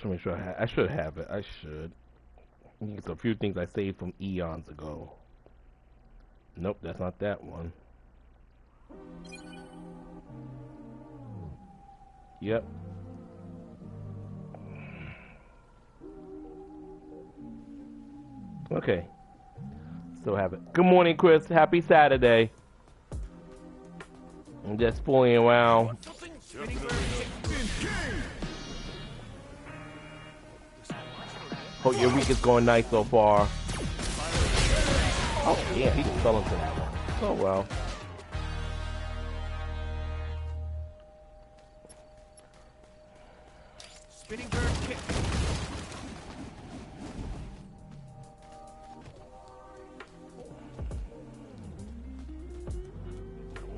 Just make sure I should have it. I should. It's a few things I saved from eons ago. Nope, that's not that one. Yep. Okay. Still have it. Good morning, Chris. Happy Saturday. I'm just fooling around. Hope your week is going nice so far. Oh, yeah, he just fell into that one. Oh, well. Spinning bird kick.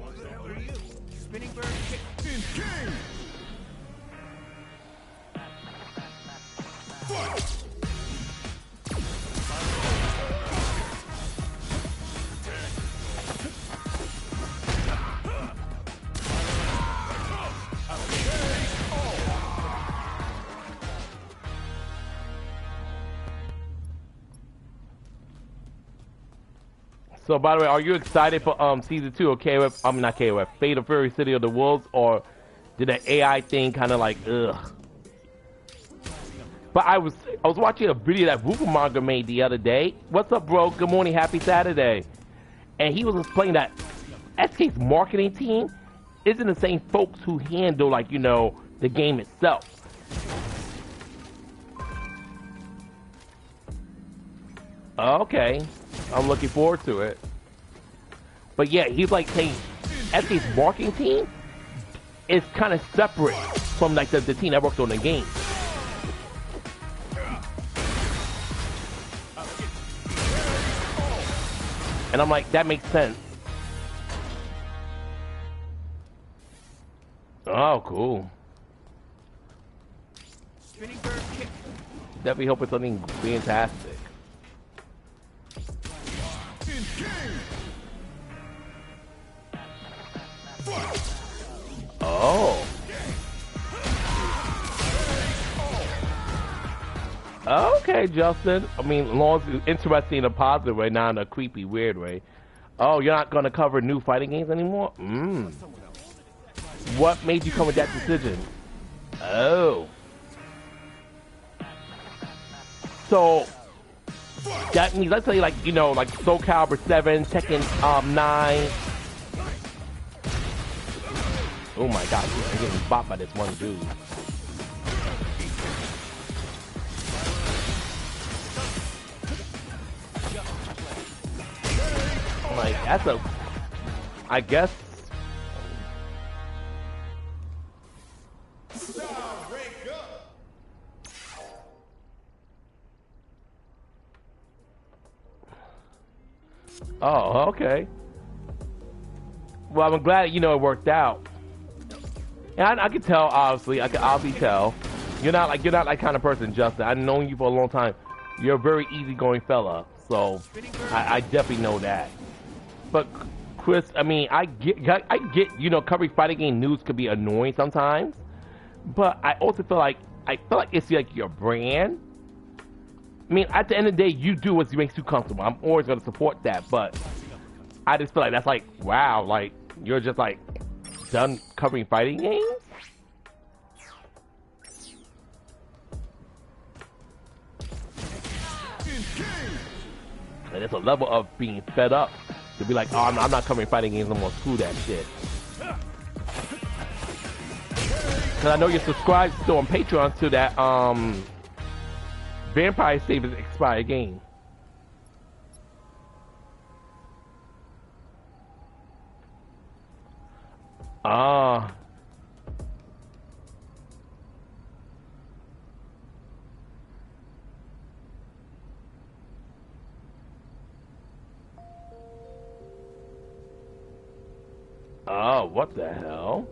What the hell are you? Spinning bird kick. Engage! Fight! So, by the way, are you excited for season 2 of KOF? I'm not KOF. Fate of Fury City of the Wolves, or did that AI thing kind of like ugh? But I was watching a video that Manga made the other day. What's up, bro? Good morning, happy Saturday. And he was explaining that SK's marketing team isn't the same folks who handle, like, you know, the game itself. Okay, I'm looking forward to it. But yeah, he's like saying SK's marketing team is kind of separate from like the team that works on the game. And I'm like, that makes sense. Oh, cool. Definitely hope it's something fantastic. Oh. Okay, Justin. I mean, as long as it's interesting in a positive way, not in a creepy, weird way. Oh, you're not going to cover new fighting games anymore? What made you come with that decision? Oh. So, that means, let's say, like, you know, like Soul Calibur 7, Tekken 9. Oh my god, I'm getting bopped by this one dude. Like, that's a... I guess... Oh, okay. Well, I'm glad, you know, it worked out. And I can tell, obviously, I can obviously tell. You're not like kind of person, Justin. I've known you for a long time. You're a very easygoing fella, so I definitely know that. But Chris, I mean, I get, you know, covering fighting game news could be annoying sometimes. But I also feel like it's like your brand. I mean, at the end of the day, you do what makes you comfortable. I'm always going to support that, but I just feel like that's like, wow, like you're just like done covering fighting games? And it's a level of being fed up to be like, oh, I'm not covering fighting games, I'm gonna screw that shit. Cause I know you're subscribed still on Patreon to that Vampire Savers expired game. Ah. Oh, what the hell?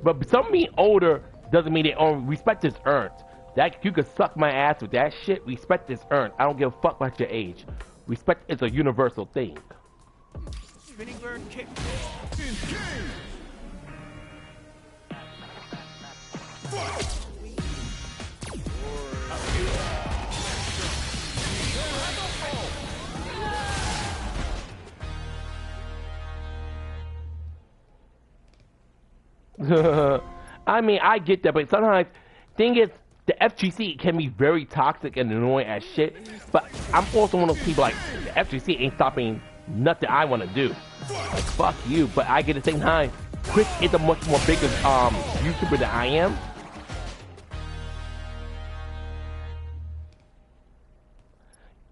But some being older doesn't mean they own respect is earned. That you could suck my ass with that shit. Respect is earned. I don't give a fuck about your age. Respect is a universal thing. Spinning bird kick. I mean, I get that, but sometimes, thing is, the FGC can be very toxic and annoying as shit. But I'm also one of those people like the FGC ain't stopping nothing I want to do. Like fuck you, but I get at the same time, Chris is a much more bigger YouTuber than I am.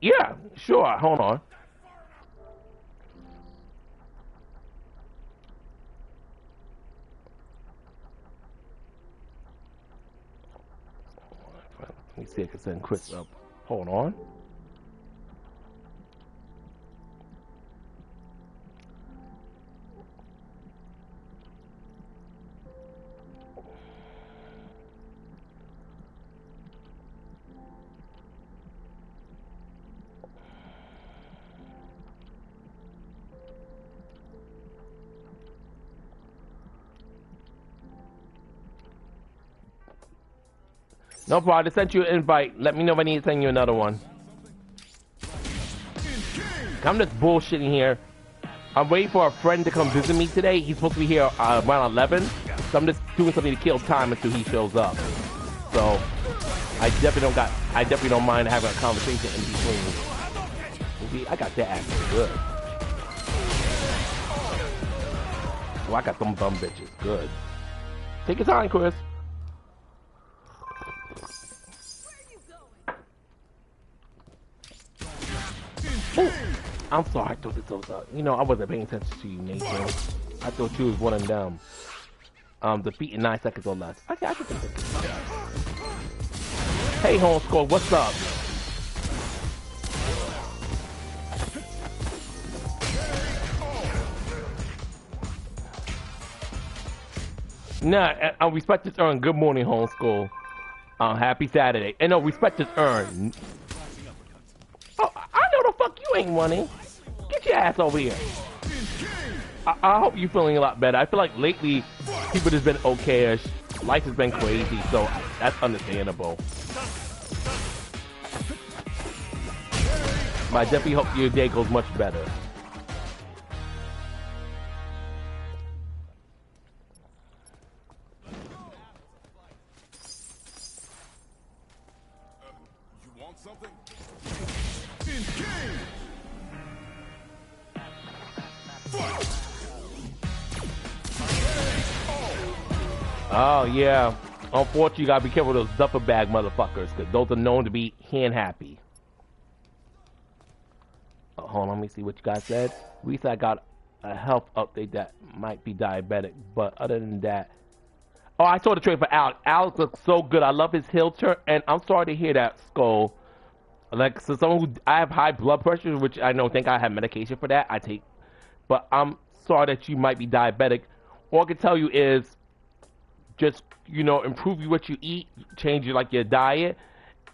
Yeah, sure. Hold on. Let me see if I can send Chris up. Hold on. No problem. I just sent you an invite. Let me know if I need to send you another one. I'm just bullshitting here. I'm waiting for a friend to come visit me today. He's supposed to be here around 11. So I'm just doing something to kill time until he shows up. So I definitely don't mind having a conversation in between. I got that ass good. Oh, I got some dumb bitches. Good. Take your time, Chris. Oh, I'm sorry, I thought this was you know, I wasn't paying attention to you, Nathan. I thought you was one of them. Defeat in 9 seconds or less. I can take it. Hey, homeschool, what's up? Nah, I respect this earn. Good morning, homeschool. Happy Saturday. And no, respect this earn. Oh, I know the fuck you ain't running. Get your ass over here. I hope you're feeling a lot better. I feel like lately, people just been okayish. Life has been crazy, so that's understandable. But I definitely hope your day goes much better. You want something? Oh, yeah. Unfortunately, you gotta be careful with those duffel bag motherfuckers, because those are known to be hand happy. Oh, hold on, let me see what you guys said. Recently, I got a health update that might be diabetic, but other than that... Oh, I saw the trade for Alex. Alex looks so good. I love his heel turn, and I'm sorry to hear that, Skull. Like, so someone who... I have high blood pressure, which I know, think I have medication for that. I take... But I'm sorry that you might be diabetic. All I can tell you is... Just, you know, improve what you eat, change your diet,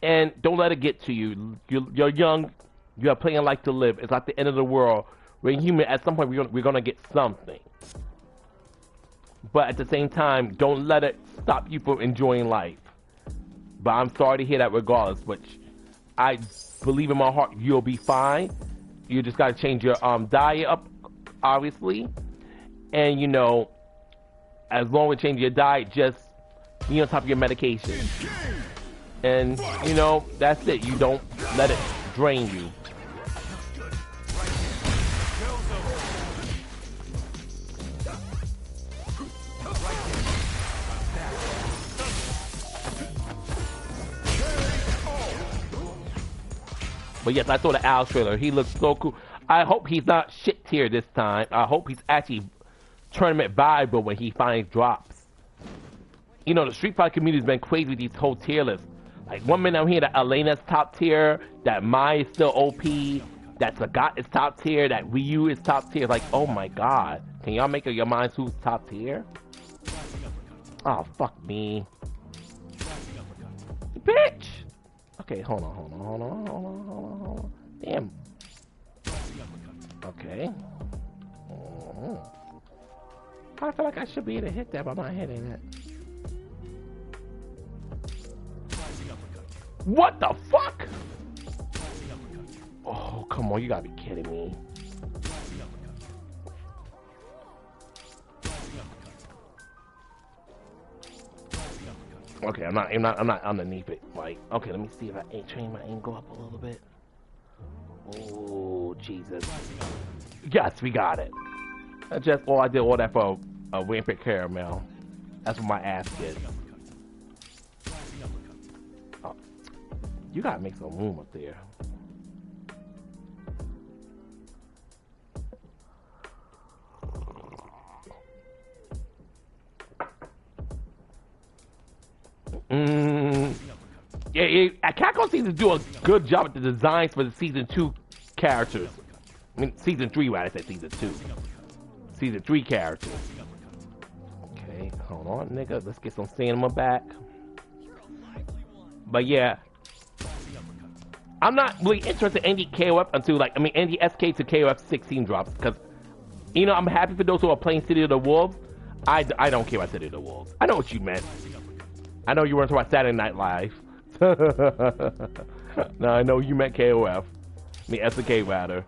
and don't let it get to you. You're young, you have plenty of life to live. It's not the end of the world. We're human. At some point, we're gonna get something. But at the same time, don't let it stop you from enjoying life. But I'm sorry to hear that regardless, which I believe in my heart you'll be fine. You just gotta change your diet up, obviously. And, you know, as long as you change your diet, just be on top of your medication. And, you know, that's it. You don't let it drain you. But yes, I saw the Alex trailer. He looks so cool. I hope he's not shit tier this time. I hope he's actually tournament viable when he finally drops. You know, the Street Fighter community has been crazy with these whole tier lists. Like, one minute I'm hearing that Elena's top tier, that Mai is still OP, that Sagat is top tier, that Ryu is top tier. Like, oh my god. Can y'all make up your minds who's top tier? Oh, fuck me. Bitch! Okay, hold on. Damn. Okay. Oh. I feel like I should be able to hit that, but I'm not hitting it. What the fuck? Oh, come on, you gotta be kidding me. Okay, I'm not underneath it. Like, okay, let me see if I train my angle up a little bit. Oh, Jesus. Yes, we got it. I did all that for a rampant caramel. That's what my ass did. Oh, you gotta make some room up there. Yeah, Capcom seems to do a good job at the designs for the season 2 characters. I mean, season 3, right? I said season 2. Season 3 characters. Okay, hold on, nigga. Let's get some cinema back. But yeah, I'm not really interested in any KOF until, like, any SK to KOF 16 drops. Because, you know, I'm happy for those who are playing City of the Wolves. I don't care about City of the Wolves. I know what you meant. I know you weren't talking about Saturday Night Live. No, I know you meant KOF. I mean, SK rather.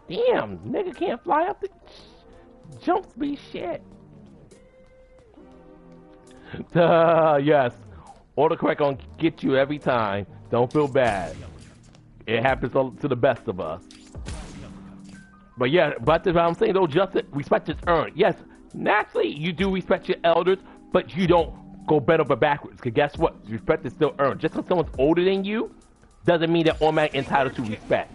Damn, nigga can't fly up the jump speed shit. Yes. Autocorrect gonna get you every time. Don't feel bad. It happens to the best of us. But yeah, but what I'm saying though, justice, respect is earned. Yes, naturally you do respect your elders, but you don't go bend over backwards. Because guess what? Respect is still earned. Just because someone's older than you doesn't mean they're automatically entitled to respect.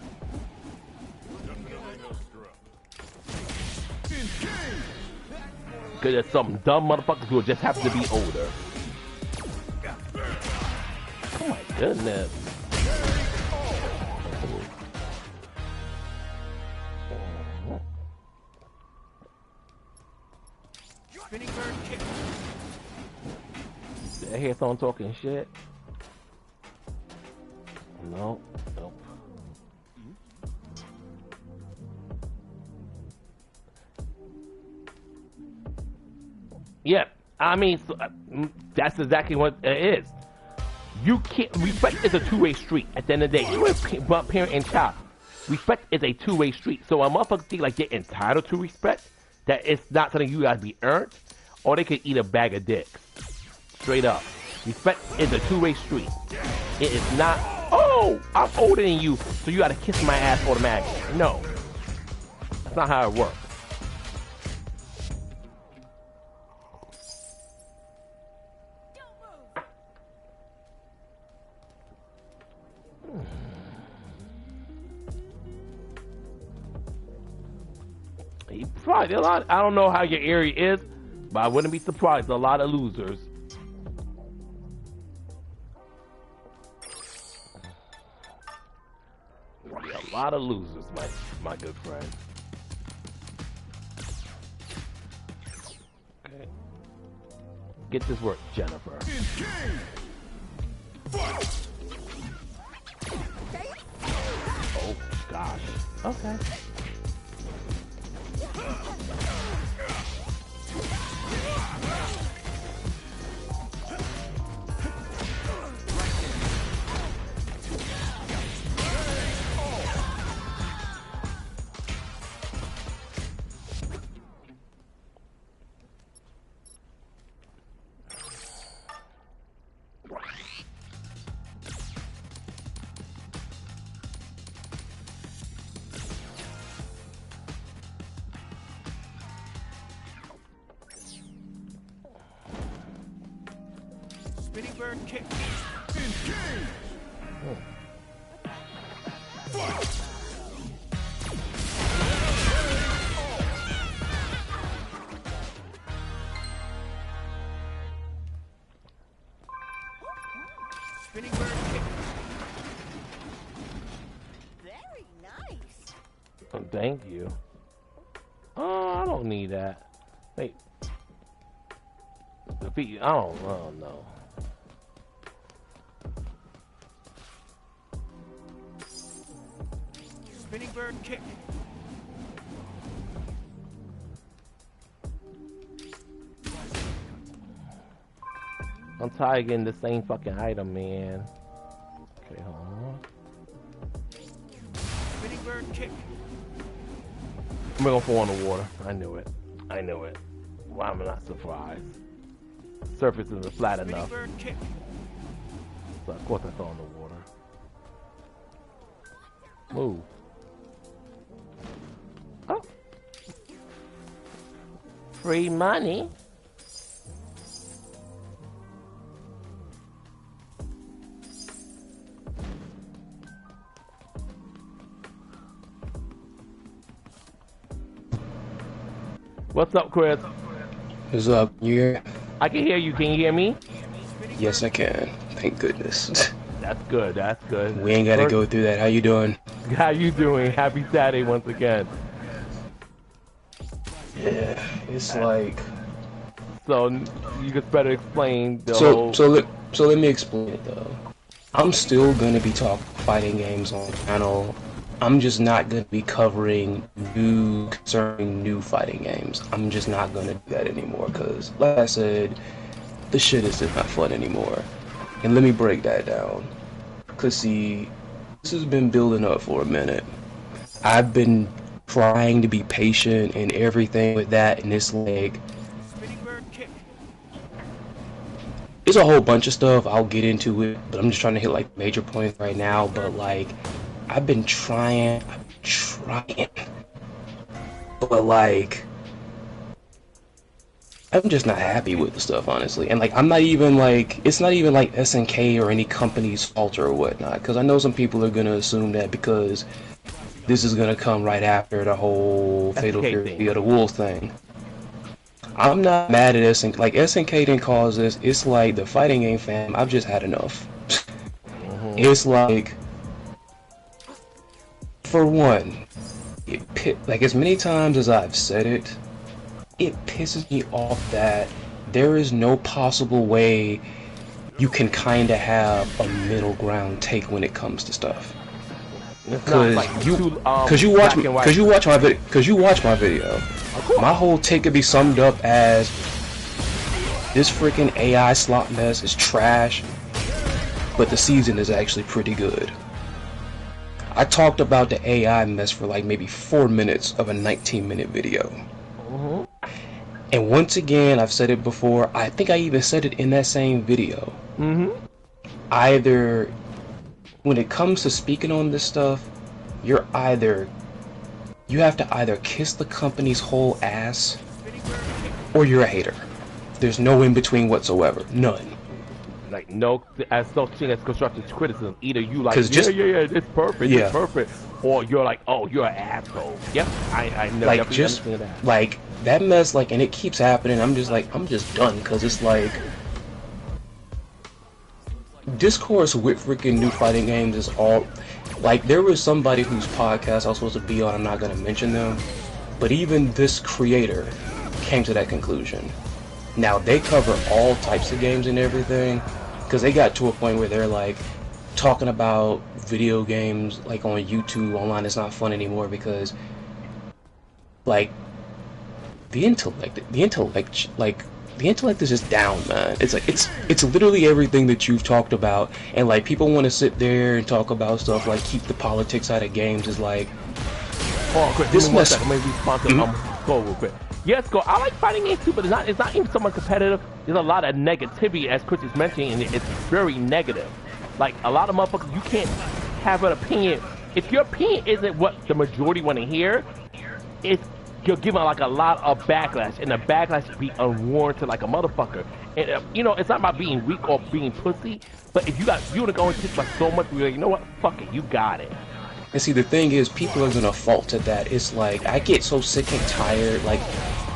Because there's some dumb motherfuckers who just happen to be older. Oh my goodness. Spinning bird kick. Did I hear someone talking shit? No, nope. Yeah, I mean, that's exactly what it is. You can't, respect is a two-way street at the end of the day. Even with parent and child, respect is a two-way street. So a motherfucker think like they're entitled to respect, that it's not something you gotta be earned, or they could eat a bag of dicks. Straight up. Respect is a two-way street. It is not, oh, I'm older than you, so you gotta kiss my ass automatically. No. That's not how it works. Probably a lot. I don't know how your area is, but I wouldn't be surprised. A lot of losers. A lot of losers, my good friend. Okay. Get this work, Jennifer. Oh gosh. Okay. Spinning bird kick. Spinning bird kick. Very nice. Oh, thank you. Oh, I don't need that. Wait. Defeat. Oh no. Spinning bird kick. I'm tired of getting the same fucking item, man. Okay, hold on. Spinning bird kick. I'm gonna fall in the water. I knew it. Why am I not surprised? surface isn't flat enough. Bird kick. So of course I fell in the water. Move. Oh. Free money. What's up, Chris? What's up? You? I can hear you. Can you hear me? Yes, I can. Thank goodness. That's good. That's good. We ain't gotta go through that. How you doing? How you doing? Happy Saturday once again. Yeah, it's like. So you could better explain the whole. So let me explain it though. I'm still gonna be talking fighting games on the channel. I'm just not gonna be covering concerning new fighting games. I'm just not gonna do that anymore because, like I said, the shit is just not fun anymore. And let me break that down. Cause see, this has been building up for a minute. I've been trying to be patient and everything with that, and it's like there's a whole bunch of stuff. I'll get into it, but I'm just trying to hit like major points right now. But like, I've been trying, but like, I'm just not happy with the stuff, honestly. And like, I'm not even like, it's not even like SNK or any company's fault or whatnot, because I know some people are gonna assume that because this is gonna come right after the whole Fatal Fury of the Wolves thing. I'm not mad at SNK. Like, SNK didn't cause this. It's like the fighting game fam. I've just had enough. It's like, for one, like as many times as I've said it, it pisses me off that there is no possible way you can kind of have a middle ground take when it comes to stuff. Because you watch my video. My whole take could be summed up as this freaking AI slot mess is trash, but the season is actually pretty good. I talked about the AI mess for like maybe 4 minutes of a 19-minute video. And once again, I've said it before, I think I even said it in that same video. Either, when it comes to speaking on this stuff, you have to either kiss the company's whole ass, or you're a hater. There's no in between whatsoever. None. Like no thing as constructive criticism. Either you like, yeah, it's perfect, it's perfect, or you're like, oh, you're an asshole. Yep, I never like just that. Like that mess, like, and it keeps happening. I'm just done, because it's like discourse with freaking new fighting games is all. Like, there was somebody whose podcast I was supposed to be on, I'm not going to mention them, but even this creator came to that conclusion. Now, they cover all types of games and everything, because they got to a point where they're, like, talking about video games, like, on YouTube, online, it's not fun anymore, because, like, the intellect is just down, man. It's like, it's literally everything that you've talked about, and like people want to sit there and talk about stuff like keep the politics out of games. Is like, oh, quick, this mess. Let me respond to go real quick. Yes, go. I like fighting games too, but it's not even so much competitive. There's a lot of negativity, as Chris is mentioning, and it's very negative. Like a lot of motherfuckers, you can't have an opinion if your opinion isn't what the majority want to hear. You're giving like a lot of backlash, and the backlash should be unwarranted like a motherfucker. And you know, it's not about being weak or being pussy, but if you wanna go and kick by so much, you're like, you know what, fuck it, you got it. And see, the thing is, people are gonna fault at that. It's like, I get so sick and tired. Like,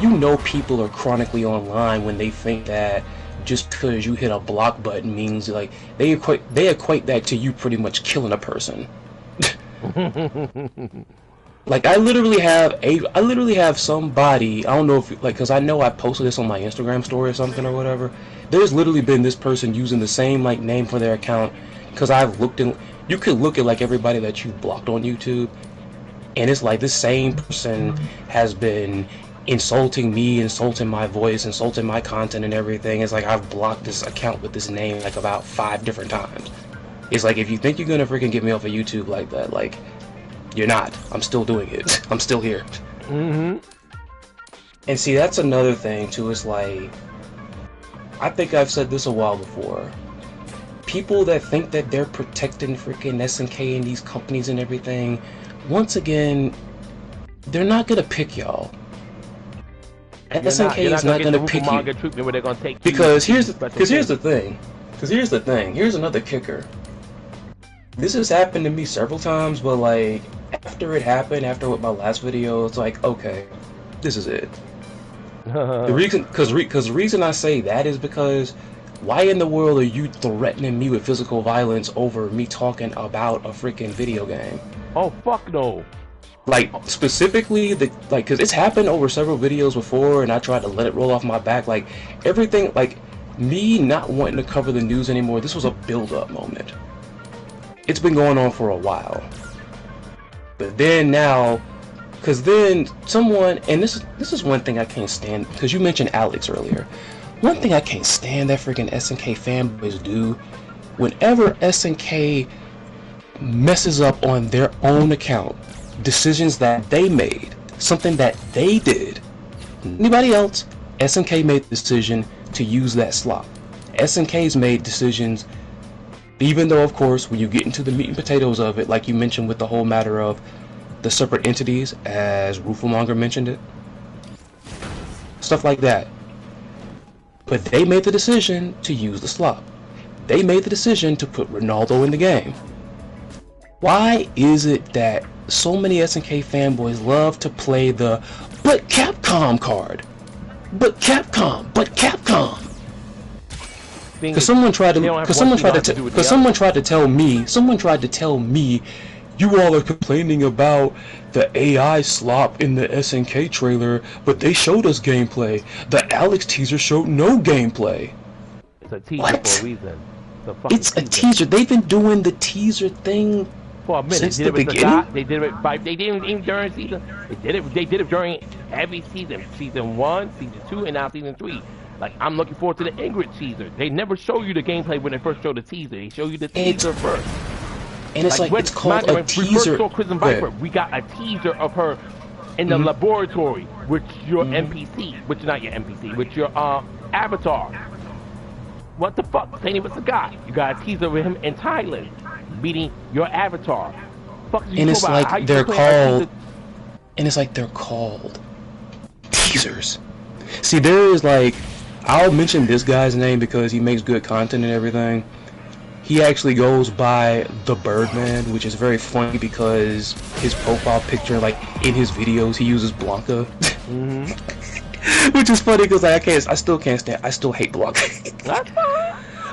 you know, people are chronically online when they think that just because you hit a block button means, like, they equate that to you pretty much killing a person. Like, I literally have somebody, I don't know if, like, because I know I posted this on my Instagram story or something or whatever. There's literally been this person using the same, like, name for their account, because I've looked in, you could look at, like, everybody that you blocked on YouTube, and it's like this same person has been insulting me, insulting my voice, insulting my content and everything. It's like, I've blocked this account with this name, like, about 5 different times. It's like, if you think you're gonna freaking get me off of YouTube like that, like, you're not. I'm still doing it. I'm still here. And see, that's another thing too. Is like, I think I've said this a while before. People that think that they're protecting freaking SNK and these companies and everything, once again, they're not gonna pick y'all. SNK is not gonna pick you. Treatment where they're gonna take Because here's the thing. Here's another kicker. This has happened to me several times, but like after it happened, after with my last video, it's like, okay, this is it. The reason I say that is because why in the world are you threatening me with physical violence over me talking about a freaking video game? Oh fuck no. Like specifically because it's happened over several videos before, and I tried to let it roll off my back. Like everything, like me not wanting to cover the news anymore. This was a build-up moment. It's been going on for a while, but then now, because then someone, and this is one thing I can't stand. Because you mentioned Alex earlier. One thing I can't stand that freaking SNK fanboys do, whenever SNK messes up on their own account, decisions that they made, something that they did, anybody else, SNK made the decision to use that slot. SNK's made decisions, even though of course when you get into the meat and potatoes of it, like you mentioned with the whole matter of the separate entities, as Rufelmonger mentioned it, stuff like that. But they made the decision to use the slot. They made the decision to put Ronaldo in the game. Why is it that so many SNK fanboys love to play the "but Capcom" card? But Capcom. Because someone tried to tell me, you all are complaining about the AI slop in the SNK trailer, but they showed us gameplay. The Alex teaser showed no gameplay. It's a teaser for a reason. It's a teaser. They've been doing the teaser thing for a minute. Since the beginning? They did it they didn't even during season. They did it during every season. Season 1, season 2, and now season 3. Like, I'm looking forward to the Ingrid teaser. They never show you the gameplay when they first show the teaser. They show you the teaser first. And it's like it's called a teaser. We first saw Kristen Viper. We got a teaser of her in the laboratory with your NPC, which is not your NPC, with your avatar. What the fuck? Same with the guy. You got a teaser of him in Thailand, meeting your avatar. Fuck you. And it's like they're called. And it's like they're called teasers. See, there is like, I'll mention this guy's name because he makes good content and everything. He actually goes by the Birdman, which is very funny because his profile picture, like in his videos, he uses Blanca, which is funny because like, I still hate Blanca.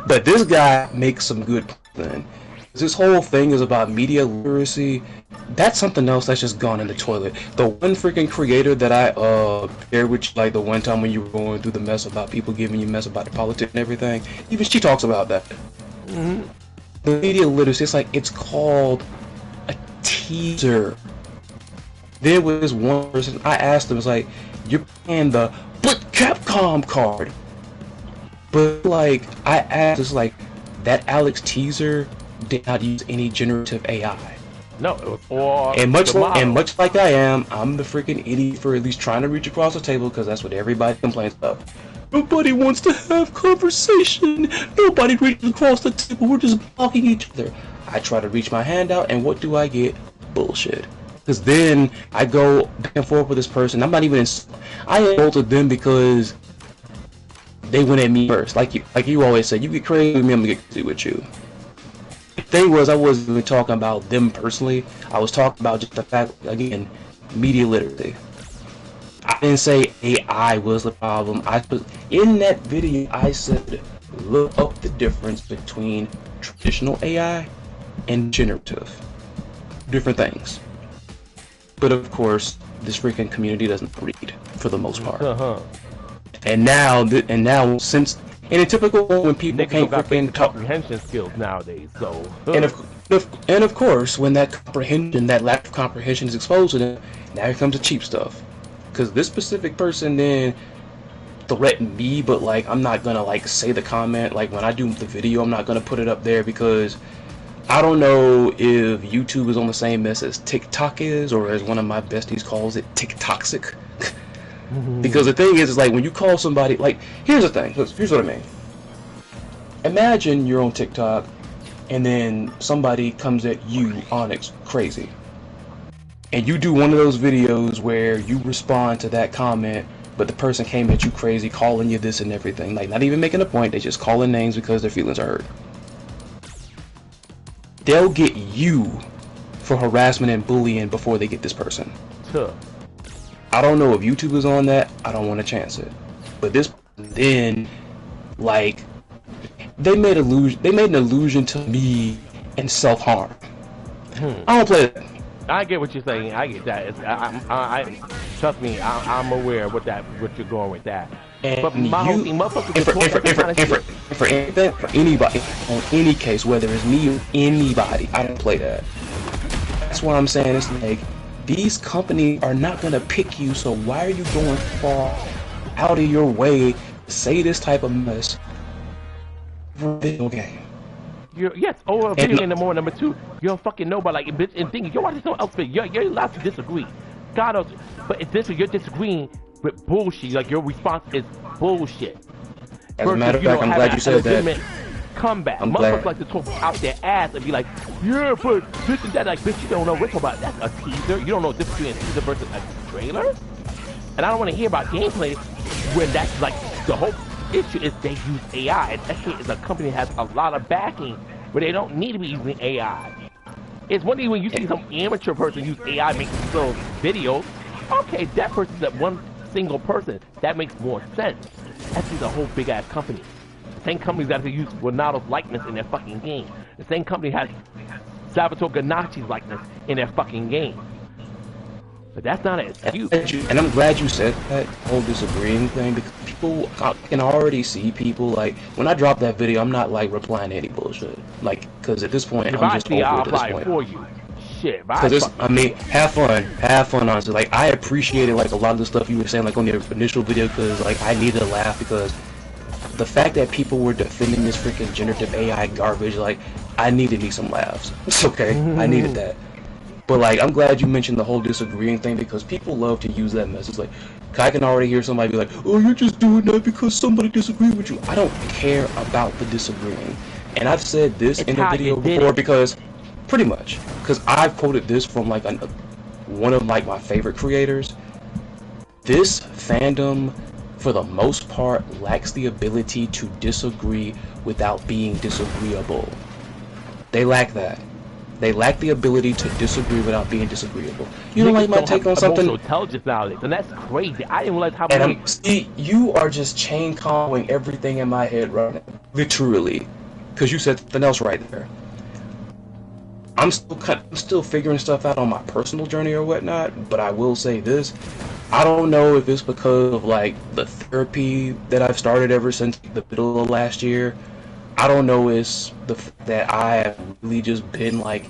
But this guy makes some good content. This whole thing is about media literacy. That's something else that's just gone in the toilet. The one freaking creator that I shared with you, like the one time when you were going through the mess about people giving you mess about the politics and everything, even she talks about that. The media literacy, it's like, it's called a teaser. There was one person, I asked him, it's like, you're playing the "but Capcom" card. But like, I asked, it's like, that Alex teaser did not use any generative AI. No, it was all and much like I am, I'm the freaking idiot for at least trying to reach across the table because that's what everybody complains about. Nobody wants to have conversation. Nobody reaches across the table. We're just blocking each other. I try to reach my hand out, and what do I get? Bullshit. Because then I go back and forth with this person. I'm not even. I insulted them because they went at me first. Like you always say, you get crazy with me, I'm gonna get crazy with you. The thing was, I wasn't even talking about them personally. I was talking about just the fact, again, media literacy. I didn't say AI was the problem. In that video, I said, look up the difference between traditional AI and generative. Different things. But of course, this freaking community doesn't read for the most part. And now, since in a typical when people can't freaking comprehension skills nowadays, so and of course, when that lack of comprehension is exposed to them, now here comes the cheap stuff. Because this specific person then threatened me, but like I'm not gonna like say the comment. Like when I do the video, I'm not gonna put it up there because I don't know if YouTube is on the same mess as TikTok is, or as one of my besties calls it, TikToxic. Because the thing is like when you call somebody, like, here's the thing, here's what I mean. imagine you're on TikTok, and then somebody comes at you, Onyx, crazy. And you do one of those videos where you respond to that comment, but the person came at you crazy, calling you this and everything. Like, not even making a point, they just calling names because their feelings are hurt. They'll get you for harassment and bullying before they get this person. Sure. I don't know if YouTube is on that, I don't want to chance it. But this then, like, they made an allusion to me and self-harm. I don't play that. I get what you're saying. I get that. I trust me. I'm aware what you're going with that. And but my whole thing, for anybody, on any case, whether it's me or anybody, I don't play that. That's what I'm saying. It's like, these companies are not gonna pick you, so why are you going far out of your way to say this type of mess for a video game? Yes, over a video game. Number one, number two, you don't fucking know about, like, bitch, and thing, you're watching someone else, you're allowed to disagree. God knows, but it's this, you're disagreeing with bullshit. Like, your response is bullshit. As a matter of fact, I'm glad you said that. Comeback. Motherfuckers like to talk out their ass and be like, yeah, but this and that. Like, bitch, you don't know what we're talking about. That's a teaser. You don't know the difference between a teaser versus a trailer. And I don't want to hear about gameplay when that's like the whole issue is they use AI. And SK is a company that has a lot of backing, but they don't need to be using AI. It's one thing when you see some amateur person use AI making little videos. Okay, that person's that one single person. That makes more sense. SK is a whole big ass company. The same company's got to use Ronaldo's likeness in their fucking game. The same company has Salvatore Ganache's likeness in their fucking game. But that's not an excuse. And I'm glad you said that whole disagreeing thing, because people can already see people, like, when I drop that video, I'm not like replying to any bullshit. Like, because at this point, I'm just over at this point. For you. Shit, because I mean, have fun, honestly. Like, I appreciated like a lot of the stuff you were saying, like on the initial video, because like I needed to laugh, because the fact that people were defending this freaking generative AI garbage, like, I needed me some laughs. It's okay, I needed that. But like, I'm glad you mentioned the whole disagreeing thing, because people love to use that message. Like, I can already hear somebody be like, oh, you're just doing that because somebody disagreed with you. I don't care about the disagreeing. And I've said this in a video before, because pretty much, because I've quoted this from like one of like my favorite creators. This fandom, for the most part, lacks the ability to disagree without being disagreeable. They lack that. They lack the ability to disagree without being disagreeable. You don't like my take on something? Intelligence nowadays, and that's crazy. I didn't realize how many. See, you are just chain comboing everything in my head right now, literally, because you said something else right there. I'm still figuring stuff out on my personal journey or whatnot, but I will say this: I don't know if it's because of like the therapy that I've started ever since the middle of last year. I don't know is that I have really just been like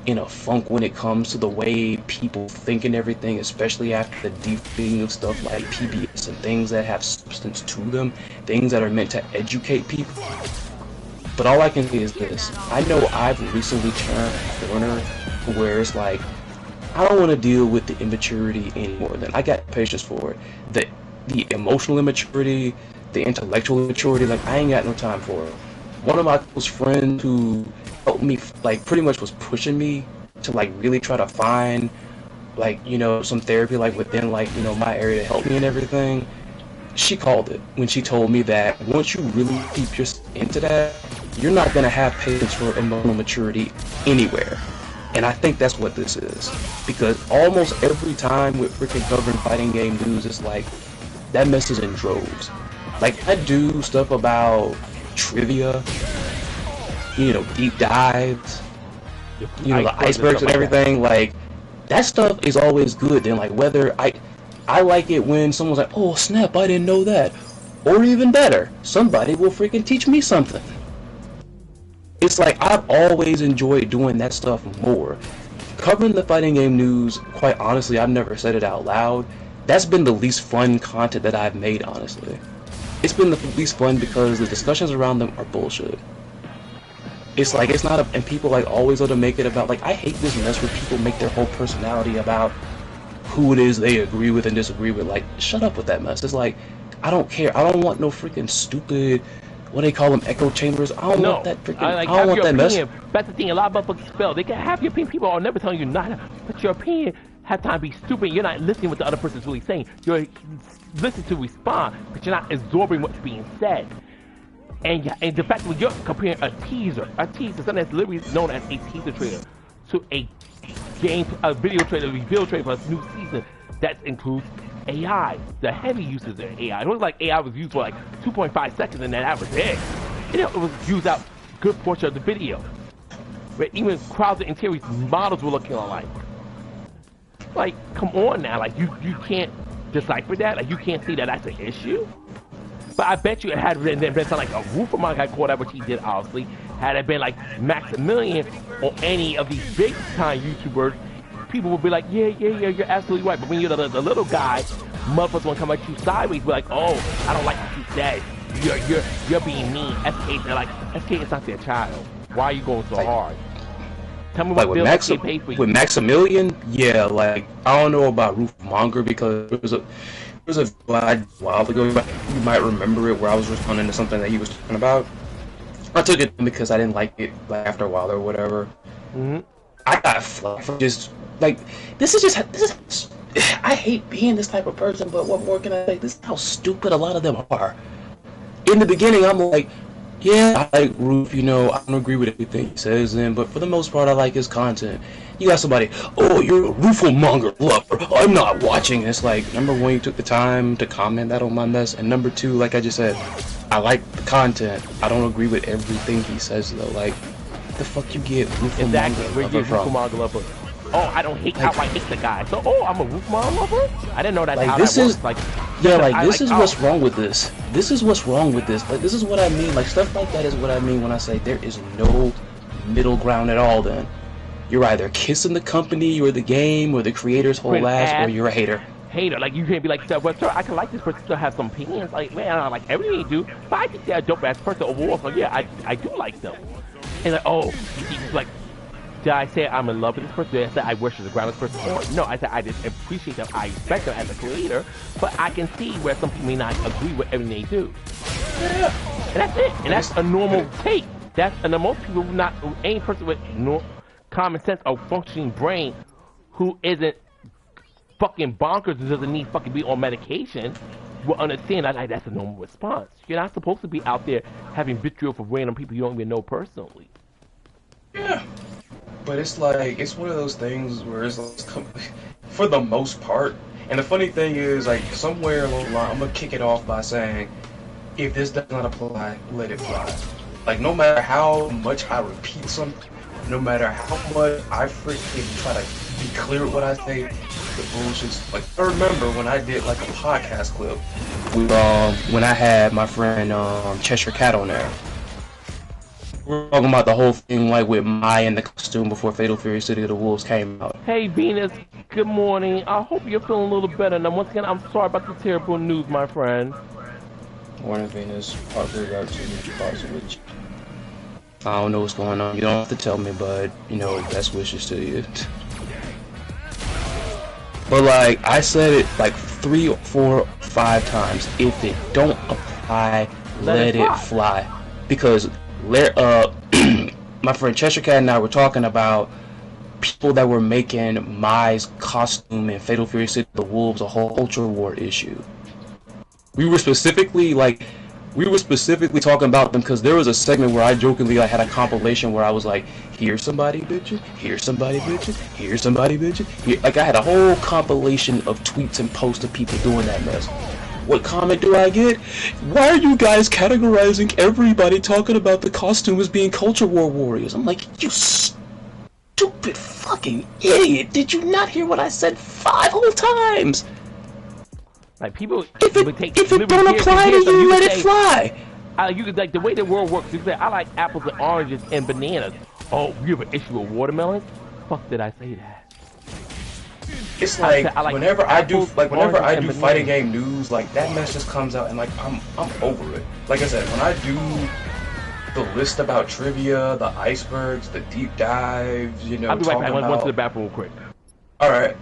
in a funk when it comes to the way people think and everything, especially after the deepening of stuff like PBS and things that have substance to them, things that are meant to educate people. But all I can say is this: I know I've recently turned a corner where it's like, I don't want to deal with the immaturity anymore. Then I got patience for it. The emotional immaturity, the intellectual immaturity, like, I ain't got no time for it. One of my close friends who helped me, like, pretty much was pushing me to like really try to find, like, you know, some therapy like within, like, you know, my area to help me and everything. She called it when she told me that once you really deep yourself into that, you're not gonna have patience for emotional maturity anywhere. And I think that's what this is, because almost every time with freaking covering fighting game news, it's like that messes in droves. Like, I do stuff about trivia, you know, deep dives, you know, the icebergs and everything. Like, that stuff is always good. Then, like, whether I like it when someone's like, oh snap, I didn't know that, or even better, somebody will freaking teach me something. It's like, I've always enjoyed doing that stuff more. Covering the fighting game news, quite honestly, I've never said it out loud, that's been the least fun content that I've made, honestly. It's been the least fun because the discussions around them are bullshit. It's like, it's not and people like always love to make it about, like, I hate this mess where people make their whole personality about who it is they agree with and disagree with. Like, shut up with that mess. It's like, I don't care. I don't want no freaking stupid what do they call them, echo chambers. I don't No, want that freaking. like I don't have want your that mess. opinion. That's the thing. A lot of motherfuckers fail. They can have your opinion. People are never telling you not, but your opinion have time to be stupid. You're not listening what the other person's really saying. You're listening to respond, but you're not absorbing what's being said. And the fact that you're comparing a teaser, something that's literally known as a teaser trailer, to a video trailer, reveal trailer for a new season that includes AI. The heavy uses of AI. It was like AI was used for like 2.5 seconds, and then that was it. It was used out a good portion of the video. Where even crowds of interior models were looking alike. Like, come on now, like you can't decipher that, like you can't see that that's an issue. But I bet you it had been something like a Rooferman got caught up, which he did obviously. Had it been like Maximilian or any of these big time YouTubers, people would be like, yeah, you're absolutely right. But when you're the little guy, motherfuckers want to come at you sideways, be like, oh, I don't like what you said. You're being mean. SK, they're like, SK is not their child. Why are you going so hard? Tell me what like SK paid for you. with Maximilian, yeah, like I don't know about Roofermonger because it was a while ago. You might remember it where I was responding to something that he was talking about. I took it because I didn't like it like after a while or whatever. I got flack for just like this is I hate being this type of person, but what more can I say? This is how stupid a lot of them are. In the beginning, I'm like, yeah, I like Roof, you know, I don't agree with everything he says, but for the most part, I like his content. You got somebody, oh, you're a Roofermonger lover, I'm not watching. It's like, number one, you took the time to comment that on my mess, and number two, like I just said, I like the content. I don't agree with everything he says, though. Like, the fuck you get Roofermonger lover from? Roofermonger lover. Oh, I don't hate, I hate the guy. So, oh, I'm a Roofermonger lover? I didn't know that's like, how this that is, works. Like, yeah, like, this is what's wrong with this. This is what's wrong with this. Like, this is what I mean. Like, stuff like that is what I mean when I say there is no middle ground at all, then. You're either kissing the company or the game or the creator's whole ass, or you're a hater. Hater, like, you can't be like, well, sir, I can like this person, still have some opinions. Like, man, I don't like everything you do, but I think they're a dope ass person overall, so yeah, I do like them. And like, oh, he's like, did I say I'm in love with this person? Did I say I wish there's a ground this person? Or no, I said I just appreciate them, I respect them as a creator, but I can see where some people may not agree with everything they do. Yeah. And that's it. And that's a normal take. And most people not any person with no common sense or functioning brain who isn't fucking bonkers and doesn't need fucking be on medication will understand that like, that's a normal response. You're not supposed to be out there having vitriol for random people you don't even know personally. Yeah. But it's like, it's one of those things where it's like, for the most part, and the funny thing is, like, somewhere along the line, I'm gonna kick it off by saying, if this does not apply, let it fly. Like, no matter how much I repeat something, no matter how much I freaking try to be clear with what I say, the bullshit's like, I remember when I did like a podcast clip with, when I had my friend, Cheshire Cat on there. We're talking about the whole thing like with Mai and the costume before Fatal Fury City of the Wolves came out. Hey Venus, good morning. I hope you're feeling a little better. Now once again, I'm sorry about the terrible news, my friend. Morning Venus, Parker got to I don't know what's going on. You don't have to tell me, but you know, best wishes to you. But like I said it like 3 or 4 or 5 times. If it don't apply, let it fly. Because my friend Cheshire Cat and I were talking about people that were making Mai's costume in Fatal Fury City of the Wolves a whole culture war issue. We were specifically talking about them because there was a segment where I jokingly had a compilation where I was like, here's somebody bitching, here's somebody bitching, here's somebody bitching. Like I had a whole compilation of tweets and posts of people doing that mess. What comment do I get? Why are you guys categorizing everybody talking about the costume as being culture war warriors? I'm like, you stupid fucking idiot! Did you not hear what I said 5 whole times? Like people, if it don't apply to you, let it fly. You could like the way the world works. You say I like apples and oranges and bananas. Oh, you have an issue with watermelons? Fuck, did I say that? It's like, whenever I do fighting game news, like that mess just comes out and like I'm over it. Like I said, when I do the list about trivia, the icebergs, the deep dives, you know, I'll be right back. I went to the bathroom real quick. All right.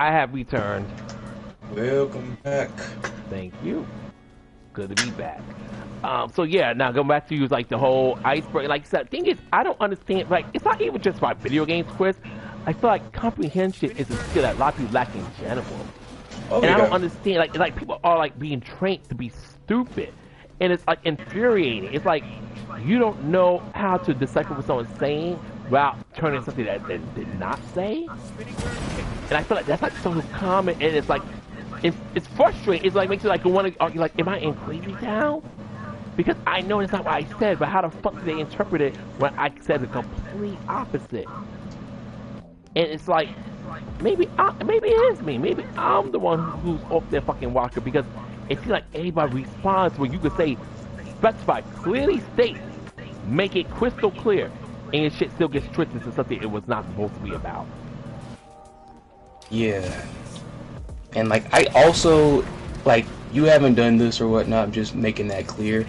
I have returned. Welcome back. Thank you. Good to be back. So yeah, now going back to you, like the whole iceberg. Like I said, thing is, I don't understand. Like, it's not even just about video games, Chris. I feel like comprehension is a skill that a lot of people lack in general. Oh, And yeah. I don't understand. Like people are like being trained to be stupid, and it's like infuriating. It's like you don't know how to decipher what someone's saying without turning something that they did not say. And I feel like that's like so common, and it's like it's frustrating. It's like makes you like want to argue like, am I in crazy town? Because I know it's not what I said, but how the fuck do they interpret it when I said the complete opposite? And it's like, maybe it is me. Maybe I'm the one who's off their fucking rocker, because it feels like everybody responds when you could say, specify, clearly state, make it crystal clear, and your shit still gets twisted into something it was not supposed to be about. Yeah. And like, I also, like, you haven't done this or whatnot, I'm just making that clear.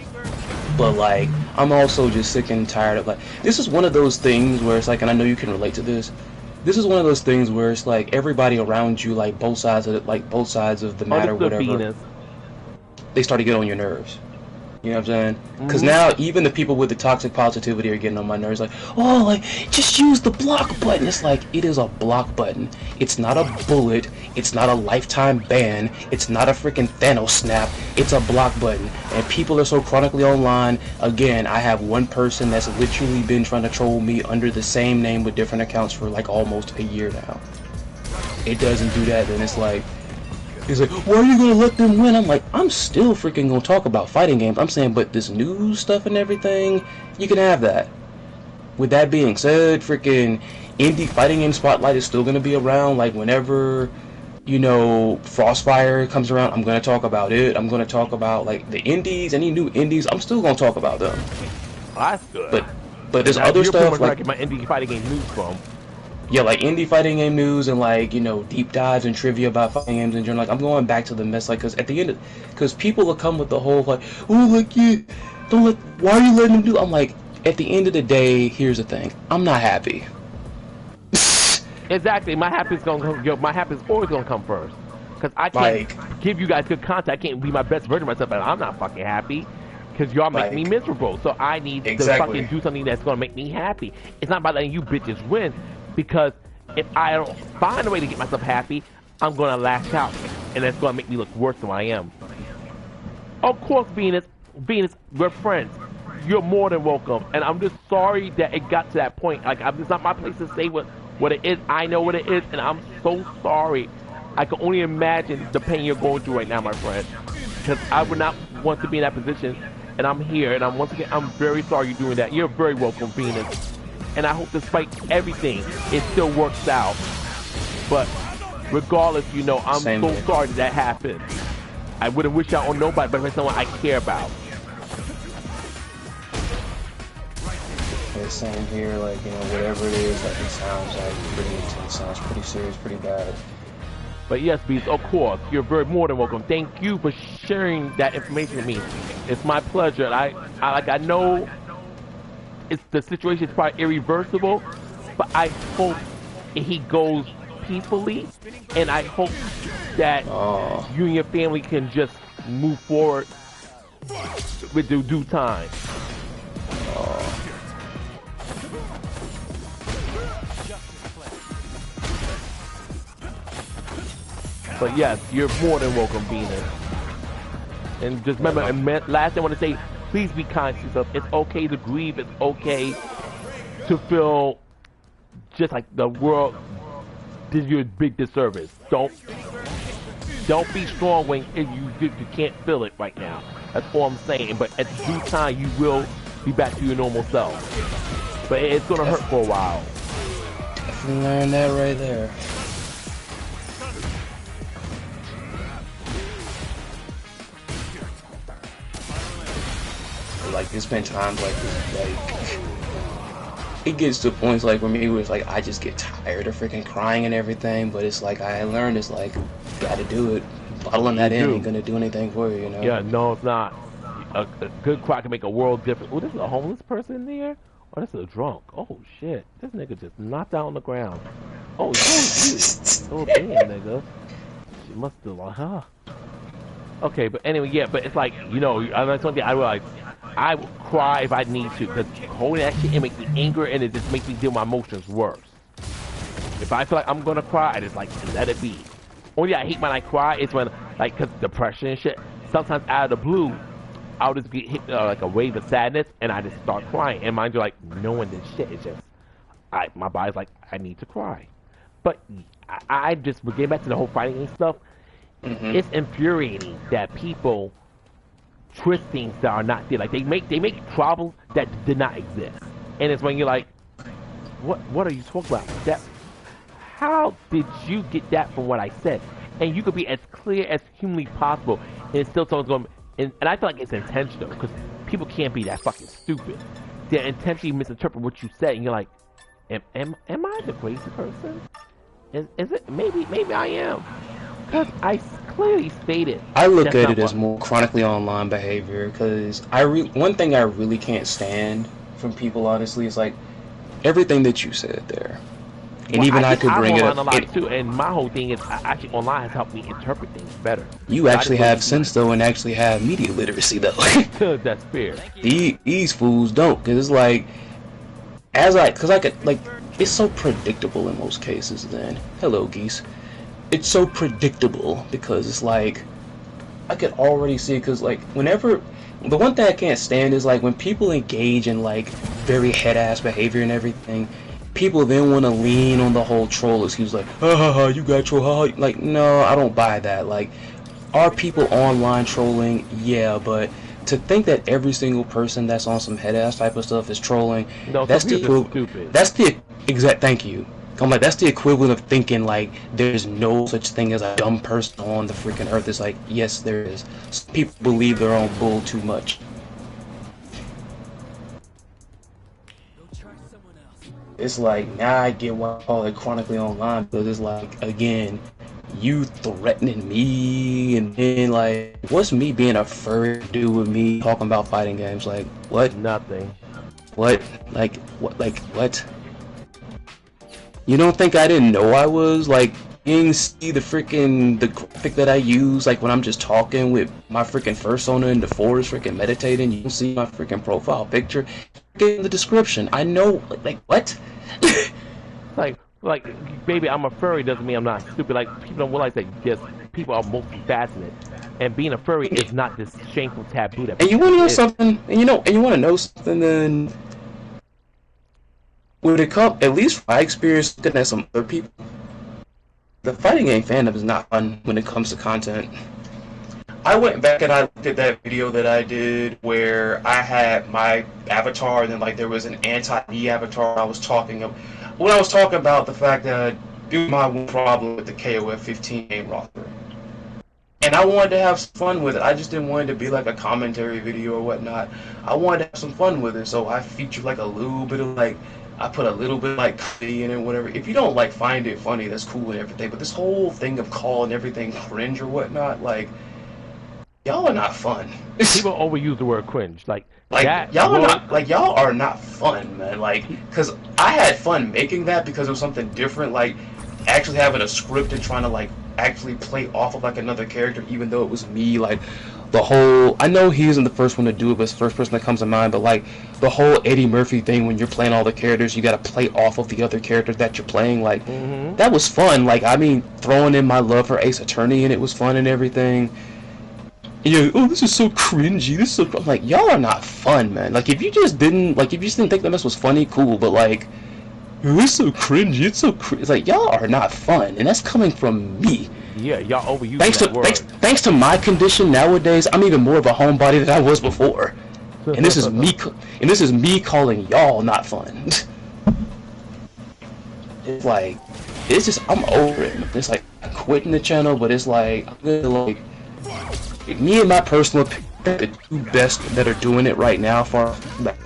But like, I'm also just sick and tired of, like, this is one of those things where it's like, and I know you can relate to this. This is one of those things where it's like everybody around you, like both sides of the matter, whatever, they start to get on your nerves. You know what I'm saying? Because now even the people with the toxic positivity are getting on my nerves. Like, oh, like, just use the block button. It's like, it is a block button. It's not a bullet. It's not a lifetime ban. It's not a freaking Thanos snap. It's a block button. And people are so chronically online. Again, I have one person that's literally been trying to troll me under the same name with different accounts for like almost a year now. It doesn't do that, then it's like, he's like, why are you gonna let them win? I'm like, I'm still freaking gonna talk about fighting games. I'm saying, but this news stuff and everything, you can have that. With that being said, freaking indie fighting game spotlight is still gonna be around. Like, whenever, you know, Frostfire comes around, I'm gonna talk about it. I'm gonna talk about like the indies, any new indies. I'm still gonna talk about them. That's good. But there's now, other stuff like like my indie fighting game news from. yeah, like indie fighting game news and like, you know, deep dives and trivia about fighting games in general. Like, I'm going back to the mess, like, because at the end of, because people will come with the whole like, oh, like, yeah, don't let, why are you letting them do? I'm like, at the end of the day, here's the thing, I'm not happy. Exactly, my happiness my happiness always gonna come first, because I can't give you guys good content. I can't be my best version of myself, and I'm not fucking happy. Because y'all make me miserable, so I need to fucking do something that's gonna make me happy. It's not about letting you bitches win, because if I don't find a way to get myself happy, I'm gonna lash out, and that's gonna make me look worse than what I am. Of course, Venus, we're friends. You're more than welcome, and I'm just sorry that it got to that point. Like, it's not my place to say what it is. I know what it is, and I'm so sorry. I can only imagine the pain you're going through right now, my friend. Because I would not want to be in that position. And I'm here, and once again, I'm very sorry you're doing that. You're very welcome, Venus. And I hope despite everything, it still works out. But regardless, you know, I'm so sorry that happened. I wouldn't wish that on nobody, but it's someone I care about. Yeah, same here, like, you know, whatever it is, like, it sounds like pretty intense, sounds pretty serious, pretty bad. But yes, Beast, of course, you're very more than welcome. Thank you for sharing that information with me. It's my pleasure. And I know the situation is probably irreversible, but I hope he goes peacefully, and I hope that you and your family can just move forward with the due time. But yes, you're more than welcome, Venus. And just remember, and last thing I want to say, please be kind to yourself. It's okay to grieve. It's okay to feel just like the world did you a big disservice. Don't be strong when you can't feel it right now. That's all I'm saying. But at due time, you will be back to your normal self. But it's gonna hurt for a while. Definitely learned that right there. Like, there's been times like it gets to points like for me where it's like I just get tired of freaking crying and everything, but it's like I learned it's like you gotta do it. Bottling that in ain't gonna do anything for you, you know? Yeah, no, it's not. A good cry can make a world difference. Oh, this is a homeless person in there? Oh, this is a drunk. Oh shit, this nigga just knocked out on the ground. Oh, oh damn, nigga. She must have like, huh? Okay, but anyway, yeah, but it's like, you know, that's something I realize. I will cry if I need to, because holding that shit, it makes me angry, and it just makes me deal with my emotions worse. If I feel like I'm gonna cry, I just like let it be. Only I hate when I cry is when, like, cause depression and shit. Sometimes out of the blue, I'll just get hit like a wave of sadness, and I just start crying. And mind you, like knowing this shit is just, my body's like, I need to cry. But I just, getting back to the whole fighting game stuff, it's infuriating that people twist things that are not there. Like they make problems that did not exist, and it's when you're like, what are you talking about? That, how did you get that from what I said? And you could be as clear as humanly possible, and still someone's going. And I feel like it's intentional because people can't be that fucking stupid. They intentionally misinterpret what you said, and you're like, am I the crazy person? Is it? Maybe I am. Because I clearly stated. I look at it as more chronically online behavior, because one thing I really can't stand from people, honestly, is like everything that you said there. And well, even I could bring it up. A lot too, and my whole thing is actually online has helped me interpret things better. You actually have sense though, and actually have media literacy though. That's fair. These fools don't, because it's like, because I could, like, it's so predictable in most cases. Then hello geese. It's so predictable because it's like I could already see, because like whenever, the one thing I can't stand is like when people engage in like very head-ass behavior and everything, people then want to lean on the whole troll excuse, like, ha ha ha, you got troll, ha. Like, no, I don't buy that. Like, are people online trolling? Yeah, but to think that every single person that's on some head-ass type of stuff is trolling, no, that's the stupid. That's the exact, thank you. I'm like, that's the equivalent of thinking like there's no such thing as a dumb person on the freaking earth. It's like, yes, there is. Some people believe their own bull too much. It's like, now I get why I call it chronically online, because it's like, again, you threatening me, and then like, what's me being a furry do with me talking about fighting games? Like, what? Nothing. What? Like, what? Like, what? You don't think I didn't know I was? Like, you didn't see the graphic that I use, like when I'm just talking with my freaking fursona in the forest freaking meditating. You don't see my freaking profile picture. Get in the description. I know, like what? like, baby, I'm a furry doesn't mean I'm not stupid. Like, people don't realize that just people are multifaceted, and being a furry is not this shameful taboo that. And you want to know something? And you want to know something? Then when it comes, at least from my experience looking at some other people, the fighting game fandom is not fun when it comes to content. I went back and I looked at that video that I did where I had my avatar, and then like there was an anti-me avatar. I was talking about the fact that it was my one problem with the KOF 15 game roster, and I wanted to have some fun with it. I just didn't want it to be like a commentary video or whatnot. I wanted to have some fun with it, so I featured like a little bit of like, I put a little bit like comedy in it, whatever. If you don't like find it funny, that's cool and everything. But this whole thing of calling everything cringe or whatnot, like, y'all are not fun. People overuse the word cringe, like y'all are not fun, man. Like, cause I had fun making that because it was something different. Like, actually having a script and trying to like actually play off of like another character, even though it was me. Like, the whole, I know he isn't the first one to do it, but it's the first person that comes to mind. But like the whole Eddie Murphy thing, when you're playing all the characters, you got to play off of the other character that you're playing. Like, that was fun. Like, I mean, throwing in my love for Ace Attorney, and it was fun and everything. And oh, this is so cringy. This is so. I'm like, y'all are not fun, man. Like, if you just didn't think that mess was funny, cool. But like, it's so cringy. It's so it's like, y'all are not fun, and that's coming from me. Yeah, y'all overuse that word. Thanks to my condition nowadays, I'm even more of a homebody than I was before. And this is me. And this is me calling y'all not fun. It's like, it's just, I'm over it. It's like, I'm quitting the channel, but it's like, I'm gonna like, me and my personal opinion, the two best that are doing it right now for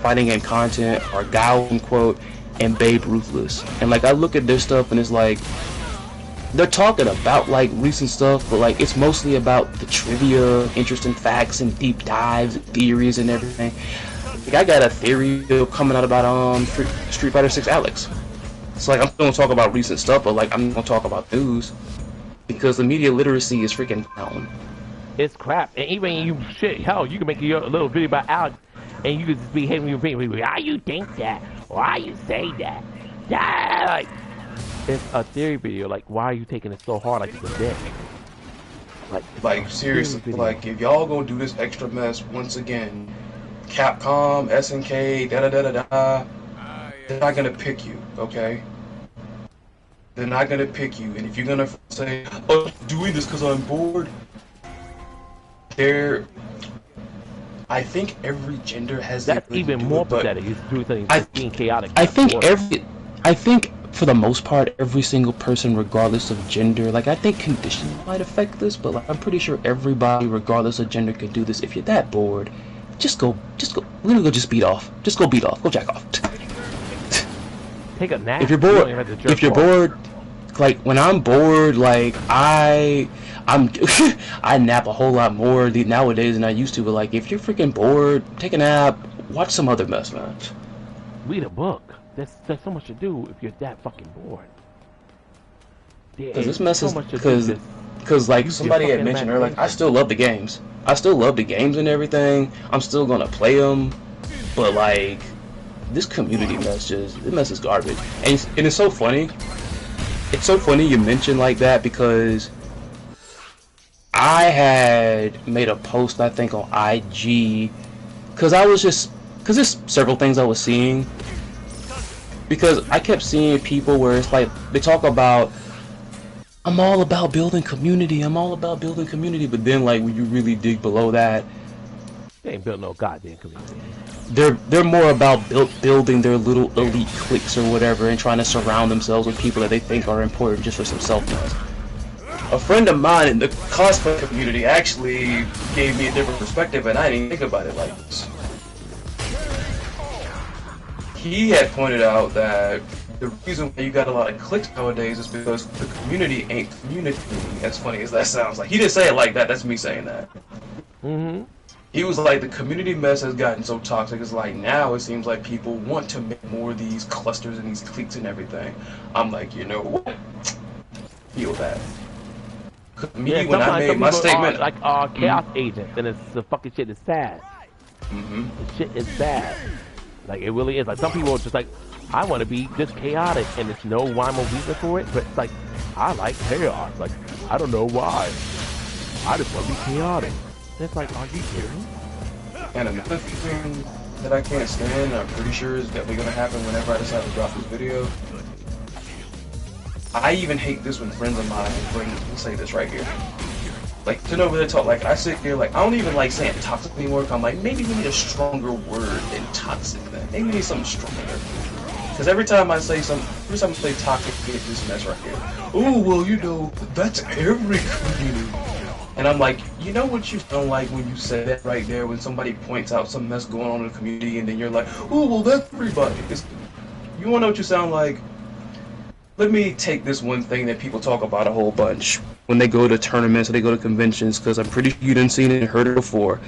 fighting game content are Gowan Quote and Babe Ruthless. And like, I look at their stuff and it's like, they're talking about like recent stuff, but like it's mostly about the trivia, interesting facts, and deep dives, and theories, and everything. Like, I got a theory coming out about Street Fighter 6 Alex. So like I'm still gonna talk about recent stuff, but like I'm gonna talk about news because the media literacy is freaking down. It's crap. And even you shit, hell, you can make a little video about Alex, and you can just be hating your people. Why you think that? Why you say that? Yeah, like it's a theory video. Like, why are you taking it so hard? Like it's a dick. Like seriously, like if y'all gonna do this extra mess once again, Capcom, SNK, da da da da da, they're not gonna pick you, okay? They're not gonna pick you, and if you're gonna say, "Oh, I'm doing this because I'm bored," I think every gender has. That's even more pathetic. He's doing something being chaotic. I think for the most part, every single person, regardless of gender, like I think conditioning might affect this, but like I'm pretty sure everybody, regardless of gender, can do this. If you're that bored, just go, literally go, just beat off. Just go beat off. Go jack off. Take a nap. If you're bored, like when I'm bored, like I nap a whole lot more nowadays than I used to. But like if you're freaking bored, take a nap. Watch some other mess, man. Read a book. There's so much to do if you're that fucking bored. Because this mess is because like somebody had mentioned earlier, like I still love the games. I still love the games and everything. I'm still gonna play them, but like this community mess this mess is garbage. And it's so funny. It's so funny you mention like that because I had made a post I think on IG because there's several things I was seeing. Because I kept seeing people where it's like they talk about I'm all about building community, but then like when you really dig below that, they ain't built no goddamn community. They're more about building their little elite cliques or whatever and trying to surround themselves with people that they think are important just for some self-mess. A friend of mine in the cosplay community actually gave me a different perspective and I didn't think about it like this. He had pointed out that the reason why you got a lot of clicks nowadays is because the community ain't communicating. As funny as that sounds, like he didn't say it like that. That's me saying that. He was like, the community mess has gotten so toxic. It's like now it seems like people want to make more of these clusters and these cliques and everything. I'm like, you know what? Feel that. Me, when I made my statement, like chaos agents, and it's the fucking shit is sad. The shit is bad. Like, it really is. Like, some people are just like, I want to be this chaotic, and there's no rhyme or reason for it, but it's like, I like chaos. Like, I don't know why. I just want to be chaotic. And it's like, are you kidding? And another thing that I can't stand, I'm pretty sure is definitely going to happen whenever I decide to drop this video. I even hate this when friends of mine will say this right here. Like, to know really talk, like, I sit here, like, I don't even like saying toxic anymore, I'm like, maybe we need a stronger word than toxic then. Maybe we need something stronger. Because every time I say toxic, we get this mess right here. Oh, well, you know, that's every community. And I'm like, you know what you sound like when you say that right there, when somebody points out some mess going on in the community, and then you're like, oh, well, that's everybody. You want to know what you sound like? Let me take this one thing that people talk about a whole bunch when they go to tournaments or they go to conventions, because I'm pretty sure you didn't see it and heard it before.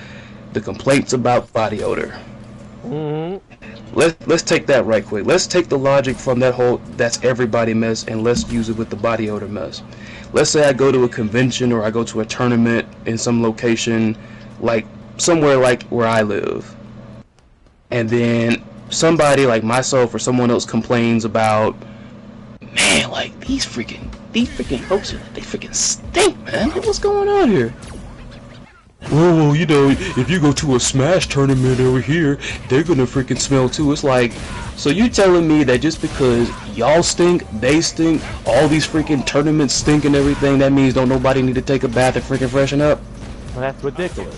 The complaints about body odor. Let's take that right quick. Let's take the logic from that whole that's everybody mess and let's use it with the body odor mess. Let's say I go to a convention or I go to a tournament in some location, like somewhere like where I live, and then somebody like myself or someone else complains about, man, like these freaking folks, they freaking stink, man. What's going on here? Oh, you know, if you go to a Smash tournament over here, they're gonna freaking smell too. It's like, so you telling me that just because y'all stink, they stink, all these freaking tournaments stink and everything, that means don't nobody need to take a bath and freaking freshen up? Well, that's ridiculous.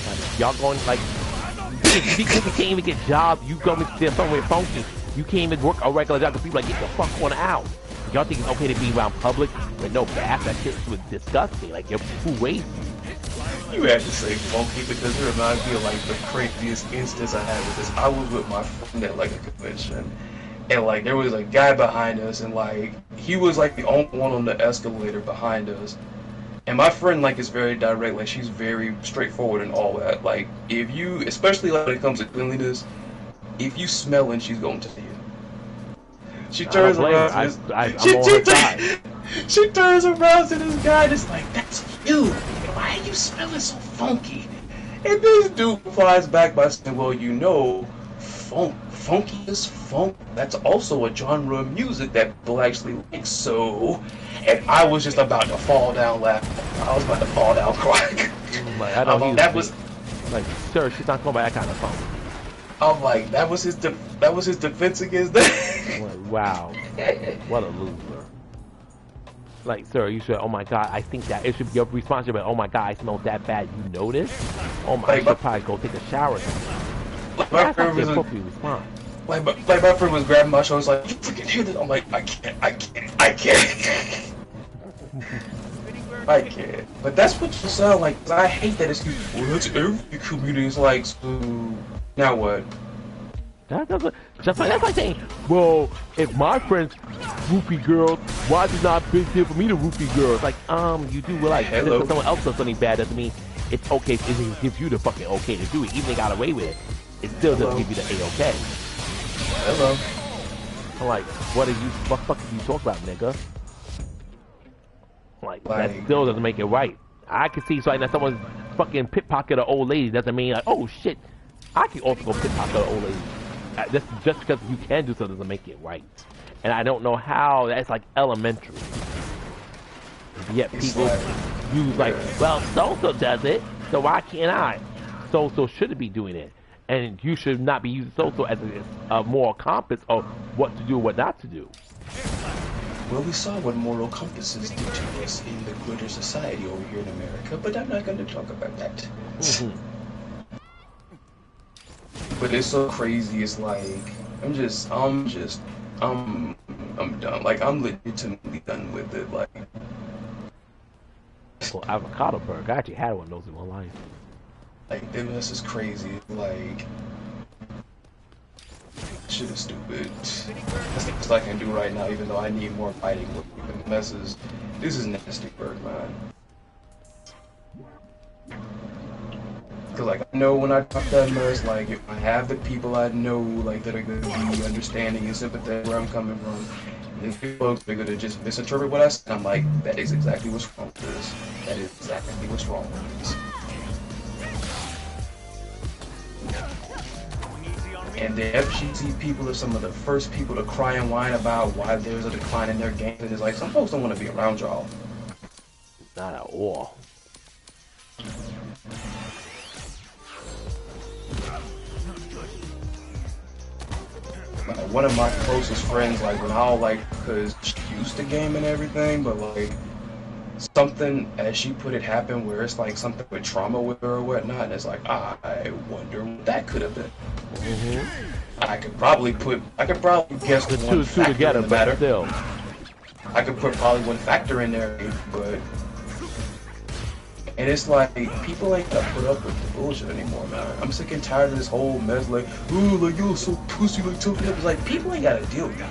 Like, y'all going like, you can't even get jobs. You go to somewhere funky. You can't even work a regular job. People like, get the fuck on out. Y'all think it's okay to be around public with no bath? That shit was disgusting. Like, who waste you? You had to say funky because it reminds me of like the craziest instance I had with this. I was with my friend at like a convention, and like there was a guy behind us, and like he was like the only one on the escalator behind us. And my friend like is very direct, like she's very straightforward and all that. Like if you, especially like when it comes to cleanliness, if you smell it, she's going to tell you. She turns around to this. I'm on her side. She turns around to this guy that's like, "That's you. Why are you smelling so funky?" And this dude replies back by saying, "Well, you know, funky is funk. That's also a genre of music that people actually like." So, and I was just about to fall down laughing. I was about to fall down crying. Like, I know that was like, sir, she's not going by that kind of funk. I'm like, that was his defense against that. Like, wow, what a loser. Like, sir, you should. Oh my God, I think that it should be your responsibility. Oh my God, I smell that bad. You notice? Oh my, I should probably go take a shower. That's not the appropriate response. Like my friend was grabbing my shoulders like, "You freaking hear this?" I'm like, I can't. I can't. But that's what you sound like. 'Cause I hate that excuse. Well, that's every community. It's like, so now what? That doesn't. That's like saying, well, if my friends roofie girls, why is it not a big deal for me to roofie girls? Like, you do realize that if someone else does something bad doesn't mean it's okay. It gives you the fucking okay to do it. Even if they got away with it, it still doesn't give you the A-okay. Hello. I'm like, what fuck are you talking about, nigga? Like, that still doesn't make it right. I can see so that someone's fucking pickpocket an old lady doesn't mean like, oh shit, I can also go pickpocket an old lady. Just because you can do something doesn't make it right. And I don't know how that's like elementary. Yet people use like, well, so-so does it, so why can't I? So-so shouldn't be doing it. And you should not be using so-so as a moral compass of what to do and what not to do. Well, we saw what moral compasses did to us in the greater society over here in America, but I'm not going to talk about that. But it's so crazy. It's like I'm done. Like I'm legitimately done with it. Like, well, avocado burger. I actually had one of those in my life. Like this is crazy. Like, shit is stupid. That's the best I can do right now. Even though I need more fighting. This is nasty, Berg, man. Cause like I know when I talk that mess, like if I have the people I know like that are gonna be understanding and sympathetic where I'm coming from, and if folks are gonna just misinterpret what I say, I'm like, that is exactly what's wrong with this. That is exactly what's wrong with this. And the FGC people are some of the first people to cry and whine about why there's a decline in their games, and it's like some folks don't want to be around y'all. Not at all. Like, one of my closest friends, like when I was like, cause she used to game and everything, but like something, as she put it, happened where it's like something with trauma with her or whatnot, and it's like, I wonder what that could have been. I could probably guess the one two factor together, in the matter. but still. I could put probably one factor in there, but. And it's like, people ain't gonna put up with the bullshit anymore, man. I'm sick and tired of this whole mess, like, oh, like, you're so pussy, like, tough. It's like, people ain't gotta deal with that.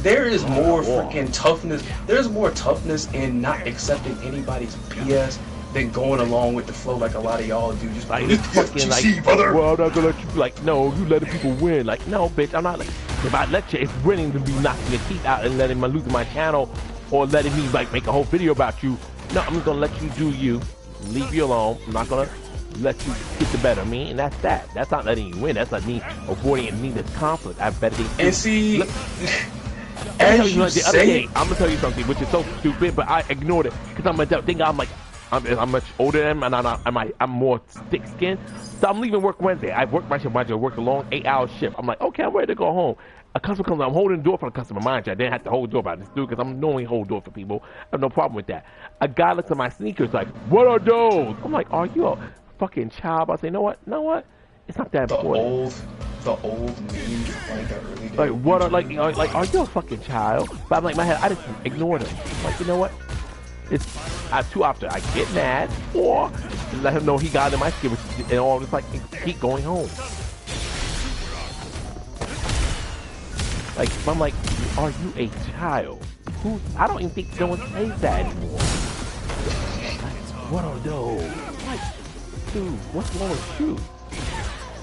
There is more freaking toughness, there's more toughness in not accepting anybody's BS than going along with the flow like a lot of y'all do. Just like, fucking, like, brother. Well, I'm not gonna let you, like, no, you letting people win. Like, no, bitch, I'm not, like, if I let you, it's winning to be knocking your teeth out and letting me lose my channel or letting me, like, make a whole video about you. No, I'm just gonna let you do you. Leave you alone. I'm not gonna let you get the better of me, and that's that. That's not letting you win. That's like me avoiding any needless conflict. I better get. And see, as you say, the other day, I'm gonna tell you something, which is so stupid, but I ignored it because I'm a thing. I'm like, I'm much older than him, and I'm more thick-skinned. So I'm leaving work Wednesday. I worked my shift Wednesday. I worked a long 8-hour shift. I'm like, okay, I'm ready to go home. A customer comes, I'm holding the door for the customer. Mind you, I didn't have to hold the door by this dude because I'm normally hold door for people. I have no problem with that. A guy looks at my sneakers like, what are those? I'm like, are you a fucking child? I say, you know what? It's not that important. The old meme, like the early days. Like, what are, like, are you a fucking child? But I'm like, my head, I just ignored him. Like, you know what? I have two options. I get mad or let him know he got in my skin and all just like keep going home. Like, I'm like, are you a child? I don't even think no one says that anymore. Like, what are those? Like, dude, what's wrong with you?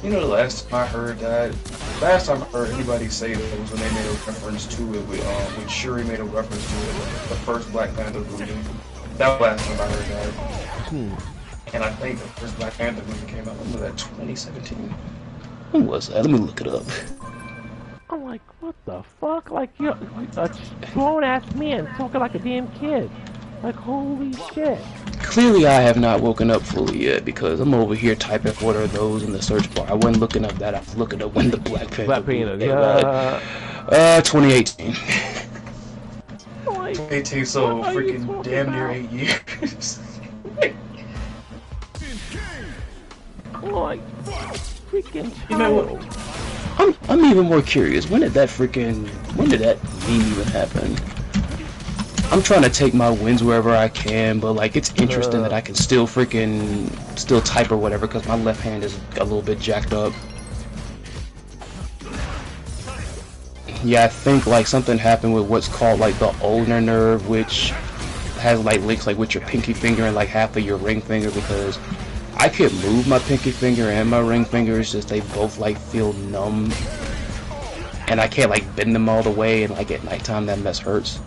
You know, the last time I heard that, last time I heard anybody say that was when they made a reference to it when Shuri made a reference to it, the first Black Panther movie. That was the last time I heard that. And I think the first Black Panther movie came out, when was that, 2017? When was that? Let me look it up. I'm like, what the fuck? Like, you're a grown-ass man talking like a damn kid. Like, holy shit. Clearly I have not woken up fully yet, because I'm over here typing what are those in the search bar. I wasn't looking up that, I was looking up when the Black Panther movie 2018. 2018, so freaking damn near 8 years. Like, freaking child. You know what? I'm even more curious. When did that meme even happen? I'm trying to take my wins wherever I can, but like it's interesting that I can still type or whatever because my left hand is a little bit jacked up. Yeah, I think like something happened with what's called like the ulnar nerve, which has like links like with your pinky finger and like half of your ring finger, because I could move my pinky finger and my ring finger, it's just they both like feel numb and I can't like bend them all the way, and like at nighttime that mess hurts.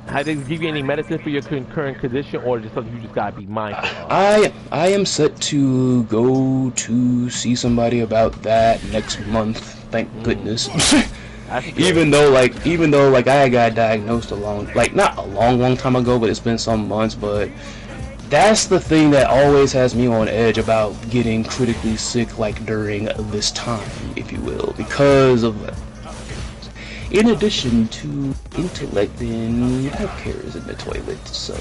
How did they give you any medicine for your current condition, or just something you just gotta be mindful of? I am set to go to see somebody about that next month. Thank goodness. even though I got diagnosed not a long time ago, but it's been some months. But that's the thing that always has me on edge about getting critically sick, like during this time, if you will, because of. In addition to intellect, and healthcare is in the toilet, so.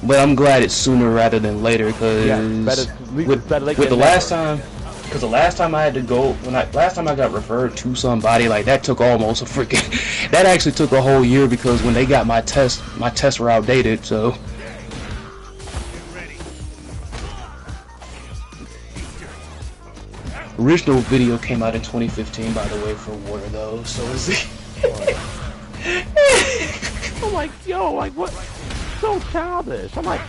But I'm glad it's sooner rather than later, because with the last time, because the last time I had to go, last time I got referred to somebody, like that took almost a freaking, that actually took a whole year, because when they got my tests were outdated, so. Original video came out in 2015, by the way, for water though, so is it? I'm like, yo, like what? So childish. I'm like,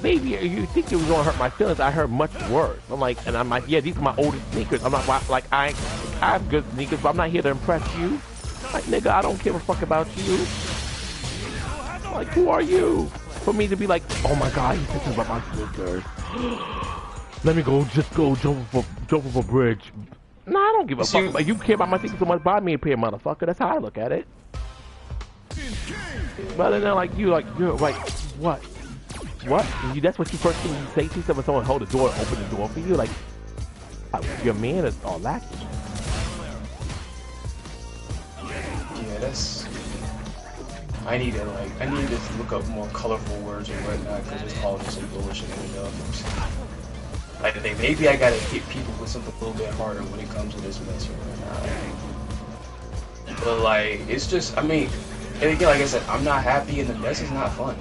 baby, you think you was gonna hurt my feelings? I heard much worse. I'm like, yeah, these are my oldest sneakers. I'm not like I have good sneakers, but I'm not here to impress you. Like, nigga, I don't give a fuck about you. Like, who are you for me to be like, oh my god, he's thinking about my sneakers? Let me just go jump off a bridge. Nah, I don't give a fuck. Like, you care about my sneakers so much, buy me a pair, motherfucker. That's how I look at it. But then you're like, what? What? That's what you first thing you say to someone, hold the door, open the door for you? Like, your man is all lacking. Yeah, that's. I need to look up more colorful words and whatnot, because it's all just some bullshit enough. Like, maybe I gotta hit people with something a little bit harder when it comes to this mess or whatnot. But like, it's just, I mean, and again, like I said, I'm not happy and the mess is not fun.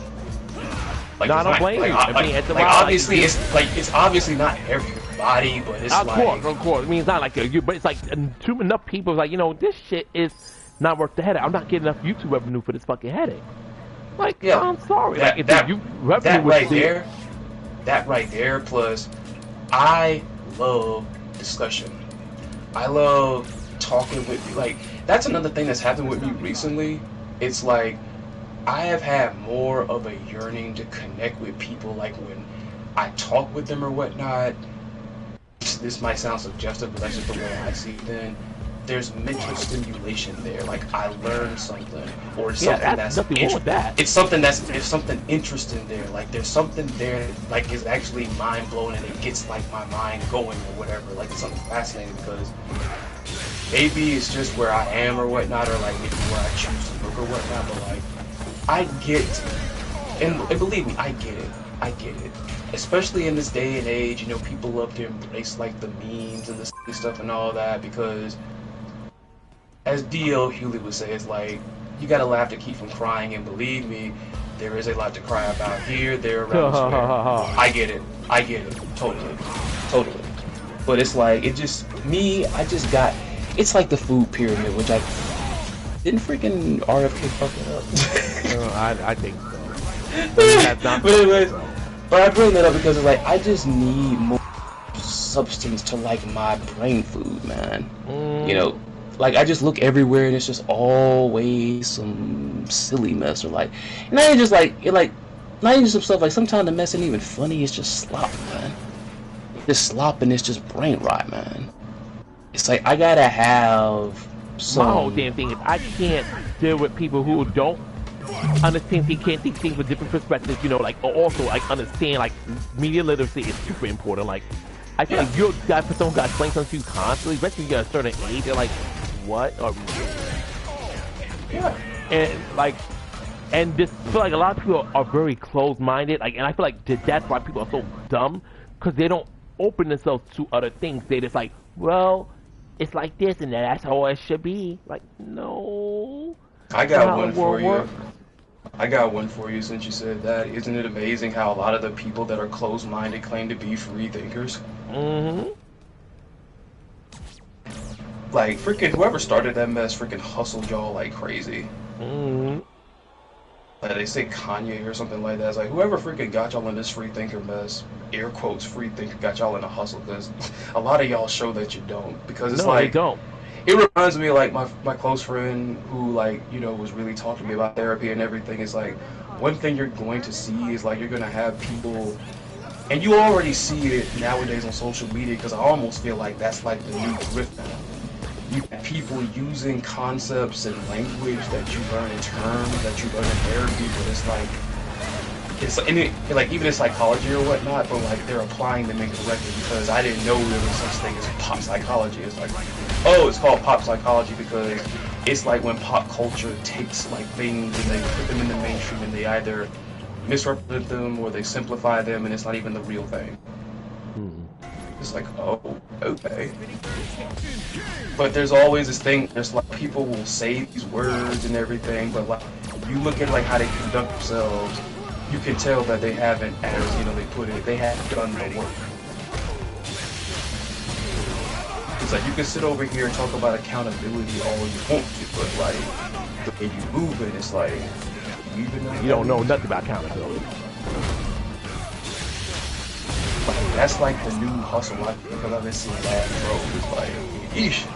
Like, no, I don't blame you. Obviously, it's obviously not everybody, but it's of course. I mean, it's not like you, but it's like enough people like, this shit is not worth the headache. I'm not getting enough YouTube revenue for this fucking headache. Like, yeah, I'm sorry. That right there, plus. I love discussion. I love talking with, like, that's another thing that's happened with me recently. It's like, I have had more of a yearning to connect with people, like when I talk with them or whatnot. This might sound suggestive, but that's just the way I see it then. There's mental stimulation there, like I learn something, or something that's nothing wrong with that. It's something interesting there, like there's something there, like is actually mind blowing, and it gets like my mind going or whatever. Like it's something fascinating, because maybe it's just where I am or whatnot, or like maybe where I choose to look or whatnot. But like I get, and believe me, I get it. Especially in this day and age, people love to embrace like the memes and the stuff and all that, because. As D.L. Hewley would say, it's like, you gotta laugh to keep from crying, and believe me, there is a lot to cry about here, there, around this way. I get it, totally. But it's like, it's like the food pyramid, which didn't freaking RFK fuck it up? I think so. But anyways, but I bring that up because it's like, I just need more substance to like my brain food, man. You know, like I just look everywhere and it's just always some silly mess or like, not even just like not even some stuff like sometimes the mess ain't even funny. It's just slop, man. This slop and it's just brain rot, man. It's like I gotta have some. My whole damn thing is I can't deal with people who don't understand, they can't think things with different perspectives, you know, like also like understand like media literacy is super important. Like I feel like you're guy for someone got explain something to you constantly, especially when you're at a certain age, they're like, what are we doing? And like this I feel like a lot of people are very closed minded, like, and I feel like that's why people are so dumb, because they don't open themselves to other things. They just like, well, it's like this and that's how it should be. Like, no. I got one for you. I got one for you since you said that. Isn't it amazing how a lot of the people that are closed-minded claim to be free thinkers? Mm-hmm. Like, freaking whoever started that mess freaking hustled y'all like crazy. Mm-hmm. Like, they say Kanye or something like that. It's like, whoever freaking got y'all in this free thinker mess, air quotes, free thinker, got y'all in a hustle, because a lot of y'all show that you don't. Because it's like... they don't. It reminds me of like my close friend who, like, you know, was really talking to me about therapy and everything. It's like, one thing you're going to see is like you're going to have people, and you already see it nowadays on social media, because I almost feel like that's like the new grift now. You have people using concepts and language that you learn in terms that you learn in therapy, but it's and it, like even in psychology or whatnot, but like they're applying them incorrectly, because I didn't know there was such thing as pop psychology. It's like, oh, it's called pop psychology because it's like when pop culture takes like things and they put them in the mainstream and they either misrepresent them or they simplify them and it's not even the real thing. It's like, oh, okay. But there's always this thing, there's like people will say these words and everything, but like you look at like how they conduct themselves, you can tell that they haven't, as you know, they put it, they haven't done the work. It's like you can sit over here and talk about accountability all you want to, but like the way you move it, it's like you don't know nothing about accountability. Like, that's like the new hustle. I think I've been seeing that, bro. It's like, yeesh.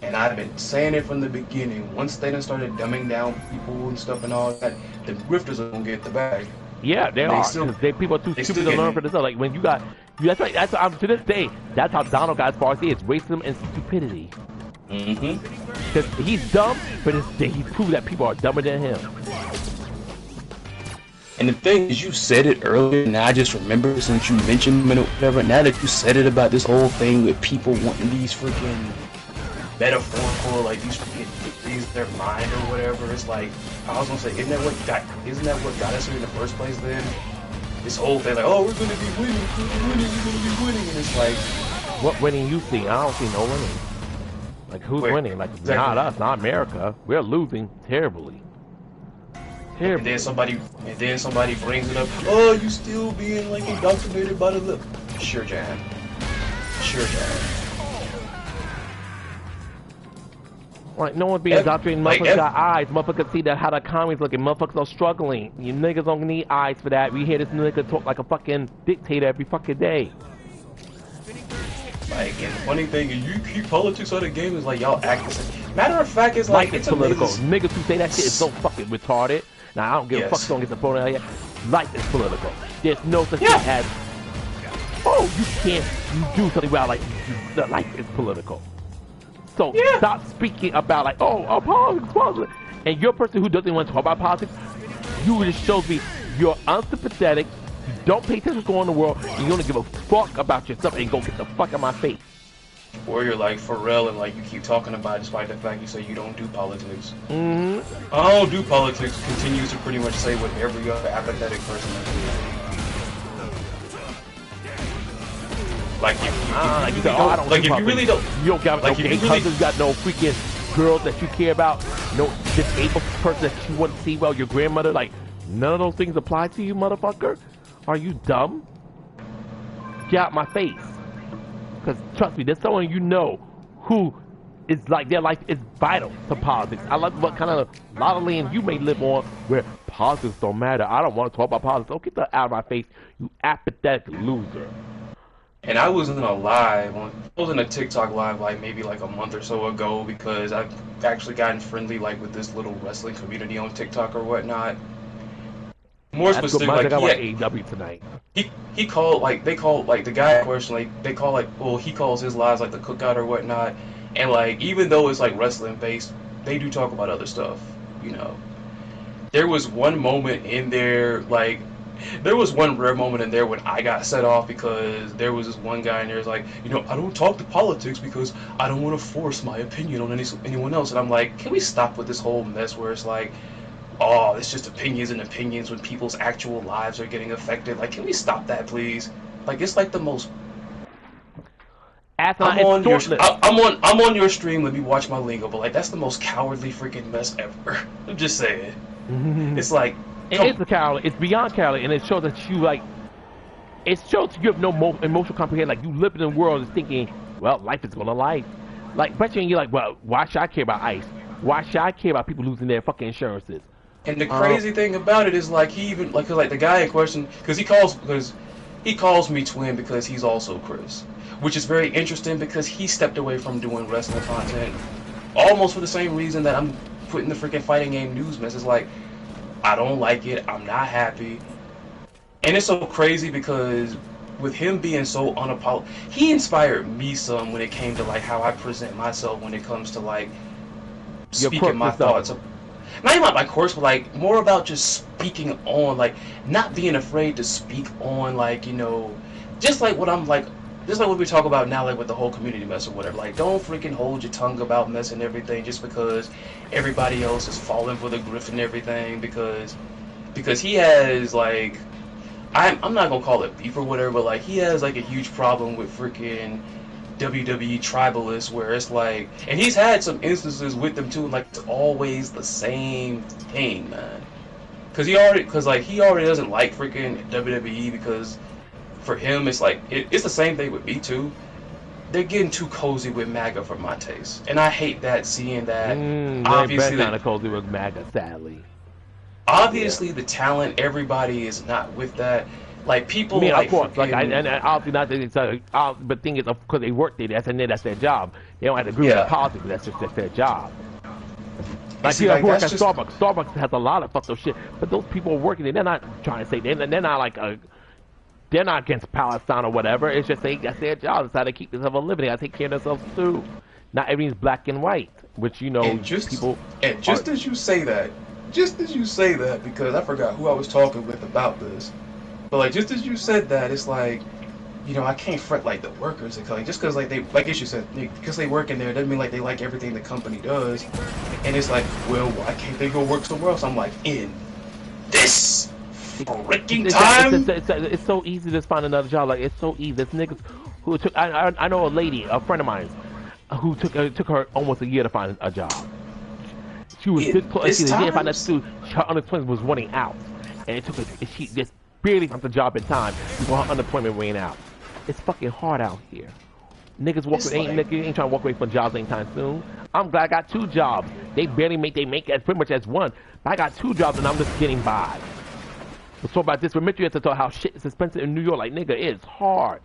And I've been saying it from the beginning. Once they done started dumbing down people and stuff and all that, the grifters are gonna get the bag. Yeah, they are. People are too stupid to learn for themselves. Like when you got, that's right. That's to this day. That's how Donald got as far as he is: racism and stupidity. Because he's dumb, but he's proved that people are dumber than him. And the thing is, you said it earlier, and I just remember since you mentioned it or whatever. Now that you said it about this whole thing with people wanting these freaking metaphorical, like these freaking things in their mind or whatever, it's like, I was gonna say, isn't that what got us here in the first place? Then this whole thing, like, oh, we're gonna be winning, we're gonna be winning, and it's like, what winning you see? I don't see no winning. Like who's winning? Like exactly. Not us, not America. We're losing terribly. And then somebody brings it up. Oh, you still being like indoctrinated by the lip? Sure, Jan. Sure, Jan. Like no one's being indoctrinated. Motherfuckers got eyes. Motherfuckers see that how the economy's looking. Motherfuckers are struggling. You niggas don't need eyes for that. We hear this nigga talk like a fucking dictator every fucking day. Like, and the funny thing is, you keep politics out of the game is like y'all act the same. Matter of fact, it's like it's political. Niggas who say that shit is so fucking retarded. Now, I don't give a fuck, don't get the phone out here. Life is political. There's no such thing as, oh, you do something about like, life is political. So stop speaking about like, oh, politics. And you're a person who doesn't want to talk about politics, you just shows me you're unsympathetic, you don't pay attention to what's going on in the world, and you don't give a fuck about yourself and go get the fuck out of my face. Or you're like Pharrell and like you keep talking about it despite the fact you say you don't do politics. I don't do politics continues to pretty much say what every other apathetic person is. Like if you really don't, you don't got like no gay cousins, you got no freaking girls that you care about, no disabled person that you want to see, well, your grandmother, like none of those things apply to you, motherfucker. Are you dumb? Get out my face. Because trust me, there's someone you know who it's like their life is vital to politics. I love what kind of a lot of land you may live on where politics don't matter. I don't want to talk about politics. Don't get that out of my face, you apathetic loser. And I wasn't gonna lie, I was in a TikTok live like maybe like a month or so ago because I've actually gotten friendly like with this little wrestling community on TikTok or whatnot. More That's specific, good. like I watch AEW tonight. he called like they call like the guy in question like they call like well he calls his lives like the cookout or whatnot, and like even though it's like wrestling based, they do talk about other stuff, you know. There was one moment in there like there was one rare moment in there when I got set off because there was this one guy in there who's like, you know, I don't talk to politics because I don't want to force my opinion on anyone else. And I'm like, can we stop with this whole mess where it's like, oh, it's just opinions and opinions when people's actual lives are getting affected? Like, can we stop that, please? Like, it's like the most. I'm on your stream. Let me watch my lingo, but like that's the most cowardly freaking mess ever. I'm just saying. It's like. It's cowardly. It's beyond cowardly, and it shows that you like. It shows you have no emotional comprehension. Like you live in the world and thinking, well, life is gonna life. Like, especially when you're like, well, why should I care about ICE? Why should I care about people losing their fucking insurances? And the crazy thing about it is like he even like 'cause, like the guy in question because he calls me twin because he's also Chris, which is very interesting because he stepped away from doing wrestling content almost for the same reason that I'm putting the freaking fighting game news mess. It's like. I don't like it. I'm not happy. And it's so crazy because with him being so unapologetic, he inspired me some when it came to like how I present myself when it comes to like speaking my thoughts. Not even my course, but like more about just speaking on, like not being afraid to speak on, like, you know, just like what I'm like. Just like what we talk about now, like with the whole community mess or whatever. Like, don't freaking hold your tongue about mess and everything just because everybody else is falling for the grift and everything. Because he has like, I'm not gonna call it beef or whatever, but like he has like a huge problem with freaking WWE tribalists, where it's like, and he's had some instances with them too. Like it's always the same thing, man. Because he already doesn't like freaking WWE because. For him, it's like it's the same thing with me too. They're getting too cozy with MAGA for my taste, and I hate that. Seeing that, obviously, kind of cozy with MAGA, sadly. Obviously, the talent, everybody is not with that. Like people, like, of course, like, and obviously not that. But thing is, because they work there, that's their job. They don't have to agree with politics, but that's their job. Like people who work at Starbucks. Starbucks has a lot of fucked up shit, but those people are working there. They're not trying to say they're not like a. They're not against Palestine or whatever. It's just that's their job. It's how they keep themselves a living. They gotta take care of themselves too. Not everything's black and white, which you know people. And just as you say that, because I forgot who I was talking with about this, but like just as you said that, it's like, you know, I can't fret like the workers. Like just because like they like as you said, because they work in there doesn't mean like they like everything the company does. And it's like, well, why can't they go work somewhere else? I'm like, in this. It's so easy to find another job. Like it's so easy. There's niggas who took. I know a lady, a friend of mine, who took her almost a year to find a job. She was good. She didn't find that too. Her unemployment was running out, and it took her. She just barely found the job in time before her unemployment ran out. It's fucking hard out here. Niggas ain't trying to walk away from jobs anytime soon. I'm glad I got 2 jobs. They make as pretty much as one. But I got 2 jobs and I'm just getting by. Let's talk about this. Remember, you have to talk how shit is expensive in New York. Like, nigga, it's hard.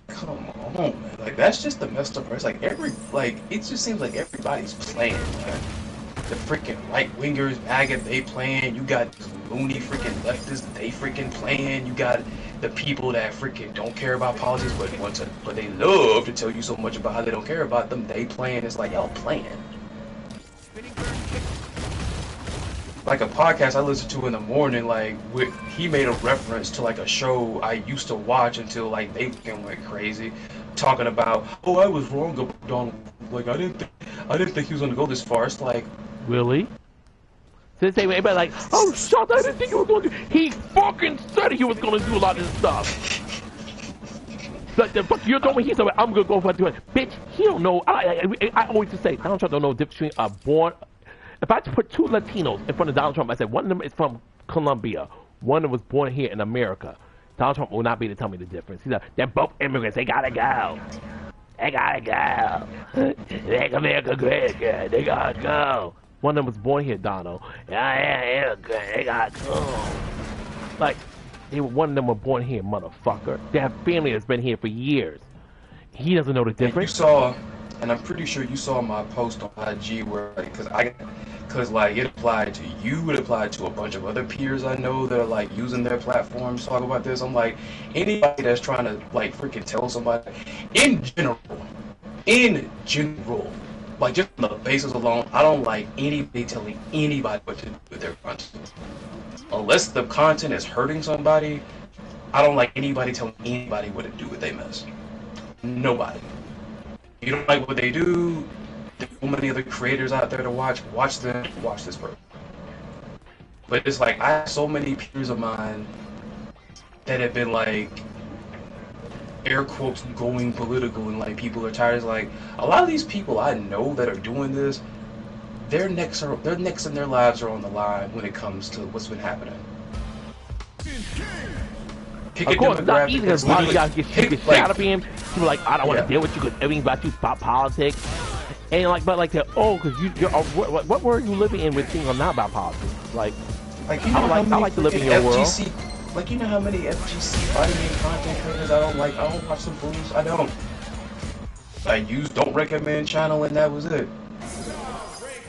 Come on, man. Like, that's just the messed up part. It's like it just seems like everybody's playing. Like, the freaking right wingers, MAGA, they playing. You got loony freaking leftists, they freaking playing. You got the people that freaking don't care about politics, but they love to tell you so much about how they don't care about them. They playing. It's like y'all playing. Like a podcast I listen to in the morning, like he made a reference to like a show I used to watch until like they went crazy, talking about, oh, I was wrong about Donald. Like I didn't think he was gonna go this far. It's like, really? Since they were like, oh, shut! I didn't think he was going to. He fucking said he was gonna do a lot of this stuff. Like the fuck, you're telling me he said I'm gonna go for it. Bitch, he don't know. I always just say Donald Trump don't know the difference between a born. If I put 2 Latinos in front of Donald Trump, I said one of them is from Colombia, one that was born here in America. Donald Trump will not be able to tell me the difference. He's like, they're both immigrants. They gotta go. They gotta go. Make America great again. They gotta go. One of them was born here, Donald. Yeah, they gotta go. Like, one of them were born here, motherfucker. Their family has been here for years. He doesn't know the difference. You saw, and I'm pretty sure you saw my post on IG where, because like it applied to you, it applied to a bunch of other peers I know that are like using their platforms to talk about this. I'm like, anybody that's trying to like freaking tell somebody, in general, like just on the basis alone, I don't like anybody telling anybody what to do with their content. Unless the content is hurting somebody, I don't like anybody telling anybody what to do with their mess. Nobody. You don't like what they do, there's so many other creators out there to watch them, watch this person. But it's like, I have so many peers of mine that have been like, air quotes, going political, and like people are tired. It's like, a lot of these people I know that are doing this, their necks in their lives are on the line when it comes to what's been happening. Of course, it's not easy because a lot of you guys get shot up in. People are like, I don't want to deal with you because everything about you is about politics. And like, but like, oh, because you're what world are you living in with things are not about politics? Like you know, I like to live in your world. Like, you know how many FGC fighting game content creators I don't like? I don't watch some fools. I don't. I use don't recommend channel, and that was it.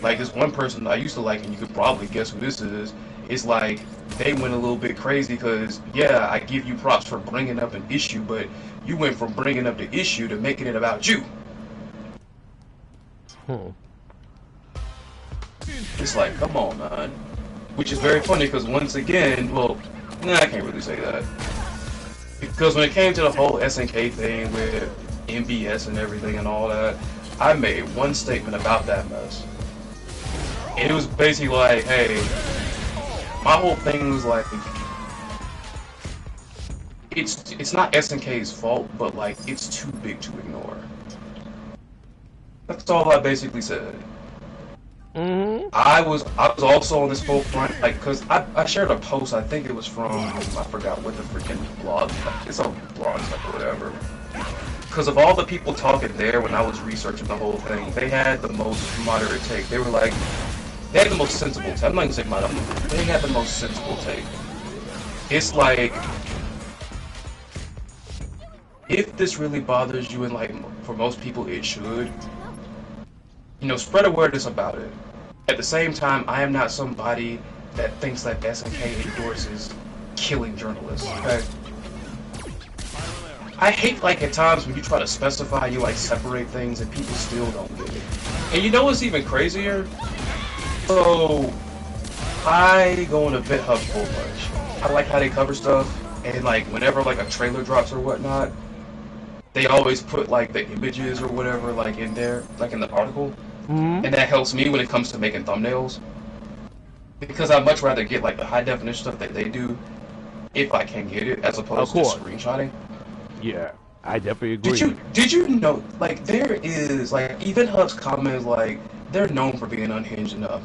Like, this one person I used to like, and you could probably guess who this is. It's like, they went a little bit crazy because, yeah, I give you props for bringing up an issue, but you went from bringing up the issue to making it about you. It's like, come on, man. Which is very funny because once again, well, nah, I can't really say that. Because when it came to the whole SNK thing with MBS and everything and all that, I made one statement about that mess. And it was basically like, hey, my whole thing was like, it's not SNK's fault, but like, it's too big to ignore. That's all I basically said. I was also on this whole front, like, because I shared a post, I think it was from, I forgot what the freaking blog, it's a blog site or whatever. Because of all the people talking there when I was researching the whole thing, they had the most moderate take. They were like, they had the most sensible take. I'm not going to say moderate, they had the most sensible take. It's like, if this really bothers you, and like, for most people it should, you know, spread awareness about it. At the same time, I am not somebody that thinks that SNK endorses killing journalists, okay? I hate, like, at times when you try to specify, you, like, separate things and people still don't get it. And you know what's even crazier? So, I go on a VidHub full bunch. I like how they cover stuff, and, like, whenever, like, a trailer drops or whatnot, they always put, like, the images or whatever, like, in there, like, in the article. And that helps me when it comes to making thumbnails. Because I'd much rather get, like, the high definition stuff that they do, if I can get it, as opposed to just screenshotting. Yeah, I definitely agree. Did you know, like, there is, like, even Hub's comments, like, they're known for being unhinged enough.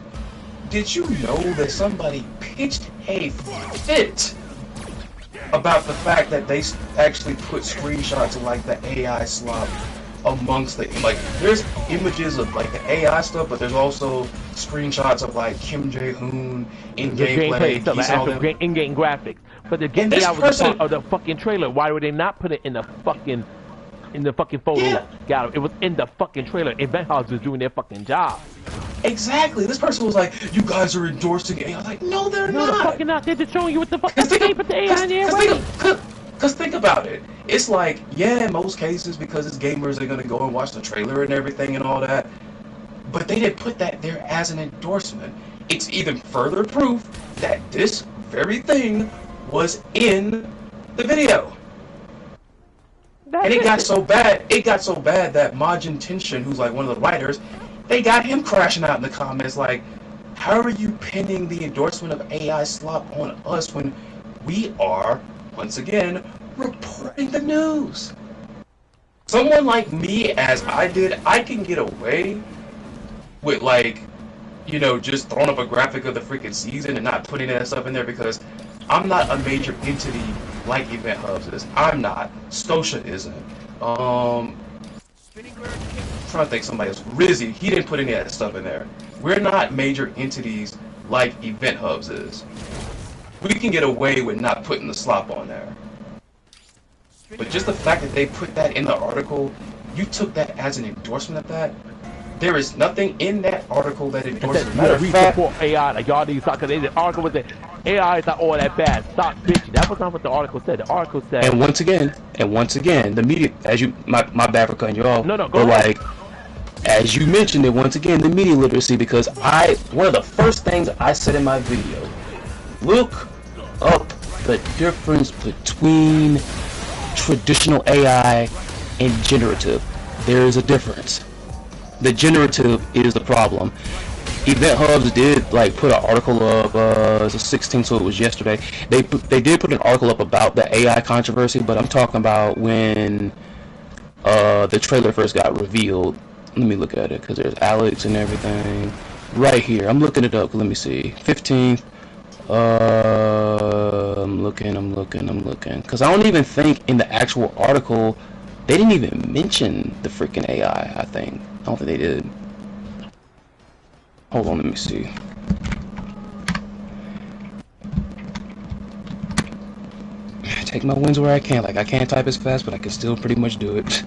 Did you know that somebody pitched a fit about the fact that they actually put screenshots of, like, the AI slop amongst the, like, there's images of, like, the AI stuff, but there's also screenshots of, like, Kim Jae-hoon in gameplay, in-game graphics. But the gameplay was part of the fucking trailer. Why would they not put it in the fucking photo? Yeah. It was in the fucking trailer. Event House was doing their fucking job. Exactly. This person was like, "You guys are endorsing AI." I was like, "No, they're not. No, they're fucking not. They're just showing you what the fuck they put the AI in there. Because think about it. It's like, yeah, in most cases, because it's gamers, they're gonna go and watch the trailer and everything and all that. But they didn't put that there as an endorsement. It's even further proof that this very thing was in the video. And it got so bad that Majin Tenshin, who's like one of the writers, they got him crashing out in the comments like, how are you pinning the endorsement of AI slop on us when we are, once again, reporting the news? Someone like me, as I did, I can get away with, like, you know, just throwing up a graphic of the freaking season and not putting that stuff in there because I'm not a major entity like Event Hubs is. I'm not. Scotia isn't. Spinning bird kick. I'm trying to think somebody else. Rizzy, he didn't put any of that stuff in there. We're not major entities like Event Hubs is. We can get away with not putting the slop on there. But just the fact that they put that in the article, you took that as an endorsement of that. There is nothing in that article that endorses. Matter of We fact, support AI. Like y'all need to stop. Cause the article was that AI is not all that bad. Stop bitching. That was not what the article said. The article said. and once again, the media, as you, my bad for cutting you off. No, go but ahead. like, as you mentioned it, once again, the media literacy, because one of the first things I said in my video, look up the difference between traditional AI and generative. There is a difference. The generative is the problem. Event Hubs did like put an article up. It's the 16th, so it was yesterday. They did put an article up about the AI controversy, but I'm talking about when the trailer first got revealed. Let me look at it because there's Alex and everything right here. I'm looking it up. Let me see. 15th. I'm looking. Because I don't even think in the actual article they didn't even mention the freaking AI. I don't think they did. Hold on, let me see. Take my wins where I can. Like, I can't type as fast, but I can still pretty much do it.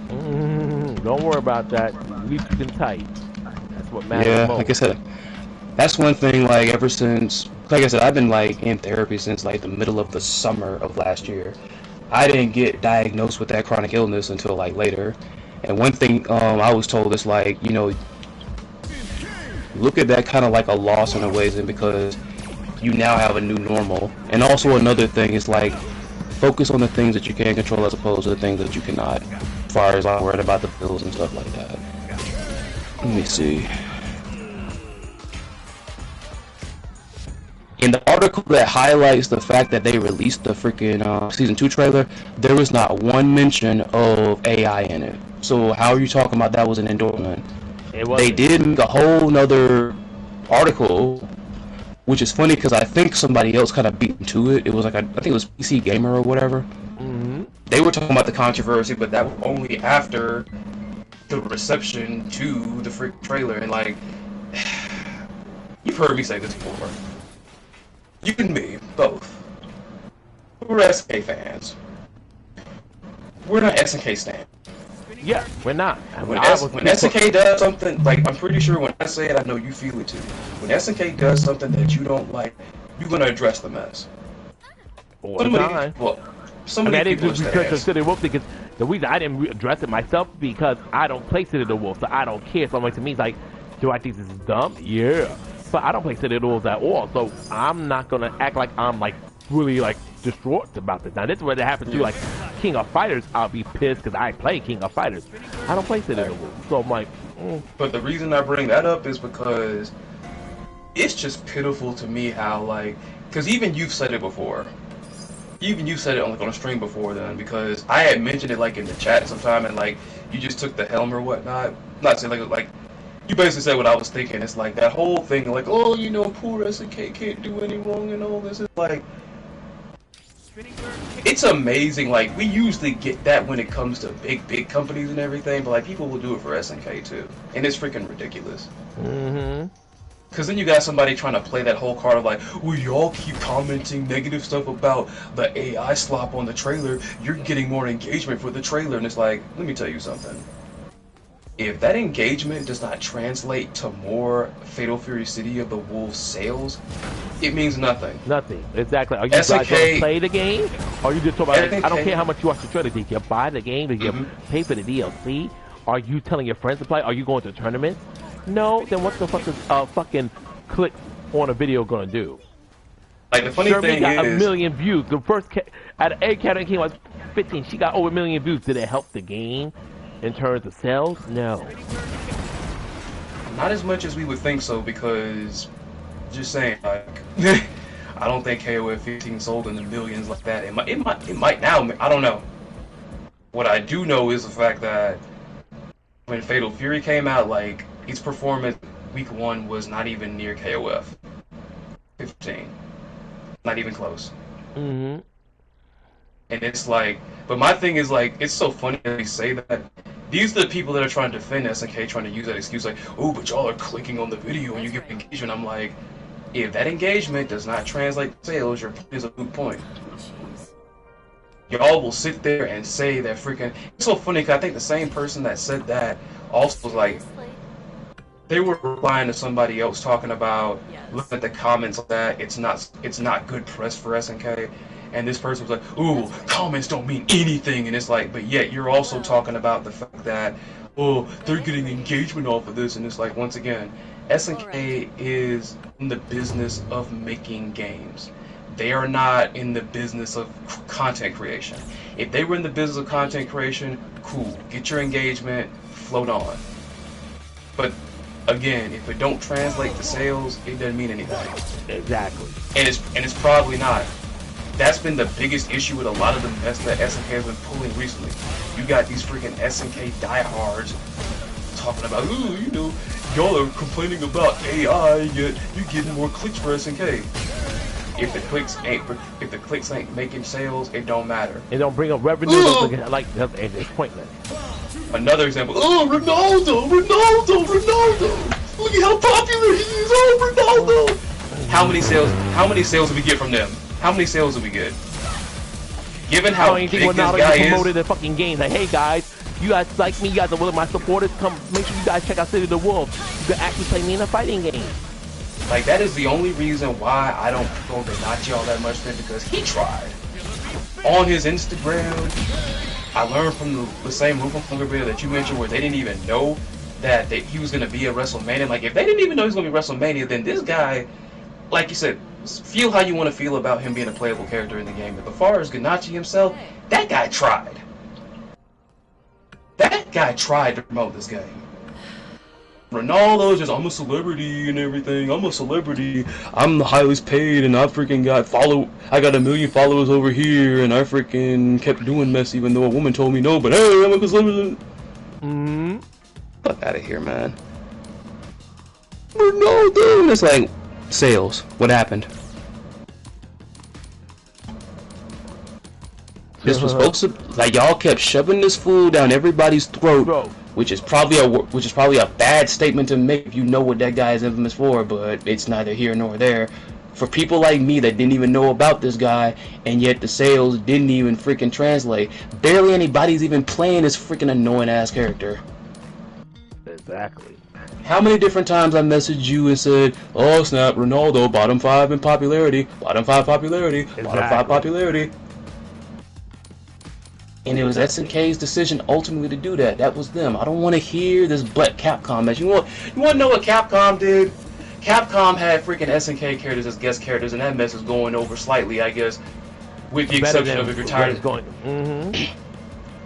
Don't worry about that. At least you can type. That's what matters Yeah, most. like I said, that's one thing, like, ever since, like I said, I've been, like, in therapy since, like, the middle of the summer of last year. I didn't get diagnosed with that chronic illness until, like, later. And one thing I was told is, like, you know, look at that kind of like a loss in a way, because you now have a new normal. And also another thing is, like, focus on the things that you can control as opposed to the things that you cannot, as far as like worried about the bills and stuff like that. Let me see. In the article that highlights the fact that they released the freaking season 2 trailer, there was not one mention of AI in it. So how are you talking about that was an endorsement? They did make a whole nother article, which is funny because I think somebody else kind of beat to it. It was like I think it was PC Gamer or whatever. They were talking about the controversy, but that was only after the reception to the freak trailer. And like, you've heard me say this before. You and me, both. We're SNK fans. We're not SNK stands. Yeah, we're not. When SNK does something, like, I'm pretty sure when I say it, I know you feel it too. When SNK does something that you don't like, you're gonna address the mess. Somebody people because the reason I didn't address it myself because I don't place it in the wolf, so I don't care. So like to me, it's like, do I think this is dumb? Yeah, but I don't place it in the wolves at all. So I'm not gonna act like I'm like really like distraught about this. Now this is what it happens to like King of Fighters. I'll be pissed because I play King of Fighters. I don't place it in the wolf, so I'm like. But the reason I bring that up is because it's just pitiful to me how like, because even you've said it before. Even you said it on a stream before then, because I had mentioned it like in the chat sometime, and like you just took the helm or whatnot. Not saying like you basically said what I was thinking. It's like that whole thing, like, oh, you know, poor SNK can't do any wrong and all this. Is like, it's amazing. Like, we usually get that when it comes to big companies and everything, but like people will do it for SNK too, and it's freaking ridiculous. Because then you got somebody trying to play that whole card of like, well, y'all keep commenting negative stuff about the AI slop on the trailer, you're getting more engagement for the trailer. And it's like, let me tell you something. If that engagement does not translate to more Fatal Fury City of the Wolves sales, it means nothing. Nothing. Exactly. Are you guys going to play the game? Or are you just talking about, I don't care how much you watch the trailer, did you buy the game? Did you pay for the DLC? Are you telling your friends to play? Are you going to tournaments? No, then what the fuck is fucking click on a video gonna do? Like, the funny thing got is, a million views. The first out of 8 category came was 15. She got over 1 million views. Did it help the game in terms of sales? No. Not as much as we would think so, because just saying, like, I don't think KOF 15 sold in the millions like that. It might now. I don't know. What I do know is the fact that when Fatal Fury came out, like, its performance week 1 was not even near KOF 15. Not even close. And it's like, but my thing is like, it's so funny that we say that, these are the people that are trying to defend SNK, trying to use that excuse like, oh, but y'all are clicking on the video and you get engagement. I'm like, if that engagement does not translate to sales, your point is a moot point. Y'all will sit there and say that freaking. It's so funny because I think the same person that said that also was like, they were replying to somebody else talking about looking at the comments of that it's not good press for SNK, and this person was like, ooh, comments don't mean anything, and it's like, but yet you're also talking about the fact that, oh, they're getting engagement off of this, and it's like, once again, SNK is in the business of making games. They are not in the business of content creation. If they were in the business of content creation, cool, get your engagement, float on. But again, if it don't translate to sales, it doesn't mean anything. Exactly. And it's probably not. That's been the biggest issue with a lot of the mess that SNK has been pulling recently. You got these freaking SNK diehards talking about, ooh, you know, y'all are complaining about AI, yet you're getting more clicks for SNK. If the clicks ain't making sales, it don't matter. It don't bring up revenue. Like it's pointless. Another example. Oh, Ronaldo! Look at how popular he is! Oh, Ronaldo! How many sales did we get from them? How many sales did we get? Given how big this guy is, promoted the fucking game. Like, hey guys, you guys like me? You guys are one of my supporters. Come, make sure you guys check out City of the Wolves. You can actually play me in a fighting game. Like, that is the only reason why I don't go Ganachi all that much, because he tried. On his Instagram, I learned from the same Rufus Hunger video that you mentioned where they didn't even know that he was going to be at WrestleMania. Like, if they didn't even know he was going to be WrestleMania, then this guy, like you said, feel how you want to feel about him being a playable character in the game. But as far as Ganachi himself, that guy tried. That guy tried to promote this game. Ronaldo's just, I'm a celebrity and everything. I'm a celebrity. I'm the highest paid, and I freaking I got 1 million followers over here, and I freaking kept doing mess even though a woman told me no. But hey, I'm a celebrity. Fuck out of here, man. Ronaldo, and it's like sales. What happened? This was supposed to, like, y'all kept shoving this fool down everybody's throat. Which is probably a bad statement to make if you know what that guy is infamous for, but it's neither here nor there. For people like me that didn't even know about this guy, and yet the sales didn't even freaking translate. Barely anybody's even playing this freaking annoying ass character. Exactly. How many different times I messaged you and said, oh snap, Ronaldo, bottom 5 in popularity, bottom 5 popularity, bottom 5 popularity. And it was SNK's decision ultimately to do that. That was them. I don't want to hear this but Capcom mess. You want to know what Capcom did? Capcom had freaking SNK characters as guest characters, and that mess is going over slightly, I guess, with the exception of if you're tired of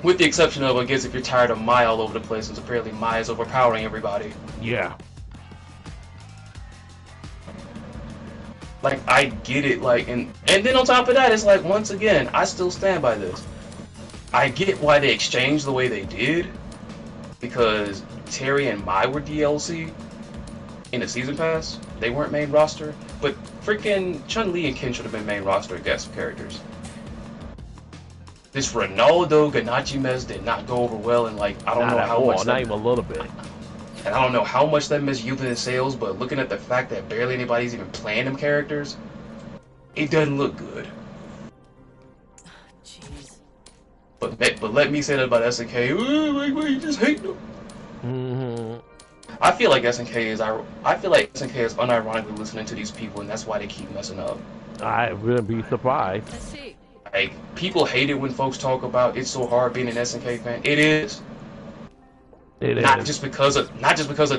with the exception of, I guess, if you're tired of Mai all over the place, since apparently Mai is overpowering everybody. Yeah. Like, I get it, like, and then on top of that, it's like, once again, I still stand by this. I get why they exchanged the way they did, because Terry and Mai were DLC in the season pass. They weren't main roster, but freaking Chun-Li and Ken should have been main roster guest characters. This Ronaldo Ganachi mess did not go over well, and like, I don't know how much. Not even a little bit. And I don't know how much that mess yielded in sales, but looking at the fact that barely anybody's even playing them characters, it doesn't look good. But let me say that about SNK. Ooh, you just hate them. I feel like SNK is unironically listening to these people, and that's why they keep messing up. I wouldn't be surprised. Like, people hate it when folks talk about it's so hard being an SNK fan. It is. Not just because of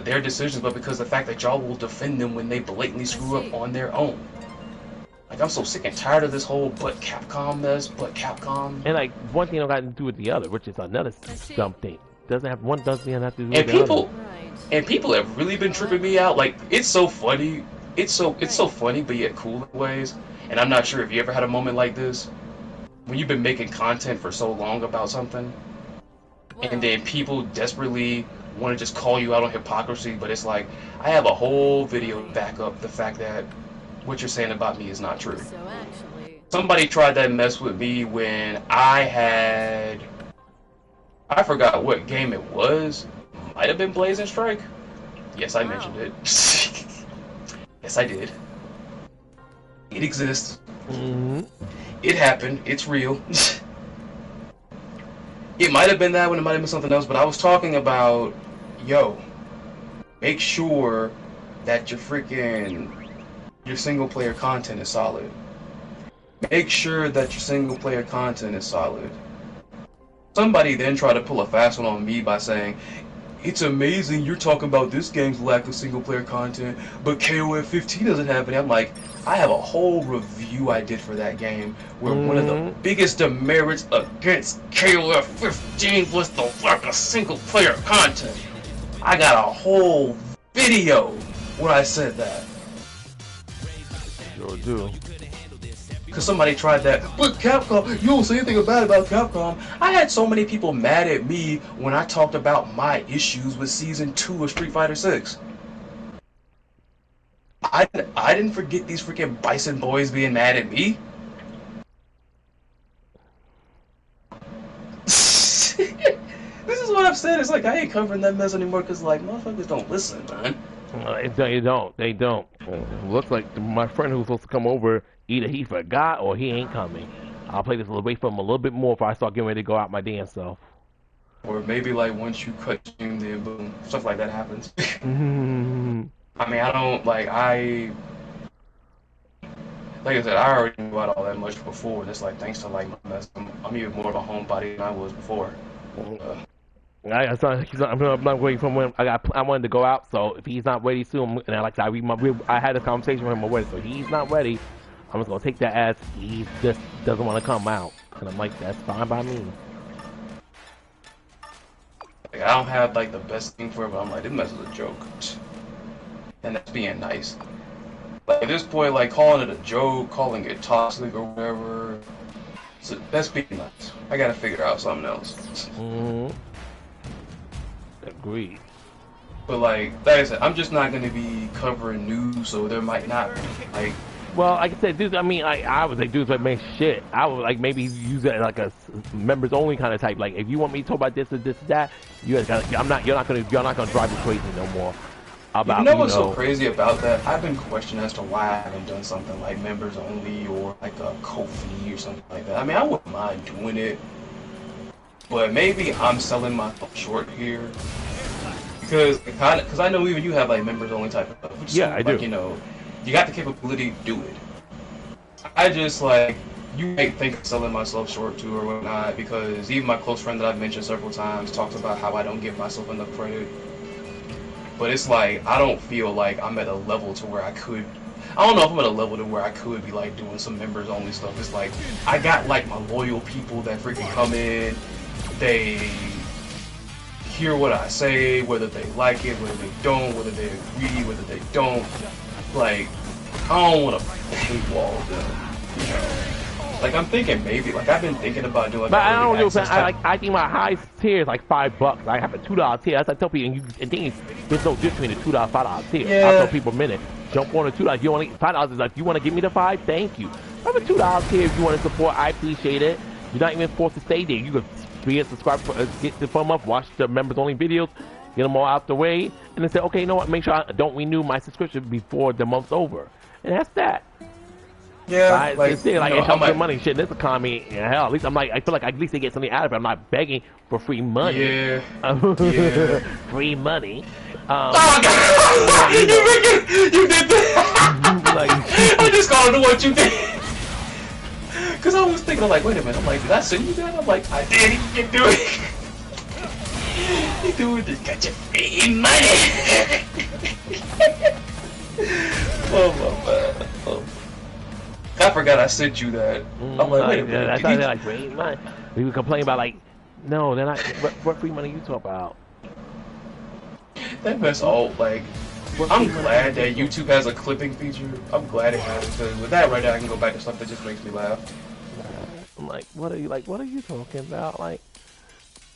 their decisions, but because of the fact that y'all will defend them when they blatantly screw up on their own. Like, I'm so sick and tired of this whole but Capcom mess, but Capcom. And like, one thing don't got to do with the other, which is another dumb thing. Doesn't have to do with the other. And people have really been tripping me out. Like, it's so funny. It's so funny, but yet cool in ways. And I'm not sure if you ever had a moment like this, when you've been making content for so long about something, and then people desperately want to just call you out on hypocrisy, but it's like, I have a whole video to back up the fact that what you're saying about me is not true. Somebody tried that mess with me when I I forgot what game it was. Might have been Blazing Strike. Yes, I mentioned it. Yes, I did. It exists. It happened. It's real. It might have been that one. It might have been something else. But I was talking about, yo, make sure that your single player content is solid. Make sure that your single player content is solid. Somebody then tried to pull a fast one on me by saying, it's amazing you're talking about this game's lack of single player content, but KOF 15 doesn't have it. I'm like, I have a whole review I did for that game where one of the biggest demerits against KOF 15 was the lack of single player content. I got a whole video where I said that. Sure do. Because somebody tried that, but Capcom, you don't say anything bad about Capcom. I had so many people mad at me when I talked about my issues with Season 2 of Street Fighter 6. I didn't forget these freaking Bison boys being mad at me. This is what I've said. It's like, I ain't covering that mess anymore because, like, motherfuckers don't listen, man. They don't. They don't. Looks like my friend who was supposed to come over, either he forgot or he ain't coming. I'll play this a little, wait for him a little bit more before I start getting ready to go out my damn self. Or maybe like once you cut stream, then boom, stuff like that happens. I mean, I don't like I said, I already knew about all that much before. Just like thanks to like my mess, I'm even more of a homebody than I was before. I'm not waiting for him. I wanted to go out, so if he's not ready soon, and I had a conversation with him already, so he's not ready. I'm just gonna take that as he just doesn't want to come out, and I'm like, that's fine by me. Like, I don't have like the best thing for it, but I'm like, this mess is a joke, and that's being nice. Like at this point, like calling it a joke, calling it toxic or whatever, so that's being nice. I gotta figure out something else. Agreed. But like I said, I'm just not gonna be covering news, so there might not be like. Well, like I said, dudes. I mean, I would say dudes like man, shit. I would like maybe use it like a members only kind of type. Like if you want me to talk about this or this or that, you guys gotta. You're not gonna drive me crazy no more. About you know what's so crazy about that? I've been questioned as to why I haven't done something like members only or like a Ko-fi or something like that. I mean, I wouldn't mind doing it, but maybe I'm selling myself short here. Because I know even you have like members only type of stuff. Which yeah, I do. Like, you know, you got the capability to do it. I just like you might think I'm selling myself short too or whatnot because even my close friend that I've mentioned several times talks about how I don't give myself enough credit. But it's like I don't feel like I'm at a level to where I could. I don't know if I'm at a level to where I could be like doing some members only stuff. It's like I got like my loyal people that freaking come in. They hear what I say, whether they like it, whether they don't, whether they agree, whether they don't. Like, I don't want to paywall them, you know. Like, I'm thinking maybe, like, I've been thinking about doing. But I don't know. I think my highest tier is like $5. I have a $2 tier. As I tell people, and there's no difference between the $2, $5 tier. Yeah. I tell people a minute, jump on the $2. You only $5 is like, you want to give me the $5? Thank you. I have a $2 tier if you want to support. I appreciate it. You're not even forced to stay there. You can be a subscriber, get the phone up, watch the members only videos, get them all out the way, and then say, okay, you know what? Make sure I don't renew my subscription before the month's over, and that's that. Yeah, like it's helping money. Shit, this economy, hell, at least I'm like, I feel like at least they get something out of it. I'm not begging for free money. Yeah. Free money. Oh God! You did that. Like, I just gotta know what you did. Cause I was thinking, I'm like, wait a minute. I'm like, did I send you that? I'm like, I did. You can do it. You do it. Just got your free money. Oh my God. Oh. I forgot I sent you that. I'm like, wait a minute. I thought they're like free money. We would complain about like, no, they're not. What free money you talk about? That mess all like. I'm glad that YouTube has a clipping feature. I'm glad it has it because with that right now I can go back to stuff that just makes me laugh. I'm like, what are you talking about? Like,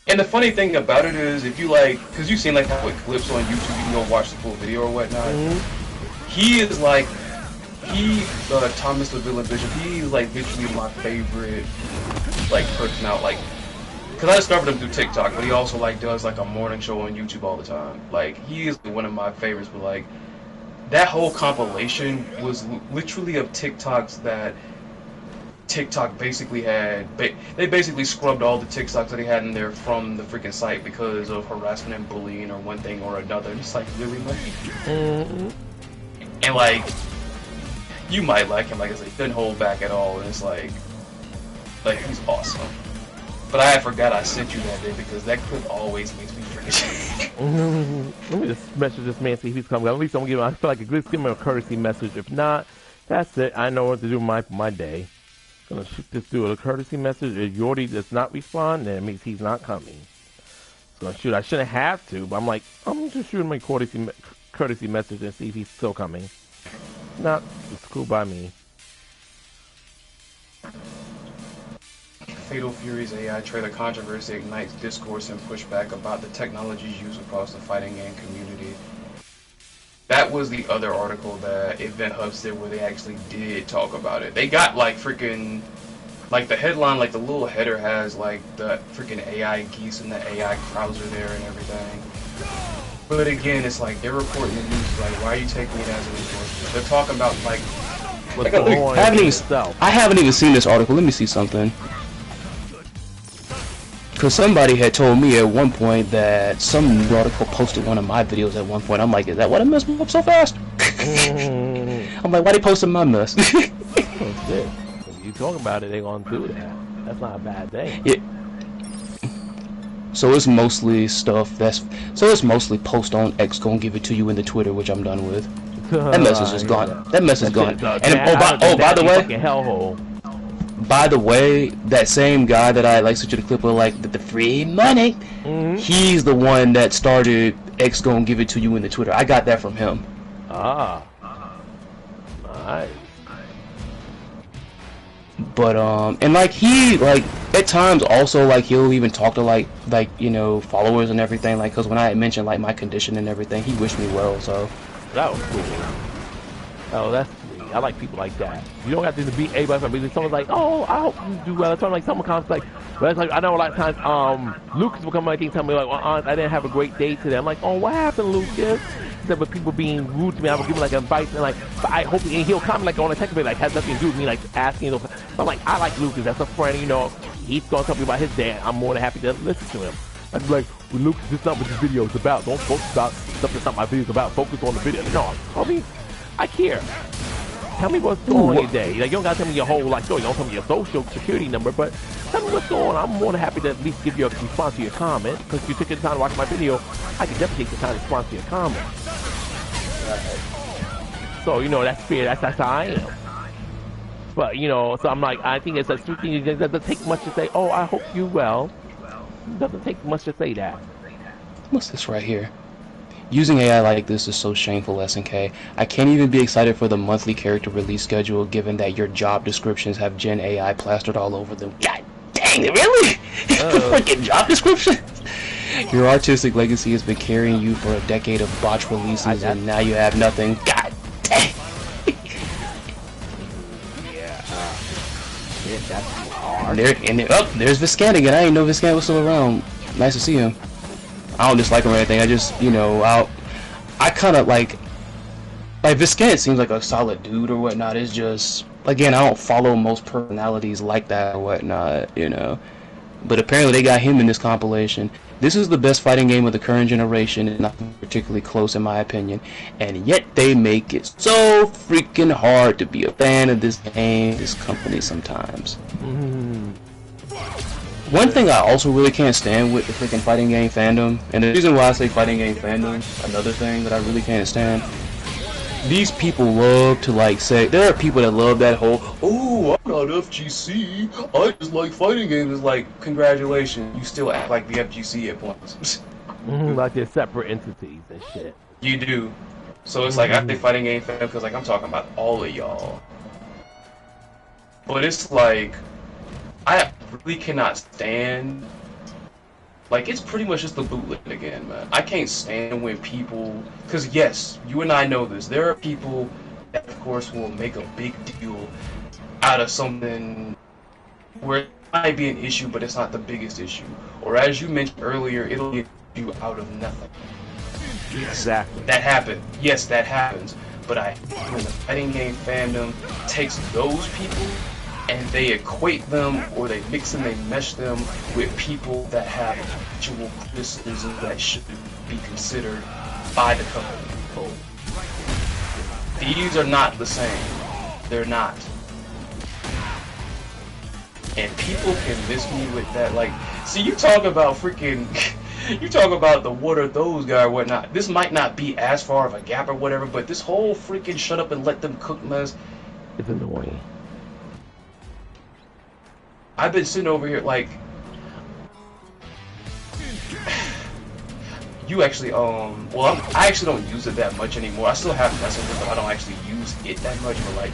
and the funny thing about it is, if you like, because you've seen like how it clips on YouTube, you can go watch the full video or whatnot. He is like, Thomas the Villain Bishop. He's like literally my favorite, like person out. Like, because I discovered him through TikTok, but he also like does like a morning show on YouTube all the time. Like he is one of my favorites. But like that whole compilation was literally of TikToks that TikTok basically had. They basically scrubbed all the TikToks that he had in there from the freaking site because of harassment and bullying or one thing or another. It's like really like, and like you might like him. Like I said, he didn't hold back at all, and it's like he's awesome. But I forgot I sent you that day because that clip always makes me freaking. Let me just message this man, see if he's coming. At least I'm gonna give him. I feel like give him a courtesy message. If not, that's it. I know what to do my day. Gonna shoot this dude a courtesy message. If Yordi does not respond, then it means he's not coming. So shoot, I shouldn't have to, but I'm like, I'm just shooting my courtesy message and see if he's still coming. Not, it's cool by me. Fatal Fury's AI trailer controversy ignites discourse and pushback about the technologies used across the fighting game community. That was the other article that Event Hub did where they actually did talk about it. They got like freaking, like the headline, like the little header has like the freaking AI geese and the AI Krauser there and everything. But again, it's like they're reporting the news. Like, why are you taking it as an endorsement? They're talking about like I haven't even seen this article. Let me see something. Because somebody had told me at one point that some article posted one of my videos at one point. I'm like, is that what I messed up so fast? I'm like, why they posting my mess? Oh, shit. If you talk about it, they're going to do that. That's not a bad thing. Yeah. So it's mostly stuff so it's mostly post on X gonna give it to you in the Twitter, which I'm done with. That message is gone. That message is gone. And by the way, by the way, that same guy that I like sent you the clip of like the free money, he's the one that started X gonna give it to you in the Twitter. I got that from him. Ah, nice. But and like he like at times also like he'll even talk to like you know followers and everything, like because when I mentioned like my condition and everything, he wished me well. So that was cool. Oh, that's sweet. I like people like that. You don't have to be able to be someone's like, oh, I hope you do well. Like someone comes like, but it's like I know a lot of times Lucas will come like and tell me like, well, I didn't have a great day today. I'm like, oh, what happened, Lucas? But people being rude to me, I will give him like advice and like, but I hope he'll comment like on a text, like has nothing to do with me, like asking. You know, I'm like, I like Lucas, that's a friend, you know. He's gonna tell me about his day. I'm more than happy to listen to him. I'd be like, well, Lucas, this is not what this video is about. Don't focus about stuff that's not my video is about. Focus on the video. No, I mean, I care. Tell me what's going on in your day. Like, you don't gotta tell me your whole life story. You don't tell me your social security number, but tell me what's going on. I'm more than happy to at least give you a response to your comment, because if you took the time to watch my video, I can definitely take the time to respond to your comment. So, you know, that's fair. That's how I am. But, you know, so I'm like, I think it's a sweet thing. It doesn't take much to say, oh, I hope you well. It doesn't take much to say that. What's this right here? Using AI like this is so shameful, SNK. I can't even be excited for the monthly character release schedule, given that your job descriptions have Gen AI plastered all over them. God dang it, really? Freaking job descriptions? Your artistic legacy has been carrying you for a decade of botched releases, and now you have nothing. God dang! Yeah, that's hard. There's Viscant again. I didn't know Viscant was still around. Nice to see him. I don't dislike him or anything. I just, you know, I kind of like Viscant seems like a solid dude or whatnot. It's just, again, I don't follow most personalities like that or whatnot, you know. But apparently they got him in this compilation. This is the best fighting game of the current generation, and not particularly close in my opinion. And yet they make it so freaking hard to be a fan of this game, this company sometimes. One thing I also really can't stand with the freaking fighting game fandom, and the reason why I say fighting game fandom, another thing that I really can't stand, these people love to like say, there are people that love that whole, oh, I'm not FGC, I just like fighting games. It's like, congratulations, you still act like the FGC at points. Like they're separate entities and shit. You do. So it's like, I say fighting game fandom because like I'm talking about all of y'all. But it's like, I really cannot stand, like, it's pretty much just the bootleg again, man. I can't stand when people, because yes, you and I know this, there are people that of course will make a big deal out of something where might be an issue, but it's not the biggest issue. Or as you mentioned earlier, it'll get you out of nothing. Exactly. That happened. Yes, that happens. But when the fighting game fandom takes those people and they equate them, or they mix and they mesh them with people that have actual criticism that should be considered by the company. These are not the same. They're not. And people can miss me with that. Like, see, you talk about freaking, you talk about the what are those guys or whatnot. This might not be as far of a gap or whatever, but this whole freaking shut up and let them cook mess. It's annoying. I've been sitting over here like, you actually, well, I actually don't use it that much anymore. I still have Messenger, but I don't actually use it that much. But like,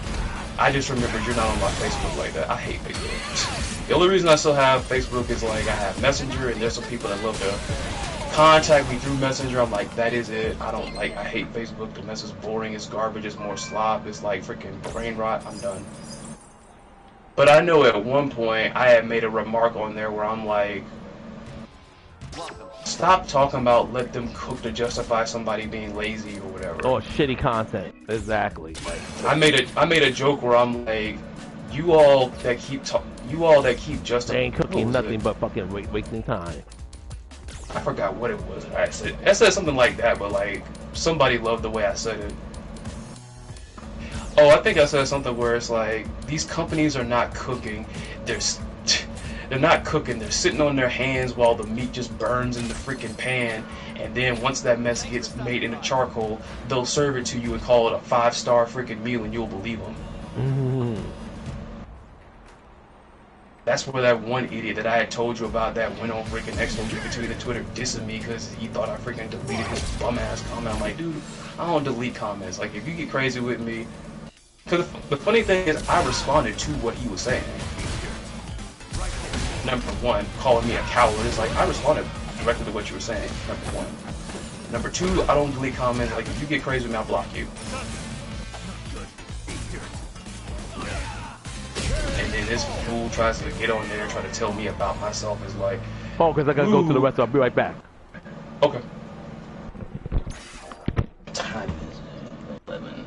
I just remembered you're not on my Facebook like that. I hate Facebook. The only reason I still have Facebook is like I have Messenger, and there's some people that love to contact me through Messenger. I'm like, that is it. I hate Facebook. The mess is boring. It's garbage. It's more slop. It's like freaking brain rot. I'm done. But I know at one point I had made a remark on there where I'm like, stop talking about let them cook to justify somebody being lazy or whatever. Oh, shitty content. Exactly. I made a joke where I'm like, you all that keep justifying. They ain't cooking nothing but fucking wasting time. I forgot what it was. I said something like that, but like somebody loved the way I said it. Oh, I think I said something where it's like these companies are not cooking. They're not cooking. They're sitting on their hands while the meat just burns in the freaking pan, and then once that mess gets made into charcoal, they'll serve it to you and call it a 5-star freaking meal, and you'll believe them. Mm-hmm. That's where that one idiot that I had told you about that went on freaking Twitter dissing me because he thought I freaking deleted his bum ass comment. I'm like, dude, I don't delete comments. Like, if you get crazy with me, because the funny thing is, I responded to what he was saying. Number one, calling me a coward is like, I responded directly to what you were saying. Number one. Number two, I don't delete comments. Like, if you get crazy with me, I'll block you. And then this fool tries to get on there and try to tell me about myself is like, Oh, because I gotta go to the restaurant. I'll be right back. okay. Time is 11.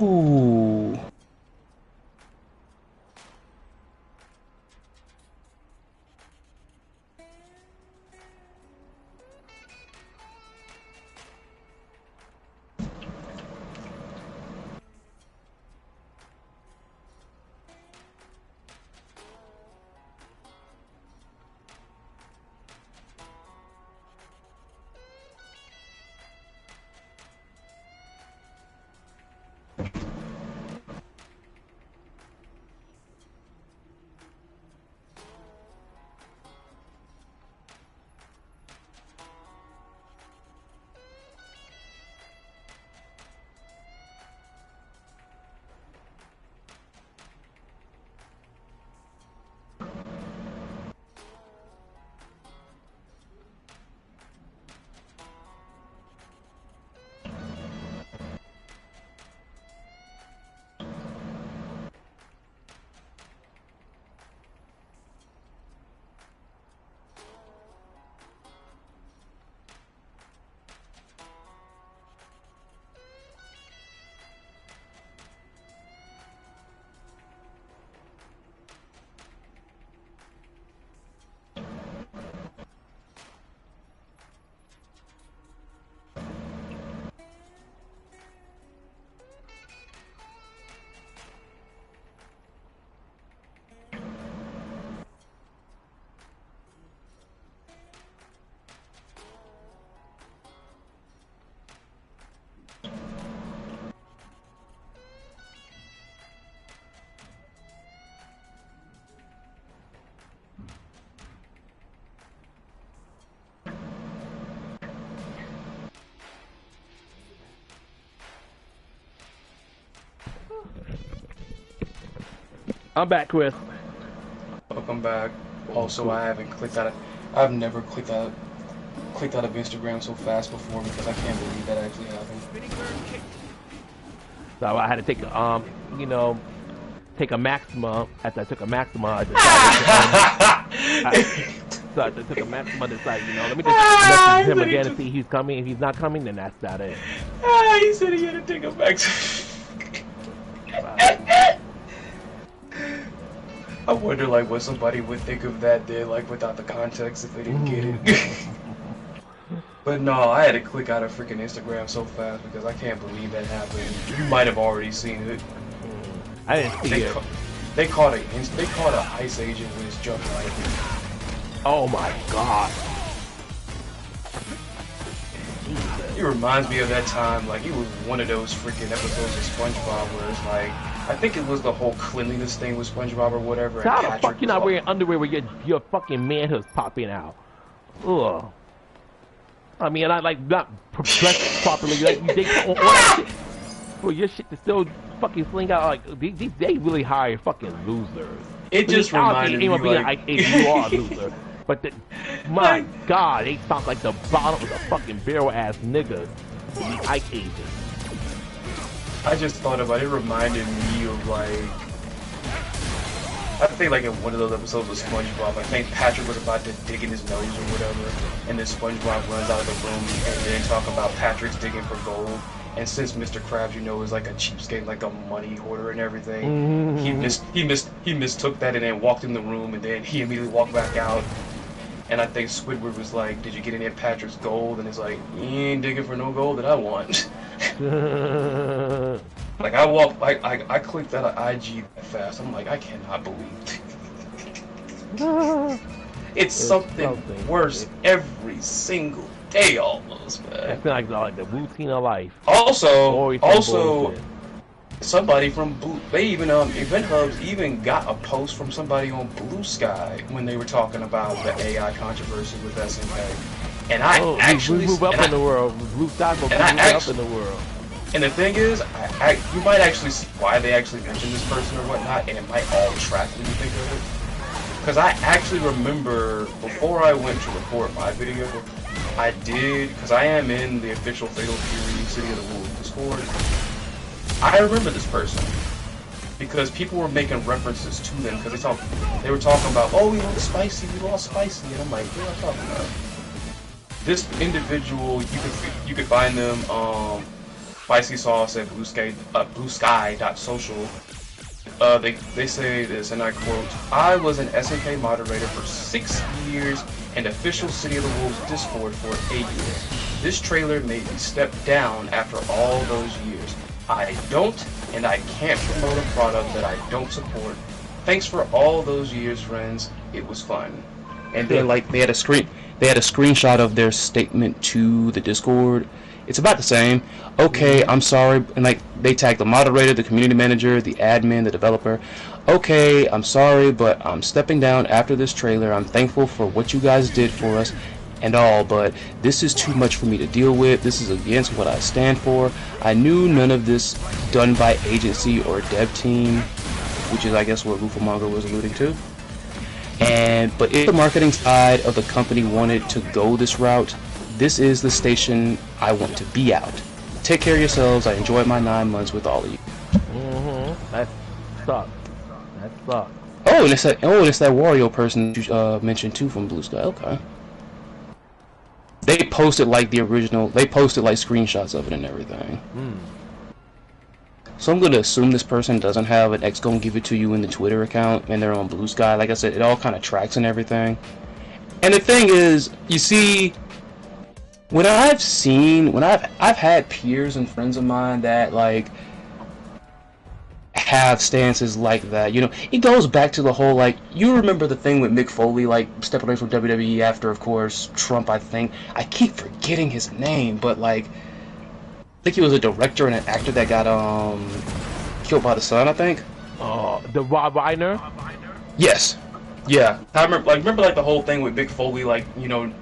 Ooh. I'm back, Chris. Welcome back. Also, I haven't clicked out. I've never clicked out of Instagram so fast before because I can't believe that actually happened. Spinning bird kick. So I had to take you know, take a maxima. After I took a maxima, I took a maxima. Decided, you know, let me just message him again and see if he's coming. If he's not coming, then that's that it. He said he had to take a maxima. I wonder, like, what somebody would think of that there, like, without the context if they didn't get it. But no, I had to click out of freaking Instagram so fast because I can't believe that happened. You might have already seen it. I didn't see it. They caught an ICE agent with his jump right. Oh my god. It reminds me of that time, like, it was one of those freaking episodes of SpongeBob where it's like, I think it was the whole cleanliness thing with SpongeBob or whatever. How the fuck you not wearing underwear where your fucking manhood's popping out? Ugh. I mean, I like not dressed properly. Like you all that shit for your shit to still fucking sling out. Like they really hire fucking losers. It just reminded me like you are a loser. But my God, they sound like the bottom of the fucking barrel ass niggas. The Ike agents. I just thought about it. It reminded me of like, I think like in one of those episodes of SpongeBob, I think Patrick was about to dig in his nose or whatever, and then SpongeBob runs out of the room and then talk about Patrick's digging for gold. And since Mr. Krabs, you know, is like a cheapskate, like a money hoarder and everything, he mistook that and then walked in the room, and then he immediately walked back out. And I think Squidward was like, "Did you get any of Patrick's gold?" And it's like, "You ain't digging for no gold that I want." Like I clicked out of IG that fast. I'm like, I cannot believe it's something worse every single day almost, man. I feel like the routine of life. Also, somebody from Blue, they even Event Hubs even got a post from somebody on Blue Sky when they were talking about the AI controversy with SNK. And I actually move up in the world. Blue Sky will move up in the world. And the thing is, you might actually see why they actually mentioned this person or whatnot, and it might all track when you think of it. Because I actually remember before I went to record my video, I did, because I am in the official Fatal Fury City of the Wolves Discord. I remember this person because people were making references to them because they were talking about, oh, we lost Spicy, and I'm like, what are you talking about? This individual, you could find them Spicy Sauce at bluesky.social. They say this, and I quote, "I was an SNK moderator for 6 years and official City of the Wolves Discord for 8 years. This trailer made me step down after all those years. I don't and I can't promote a product that I don't support. Thanks for all those years, friends. It was fun." And then like they had a screenshot of their statement to the Discord. It's about the same. Okay, I'm sorry, and like they tagged the moderator, the community manager, the admin, the developer. Okay, I'm sorry, but I'm stepping down after this trailer. I'm thankful for what you guys did for us and all, but this is too much for me to deal with. This is against what I stand for. I knew none of this done by agency or dev team, which is I guess what Rufamonger was alluding to. But if the marketing side of the company wanted to go this route, this is the station I want to be out. Take care of yourselves. I enjoyed my 9 months with all of you. That sucks. That sucks. Oh, and it's that Wario person you mentioned too from Blue Sky. Okay. They posted like the original. They posted like screenshots of it and everything. So I'm gonna assume this person doesn't have an X gonna give it to you in the Twitter account, and they're on Blue Sky. Like I said, it all kind of tracks and everything. And the thing is, you see, when I've had peers and friends of mine that like have stances like that, you know, it goes back to the whole like, you remember the thing with Mick Foley like stepping away from WWE after, of course, Trump. I keep forgetting his name, but like, I think he was a director and an actor that got killed by the sun, I think. The Rob Reiner? Yes. Yeah. I remember like the whole thing with Mick Foley, like, you know,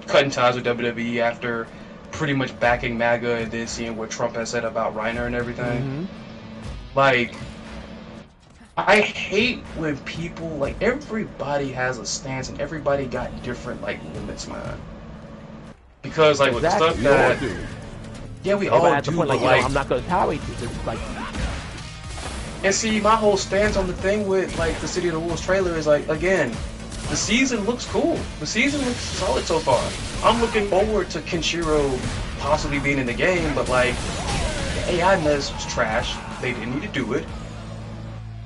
cutting ties with WWE after pretty much backing MAGA and then seeing what Trump has said about Reiner and everything. Like, I hate when people, like, everybody has a stance and everybody got different, like, limits, man. Because, like, with the stuff that... Yeah, we all do, point, but, like, I'm not gonna tolerate this. It's like... And see, my whole stance on the thing with, like, the City of the Wolves trailer is, like, again, the season looks cool. The season looks solid so far. I'm looking forward to Kenshiro possibly being in the game, but, like, the AI mess was trash. They didn't need to do it.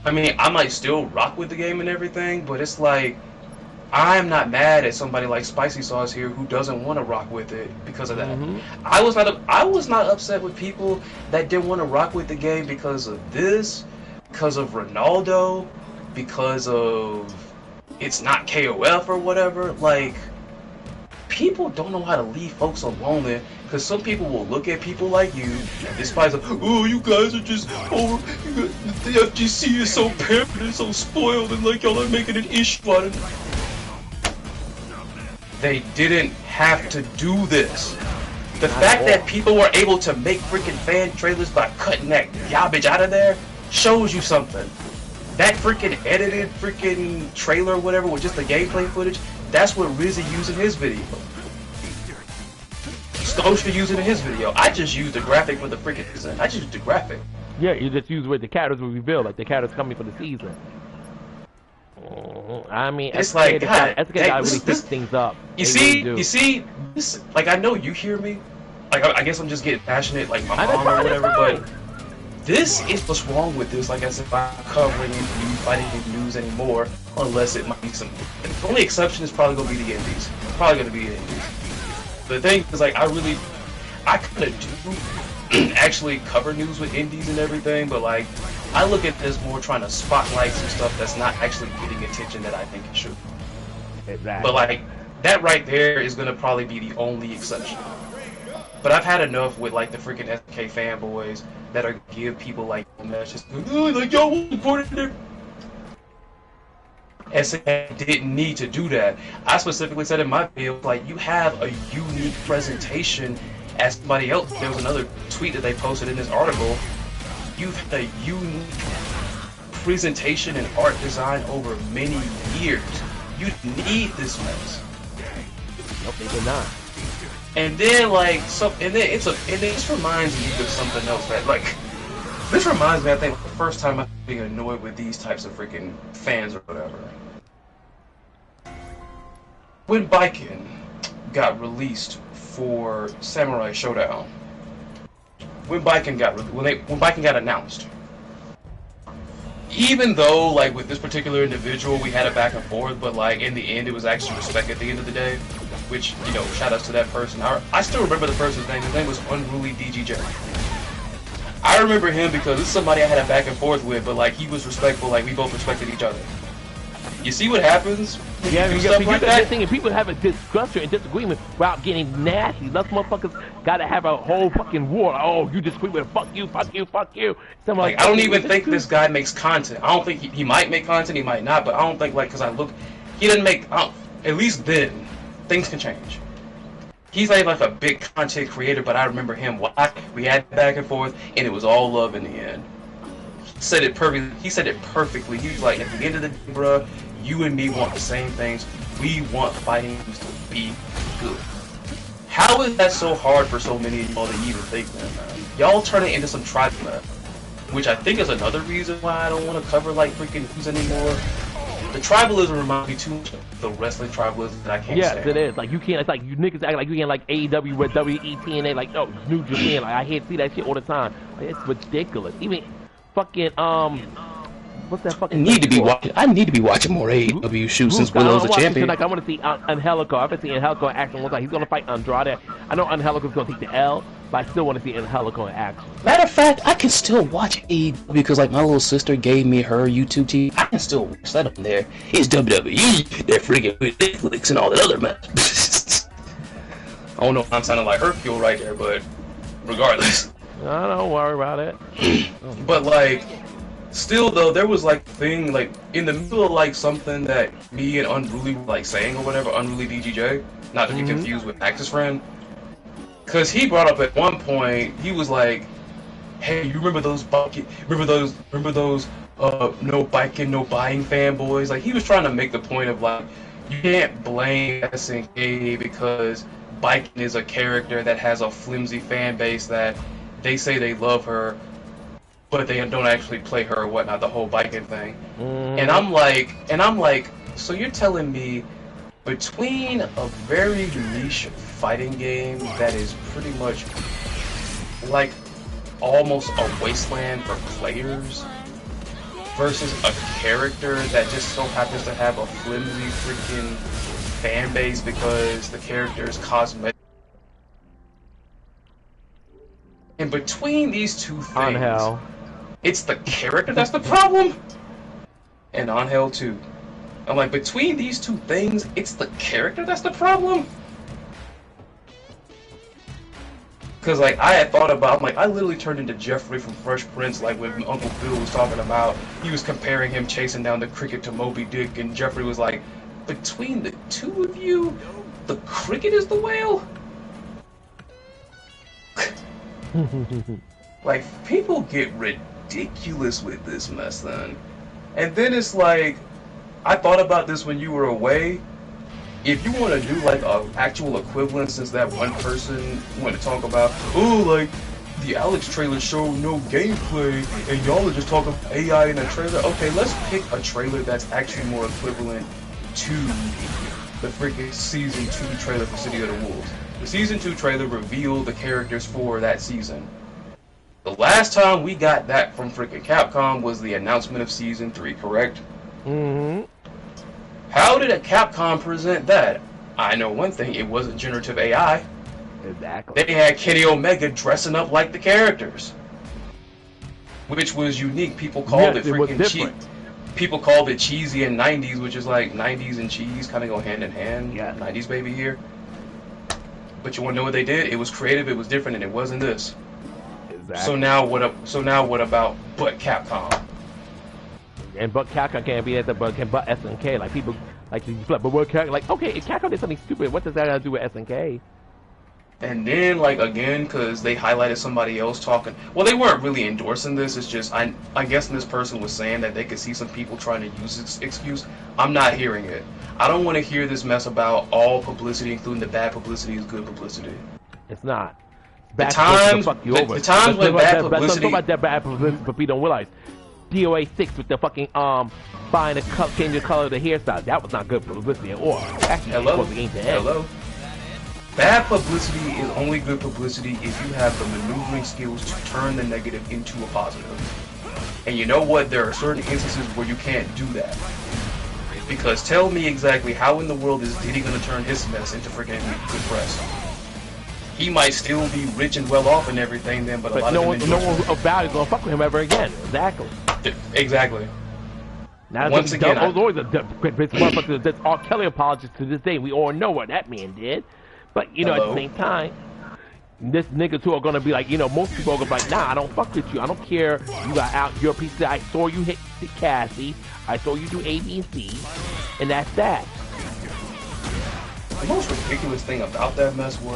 I mean, I might still rock with the game and everything, but it's like, I'm not mad at somebody like Spicy Sauce here who doesn't want to rock with it because of that. I was not upset with people that didn't want to rock with the game because of this, because of Ronaldo, because of it's not KOF or whatever. Like, people don't know how to leave folks alone there, because some people will look at people like you and despise them. Oh, you guys are just over. The FGC is so pampered and so spoiled, and like y'all are making an issue out of it. They didn't have to do this. The fact that people were able to make freaking fan trailers by cutting that garbage out of there shows you something. That freaking edited freaking trailer or whatever with just the gameplay footage, that's what Rizzy used in his video. Scotia used it in his video. I just used the graphic for the freaking season. I just used the graphic. Yeah, you just use where the characters will reveal, like the characters coming for the season. I mean, it's like, God, guy really picks things up. You see, this, like, I know you hear me. Like, I guess I'm just getting passionate, like my mom or whatever, but this is what's wrong with this. Like I said, I'm covering it, fighting the news anymore, unless it might be some. The only exception is probably gonna be the indies. Probably gonna be the indies. The thing is, like, I kind of do actually cover news with indies and everything, but like, I look at this more trying to spotlight some stuff that's not actually getting attention that I think it should. Exactly. But like, that right there is gonna probably be the only exception. But I've had enough with like the freaking SK fanboys that are give people like messages, like y'all supported it. SK didn't need to do that. I specifically said in my video, like, you have a unique presentation as somebody else. There was another tweet that they posted in this article. You've had a unique presentation and art design over many years. You need this mess. Nope, they did not. And then like and then this reminds me of something else that like this reminds me, I think, the first time I'm being annoyed with these types of freaking fans or whatever. When Baiken got released for Samurai Showdown, when Biking got announced. Even though, like, with this particular individual, we had a back and forth, but, like, in the end, it was actually respect at the end of the day. Which, you know, shout outs to that person. I still remember the person's name. His name was Unruly DGJ. I remember him because this is somebody I had a back and forth with, but, like, he was respectful. Like, we both respected each other. You see what happens? Yeah, you you do got stuff like that? thing, and people have a discussion and disagreement without getting nasty. Those motherfuckers gotta have a whole fucking war. Oh, you disagree with fuck you, fuck you, fuck you. Like, I don't even think this guy makes content. I don't think he might make content, he might not, but I don't think, like, because he didn't make, at least then, things can change. He's like a big content creator, but I remember him. We had back and forth, and it was all love in the end. He said it perfectly. He was like, at the end of the day, bruh, you and me want the same things. We want fighting games to be good. How is that so hard for so many of y'all to even think that, man? Y'all turn it into some tribal mess, which I think is another reason why I don't want to cover like freaking who's anymore. The tribalism reminds me too much of the wrestling tribalism that I can't stand. Yes, it is. Like, you can't, it's like, you niggas act like you can't like AEW with WETNA, like, no, New Japan. Like, I hear see that shit all the time. Like, it's ridiculous. Even fucking, what's that fucking? I need to be watching more AEW shoot since Willow's a champion. Like, I want to see Angelico. I've been seeing Angelico in action one time. He's gonna fight Andrade. I know Angelico's gonna take the L, but I still want to see Angelico in action. Matter of fact, I can still watch AEW because, like, my little sister gave me her YouTube TV. I can still watch that on there. It's WWE. They're freaking with Netflix and all that other mess. I don't know if I'm sounding like Hercule right there, but regardless. I don't worry about it. But, like, still though, there was like thing like in the middle of like something that me and Unruly were like saying or whatever, Unruly DGJ, not to be confused with Max's friend, cause he brought up at one point, he was like, "Hey, you remember those no biking, no buying fanboys?" Like, he was trying to make the point of like, you can't blame SNK because Biking is a character that has a flimsy fan base that they say they love her, but they don't actually play her or whatnot, the whole biking thing. And I'm like, so you're telling me between a very niche fighting game that is pretty much like almost a wasteland for players versus a character that just so happens to have a flimsy freaking fan base because the character is cosmetic. And between these two things, it's the character that's the problem, and on hell too. I'm like, between these two things, it's the character that's the problem. Cause like I had thought about, I'm like, I literally turned into Jeffrey from Fresh Prince, like when Uncle Phil was talking about, he was comparing him chasing down the cricket to Moby Dick, and Jeffrey was like, between the two of you, the cricket is the whale. Like, people get ridiculous with this mess then. And then it's like, I thought about this when you were away. If you want to do like a actual equivalent, since that one person wanted to talk about, oh, like the Alex trailer showed no gameplay and y'all are just talking AI in a trailer. Okay, let's pick a trailer that's actually more equivalent to the freaking season 2 trailer for City of the Wolves. The season 2 trailer revealed the characters for that season. The last time we got that from freaking Capcom was the announcement of season 3, correct? Mm-hmm. How did a Capcom present that? I know one thing, it wasn't generative AI. Exactly. They had Kenny Omega dressing up like the characters, which was unique. People called it freaking cheap. People called it cheesy and 90s, which is like 90s and cheese kind of go hand in hand. Yeah. 90s baby here. But you want to know what they did? It was creative, it was different, and it wasn't this. Exactly. So now what about but Capcom? And but Capcom can't be at the but SNK, like people like you flip, but what Capcom, like, okay, if Capcom did something stupid, what does that have to do with SNK? And then, like, again, because they highlighted somebody else talking. Well, they weren't really endorsing this. It's just, I guess this person was saying that they could see some people trying to use this excuse. I'm not hearing it. I don't want to hear this mess about all publicity, including the bad publicity, is good publicity. It's not. The times when bad publicity... Let's talk about that bad publicity, but we don't realize. DOA 6 with the fucking, buying the changing the color of the hairstyle. That was not good publicity at all. Actually, Hello? supposed to game to end. Hello? Bad publicity is only good publicity if you have the maneuvering skills to turn the negative into a positive. And you know what? There are certain instances where you can't do that. Because tell me exactly how in the world is Diddy gonna turn his mess into freaking good press? He might still be rich and well off and everything then, but a lot no of one of value gonna fuck with him ever again. Exactly. Exactly. Now, Once again, that's R. Kelly apologist to this day. We all know what that man did. But, you know, at the same time, this niggas who are gonna be like, you know, most people are gonna be like, nah, I don't fuck with you. I don't care. You got out your piece of, I saw you hit Cassie. I saw you do A, B, and C. And that's that. The most ridiculous thing about that mess was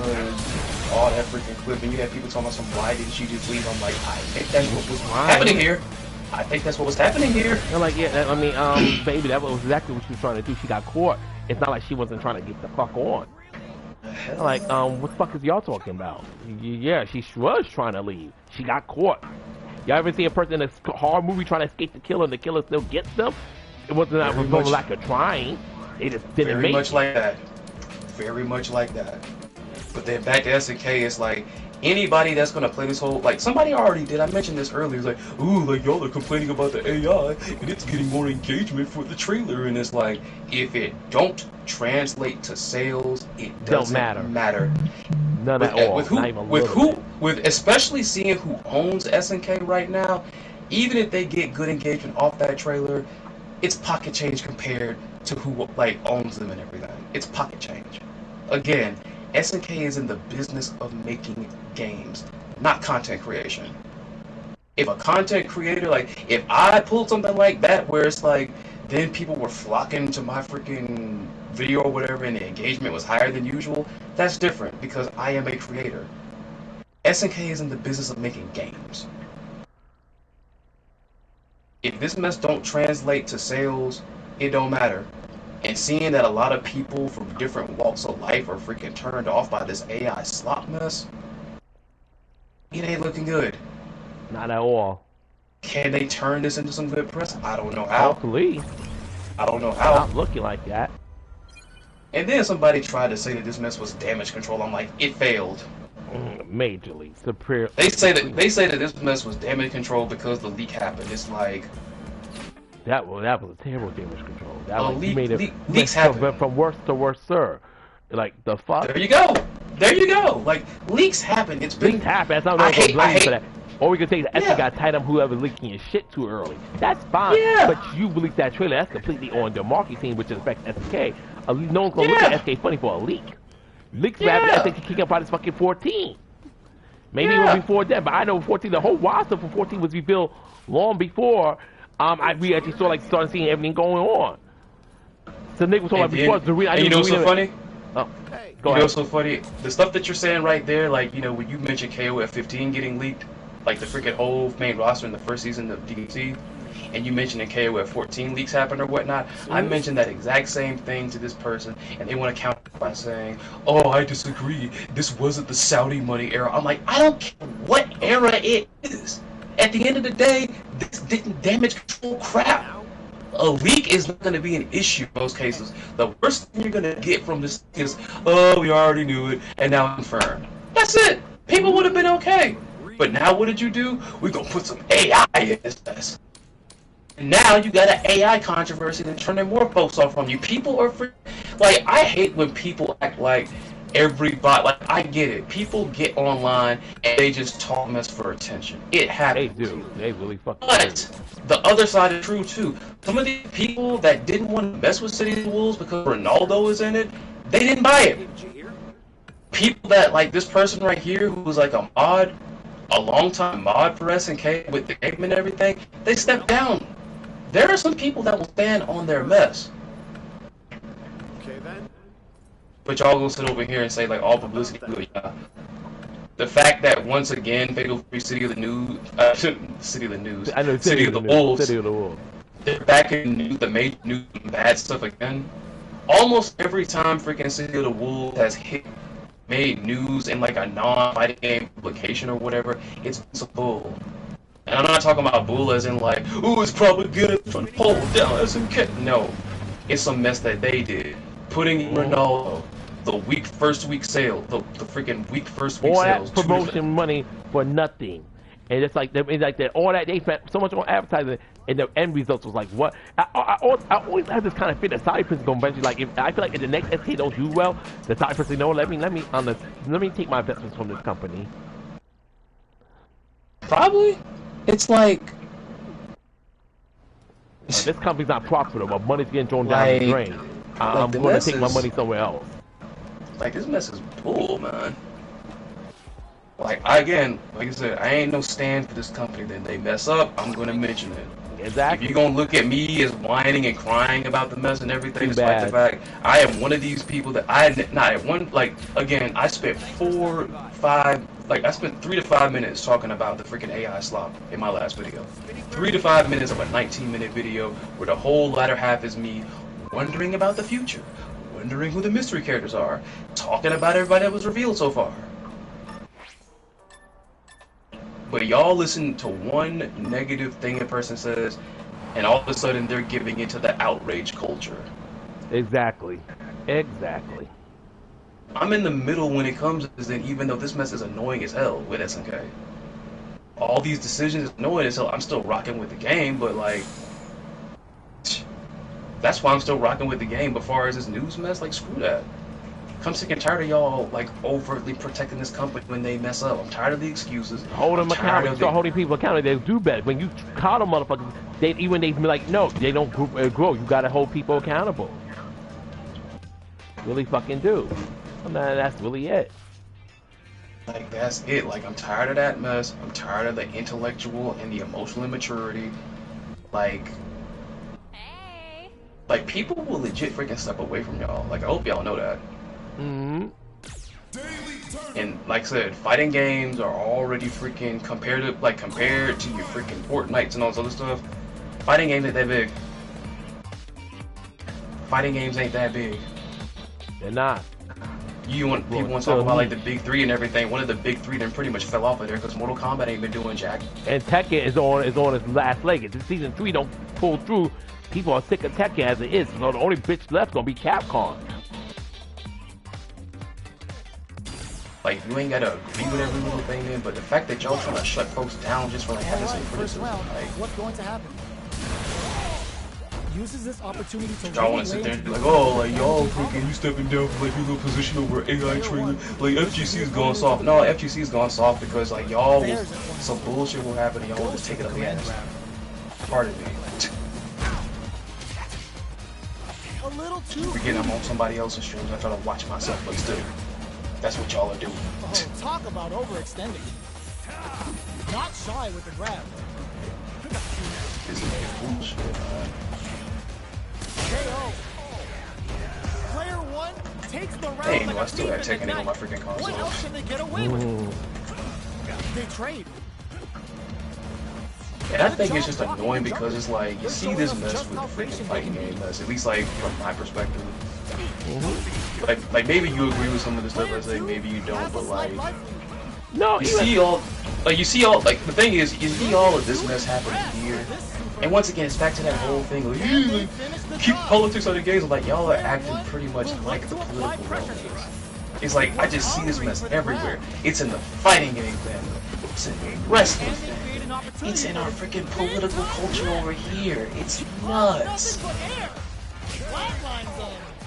all that freaking clip, and you had people talking about some, why didn't she just leave? I'm like, I think that's what was happening here. I think that's what was happening here. I'm like, yeah, I mean, baby, that was exactly what she was trying to do. She got caught. It's not like she wasn't trying to get the fuck on. I'm like, what the fuck is y'all talking about? Yeah, she was trying to leave. She got caught. Y'all ever see a person in a horror movie trying to escape the killer and the killer still gets them? It wasn't that from lack of trying. They just didn't make it. Very much like that. Very much like that. But then back to SNK, it's like, anybody that's gonna play this whole, like, somebody already did, I mentioned this earlier, it's like, ooh, like, y'all are complaining about the AI, and it's getting more engagement for the trailer, and it's like, if it don't translate to sales, it doesn't matter. None at all. With especially seeing who owns SNK right now, even if they get good engagement off that trailer, it's pocket change compared to who, like, owns them and everything. It's pocket change. Again, SNK is in the business of making games, not content creation. If a content creator, like, if I pulled something like that where it's like, then people were flocking to my freaking video or whatever and the engagement was higher than usual, that's different because I am a creator. SNK is in the business of making games. If this mess don't translate to sales, it don't matter. And seeing that a lot of people from different walks of life are freaking turned off by this AI slop mess, it ain't looking good. Not at all. Can they turn this into some good press? I don't know how. Hopefully. I don't know how. Not looking like that. And then somebody tried to say that this mess was damage control. I'm like, it failed. Majorly. Superior. They say that this mess was damage control because the leak happened. It's like, that was a terrible damage control. That leaks happen from worse to worse, sir. Like, the fuck. There you go. There you go. Like, leaks happen. It's been leaks happen. That's not going to blame you for that. Or we could say the SNK got tied up whoever's leaking your shit too early. That's fine. Yeah. But you leaked that trailer. That's completely on the marketing, which affects SNK. No one's gonna look at SK funny for a leak. Leaks happened. SNK kicking up out his fucking 14. Maybe it was before that, but I know 14. The whole roster for 14 was revealed long before. We actually started seeing everything going on. So niggas was talking about before the reason. You know what's so funny? Oh, go ahead. You know what's so funny? The stuff that you're saying right there, like, you know, when you mentioned KOF 15 getting leaked, like the freaking whole main roster in the first season of DT, and you mentioned in KOF 14 leaks happened or whatnot, I mentioned that exact same thing to this person, and they want to counter by saying, oh, I disagree, this wasn't the Saudi money era. I'm like, I don't care what era it is. At the end of the day, this didn't damage control crap. A leak is not going to be an issue in most cases. The worst thing you're going to get from this is, oh, we already knew it, and now confirmed. That's it. People would have been okay. But now what did you do? We're going to put some AI in this mess. And now you got an AI controversy that's turning more folks off from you. People are like, I hate when people act like everybody, like, I get it. People get online and they just talk mess for attention. It happens. They do. They really fucking But the other side is true too. Some of these people that didn't want to mess with City of the Wolves because Ronaldo is in it, they didn't buy it. People that, like this person right here who was like a mod, a long-time mod for SNK with the game and everything, they stepped down. There are some people that will stand on their mess. Okay then. But y'all gonna sit over here and say like all publicity good, yeah. The fact that once again Fatal Free City of the News, City of the News, I know, City of the Wolves, City of the Wolves, they're back in the major news and bad stuff again. Almost every time freaking City of the Wolves has made news in like a non-fighting game publication or whatever, it's some bull. And I'm not talking about bull as in like, ooh, it's propaganda trying to pull down SNK. No, it's some mess that they did. Putting Ronaldo, the first week sale, the freaking week first week All sales. that promotion money for nothing. And it's like all that they spent so much on advertising, and the end results was like what? I always have this kind of fear that side person gonna eventually like. If I feel like if the next SK don't do well, the side person no, let me take my investments from this company. Probably, it's like this company's not profitable. Money's getting thrown down the drain. I'm gonna take my money somewhere else. Like this mess is bull, man. Like like I said, I ain't no stand for this company. Then they mess up, I'm gonna mention it. Exactly. If you're gonna look at me as whining and crying about the mess and everything, despite the fact I am one of these people that I spent 3 to 5 minutes talking about the freaking AI slop in my last video. 3 to 5 minutes of a 19-minute video where the whole latter half is me wondering about the future, wondering who the mystery characters are, talking about everybody that was revealed so far. But y'all listen to one negative thing a person says, and all of a sudden they're giving into the outrage culture. Exactly. Exactly. I'm in the middle when it comes to then, even though this mess is annoying as hell with SNK. All these decisions annoying as hell, I'm still rocking with the game, but like, that's why I'm still rocking with the game. But far as this news mess, like, screw that. I'm sick and tired of y'all like overtly protecting this company when they mess up. I'm tired of the excuses. Hold them accountable. Start holding people accountable. They do better. When you call them motherfuckers, they be like, no, they don't grow. You gotta hold people accountable. Really fucking do. And that's really it. Like that's it. Like I'm tired of that mess. I'm tired of the intellectual and the emotional immaturity. Like people will legit freaking step away from y'all. Like I hope y'all know that. Mm-hmm. And like I said, fighting games are already freaking compared to your freaking Fortnites and all this other stuff. Fighting games ain't that big. Fighting games ain't that big. They're not. People want to talk about like the big three and everything. One of the big three then pretty much fell off of there because Mortal Kombat ain't been doing jack. And Tekken is on its last leg. If season 3 don't pull through, people are sick of Tekken as it is. So the only bitch left gonna be Capcom. Like, you ain't gotta agree with every little thing, man, but the fact that y'all trying to shut folks down just for like having some criticism, like, what's going to happen? Uses this opportunity to y'all want to sit there and be like, oh, like y'all freaking you stepping down from like your little position over AI trailer, like FGC is going soft. No, FGC is going soft because like y'all was some bullshit will happen and y'all will just take it up the ass. Pardon me. A little too. Forget I'm on somebody else's streams. I try to watch myself, but still. That's what y'all are doing. Oh, talk about overextending. Not shy with the grab. This is bullshit, man. KO. Player 1 takes the round. Dang, I still have Tekken on my freaking console. What else can they get away with? They trade. And I think it's just annoying because it's like, you see this mess with the freaking fighting game mess, at least like from my perspective. Like maybe you agree with some of the stuff I say, maybe you don't, but like, no, you see all the thing is, you see all of this mess happening here, and once again, it's back to that whole thing of, keep politics out of games, like, y'all are acting pretty much like the political realm is. It's like, I just see this mess everywhere. It's in the fighting game thing, it's in the wrestling thing, it's in our freaking political culture over here, it's nuts.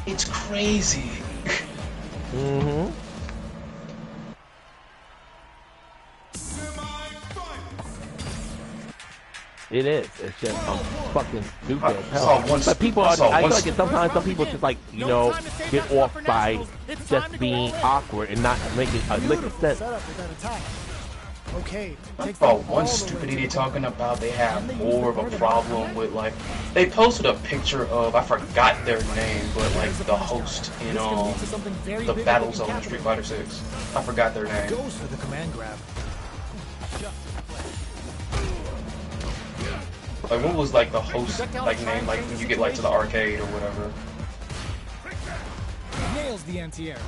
It's crazy. Mm-hmm. It is. It's just fucking stupid as hell. But people are, I feel like sometimes some people just like, you know, get off by just being awkward and not making a lick of sense. Okay. I saw one stupid idiot talking about they have more of a problem with, like, they posted a picture of, I forgot their name, but like the host in the Battle Zone in Street Fighter 6. I forgot their name. Goes for the command grab. Like, what was like the host like name, like when you get like to the arcade or whatever? Nails the anti-air.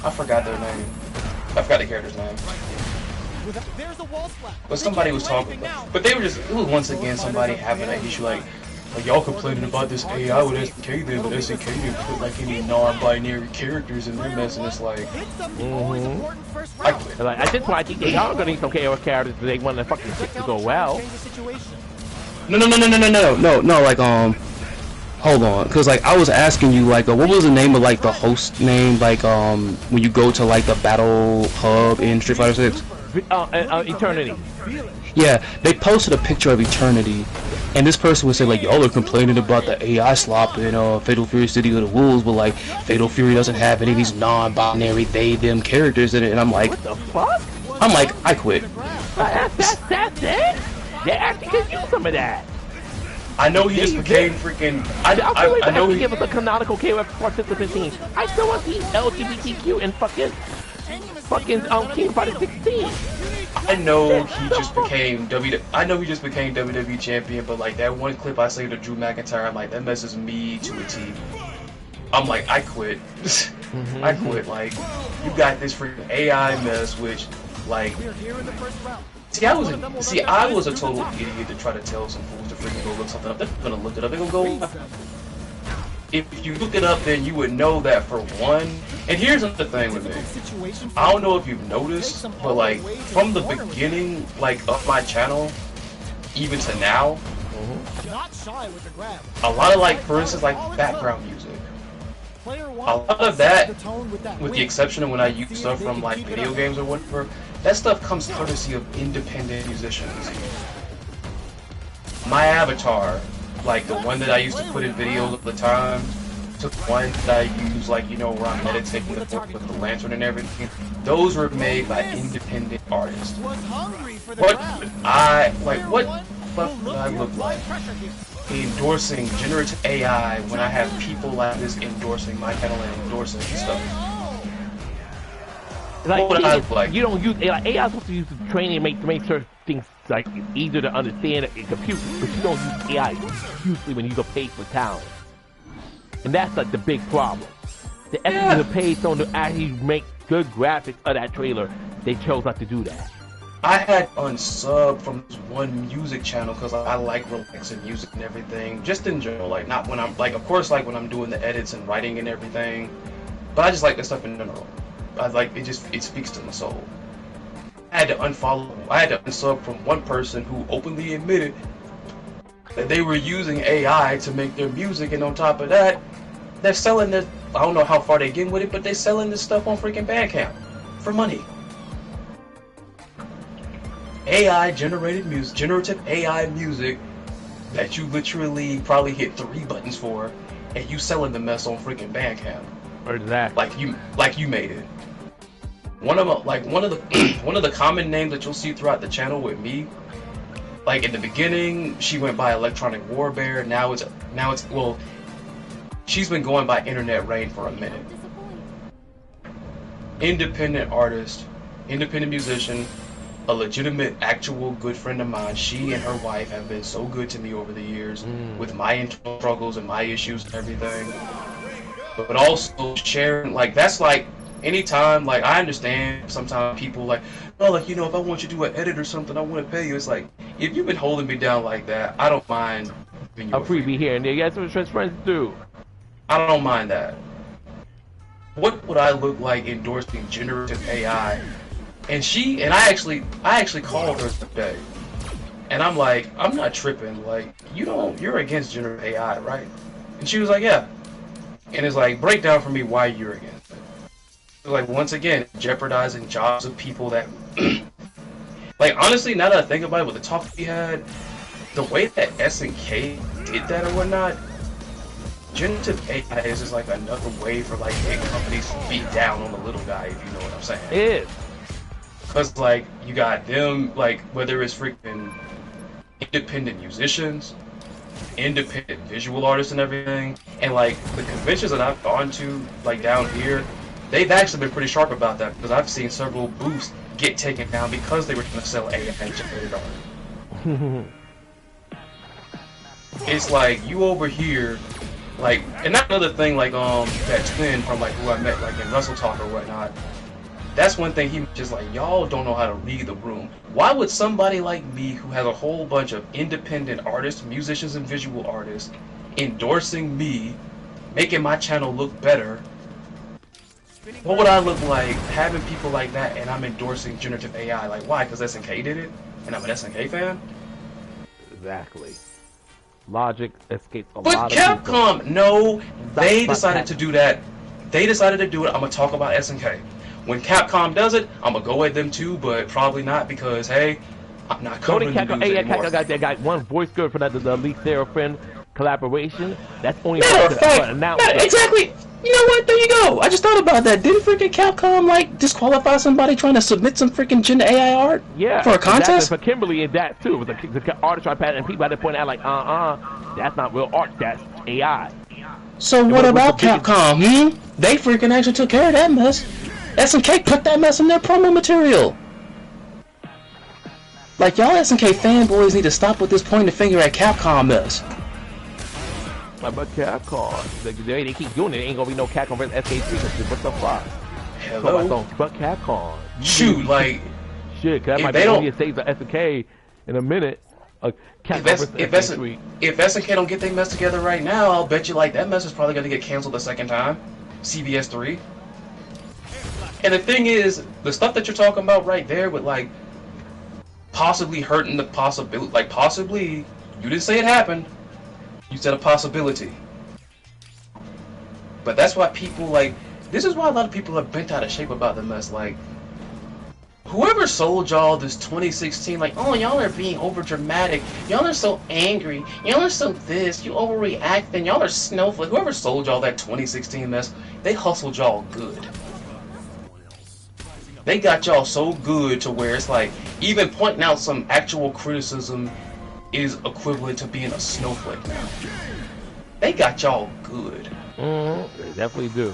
I forgot their name. I forgot the character's name. There's a wall splat. But somebody was talking, but they were just, it was once again somebody having an issue like, Like y'all complaining about this AI with SNK then, but SNK didn't put like any non-binary characters in their mess, and it's like, I quit. Like, at this point, I think they are gonna need some KO characters if they want the fucking shit to go well. No, like, hold on, cause like I was asking you like, what was the name of like the host name, like, when you go to like the battle hub in Street Fighter 6? Eternity. Yeah, they posted a picture of Eternity, and this person would say like, y'all are complaining about the AI slop in Fatal Fury City of the Wolves, but like Fatal Fury doesn't have any of these non-binary they/them characters in it, and I'm like, what the fuck? I'm like, I quit. That's it. They actually could use some of that. I know he just became freaking. I know he give us a canonical KOF participant team. I still want to see LGBTQ and fucking King Fighter 16. I know he just became WWE champion, but like that one clip I say to Drew McIntyre, I'm like, that messes me to a T. I'm like, I quit. I quit. Like, you got this freaking AI mess, which like. See, I was a total idiot to try to tell some fools to freaking go look something up. They're gonna look it up. They're gonna go. If you look it up, then you would know that for one. And here's the thing with me. I don't know if you've noticed, but like from the beginning, like of my channel, even to now, a lot of like, for instance, like background music. A lot of that, with the exception of when I use stuff from like video games or whatever, that stuff comes courtesy of independent musicians. My avatar, like the one that I used to put in videos all the time, to the one that I use, like, you know, where I'm meditating with the lantern and everything, those were made by independent artists. What do I look like endorsing generative AI when I have people like this endorsing my channel and endorsing stuff? Like, what would I look like? You don't use AI. AI is supposed to use the training to make certain things like easier to understand and compute, but you don't use AI usually when you get paid for talent. And that's like the big problem. The essence of the paid someone to actually make good graphics of that trailer, they chose not to do that. I had unsub from this one music channel because I like relaxing music and everything, just in general. Like, not when I'm like, of course, like when I'm doing the edits and writing and everything, but I just like this stuff in general. I like it. It speaks to my soul. I had to unsub from one person who openly admitted that they were using AI to make their music, and on top of that, they're selling this. I don't know how far they get with it, but they're selling this stuff on freaking Bandcamp for money. AI generated music, generative AI music that you literally probably hit 3 buttons for, and you selling the mess on freaking Bandcamp. Exactly. Like you made it. One of the common names that you'll see throughout the channel with me, like in the beginning, she went by Electronic Warbear. Now it's well, she's been going by Internet Rain for a minute. Independent artist, independent musician, a legitimate, actual good friend of mine. She and her wife have been so good to me over the years with my internal struggles and my issues and everything. But also sharing, like, that's like, anytime, like, I understand sometimes people like, oh, like, you know, if I want you to do an edit or something, I want to pay you. It's like, if you've been holding me down like that, I don't mind giving you a freebie here and there. That's what friends do. I don't mind that. What would I look like endorsing generative AI? And I actually called her today, and I'm like, I'm not tripping. Like, you're against generative AI, right? And she was like, yeah. And it's like, break down for me why you're against it. Like, once again, jeopardizing jobs of people that, like, honestly, now that I think about it, with the talk we had, the way that SNK did that or whatnot, generative AI is just like another way for like big companies to beat down on the little guy, if you know what I'm saying. It is. Because, like, you got them, like, whether it's freaking independent musicians, independent visual artists and everything, and, like, the conventions that I've gone to, like, down here, they've actually been pretty sharp about that, because I've seen several booths get taken down because they were trying to sell AI-generated art. It's like, you over here, like, and that's another thing, like, that twin from, like, who I met, like, in Wrestle Talk or whatnot. That's one thing he just like, y'all don't know how to read the room. Why would somebody like me, who has a whole bunch of independent artists, musicians, and visual artists, endorsing me, making my channel look better? What would I look like having people like that and I'm endorsing generative AI? Like, why? Because SNK did it? And I'm an SNK fan? Exactly. Logic escapes a But lot of people. Capcom, no, they Stop decided to do that. They decided to do it. I'm going to talk about SNK. When Capcom does it, I'm going to go at them too, but probably not because, hey, I'm not Only covering the Capcom, news hey, anymore. Capcom got one voice good for the Elite Seraphim collaboration. That's only Matter of fact, announced. exactly. You know what? There you go. I just thought about that. Didn't freaking Capcom like disqualify somebody trying to submit some freaking gender AI art for a contest? For Kimberly and that too. With the artist tried and people had to point out like, that's not real art. That's AI. So what about Capcom? They freaking actually took care of that mess. SNK put that mess in their promo material. Like, y'all SNK fanboys need to stop with this pointing the finger at Capcom mess. But Capcom, they keep doing it. There ain't gonna be no Capcom versus SK3. What the fuck? Hello? But Capcom. Shoot, like... Shit, cause that might be only a save the SNK in a minute. If SNK don't get their mess together right now, I'll bet you like that mess is probably gonna get canceled the second time. CBS 3. And the thing is, the stuff that you're talking about right there with like possibly hurting the possibility, like possibly, you didn't say it happened, you said a possibility. But that's why people like, this is why a lot of people are bent out of shape about the mess. Like, whoever sold y'all this 2016, like, oh, y'all are being over dramatic, y'all are so angry, y'all are so this, you overreacting, y'all are snowflake. Whoever sold y'all that 2016 mess, they hustled y'all good. They got y'all so good to where it's like, even pointing out some actual criticism is equivalent to being a snowflake now. They got y'all good. They definitely do.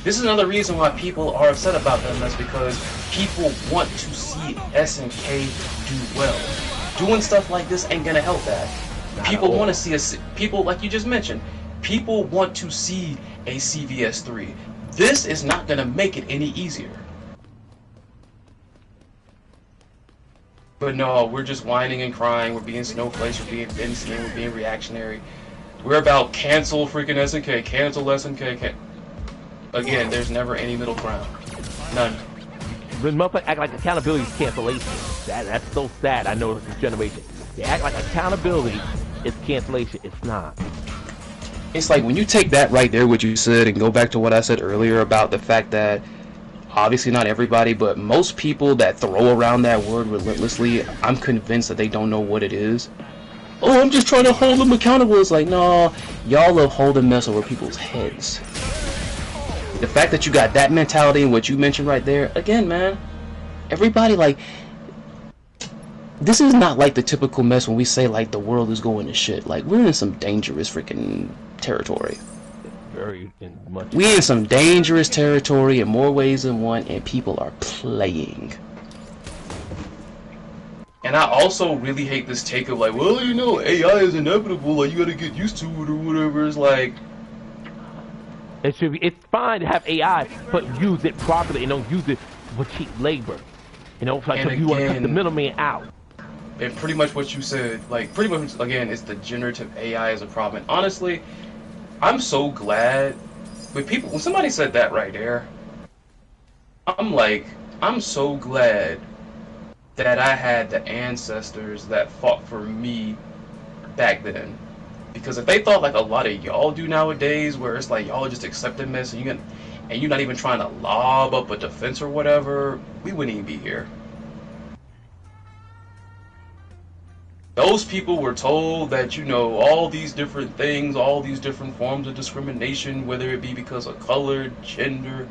This is another reason why people are upset about them. That's because people want to see SNK do well. Doing stuff like this ain't gonna help that. People want to see people like you just mentioned. People want to see a CVS 3. This is not gonna make it any easier. But no, we're just whining and crying. We're being snowflakes. We're being insolent. We're being reactionary. We're about cancel freaking SNK. Cancel SNK. Again, there's never any middle ground. None. The motherfuckers act like accountability is cancellation. That's so sad. I know this generation. They act like accountability is cancellation. It's not. It's like when you take that right there, what you said, and go back to what I said earlier about the fact that obviously not everybody, but most people that throw around that word relentlessly, I'm convinced that they don't know what it is. Oh, I'm just trying to hold them accountable. It's like, no, y'all love holding mess over people's heads. The fact that you got that mentality and what you mentioned right there, again, man, everybody, like, this is not like the typical mess when we say, like, the world is going to shit. Like, we're in some dangerous freaking territory. We in some dangerous territory in more ways than one, and people are playing. And I also really hate this take of like, well, you know, AI is inevitable, like, you gotta get used to it or whatever. It's like, it should be. It's fine to have AI, but use it properly and don't use it for cheap labor. You know, like you want to cut the middleman out. And pretty much what you said, like, pretty much again, it's the generative AI is a problem. And honestly, I'm so glad when somebody said that right there, I'm like, I'm so glad that I had the ancestors that fought for me back then. Because if they thought like a lot of y'all do nowadays, where it's like y'all just accepting this and you're not even trying to lob up a defense or whatever, we wouldn't even be here. Those people were told that, you know, all these different things, all these different forms of discrimination, whether it be because of color, gender,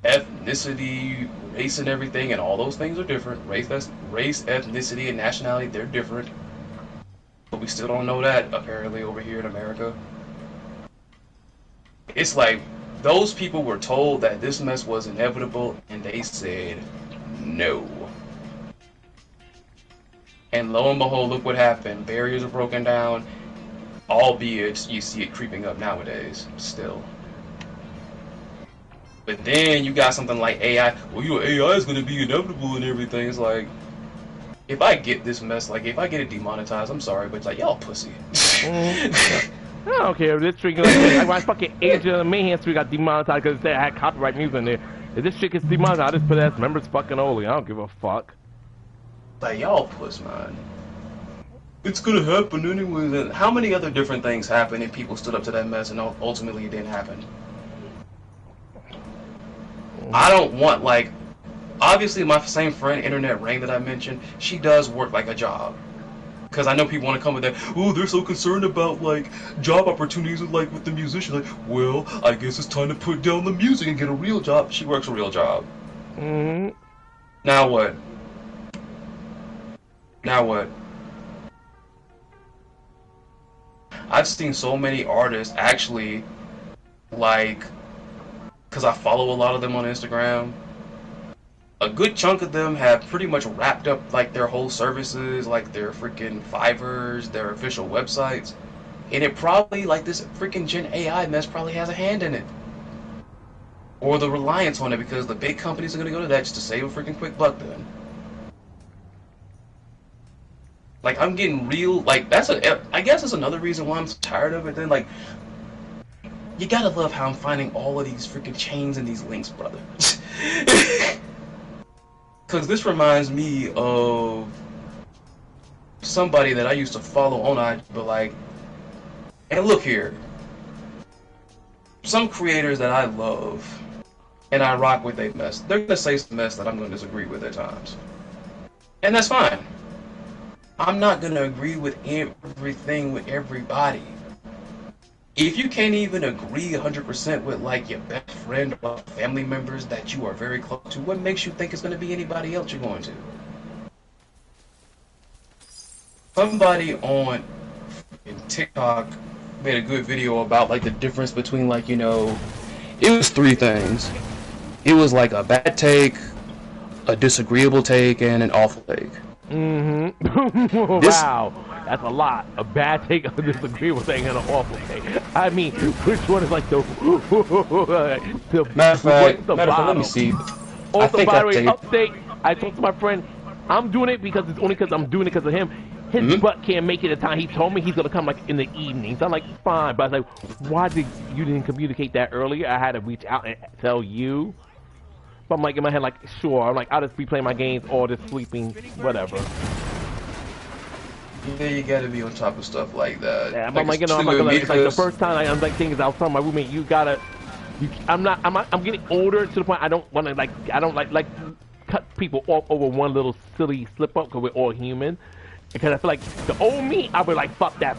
ethnicity, race and everything, and all those things are different. Race, ethnicity, and nationality, they're different. But we still don't know that, apparently, over here in America. It's like, those people were told that this mess was inevitable, and they said no. And lo and behold, look what happened. Barriers are broken down, albeit you see it creeping up nowadays, still. But then you got something like AI. Well, you know, AI is going to be inevitable and everything. It's like, if I get this mess, like if I get it demonetized, I'm sorry, but it's like y'all pussy. I don't care if this streak like my fucking Agent of the Mayhem streak got demonetized because it said I had copyright music in there. If this shit gets demonetized, I just put it as members fucking only. I don't give a fuck. Like y'all puss, man. It's gonna happen anyway. And how many other different things happened and people stood up to that mess and ultimately it didn't happen? I don't want, like, obviously my same friend, Internet Rain, that I mentioned, she does work like a job. Because I know people want to come with that, oh, they're so concerned about, like, job opportunities like with the musician. Like, well, I guess it's time to put down the music and get a real job. She works a real job. Mm-hmm. Now what? Now what? I've seen so many artists actually, like, because I follow a lot of them on Instagram, a good chunk of them have pretty much wrapped up like their whole services, like their freaking Fivers, their official websites, and it probably, like, this freaking Gen AI mess probably has a hand in it. Or the reliance on it, because the big companies are going to go to that just to save a freaking quick buck then. Like, I'm getting real, like, I guess that's another reason why I'm so tired of it then, like, you gotta love how I'm finding all of these freaking chains and these links, brother. Because this reminds me of somebody that I used to follow on IG, but like, and look here, some creators that I love and I rock with, they mess. They're gonna say some mess that I'm gonna disagree with at times, and that's fine. I'm not gonna agree with everything with everybody. If you can't even agree 100% with, like, your best friend or family members that you are very close to, what makes you think it's going to be anybody else you're going to? Somebody on TikTok made a good video about, like, the difference between, like, you know, it was 3 things. It was like a bad take, a disagreeable take, and an awful take. Mm-hmm. Wow. That's a lot. A bad take, a disagreeable thing, and an awful take. I mean, which one is like the matter of fact, let me see. Also, by the way, update. I talked to my friend. I'm doing it because it's only because I'm doing it because of him. His butt can't make it at time. He told me he's gonna come like in the evenings. I'm like, fine, but I was like, why did you didn't communicate that earlier? I had to reach out and tell you. But I'm like in my head, like, sure. I'm like, I'll just be playing my games or just sleeping, whatever. Yeah, you gotta be on top of stuff like that. Yeah, but like, you know, I'm not gonna, it's like the first time I'm like thinking, I was telling my roommate, I'm getting older to the point I don't want to, like, I don't like cut people off over one little silly slip up because we're all human. Because I feel like the old me, I would like, fuck that.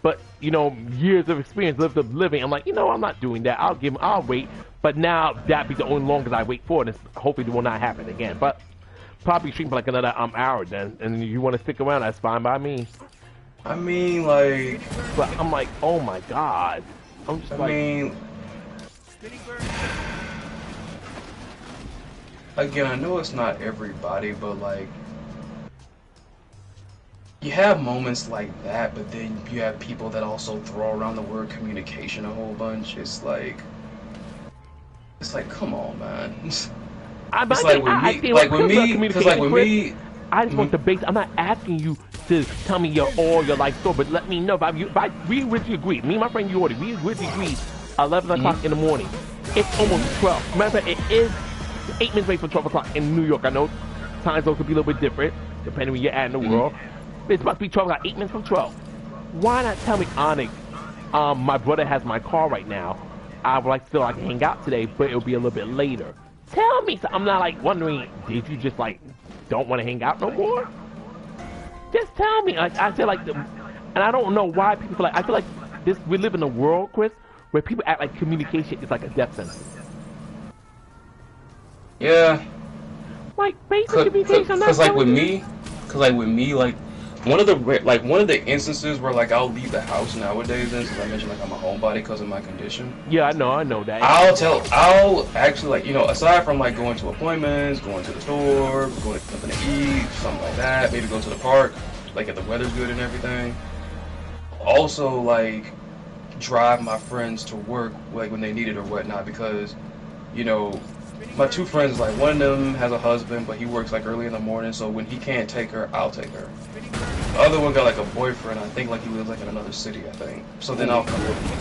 But, you know, years of experience, lived of living, I'm like, you know, I'm not doing that. I'll wait. But now that'd be the only longest I wait for it, and hopefully it will not happen again. But probably stream for like another hour then, and you want to stick around, that's fine by me. I mean, like, but I'm like, oh my god. I'm just again, I know it's not everybody, but like, you have moments like that, but then you have people that also throw around the word communication a whole bunch. It's like, come on, man. It's like with me, because like with me, I just want the base. I'm not asking you to tell me all your life story, but let me know we really agree. Me and my friend Yordi, we really agreed. 11 o'clock in the morning. It's almost 12. Matter of fact, it is 8 minutes away from 12 o'clock in New York. I know time zone could be a little bit different depending where you're at in the world. It's about to be 12 o'clock, 8 minutes from 12. Why not tell me, Onyx, my brother has my car right now. I would like to still like hang out today, but it'll be a little bit later. Tell me, so I'm not like wondering, did you just like don't want to hang out no more? Just tell me. I feel like, and I don't know why people feel like, I feel like we live in a world, Chris, where people act like communication is like a death sentence. Yeah. Like basic communication. Because like with me, like one of the instances where like I'll leave the house nowadays, and since I mentioned like I'm a homebody because of my condition. Yeah, I know that. I'll actually, like, you know, aside from like going to appointments, going to the store, going to something to eat, something like that, maybe go to the park, like if the weather's good and everything. Also, like, drive my friends to work like when they need it or whatnot, because you know, my two friends, like one of them has a husband, but he works like early in the morning, so when he can't take her, I'll take her. The other one got like a boyfriend, I think like he lives like in another city, I think. So then I'll come with him.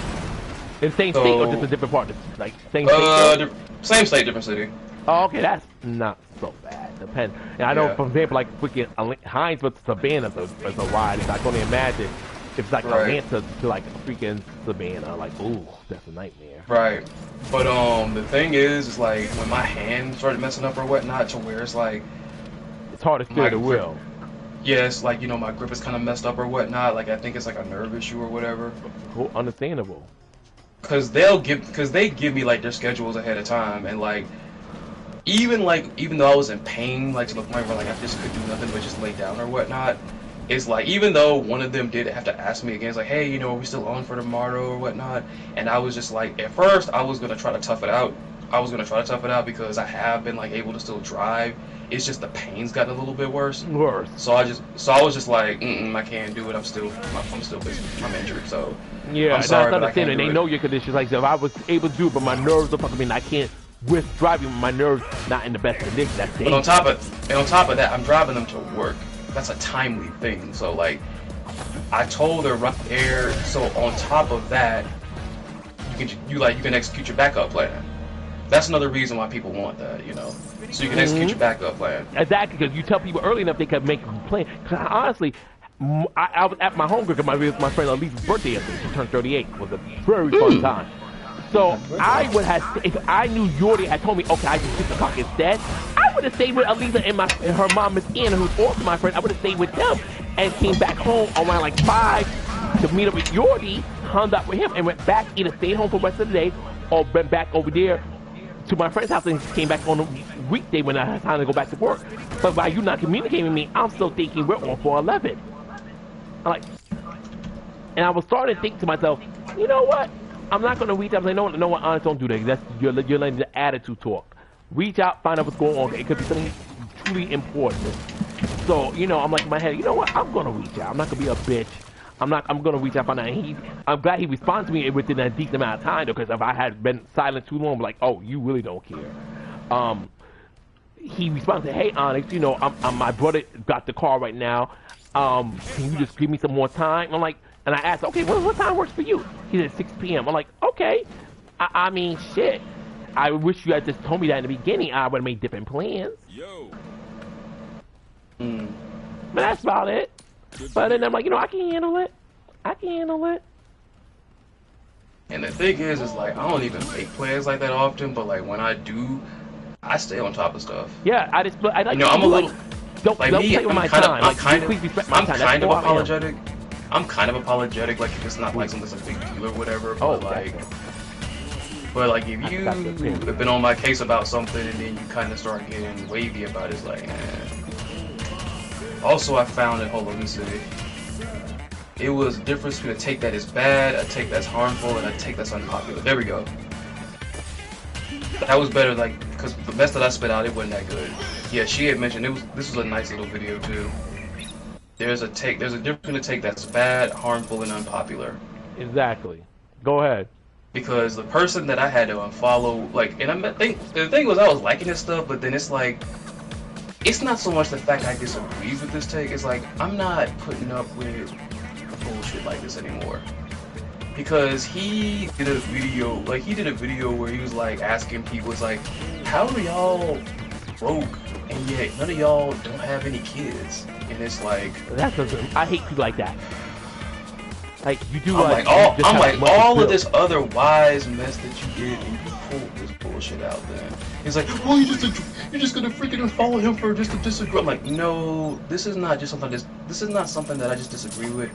In the same state or just a different part? Like same state? Same state, different city. Oh, okay, that's not so bad. Depends. And I know, for example, like freaking Heinz with Savannah is a ride. I can only imagine if it's like Atlanta to like freaking Savannah. Like, ooh, that's a nightmare. Right. But the thing is like when my hand started messing up or whatnot, to where it's like it's hard to steer the wheel. Yes, like you know, my grip is kind of messed up or whatnot. Like I think it's like a nerve issue or whatever. Cool, understandable. Cause they give me like their schedules ahead of time, and like even though I was in pain, like to the point where like I just could do nothing but just lay down or whatnot. It's like even though one of them did have to ask me again, it's like, hey, you know, are we still on for tomorrow or whatnot? And I was just like, at first I was gonna try to tough it out. Because I have been like able to still drive. It's just the pain's gotten a little bit worse. So I was just like, I can't do it. I'm still I'm injured. So yeah, I'm sorry, that's understanding. They know your conditions. Like if I was able to do it, but my nerves are fucking. I mean, I can't with driving. My nerves not in the best condition. That's but on top of that, I'm driving them to work. That's a timely thing. So like, I told her right there. So on top of that, you can execute your backup plan. That's another reason why people want that, you know. So you can execute your backup plan. Exactly, because you tell people early enough they can make a plan. Because honestly, I was at my home because my friend Elise's birthday yesterday. She turned 38. It was a very fun time. So I would have, if I knew Yordi had told me, okay, I can 6 o'clock instead, I would have stayed with Elisa and her mom, Miss Anna, who's also my friend. I would have stayed with them and came back home around like 5 to meet up with Yordi, hung out with him, and went back, either stayed home for the rest of the day or went back over there to my friend's house and came back on a weekday when I had time to go back to work. But while you not communicating with me, I'm still thinking we're on for 11. I'm like, and I was starting to think to myself, you know what? I'm not going to reach out and say, no, honest, don't do that. That's you're letting the attitude talk. Reach out, find out what's going on. It could be something truly important. So, you know, I'm like in my head, you know what? I'm going to reach out. I'm not going to be a bitch. I'm going to reach out, find out. I'm glad he responded to me within a decent amount of time, though, because if I had been silent too long, I'm like, oh, you really don't care. He responded, hey, Onyx, you know, my brother got the car right now. Can you just give me some more time? I'm like, and I asked, okay, what time works for you? He said 6 p.m. I'm like, okay. I mean, shit. I wish you had just told me that in the beginning. I would have made different plans. Yo. But that's about it. But then I'm like, you know, I can handle it. And the thing is like, I don't even make plans like that often, but like when I do, I stay on top of stuff. Yeah, I like, you know, I'm a little, don't play with my time. I'm kind of apologetic. I I'm kind of apologetic, like if it's not like something that's a big deal or whatever, but like if you have been on my case about something and then you kind of start getting wavy about it, it's like, Also, I found it, hold on, let me see. It was a difference between a take that is bad, a take that's harmful, and a take that's unpopular. There we go. That was better, like, because the best that I spit out, it wasn't that good. Yeah, she had mentioned this was a nice little video too. There's a difference between a take that's bad, harmful, and unpopular. Exactly. Go ahead. Because the person that I had to unfollow, like, and the thing was I was liking this stuff, but then it's like, it's not so much the fact I disagree with this take, it's like, I'm not putting up with bullshit like this anymore. Because he did a video where he was like asking people, it's like, how are y'all broke and yet none of y'all don't have any kids? And it's like, I hate people like that. Like you do. All of this other wise mess that you did, and you pulled this bullshit out. Then he's like, well, you're just gonna freaking follow him for just to disagree. I'm like, no, this is not something that I just disagree with.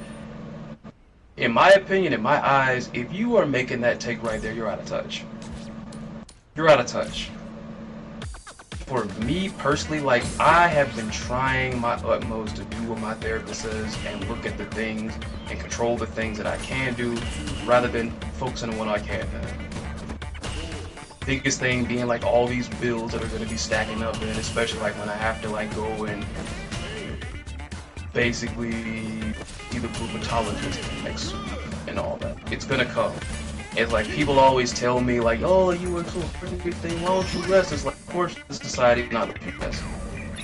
In my opinion, in my eyes, if you are making that take right there, you're out of touch. You're out of touch. For me personally, like, I have been trying my utmost to do what my therapist says and look at the things and control the things that I can do rather than focusing on what I can't do. Biggest thing being like all these bills that are going to be stacking up, and especially like when I have to like go and basically see the rheumatologist next week and all that. It's going to come. It's like people always tell me like, oh, you work so hard and everything, why don't you rest? It's like, of course, this society is not letting you rest.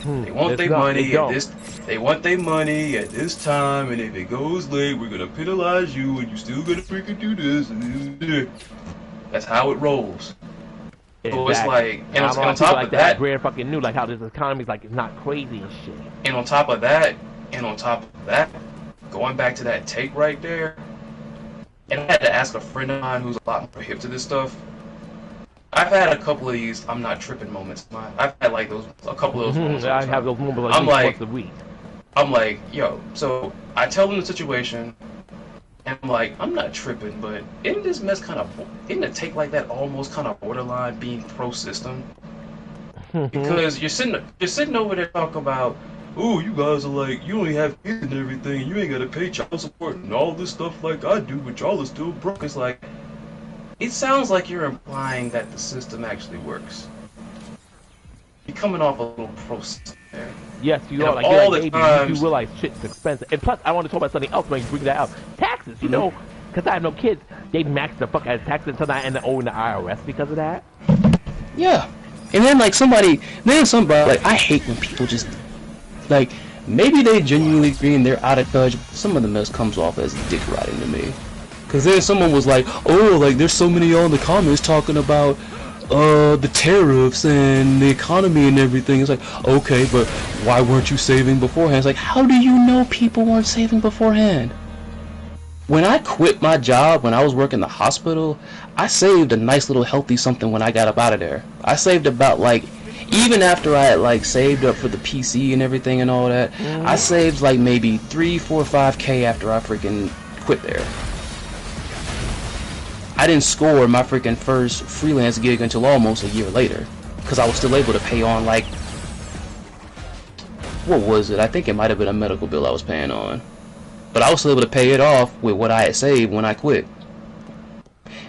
They want their money at this. They want their money at this time, and if it goes late, we're gonna penalize you, and you still gonna freaking do this. That's how it rolls. Exactly. So it's like, and on top like of that, Brand fucking knew like how this economy's like it's not crazy and shit. and on top of that, going back to that take right there, and I had to ask a friend of mine who's a lot more hip to this stuff. I've had a couple of these I'm not tripping moments. I've had like a couple of those moments. I have those moments like I'm like, once a week. I'm like, yo, so I tell them the situation, and I'm like, I'm not tripping, but isn't this mess isn't a take like that almost kind of borderline being pro-system? Because you're sitting over there talking about, oh, you guys are like, you only have kids and everything, and you ain't gotta pay child support and all this stuff like I do, but y'all are still broke. It's like, it sounds like you're implying that the system actually works. You're coming off a little pro-system there. Yes, you are. Like, all like, the baby, you realize shit's expensive. And plus, I want to talk about something else when you bring that out. Taxes, you know, because I have no kids. They max the fuck out of taxes until I end up owing the IRS because of that. Yeah. And then, like, somebody, like, I hate when people just, like, maybe they genuinely agree and they're out of touch, but some of the mess comes off as dick riding to me. Because then someone was like, oh, like, there's so many y'all in the comments talking about the tariffs and the economy and everything. It's like, okay, but why weren't you saving beforehand? It's like, how do you know people weren't saving beforehand? When I quit my job, when I was working in the hospital, I saved a nice little healthy something when I got up out of there. I saved about, like, even after I had, like, saved up for the PC and everything and all that, I saved, like, maybe 3, 4, 5K after I freaking quit there. I didn't score my freaking first freelance gig until almost a year later, because I was still able to pay on, like, what was it? I think it might have been a medical bill I was paying on. But I was still able to pay it off with what I had saved when I quit.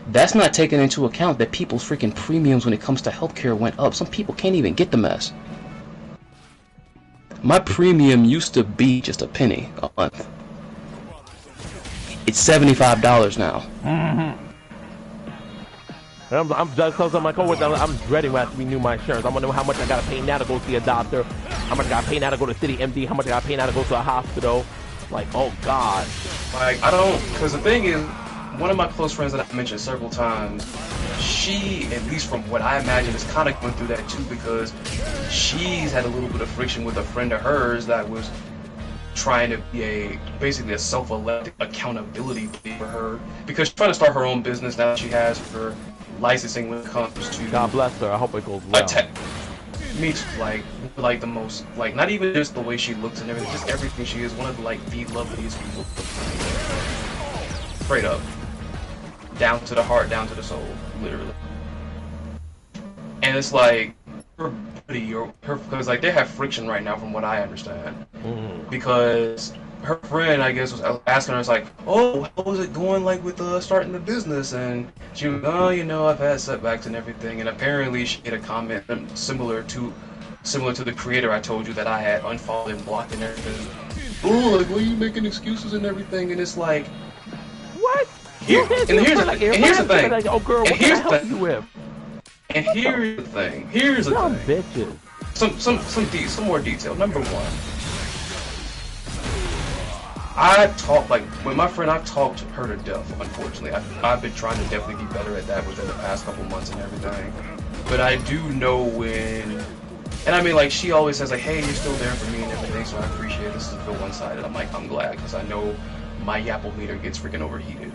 That's not taking into account that people's freaking premiums when it comes to healthcare went up. Some people can't even get the mess. My premium used to be just a penny a month. It's $75 now. I'm just close on my coworker. I'm dreading when I have to renew my insurance. I want to know how much I gotta pay now to go see a doctor, how much I gotta pay now to go to City MD, how much I gotta pay now to go to a hospital. Like, oh god. Like, I don't, because the thing is, one of my close friends that I've mentioned several times, she, at least from what I imagine, is kind of going through that too, because she's had a little bit of friction with a friend of hers that was trying to be basically a self-elected accountability for her, because she's trying to start her own business now that she has her licensing when it comes to. God bless her. I hope it goes well. Me too, like the most, like, not even just the way she looks and everything, just everything she is, one of like the loveliest people. Straight up. Down to the heart, down to the soul, literally. And it's like, her buddy, or her, because like they have friction right now from what I understand. Because her friend, I guess, was asking her, it's like, oh, how was it going, like, with starting the business? And she was, oh, you know, I've had setbacks and everything. And apparently she made a comment similar to the creator I told you that I had unfollowed and blocked and everything. Oh, like, why are you making excuses and everything? And it's like, what? Here's the thing. Like, oh, girl, what can I help you with? And here's the thing. Bitches. Some more detail. Number one. I've talked her to death, unfortunately. I've been trying to definitely be better at that within the past couple months and everything. But I do know when, and I mean, like, she always says, like, hey, you're still there for me and everything, so I appreciate it. This doesn't feel one-sided. I'm like, I'm glad, because I know my Yapple meter gets freaking overheated.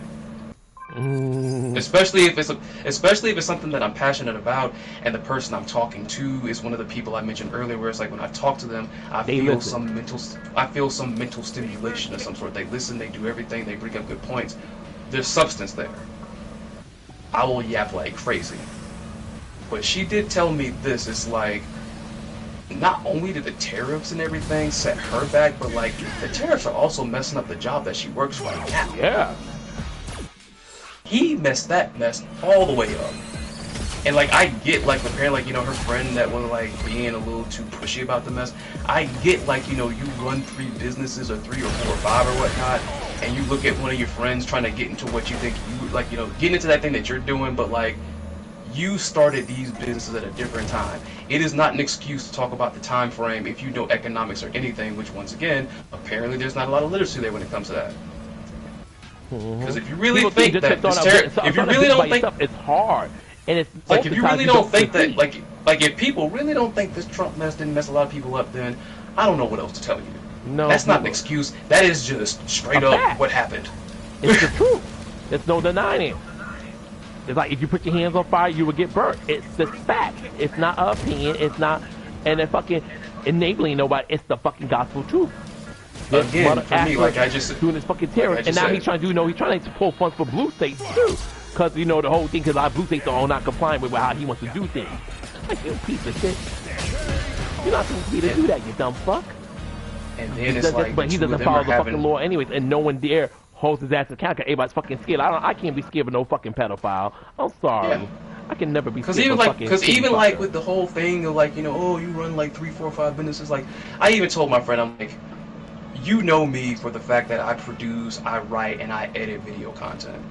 Especially if it's something that I'm passionate about, and the person I'm talking to is one of the people I mentioned earlier, where it's like when I talk to them, I feel some mental stimulation of some sort. They listen, they do everything, they bring up good points. There's substance there. I will yap like crazy. But she did tell me this. It's like, not only did the tariffs and everything set her back, but like the tariffs are also messing up the job that she works right now. Yeah. He messed that mess all the way up. And like, I get, like, apparently, like, you know, her friend that was like being a little too pushy about the mess. I get, like, you know, you run 3 businesses or 3 or 4 or 5 or whatnot, and you look at one of your friends trying to get into what you think you like, you know, getting into that thing that you're doing, but like you started these businesses at a different time. It is not an excuse to talk about the time frame if you know economics or anything, which once again, apparently there's not a lot of literacy there when it comes to that. Because if you really think that, if you really don't think it's hard, and it's like if you really don't think that, like if people really don't think this Trump mess didn't mess a lot of people up, then I don't know what else to tell you. No, that's not an excuse. That is just straight up what happened. It's the truth. There's no denying it. It's like if you put your hands on fire, you will get burnt. It's the fact. It's not an opinion. It's not, and it's fucking enabling nobody. It's the fucking gospel truth. Again, for me, like I just doing this fucking terror, and now he's trying to do, he's trying to pull funds for blue states too, because you know the whole thing, because our blue states are all not complying with how he wants to do things. Like, you piece of shit. You're not supposed to be to do that, you dumb fuck. And then it's like, but he doesn't follow the fucking law anyways, and no one dare holds his ass account. Cause everybody's fucking scared. I can't be scared of no fucking pedophile. I'm sorry. Yeah. I can never be scared of fucking. Because even like with the whole thing of like, you know, oh, you run like 3, 4, 5 businesses. Like, I even told my friend, I'm like, you know me for the fact that I produce, I write, and I edit video content.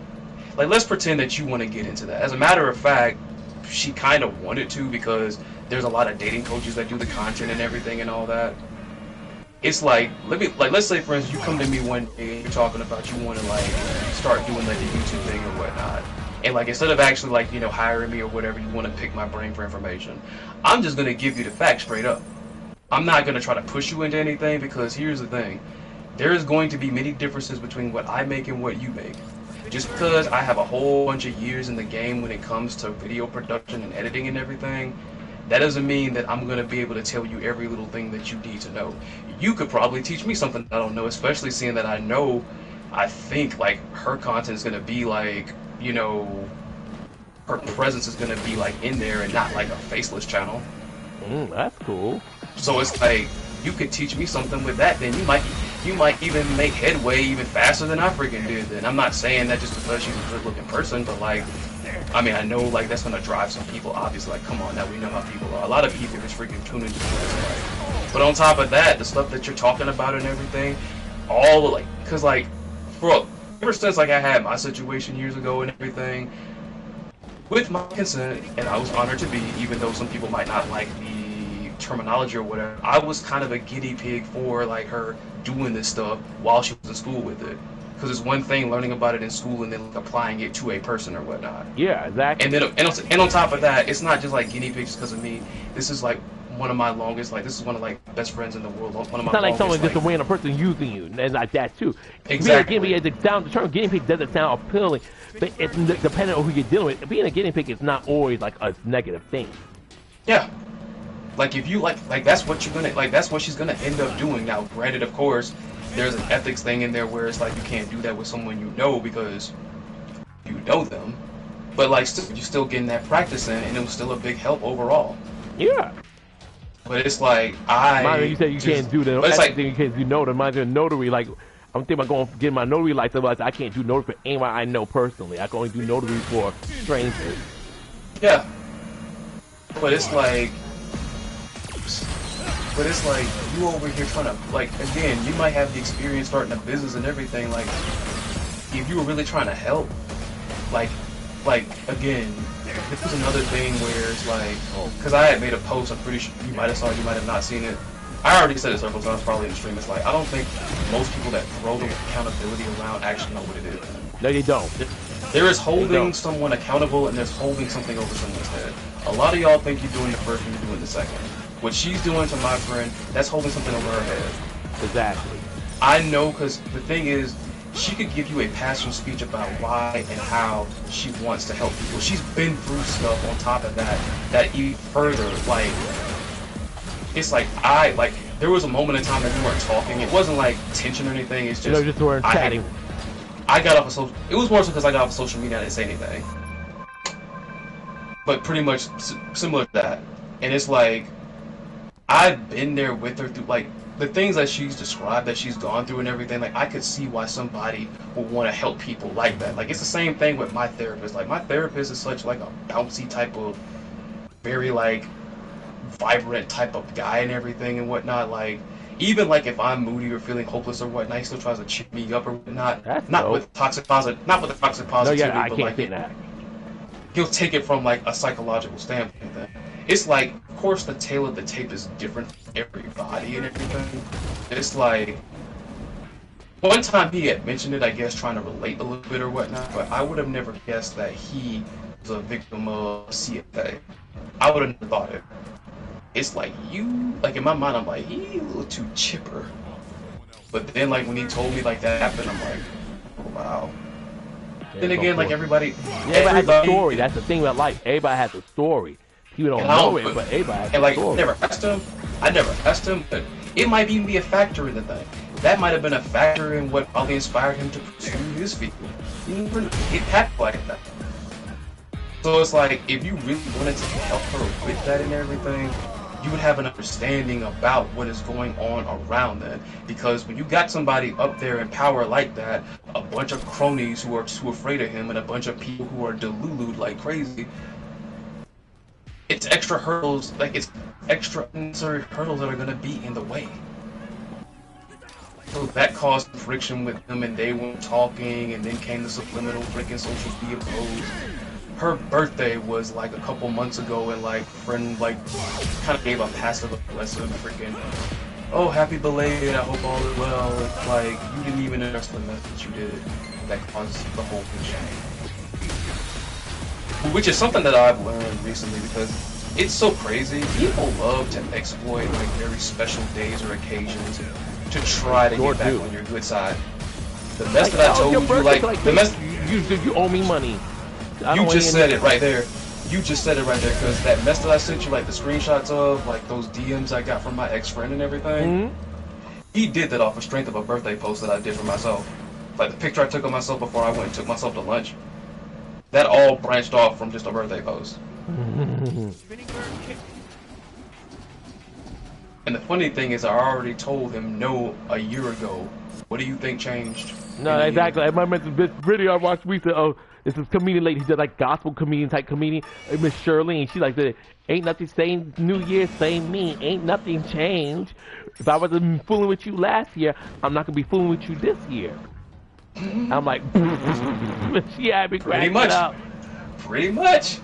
Like, let's pretend that you want to get into that. As a matter of fact, she kind of wanted to, because there's a lot of dating coaches that do the content and everything and all that. It's like, let's say for instance, you come to me one day and you're talking about you want to like start doing like the YouTube thing or whatnot, and like instead of actually like, you know, hiring me or whatever, you want to pick my brain for information. I'm just gonna give you the facts straight up. I'm not gonna try to push you into anything, because here's the thing: there is going to be many differences between what I make and what you make. Just because I have a whole bunch of years in the game when it comes to video production and editing and everything, that doesn't mean that I'm going to be able to tell you every little thing that you need to know. You could probably teach me something I don't know, especially seeing that I think like her content is going to be like, you know, her presence is going to be like in there and not like a faceless channel. That's cool. So it's like, you could teach me something with that, then you might even make headway even faster than I freaking did. Then I'm not saying that just because she's a good looking person, but like, I mean, I know like that's gonna drive some people. Obviously, like, come on, now we know how people are. A lot of people just freaking tune into this. Like, but on top of that, the stuff that you're talking about and everything, all like, cause like, bro, ever since like I had my situation years ago and everything, with my consent, and I was honored to be, even though some people might not like the terminology or whatever, I was kind of a guinea pig for like her doing this stuff while she was in school with it. Because it's one thing learning about it in school and then like, applying it to a person or whatnot. Yeah, exactly. And then and on top of that, it's not just like guinea pigs because of me. This is like one of my longest, like this is one of like best friends in the world. One of my it's not like longest, someone just a random person using you and like that too. Exactly. Being a guinea pig, the term guinea pig doesn't sound appealing, but it's depending on who you're dealing with. Being a guinea pig is not always like a negative thing. Yeah. Like if you like that's what you're gonna like that's what she's gonna end up doing. Now, granted, of course, there's an ethics thing in there where it's like you can't do that with someone you know because you know them, but like you're still getting that practice in, and it was still a big help overall. Yeah. But it's like you said you can't do the ethics thing because you know the mind your notary. Like I'm thinking about going get my notary license, but I can't do notary for anyone I know personally. I can only do notary for strangers. Yeah. But it's like you over here trying to, like, again, you might have the experience starting a business and everything, like, if you were really trying to help, like, again, this was another thing where it's like, because I had made a post, I'm pretty sure you might have saw it, you might have not seen it. I already said it several times, probably in the stream. It's like, I don't think most people that throw the accountability around actually know what it is. No, they don't. There is holding someone accountable, and there's holding something over someone's head. A lot of y'all think you're doing the first and you're doing the second. What she's doing to my friend, that's holding something over her head. Exactly. I know, because the thing is, she could give you a passion speech about why and how she wants to help people. She's been through stuff on top of that even further, like, it's like, there was a moment in time that we weren't talking. It wasn't like tension or anything, it's just, just weren't chatting. I got off of social, it was more so because I got off of social media and I didn't say anything. But pretty much similar to that. And it's like, I've been there with her through, like, the things that she's described that she's gone through and everything. Like, I could see why somebody would want to help people like that. Like, it's the same thing with my therapist. Like, my therapist is such, like, a bouncy type of, very, like, vibrant type of guy and everything and whatnot. Like, even like if I'm moody or feeling hopeless or whatnot, he still tries to cheer me up or whatnot. That's Not dope. with toxic positive, not with the toxic No, positivity, yeah, I but can't like say that. he'll take it from like a psychological standpoint. Then it's like, of course, the tale of the tape is different for everybody and everything. It's like one time he had mentioned it, I guess, trying to relate a little bit or whatnot, but I would have never guessed that he was a victim of CFA. I would have never thought it. It's like like in my mind, I'm like, he a little too chipper. But then like when he told me like that happened, I'm like, oh, wow. Then again, like everybody has a story. That's the thing about life. Everybody has a story. People don't know it, but everybody has a story. I never asked him, but it might even be a factor in the thing. That might have been a factor in what probably inspired him to pursue his field. It happened like that. So it's like, if you really wanted to help her with that and everything, you would have an understanding about what is going on around that. Because when you got somebody up there in power like that, a bunch of cronies who are too afraid of him, and a bunch of people who are delulued like crazy, it's extra hurdles, like it's extra unnecessary hurdles that are going to be in the way. So that caused friction with them, and they weren't talking, and then came the subliminal freaking social media posts. Her birthday was like a couple months ago, and like friend like kind of gave a passive aggressive freaking, oh, happy belated, I hope all is well. It's like, you didn't even address the message you did that caused the whole thing. Which is something that I've learned recently, because it's so crazy. People love to exploit like very special days or occasions to try to get back on your good side. The mess that I told you, like the mess you owe me money. You just said it right there. You just said it right there, because that mess that I sent you, like the screenshots of, like those DMs I got from my ex-friend and everything, he did that off the strength of a birthday post that I did for myself. Like the picture I took of myself before I went and took myself to lunch. That all branched off from just a birthday post. And the funny thing is, I already told him no a year ago. What do you think changed? No, exactly. I remember this video I watched recently. Oh, this is comedian lady. She did like gospel comedian type comedian. Miss Shirley, and she like said, "Ain't nothing same New Year, same me. Ain't nothing changed. If I wasn't fooling with you last year, I'm not gonna be fooling with you this year." I'm like, she had me cracking up. Pretty much.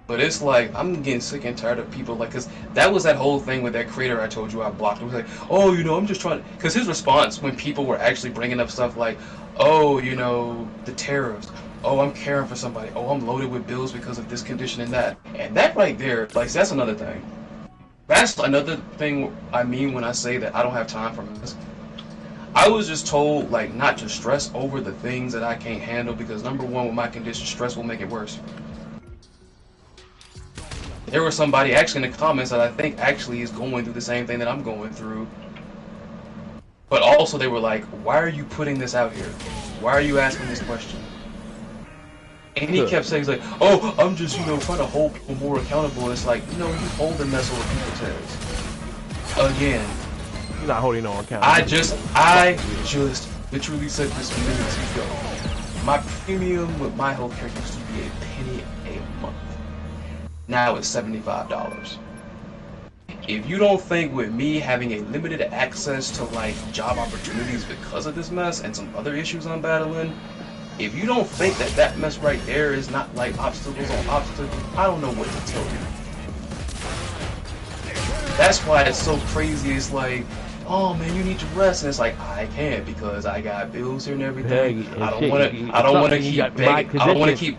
But it's like, I'm getting sick and tired of people, like, because that was that whole thing with that creator I told you I blocked. It was like, oh, you know, I'm just trying to, because his response when people were actually bringing up stuff like, oh, you know, the tariffs, oh, I'm caring for somebody, oh, I'm loaded with bills because of this condition and that. And that right there, like, that's another thing. That's another thing I mean when I say that I don't have time for this. I was just told, like, not to stress over the things that I can't handle, because number one, with my condition, stress will make it worse. There was somebody actually in the comments that I think actually is going through the same thing that I'm going through. But also they were like, why are you putting this out here? Why are you asking this question? And he kept saying, he's like, oh, I'm just, you know, trying to hold people more accountable. And it's like, you know, you hold the mess over people's heads. Again. You're not holding no account. I just literally said this minutes ago. My premium with my healthcare used to be $0.01 a month. Now it's $75. If you don't think with me having a limited access to like job opportunities because of this mess and some other issues I'm battling, if you don't think that that mess right there is not like obstacles on obstacles, I don't know what to tell you. That's why it's so crazy. It's like, oh man, you need to rest, and it's like, I can't because I got bills here and everything. I don't want to keep begging. I don't want to keep.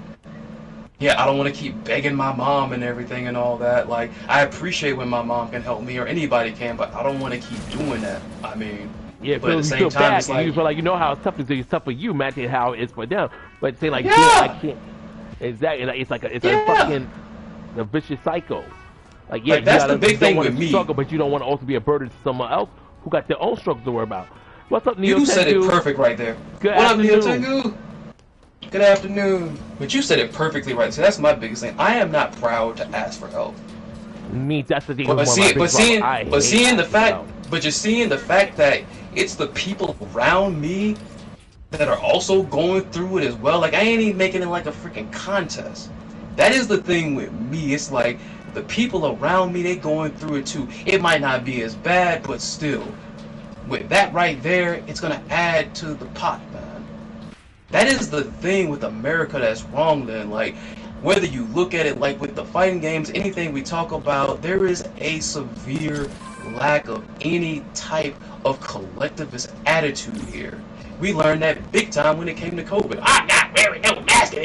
Yeah, I don't want to keep begging my mom and everything and all that. Like, I appreciate when my mom can help me or anybody can, but I don't want to keep doing that. I mean, yeah, but at the same time, it's like, you feel like, you know how tough it is. It's tough for you, imagine how it's for them. But say like, yeah, I can't. Exactly, it's like a fucking a vicious cycle. Like, yeah, like, that's the big thing with me. Struggle, but you don't want to also be a burden to someone else who got their own struggles to worry about. What's up, Neo? You said it perfect right there. Good what afternoon. up, Neo Tengu? Good afternoon. But you said it perfectly right. So that's my biggest thing. I am not proud to ask for help. Me, that's the thing. But seeing the fact that it's the people around me that are also going through it as well. Like, I ain't even making it like a freaking contest. That is the thing with me. It's like, the people around me, they going through it too. It might not be as bad, but still, with that right there, it's gonna add to the pot, man. That is the thing with America that's wrong then. Like, whether you look at it like with the fighting games, anything we talk about, there is a severe lack of any type of collectivist attitude here. We learned that big time when it came to COVID. I'm not wearing no mask. So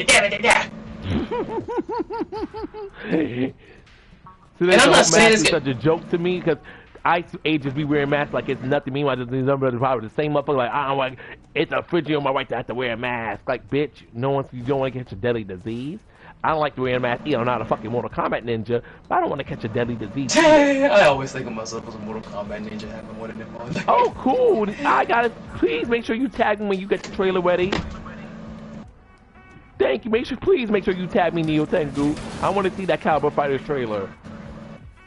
And I'm not saying it's it's such a joke to me because I just be wearing masks like it's nothing. Meanwhile, just probably the same motherfucker. Like I'm like, it's a fridge on my right to have to wear a mask. Like, bitch, no one, you don't want to catch a deadly disease. I don't like to wear a mask either. I'm not a fucking Mortal Kombat ninja, but I don't want to catch a deadly disease. I always think of myself as a Mortal Kombat ninja having one of them on. Oh, cool. I gotta, please make sure you tag me when you get the trailer ready. Thank you. Please make sure you tag me, Neo Tengu. I want to see that Cowboy Fighters trailer.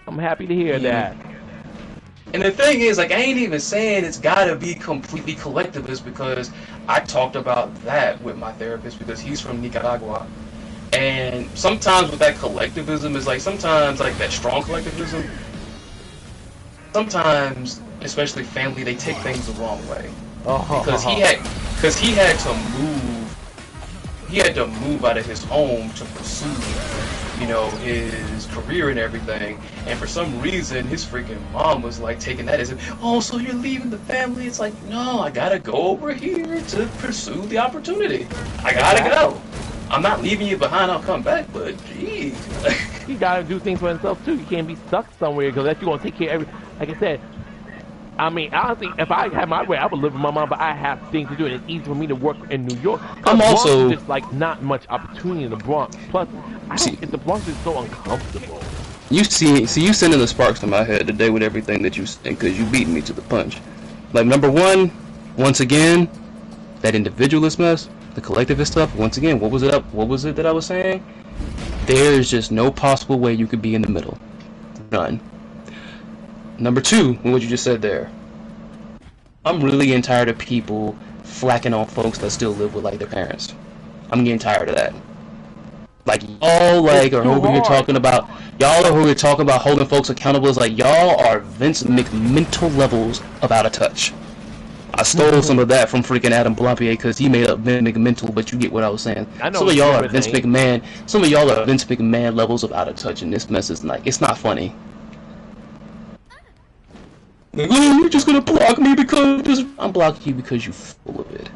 I'm happy to hear that. And the thing is, like, I ain't even saying it's gotta be completely collectivist, because I talked about that with my therapist because he's from Nicaragua. And sometimes with that collectivism is like, sometimes like that strong collectivism, sometimes, especially family, they take things the wrong way. Because he had to move out of his home to pursue, you know, his career and everything. And for some reason, his freaking mom was like taking that as, oh, so you're leaving the family? It's like, no, I gotta go over here to pursue the opportunity. I gotta go. I'm not leaving you behind, I'll come back, but geez. You gotta do things for himself too. You can't be stuck somewhere because that's you gonna take care of every. Like I said, I mean, honestly, if I had my way, I would live with my mom, but I have things to do, and it's easy for me to work in New York. I'm also just like not much opportunity in the Bronx. Plus, the Bronx is so uncomfortable. You sending the sparks to my head today with everything that you said, because you beat me to the punch. Like, number one, once again, that individualist mess, the collectivist stuff. Once again, what was it that I was saying? There's just no possible way you could be in the middle. None. Number two, what you just said there. I'm really getting tired of people flacking on folks that still live with like their parents. I'm getting tired of that. Like, y'all like are who we're talking about. Y'all are who we're talking about holding folks accountable. Is like, y'all are Vince McMental levels of out of touch. I stole some of that from freaking Adam Blampier because he made up Vince McMental, but you get what I was saying. Some of y'all are Vince McMahon. Some of y'all are Vince McMahon levels of out of touch, and this mess is like, it's not funny. Like, oh, you're just gonna block me because I'm blocking you because you're full of it.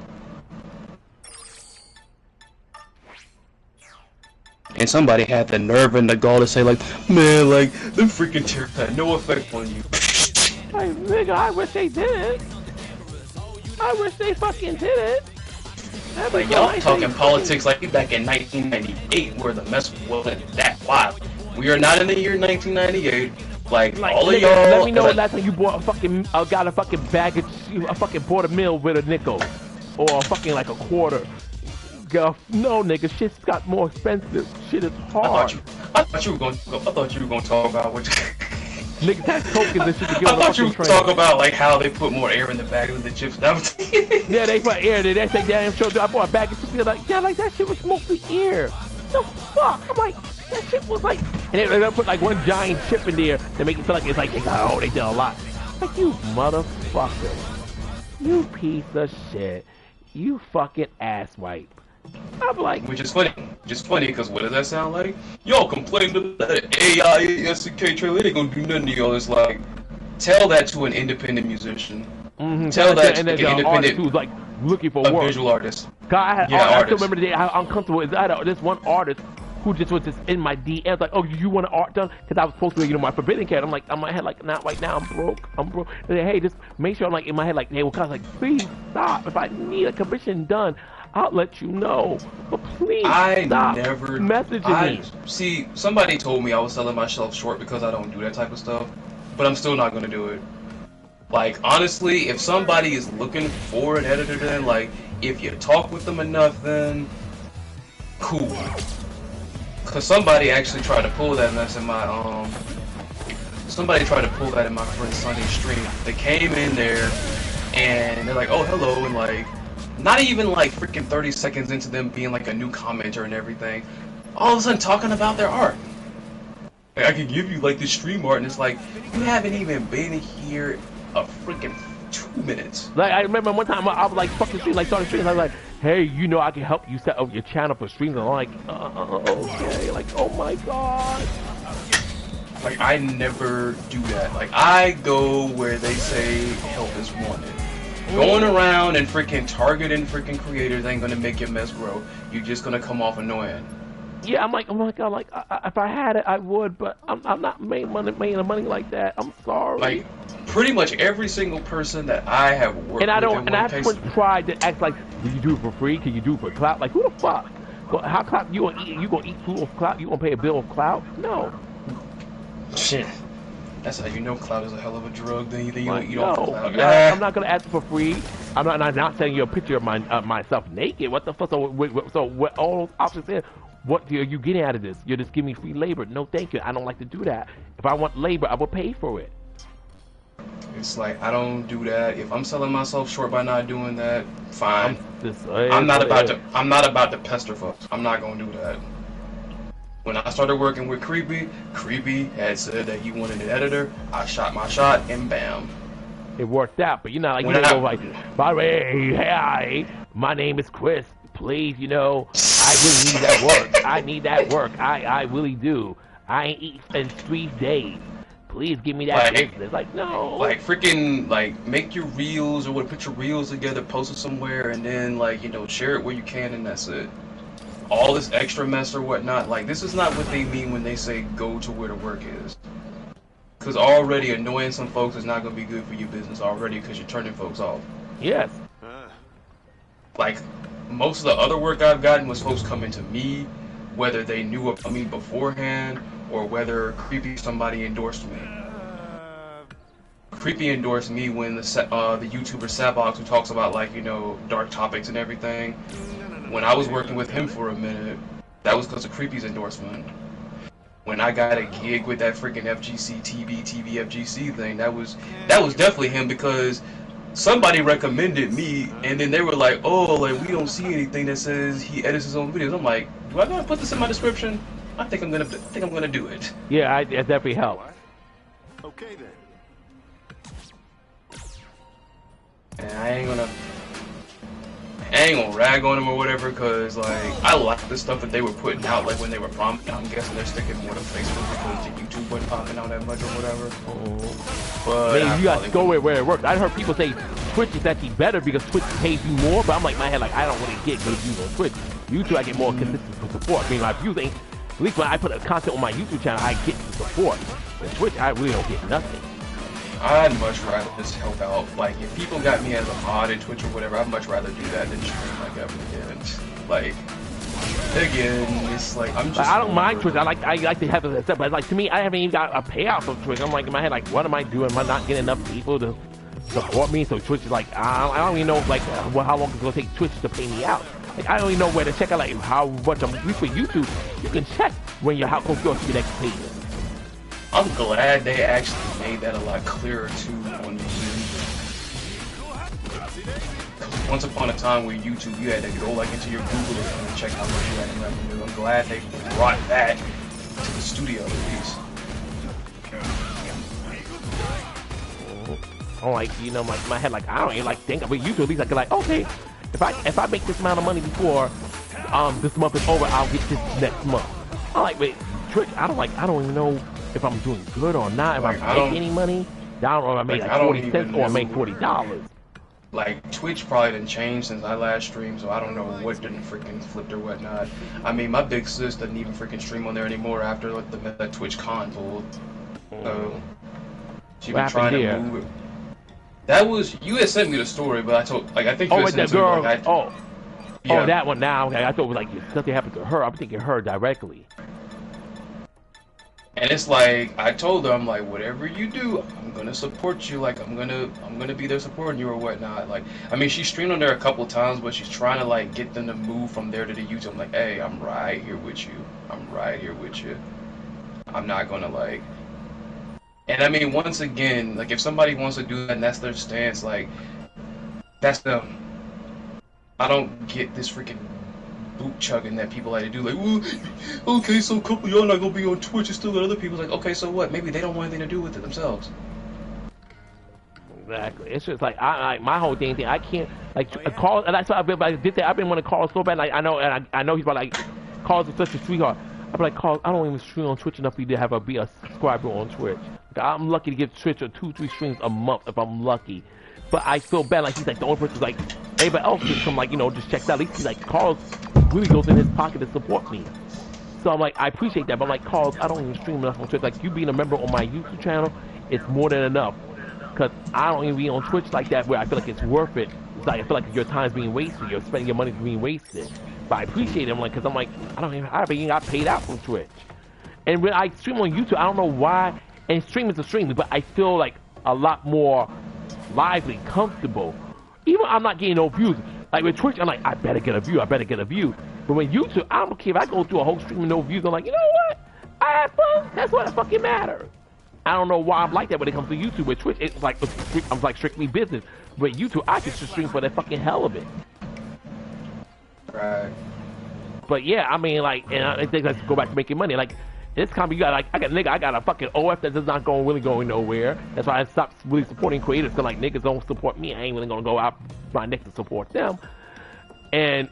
And somebody had the nerve and the gall to say like, man, like, the freaking tears had no effect on you. Hey, nigga, I wish they did. I wish they fucking did it. Like, y'all talking politics like back in 1998 where the mess wasn't that wild. We are not in the year 1998. Like all of y'all. Let me know the last time you bought a fucking, got a fucking bag of, a fucking bought a meal with a nickel. Or a fucking like a quarter. Girl, no, nigga, shit's got more expensive. Shit is hard. I thought you were gonna talk about what. Nigga, that's tokens and shit to get I on the thought you fucking were train. talking about like how they put more air in the bag than the chips. That was yeah, they put air in it. They say damn sure. I bought a bag of chips. Like, yeah, like that shit was mostly air. The fuck? I'm like, that shit was like, and they put like one giant chip in there to make it feel like it's like, oh, they did a lot. Like, you motherfucker, you piece of shit, you fucking asswipe. I'm like, which is funny. Just funny because what does that sound like? Y'all complain to that AI SK trailer, they gonna do nothing to y'all. It's like, tell that to an independent musician. Tell that to an independent who's like looking for a work. visual artist. I still remember the day how uncomfortable is that. This one artist who just was just in my DMs like, oh, you want an art done? Because I was supposed to, you know, my Forbidden Cat. I'm like, on my head, like, not right now. I'm broke. They say, hey, just make sure I'm like in my head, like, hey, well, cause like, please stop. If I need a commission done, I'll let you know. But please stop messaging me. See, somebody told me I was selling myself short because I don't do that type of stuff, but I'm still not gonna do it. Like, honestly, if somebody is looking for an editor, then like, if you talk with them enough, then cool. Cause somebody actually tried to pull that mess in my somebody tried to pull that in my friend's Sunday stream. They came in there and they're like, oh, hello, and like, not even like freaking 30 seconds into them being like a new commenter and everything, all of a sudden talking about their art. Like, I can give you like the stream art, and it's like you haven't even been here a freaking 2 minutes. Like I remember one time I was like fucking stream, like starting streams. I was like, hey, you know, I can help you set up your channel for streams. And I'm like, okay, like, oh my god. Like I never do that. Like I go where they say help is wanted. Going around and freaking targeting freaking creators ain't gonna make your mess grow. You're just gonna come off annoying. Yeah, I'm like, oh my god, like if I had it, I would, but I'm not making money like that. I'm sorry. Like pretty much every single person that I have worked and I don't, with and I haven't tried to act like, will you do it for free? Can you do it for clout? Like who the fuck? Well, how clout you gonna eat? You gonna eat food of clout? You gonna pay a bill of clout? No. Shit. That's how you know clout is a hell of a drug. Then you don't eat no, off the clout. I'm not gonna ask for free. I'm not sending you a picture of myself naked. What the fuck? So what all those options is? What are you getting out of this? You're just giving me free labor. No, thank you. I don't like to do that. If I want labor, I will pay for it. It's like I don't do that. If I'm selling myself short by not doing that, fine. I'm not about to pester folks. I'm not gonna do that. When I started working with Creepy had said that he wanted an editor. I shot my shot and bam. It worked out, but you know, like you don't go like, by the way, hey, my name is Chris. Please, you know, I really need that work. I need that work. I really do. I ain't eat in 3 days. Please give me that business. Like, no. Like, freaking, like, make your reels or put your reels together, post it somewhere, and then, like, you know, share it where you can, and that's it. All this extra mess or whatnot, like, this is not what they mean when they say go to where the work is. Because already annoying some folks is not going to be good for your business already because you're turning folks off. Yes. Like, most of the other work I've gotten was folks coming to me, whether they knew about me beforehand or whether Creepy somebody endorsed me. Creepy endorsed me when the YouTuber Sabox, who talks about, like, you know, dark topics and everything. When I was working with him for a minute, that was because of Creepy's endorsement. When I got a gig with that freaking FGC TV FGC thing, that was definitely him because somebody recommended me, and then they were like, "Oh, like we don't see anything that says he edits his own videos." I'm like, "Do I gotta put this in my description?" I think I'm gonna do it. Yeah, it definitely helps. Okay then. And I ain't gonna rag on them or whatever, cause like I like the stuff that they were putting out, like when they were prompting. I'm guessing they're sticking more to Facebook because the YouTube wasn't popping out that much or whatever. But man, you got to go where it works. I heard people say Twitch is actually better because Twitch pays you more, but I'm like, in my head, like I don't really get good views on Twitch. YouTube, I get more consistent support. I mean, my views ain't. At least when I put content on my YouTube channel, I get the support. On Twitch, I really don't get nothing. I'd much rather just help out. Like, if people got me as a mod in Twitch or whatever, I'd much rather do that than stream like ever again. Like, again, it's like, I'm just... Like, I don't mind Twitch. I like to have it set, but like, to me, I haven't even got a payout from Twitch. I'm like, in my head, like, what am I doing? Am I not getting enough people to support me? So Twitch is like, I don't even know, like, how long it's going to take Twitch to pay me out. Like, I don't even know where to check out, like, how much I'm... At least for YouTube, you can check when you're how close you are to your next payment. I'm glad they actually made that a lot clearer too on YouTube. Once upon a time with YouTube, you had to go like into your Google and check how much you had in revenue. I'm glad they brought that to the studio at least. I'm like, you know, my head, like, I don't even like think about YouTube. At least I can like, okay, if I make this amount of money before this month is over, I'll get this next month. I'm like, wait, Twitch, I don't even know if I'm doing good or not, if like, I make any money. I don't know if I made like 40 cents or I made $40. Like, Twitch probably didn't change since I last streamed, so I don't know what didn't freaking flipped or whatnot. I mean, my big sis doesn't even freaking stream on there anymore after like, the Twitch con pulled. So, she been trying to move it. That was, you had sent me the story, but I think you had sent it to me, like, oh, that one now. Okay, I thought it was like something happened to her. I'm thinking her directly. And it's like, I told her, I'm like, whatever you do, I'm gonna support you. Like, I'm gonna be there supporting you or whatnot. Like, I mean, she streamed on there a couple times, but she's trying to like get them to move from there to the YouTube. I'm like, hey, I'm right here with you. I'm right here with you. I'm not gonna like. And I mean, once again, like, if somebody wants to do that and that's their stance, like, that's them. I don't get this freaking boot chugging that people like to do. Like, well, okay, so a couple of y'all not gonna be on Twitch, and still got other people. Like, okay, so what? Maybe they don't want anything to do with it themselves. Exactly. It's just like my whole thing. I can't like call, and that's why I've been like I've been wanting to call so bad. Like I know, and I know he's probably like Carl's is such a sweetheart. I'm like, Carl, I don't even stream on Twitch enough for you to have be a subscriber on Twitch. Like, I'm lucky to get Twitch or 2-3 streams a month if I'm lucky. But I feel bad like he's like the only person like anybody else just come like just check out. At least he's like Carl really goes in his pocket to support me. So I'm like I appreciate that, but I'm like Carl, I don't even stream enough on Twitch. Like you being a member on my YouTube channel, it's more than enough. Cause I don't even be on Twitch like that where I feel like it's worth it. It's like I feel like your time's being wasted. You're spending your money's being wasted. But I appreciate it. I'm like, cause I'm like, I haven't even got paid out from Twitch. And when I stream on YouTube, I don't know why. And stream is a stream, but I feel like a lot more lively, comfortable. Even I'm not getting no views. Like with Twitch, I'm like, I better get a view. I better get a view. But when YouTube, I don't care if I go through a whole stream with no views. I'm like, you know what? I had fun. That's what fucking matters. I don't know why I'm like that when it comes to YouTube. With Twitch, it's like I'm like strictly business. But YouTube, I can just stream for the fucking hell of it. Right. But yeah, I mean, like, and I think let's go back to making money. Like, this company, you got like, I got a fucking OF that's not really going nowhere. That's why I stopped really supporting creators. Cause like niggas don't support me. I ain't really gonna go out my neck to support them. And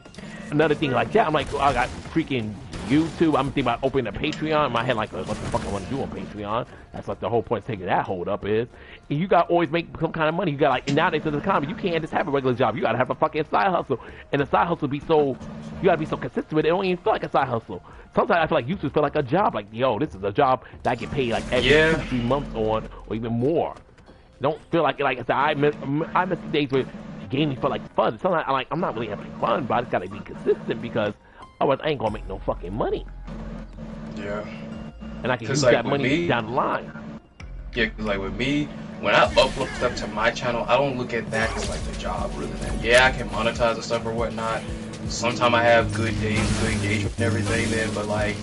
another thing like that, I'm like, I got freaking YouTube. I'm thinking about opening a Patreon. In my head, like, what the fuck I want to do on Patreon? That's like the whole point of taking that hold up is. And you got to always make some kind of money. You got like, and nowadays in the economy, you can't just have a regular job. You got to have a fucking side hustle. And the side hustle be so, you got to be so consistent with it. It don't even feel like a side hustle. Sometimes I feel like YouTube feel like a job. Like, yo, this is a job that I get paid like every 2-3 months on, or even more. Don't feel like I said, I miss the days where gaming for like fun. Sometimes I'm not really having fun, but I just gotta be consistent because otherwise I ain't gonna make no fucking money. Yeah. And I can use like that money down the line. Yeah, cause like with me, when I upload stuff to my channel, I don't look at that as like the job really. Yeah, I can monetize the stuff or whatnot. Sometimes I have good days, good engagement and everything then, but like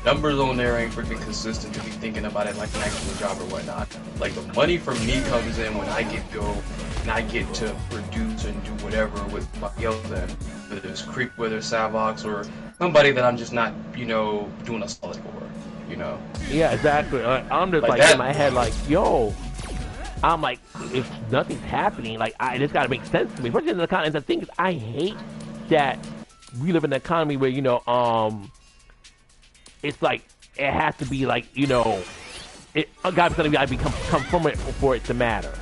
numbers on there ain't freaking consistent to be thinking about it like an actual job or whatnot. Like the money from me comes in when I get go and I get to produce and do whatever with somebody else then. Whether it's Creep, whether it's Savox, or somebody that I'm just not, doing a solid for, Yeah, exactly. I'm just like in my head like, yo, I'm like, if nothing's happening, like, this gotta make sense to me. Especially in the economy. And the thing is, I hate that we live in an economy where, it's like, it has to be like, a guy's gotta become from it for it to matter.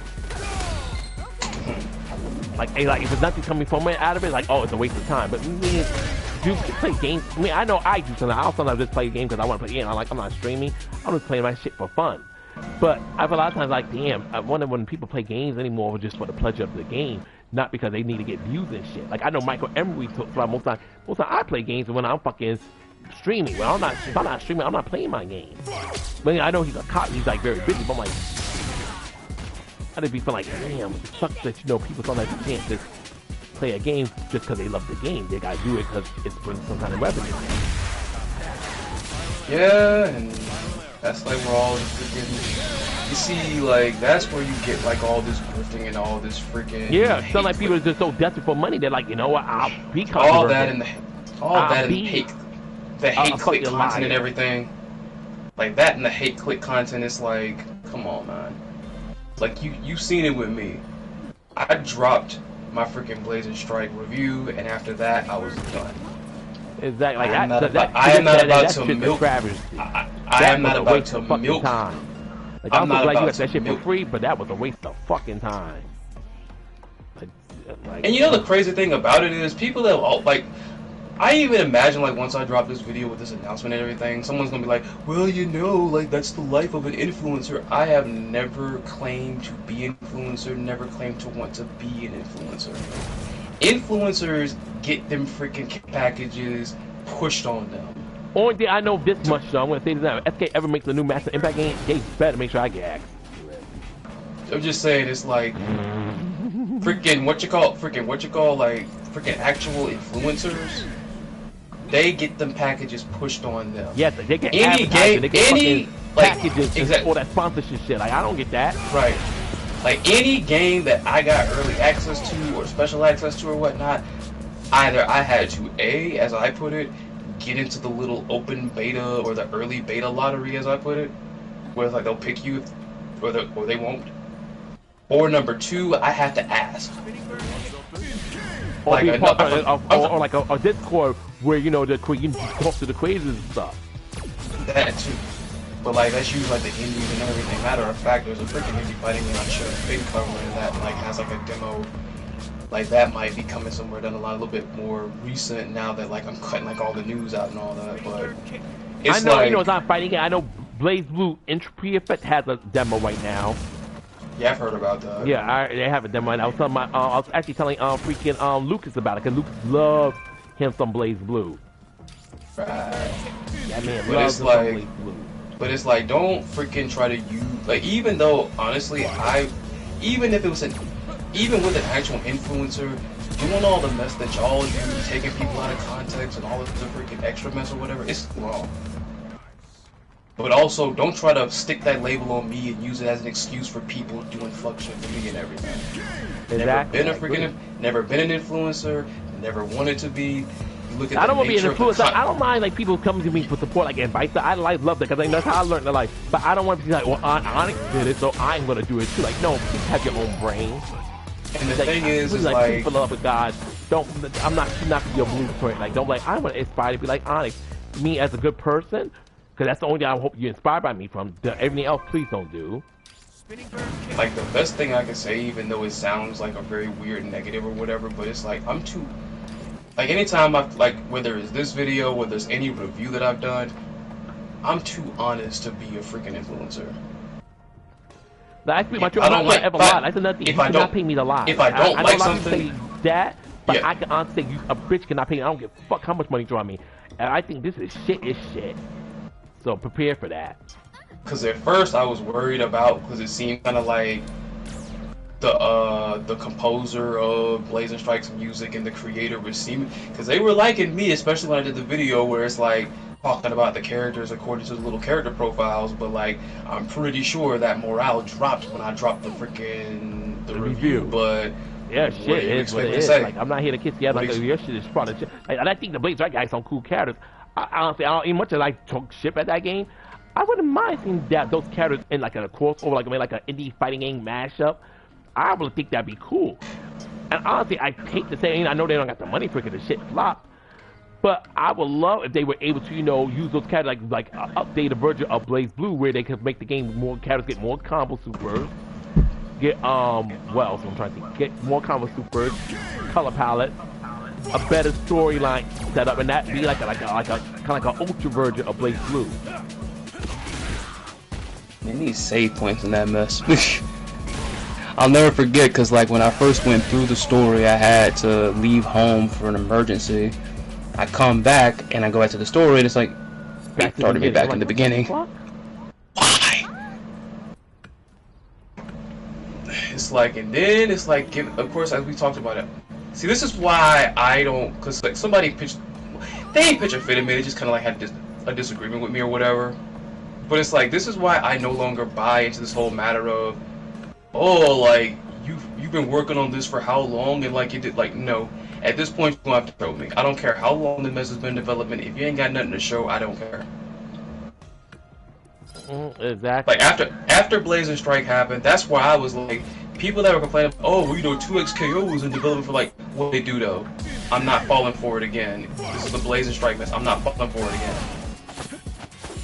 Like if there's nothing coming from it out of it, like, oh, it's a waste of time. But do play games. I mean, I know I do something. I'll sometimes just play a game because I want to play. I'm not streaming. I'm just playing my shit for fun. But I have a lot of times like, damn, I wonder when people play games anymore just for the pleasure of the game, not because they need to get views and shit. Like I know Michael Emery talks about most time I play games when I'm fucking streaming. When if I'm not streaming, I'm not playing my game. But I know he's a cop. He's like very busy. But I'm like, I just be feeling like, damn, it sucks that people sometimes can't just play a game just because they love the game. They gotta do it because it's for some kind of revenue. Yeah, and that's like where all this freaking, you see, like that's where you get like all this grifting and all this freaking. Yeah, some like people are just so desperate for money. They're like, you know what? I'll be all that and the hate click content and everything. Like that and the hate click content. It's like, come on, man. Like you seen it with me. I dropped my freaking Blazing Strike review, and after that, I was done. Exactly. Like I am not about to milk. I am not about to milk. Time. Like I'm so glad you got that shit for free, but that was a waste of fucking time. Like, and the crazy thing about it is people that like. I even imagine, like, once I drop this video with this announcement and everything, someone's gonna be like, well, like, that's the life of an influencer. I have never claimed to be an influencer, never claimed to want to be an influencer. Influencers get them freaking packages pushed on them. Only thing I know this much, though, I'm gonna say this now. If SK ever makes a new Master Impact game, they better make sure I get access to it. I'm just saying, it's like, freaking, what you call, like, freaking actual influencers. They get them packages pushed on them. Yes, they get any game, they get any packages exactly. for that sponsorship shit. Like I don't get that. Right. Like any game that I got early access to or special access to or whatnot, either I had to as I put it, get into the little open beta or the early beta lottery, as I put it, where it's like they'll pick you, or they won't. Or number two, I have to ask. Or Like, be part or like a Discord where you know you can talk to the creators and stuff. That too. But like that's usually like the indies and everything. Matter of fact, there's a freaking indie fighting game I should have been covering that like has like a demo. Like that might be coming somewhere down the line a little bit more recent now that like I'm cutting like all the news out and all that. But it's I know like, you know it's not fighting game. I know Blaze Blue Entropy Effect has a demo right now. yeah, I've heard about that. Yeah, they have a demo. And I was telling I was actually telling freaking Lucas about it because Lucas loves him some Blaze Blue. Right. That man But loves it's him like- some Blaze Blue. But it's like, don't freaking try to use, like, even though, honestly, even if it was even with an actual influencer, doing all the mess that y'all do, taking people out of context and all of the freaking extra mess or whatever, it's wrong. But also, don't try to stick that label on me and use it as an excuse for people doing fuck shit to me and everything. Exactly. Never been an influencer, never wanted to be. Look at I don't want to be an nature of the influencer. I don't mind like people coming to me for support, like advice. I love that because that's how I learned in life. But I don't want to be like, well, Onyx did it, so I'm gonna do it too. Like, no, please have your own brain. And the Like, thing is like, for the love of God, don't. I'm not your blueprint. Like, don't like. I want to inspire to be like Onyx. Me as a good person, because that's the only thing I hope you're inspired by me from. Everything else, please don't do. like the best thing I can say, even though it sounds like a very weird negative or whatever, but it's like I'm too. Like anytime I've like whether it's this video, whether it's any review that I've done, I'm too honest to be a freaking influencer. I speak my If truth. I I'm don't not like- ever if I- lie. That's another thing. if You I cannot don't- pay me to lie. if I don't I like know a lot of something- people say that, but Yeah. I can honestly say a bitch cannot pay me. I don't give a fuck how much money you throw at me. And I think this is shit. So prepare for that. Because at first I was worried about, because it seemed kind of like the composer of Blazing Strike's music and the creator was seeming, because they were liking me, especially when I did the video where it's like talking about the characters according to the little character profiles, but like I'm pretty sure that morale dropped when I dropped the freaking review. But Yeah, what shit do you is what expect it me to is. say? Like, I'm not here to kiss you out. What Like, do you- your shit is probably shit. Like, and I think the Blaze Strike guys some cool characters. Honestly, I don't even much as I talk shit at that game. I wouldn't mind seeing those characters in like a crossover, like maybe like an indie fighting game mashup. I would think that'd be cool. And honestly, I hate to say, I know they don't got the money for it 'cause the shit flop. But I would love if they were able to, use those characters like update a version of Blaze Blue where they could make the game more characters get more combo supers. Get what else I'm trying to think? Get more combo supers, color palette, a better storyline setup, and that be like a kind of like an ultra version of Blaze Blue. Man, these save points in that mess. I'll never forget, because like when I first went through the story, I had to leave home for an emergency. I come back and I go back to the story and it's like it started me back in the beginning. Why? It's like, and then it's like, of course, as we talked about it. See, this is why I don't, because like somebody pitched, they ain't pitch a fit in me. They just kind of like had a disagreement with me or whatever. But it's like, this is why I no longer buy into this whole matter of, oh, like you've been working on this for how long, and like you did, like, no. At this point, you don't have to show me. I don't care how long the mess has been in development. If you ain't got nothing to show, I don't care. Exactly. Like after Blazing Strike happened, that's why I was like, people that were complaining, oh, 2XKO was in development for like what they do though. I'm not falling for it again. This is the Blazing Strike mess. I'm not falling for it again.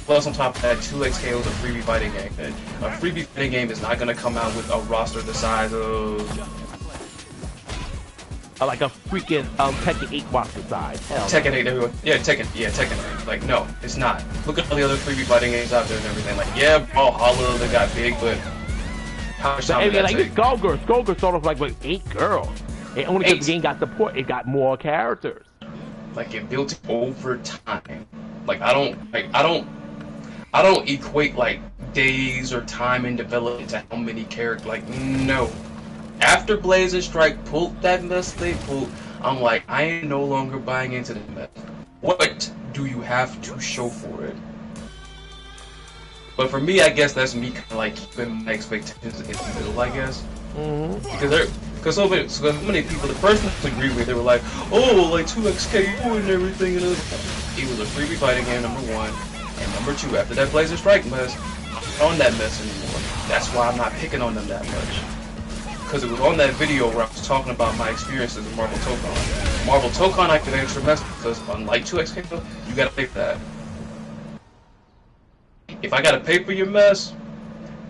Plus, on top of that, 2XKO is a freebie fighting game. And a freebie fighting game is not gonna come out with a roster the size of Like a freaking Tekken 8 roster size. Hell Tekken 8, everyone. Yeah, Tekken 8. Like, no, it's not. Look at all the other freebie fighting games out there and everything. Like, yeah, Brawlhalla, they got big, but how much time did that take? Skullgirl started off like with 8 girls. And only because 8. the game got support, it got more characters. Like, it built over time. Like, I don't equate like days or time in development to how many characters. Like, no. After Blazing Strike pulled that mess they pulled, I'm like, I ain't no longer buying into the mess. What do you have to show for it? But for me, I guess that's me kind of like keeping my expectations in the middle, I guess. Mm-hmm. Because Because so many people, the person that agreed with, they were like, oh, like 2XKO and everything, and it was a freebie fighting game, number one, and number two, after that Blazer Strike mess, I'm not on that mess anymore. That's why I'm not picking on them that much. Because it was on that video where I was talking about my experiences with Marvel Tokon. Marvel Tokon, I can extra mess because unlike 2XKO, you gotta pay for that. If I gotta pay for your mess,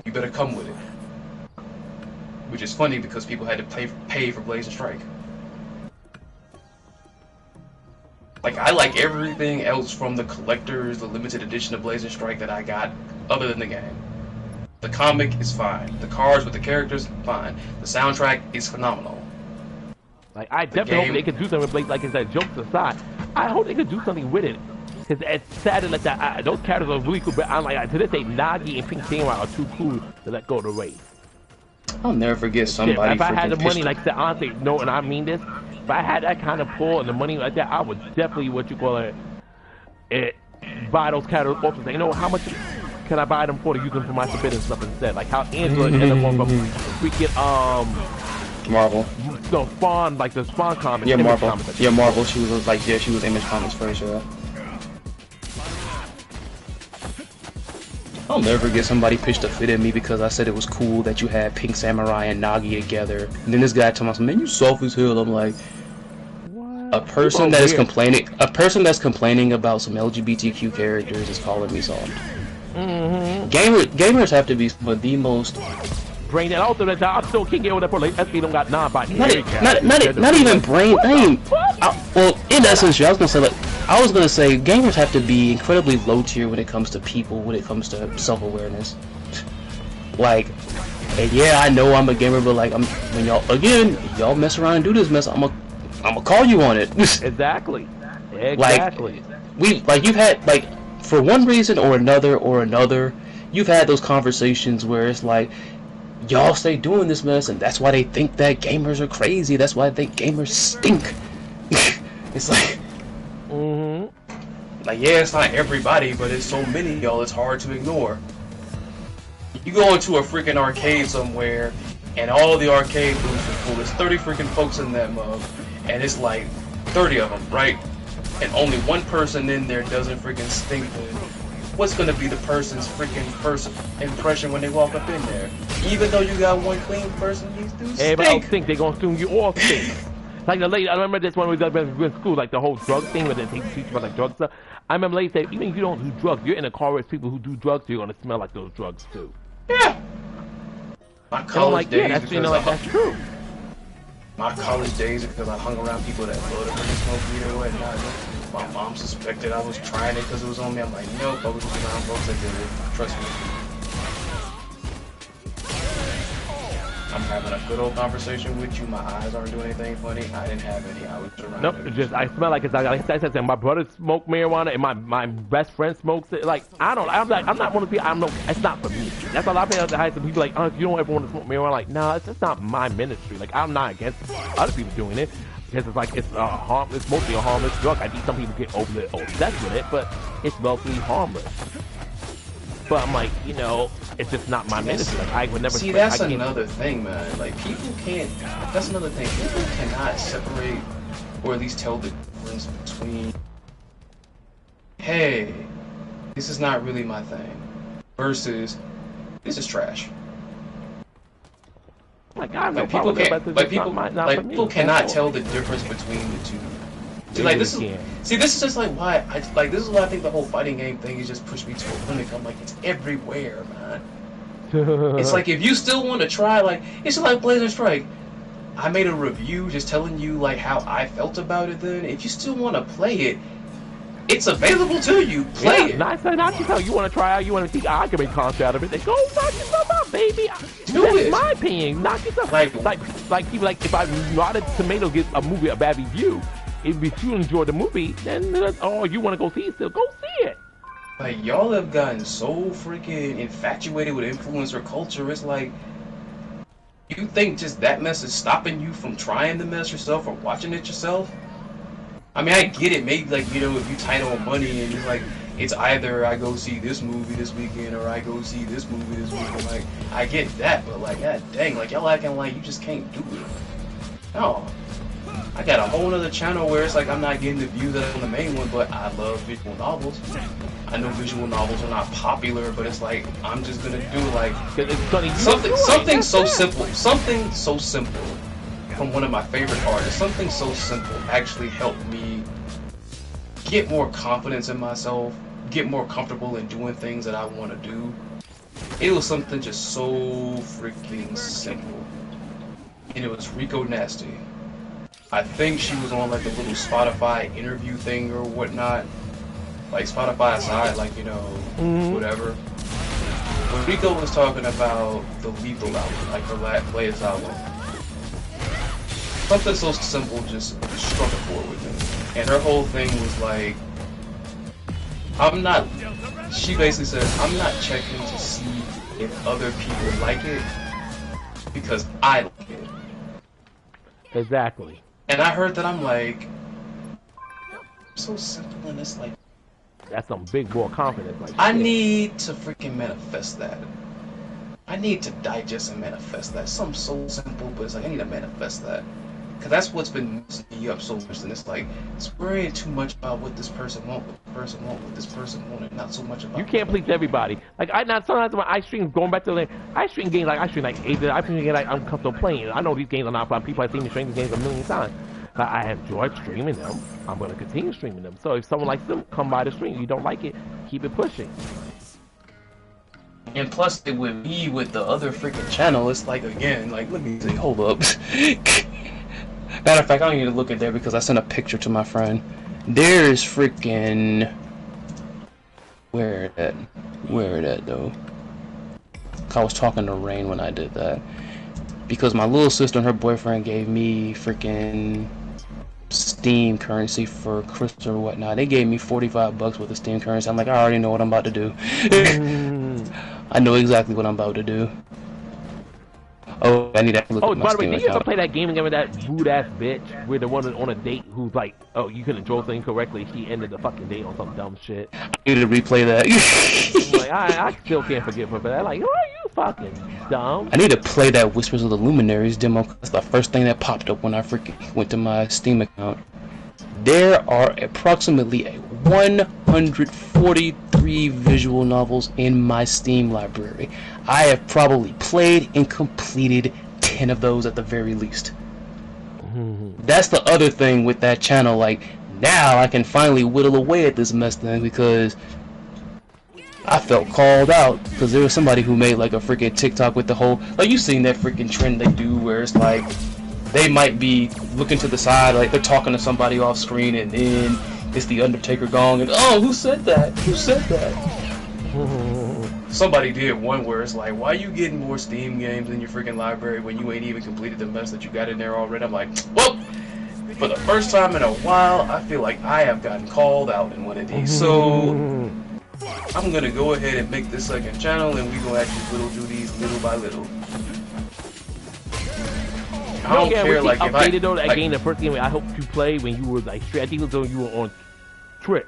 you better come with it. Which is funny because people had to pay for Blaze and Strike. Like, I like everything else from the collectors, the limited edition of Blaze and Strike that I got, other than the game. The comic is fine. The cards with the characters, fine. The soundtrack is phenomenal. Like, I definitely hope they could do something with Blaze, like I said, jokes aside. I hope they could do something with it. Because it's sad like that. Those characters are really cool, but I'm like, to this day, Nagi and Pink Samurai are too cool to let go of the race. I'll never forget somebody. If I had the money, like I said, honestly, no, and I mean this, if I had that kind of pull and the money like that, I would definitely, buy those characters off and say, you know, how much can I buy them for to use them for my forbidden stuff instead? Like how Angela ended up going from freaking, Marvel. No, Spawn, like the Spawn comics. Yeah, Marvel. Comics, Yeah, Marvel. She was like, yeah, she was Image Comics first, yeah. I'll never forget somebody pitched a fit at me because I said it was cool that you had Pink Samurai and Nagi together. And then this guy told me, man, you soft as hell. I'm like, what? A person that is complaining about some LGBTQ characters is calling me soft. Gamers have to be some of the most. Brain that also that I still can't get over that part. Like SB don't got non-binary. Not even brain. Well, in essence, I was gonna say gamers have to be incredibly low tier when it comes to people, when it comes to self-awareness. Like, and yeah, I know I'm a gamer, but like, when y'all mess around and do this mess, I'm gonna call you on it. Exactly. Exactly. Like you've had like for one reason or another, you've had those conversations where it's like, y'all stay doing this mess, and that's why they think that gamers are crazy. That's why they think gamers stink. It's like, like, yeah, it's not everybody, but it's so many y'all, it's hard to ignore. You go into a freaking arcade somewhere, and all the arcade booths are full. There's 30 freaking folks in that mug, and it's like 30 of them, right? And only one person in there doesn't freaking stink. What's gonna be the person's freaking impression when they walk up in there? Even though you got one clean person, these dudes stink. Everybody else think they gonna assume you all stink. Like the lady, I remember this one we was in school, like the whole drug thing where they teach about like drug stuff. I remember lady said, even if you don't do drugs, you're in a car with people who do drugs, so you're gonna smell like those drugs too. Yeah. My college days, yeah, that's true. My college days, because I hung around people that loved to smoke weed or whatnot. My mom suspected I was trying it because it was on me. I'm like, nope, I was just around folks that did it. Trust me. I'm having a good old conversation with you. My eyes aren't doing anything funny. I didn't have any. I was around. Nope, just I smell like it's like I said, my brother smoked marijuana and my best friend smokes it. Like I'm not one of the people. It's not for me. That's a lot of people at people like, oh, you don't ever want to smoke marijuana. Like, no, it's just not my ministry. Like I'm not against other people doing it. Because it's like, it's mostly a harmless drug. I think some people get overly obsessed with it, but it's mostly harmless. But I'm like, you know, it's just not my ministry. Like, I would never... See, that's another thing, man. Like, people can't... That's another thing. People cannot separate, or at least tell the difference between, hey, this is not really my thing, versus, this is trash. Like, I like people cannot tell the difference between the two. See, like this is just like why this is why I think the whole fighting game thing is just pushed me to a limit. I'm like, it's everywhere, man. It's like if you still want to try, like it's like Blazer Strike. I made a review just telling you like how I felt about it. Then if you still want to play it, it's available to you. Play it. Not you want to try out, you want to see argument concept out of it. Then go knock yourself out, baby. That's my opinion. Knock yourself out. Like people like if I Rotten Tomato gives a movie a bad review, if you enjoy the movie, then you want to go see it still, go see it. Like y'all have gotten so freaking infatuated with influencer culture. It's like you think just that mess is stopping you from trying the mess yourself or watching it yourself. I mean, I get it. Maybe, like, you know, if you tight on money and it's like, it's either I go see this movie this weekend or I go see this movie this weekend. Like, I get that, but, like, god dang, like, y'all acting like you just can't do it. No. I got a whole other channel where it's like I'm not getting the views that on the main one, but I love visual novels. I know visual novels are not popular, but it's like I'm just gonna do like something so simple, from one of my favorite artists. Something so simple actually helped me get more confidence in myself, get more comfortable in doing things that I want to do. It was something just so freaking simple, and it was Rico Nasty. I think she was on like the little Spotify interview thing or whatnot, like Spotify aside, like, you know, whatever. When Rico was talking about the Lethal album, like her latest album, something so simple just struck a chord with me. And her whole thing was like, she basically said, I'm not checking to see if other people like it, because I like it. Exactly. And I heard that, I'm like, so simple, and it's like, that's some big boy confidence. Like, I need to freaking manifest that. I need to digest and manifest that. Something so simple, but it's like I need to manifest that. Cause that's what's been messing me up so much, and it's like it's worrying too much about what this person want, what this person want, what this person want, and not so much about. You can't please everybody. Like sometimes when I stream, going back to the I stream games like I stream games like I'm comfortable playing. I know these games are not fun. People have seen me stream these games a million times. But I enjoyed streaming them. I'm gonna continue streaming them. So if someone likes them, come by the stream. You don't like it, keep it pushing. And plus, it would be with the other freaking channel. It's like, again, like, let me see, hold up. Matter of fact, I don't need to look at there because I sent a picture to my friend. There's freaking... Where it at, though? I was talking to Rain when I did that. Because my little sister and her boyfriend gave me freaking Steam currency for Christmas or whatnot. They gave me $45 worth of Steam currency. I'm like, I already know what I'm about to do. I know exactly what I'm about to do. Oh, I need to look at my by the way, Steam did you ever account. play that game again with that rude ass bitch? Where the one on a date who's like, oh, you couldn't control things correctly. She ended the fucking date on some dumb shit. I need to replay that. I'm like, I still can't forgive her for that. Like, are you fucking dumb? I need to play that Whispers of the Luminaries demo. That's the first thing that popped up when I freaking went to my Steam account. There are approximately 143 visual novels in my Steam library. I have probably played and completed 10 of those at the very least. That's the other thing with that channel. Like, now I can finally whittle away at this mess thing because I felt called out because there was somebody who made like a freaking TikTok with the whole, like, you seen that freaking trend they do where it's like they might be looking to the side, like they're talking to somebody off screen, and then it's the Undertaker gong, and oh, who said that? Who said that? Somebody did one where it's like, why are you getting more Steam games in your freaking library when you ain't even completed the mess that you got in there already? I'm like, well, for the first time in a while, I feel like I have gotten called out in one of these. So I'm gonna go ahead and make this second channel, and we gonna actually whittle through these little by little. I don't care, like, if I updated though, that game, the first game I hoped you played when you were like, I think it was when you were on Twitch.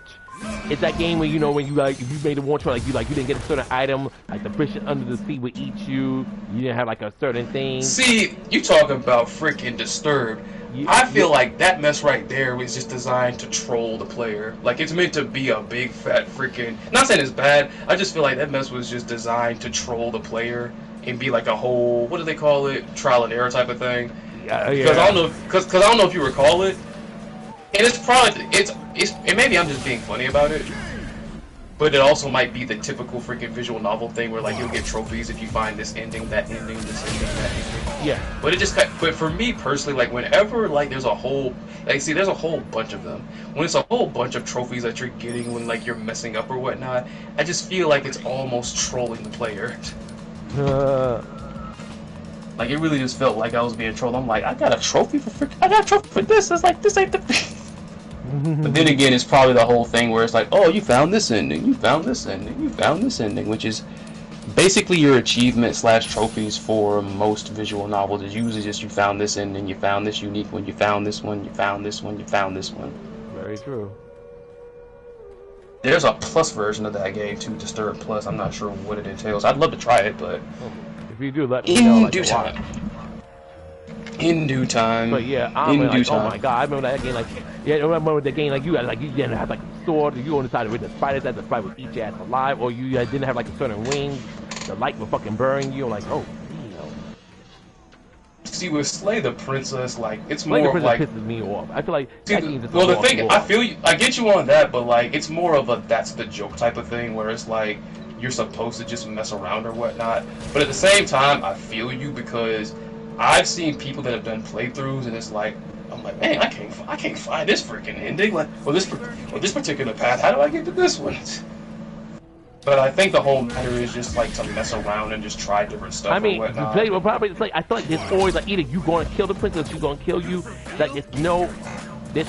It's that game where, you know, when you like, if you made a one try, like you didn't get a certain item, like the fish under the sea would eat you. You didn't have like a certain thing. See, you talking about freaking Disturbed. I feel like that mess right there was just designed to troll the player. Like, it's meant to be a big fat freaking, not saying it's bad, I just feel like that mess was just designed to troll the player and be like a whole, what do they call it, trial and error type of thing. Because I don't know, because I don't know if you recall it, and it's probably and maybe I'm just being funny about it, but it also might be the typical freaking visual novel thing where like you'll get trophies if you find this ending, that ending, this ending, that ending. Yeah. But but for me personally, like whenever like there's a whole, like, see, there's a whole bunch of them. When it's a whole bunch of trophies that you're getting when like you're messing up or whatnot, I just feel like it's almost trolling the player. Like, it really just felt like I was being trolled. I'm like, I got a trophy for this. It's like, this ain't the. But then again, it's probably the whole thing where it's like, oh, you found this ending, you found this ending, you found this ending, which is basically your achievement / trophies for most visual novels. Is usually just you found this ending, you found this unique one, you found this one, you found this one, you found this one. Very true. There's a plus version of that game too, Disturbed Plus. I'm not sure what it entails. I'd love to try it, but if you do, let me know. In due time. In due time. But yeah, I'm like, oh my god, I remember that game. Like, yeah, I remember the game. Like, you didn't have like a sword. You on the side of the spider that the spider would eat your ass alive, or you didn't have like a certain wings. The light would fucking burn you. Like, oh, see, with Slay the Princess, like, it's Slay more the of like pisses me off. I feel like see, well, the thing, I feel you, I get you on that, but like, it's more of a that's the joke type of thing, where it's like you're supposed to just mess around or whatnot. But at the same time, I feel you because I've seen people that have done playthroughs, and it's like, I'm like, man, I can't find this freaking ending, like, or this particular path. How do I get to this one? But I think the whole matter is just like to mess around and just try different stuff. I mean, or whatnot. probably it's like I feel like there's always like either you going to kill the princess, she's going to kill you. Like there's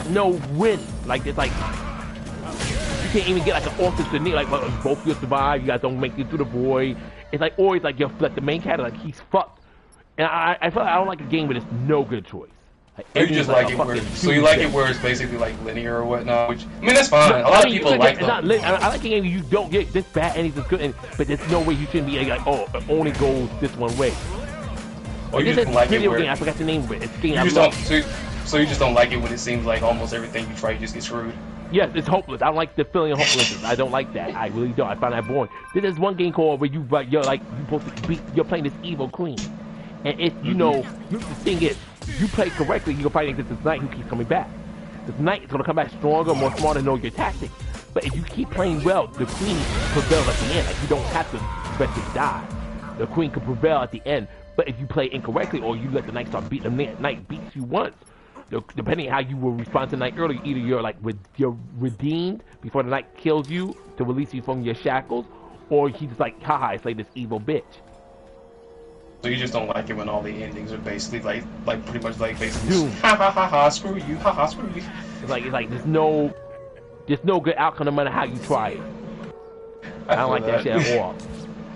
no win. Like it's like you can't even get like an orchid to like both of you survive. You guys don't make it through the void. It's like always like you're like the main character, like he's fucked. And I feel like I don't like a game where there's no good choice. Like, you just like it where, so you like it where it's basically like linear or whatnot, which, I mean, that's fine. A lot of people like that. I like a game where you don't get this bad endings, this good ending, but there's no way you shouldn't be like, oh, it only goes this one way. Or you just like it where... Game, I forgot the name of it. It's game you just don't, so you just don't like it when it seems like almost everything you try, you just get screwed? Yes, it's hopeless. I don't like the feeling of hopelessness. I don't like that. I really don't. I find that boring. There's one game called where you're supposed to beat, you're playing this evil queen. And if you know, the thing is, you play correctly, you're fighting against this knight who keeps coming back. This knight is going to come back stronger, more smart, and know your tactics. But if you keep playing well, the queen prevails at the end. Like, you don't have to especially die. The queen can prevail at the end. But if you play incorrectly, or you let the knight start beating, the knight beats you once, depending on how you will respond to the knight earlier, either you're redeemed before the knight kills you to release you from your shackles, or he's just like, haha, it's like this evil bitch. So you just don't like it when all the endings are basically like pretty much like basically ha ha ha ha screw you, ha ha screw you. It's like there's no good outcome no matter how you try it. I don't like that shit at all.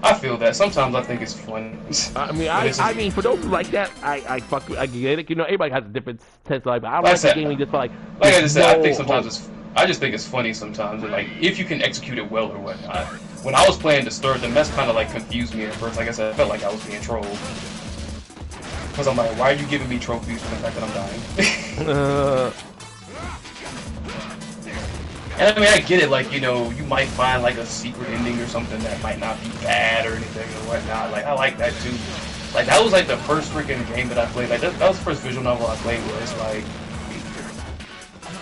I feel that. Sometimes I think it's fun. I mean, for those who like that, I get it. You know, everybody has a different sense of life. But I like the game just like I just said, I think sometimes I just think it's funny sometimes. And like if you can execute it well or whatnot. When I was playing Disturbed, the mess kind of like confused me at first. Like I said, I felt like I was being trolled. Because I'm like, why are you giving me trophies for the fact that I'm dying? And I mean, I get it, like, you know, you might find like a secret ending or something that might not be bad or anything or whatnot. Like, I like that too. Like, that was like the first freaking game that I played. Like, that was the first visual novel I played where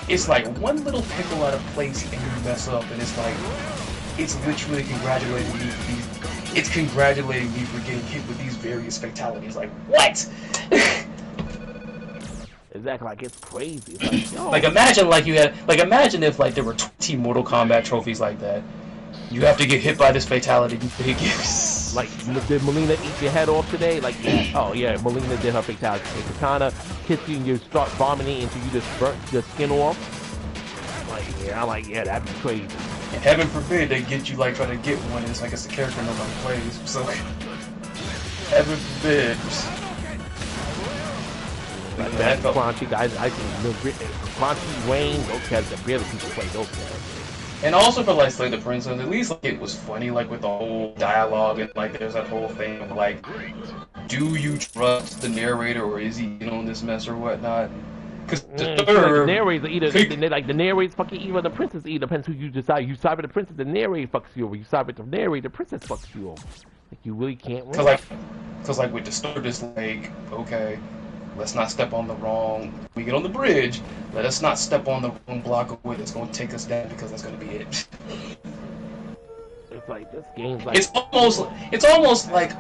it's like one little pickle out of place and you mess up, and it's like, it's literally congratulating me for these. It's congratulating me for getting hit with these various fatalities. Like, what? Exactly, like it's crazy. It's like, like imagine like you had imagine if like there were 20 Mortal Kombat trophies like that. You have to get hit by this fatality. Like, did Melina eat your head off today? Like, yeah. Oh yeah, Melina did her fatality. Katana hits you and you start vomiting until you just burnt your skin off. Like, yeah, that'd be crazy. And heaven forbid they get you like trying to get one, and it's like it's a character nobody plays. So heaven forbid. Like that Quanchi guys, I think Quanchi, Wayne, those characters, barely people play those characters. And also for like Slay the Princess, at least like it was funny, like with the whole dialogue and like there's that whole thing of like, do you trust the narrator or is he in on this mess or whatnot? Because the narrator either the narrator's fucking evil, the princess either depends who you decide. You side with the princess, the narrator fucks you over. You side with the narrator, the princess fucks you over. Like you really can't win. Cause like with Disturbed, it's like, okay, let's not step on the wrong. We get on the bridge. Let us not step on the wrong block of wood that's going to take us down because that's going to be it. It's like this game's like. It's almost like,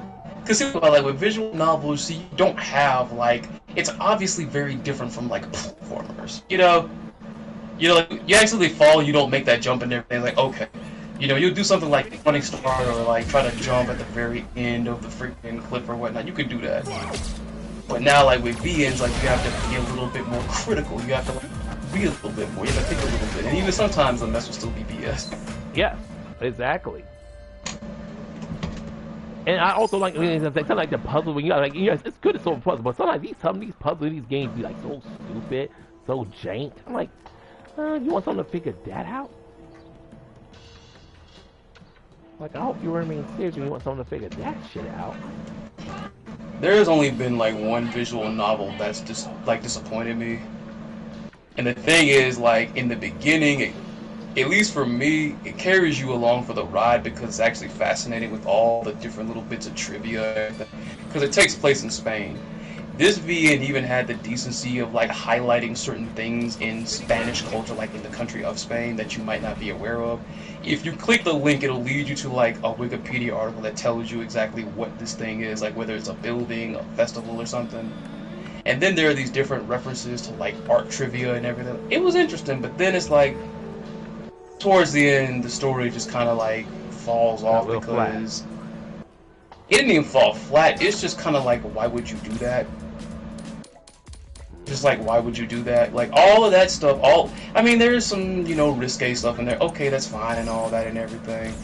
cause like with visual novels, see, you don't have like. It's obviously very different from like platformers. You know, like, you actually fall, you don't make that jump and everything. Like, okay, you know, you'll do something like running star or like try to jump at the very end of the freaking clip or whatnot. You could do that. But now, like with VNs, like you have to be a little bit more critical. You have to like, be a little bit more. You have to think a little bit, and even sometimes the mess will still be BS. Yeah, exactly. And I also like sometimes like the puzzle when you like, yes, it's good to solve puzzles, but sometimes some of these puzzles, these games be like so stupid, so jank. I'm like, you want someone to figure that out? Like, I hope you remain serious when you want someone to figure that shit out. there's only been like one visual novel that's just like disappointed me. And the thing is, like in the beginning, at least for me, it carries you along for the ride because it's actually fascinating with all the different little bits of trivia. Because it takes place in Spain. This VN even had the decency of like highlighting certain things in Spanish culture, like in the country of Spain, that you might not be aware of. If you click the link, it'll lead you to like a Wikipedia article that tells you exactly what this thing is, like whether it's a building, a festival, or something. And then there are these different references to like art trivia and everything. It was interesting, but then it's like towards the end, the story just kind of like falls off because it didn't even fall flat. It's just kind of like, why would you do that? Just like, why would you do that? Like, all of that stuff, I mean, there's some, you know, risque stuff in there. Okay, that's fine and all that and everything.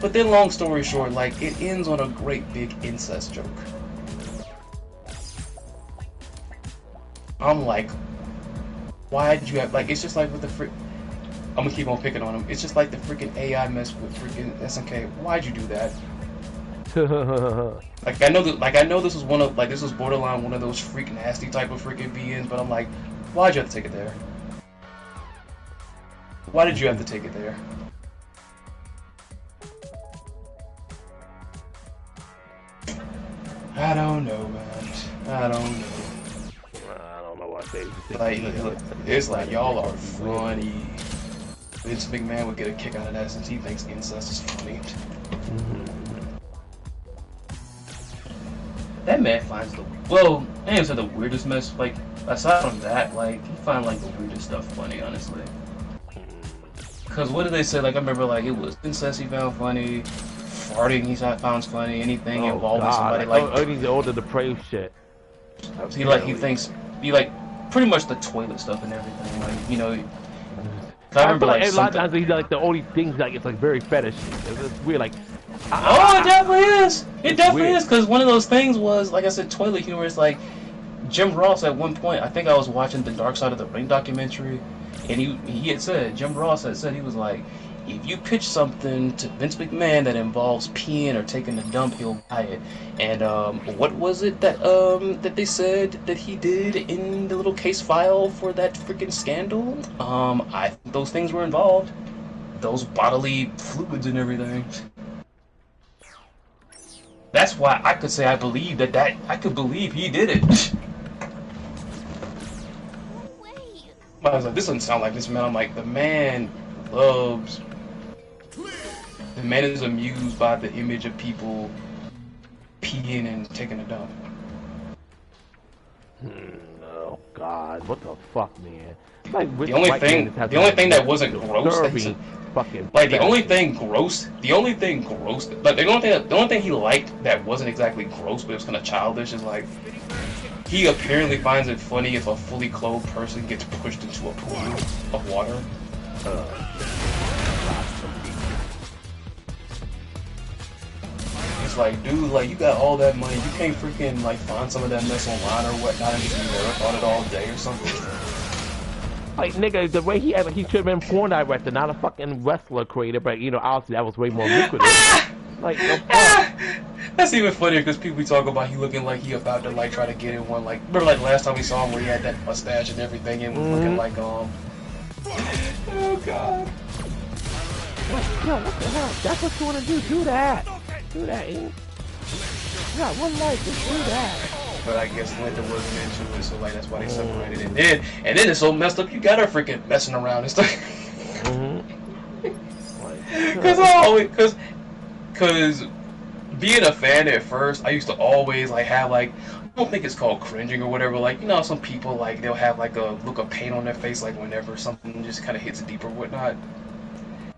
But then, long story short, like, it ends on a great big incest joke. I'm like, why did you have, like, it's just like with the I'm gonna keep on picking on him. It's just like the freaking AI mess with freaking SNK. Why'd you do that? Like I know this was this was borderline one of those freak nasty type of freaking VNs, but I'm like, why'd you have to take it there? Why did you have to take it there? I don't know, man. I don't know. I don't know what they like. It's like y'all are funny. Vince McMahon would get a kick out of that since he thinks incest is funny. That man finds I ain't said the weirdest mess. Like aside from that, like he finds like the weirdest stuff funny, honestly. Cause what did they say? Like I remember, like it was incest he found funny, farting he found funny, anything involving somebody like. All the depraved shit. He thinks pretty much the toilet stuff and everything. Like you know. I remember like a lot of times he's like the only things like it's like very fetish. It's weird, like. Oh, it definitely is. It definitely is, because one of those things was, like I said, toilet humor. Is like Jim Ross at one point. I think I was watching the Dark Side of the Ring documentary, and he had said, Jim Ross had said, he was like, if you pitch something to Vince McMahon that involves peeing or taking a dump, he'll buy it. And what was it that that they said that he did in the little case file for that freaking scandal? I think those things were involved. Those bodily fluids and everything. That's why I could say I believe I could believe he did it. I was like, this doesn't sound like this man. I'm like, the man is amused by the image of people peeing and taking a dump. Oh God, what the fuck, man? Like, the only thing that wasn't gross, like the only thing gross, like the only thing he liked that wasn't exactly gross, but it was kind of childish, is like he apparently finds it funny if a fully clothed person gets pushed into a pool of water. It's like, dude, like you got all that money, you can't freaking like find some of that mess online or whatnot and just work on it all day or something. Like, nigga, the way he acted, he should have been porn director, not a fucking wrestler creator, but, you know, obviously that was way more lucrative. Like, the fuck? That's even funnier because people talk about he looking like he about to, like, try to get in one, like, remember, like, last time we saw him where he had that mustache and everything and was looking like, oh, God. Yo, what the hell? That's what you want to do. Do that. Do that, Amy. You got one life, just do that. But I guess Linda wasn't into it, so like that's why they separated. And then it's so messed up. You got her freaking messing around and stuff. Cause being a fan at first, I used to always like have like, I don't think it's called cringing or whatever. Like, you know, some people like they'll have like a look of pain on their face like whenever something just kind of hits deep or whatnot.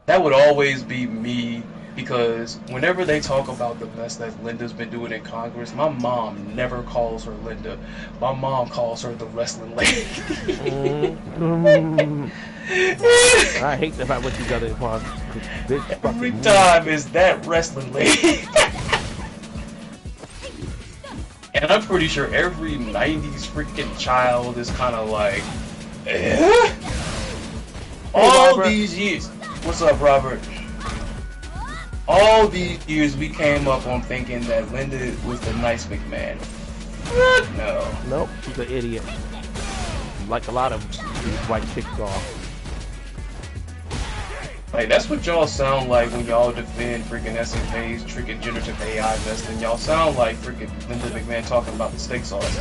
That would always be me. Because whenever they talk about the mess that Linda's been doing in Congress, my mom never calls her Linda. My mom calls her the wrestling lady. I hate the fact what you got in Congress. Every time is that wrestling lady. And I'm pretty sure every 90s freaking child is kind of like, eh? All these years. What's up, Robert? All these years we came up on thinking that Linda was the nice McMahon. No. Nope, she's an idiot. Like a lot of these white chicks are. Like, that's what y'all sound like when y'all defend freaking SFA's freaking generative AI vesting. Y'all sound like freaking Linda McMahon talking about the steak sauce.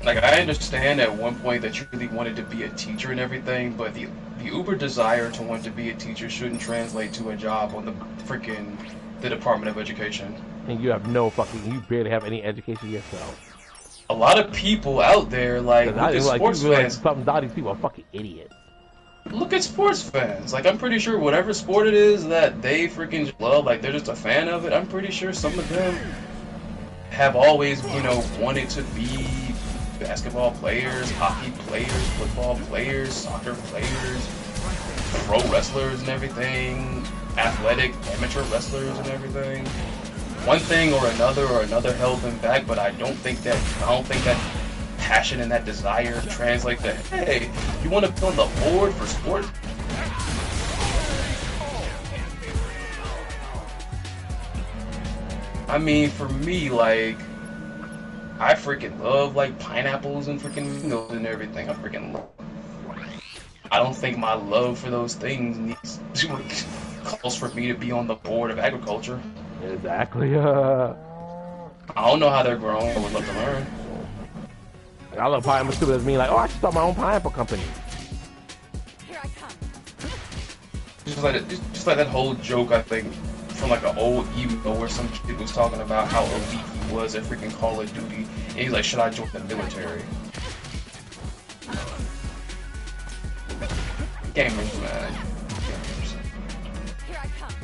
Like, I understand at one point that you really wanted to be a teacher and everything, but the uber desire to want to be a teacher shouldn't translate to a job on the Department of Education. And you have no fucking, you barely have any education yourself. A lot of people out there, like, look at sports fans. Some of these people are fucking idiots. Look at sports fans. Like, I'm pretty sure whatever sport it is that they freaking love, like, they're just a fan of it, I'm pretty sure some of them have always, you know, wanted to be basketball players, hockey players, football players, soccer players, pro wrestlers and everything, athletic amateur wrestlers and everything. One thing or another held them back, but I don't think that passion and that desire translate to, hey, you want to be on the board for sports? I mean, for me, like, I freaking love, like, pineapples and freaking mangoes and everything. I freaking love. I don't think my love for those things calls for me to be on the board of agriculture. Exactly. I don't know how they're grown. I would love to learn. I love pineapple too. That's me like, oh, I should start my own pineapple company. Here I come. Just like that whole joke, I think, from like an old email where some kid was talking about how elite he was at freaking Call of Duty, and he's like, should I join the military? Gamers, man. Here I come.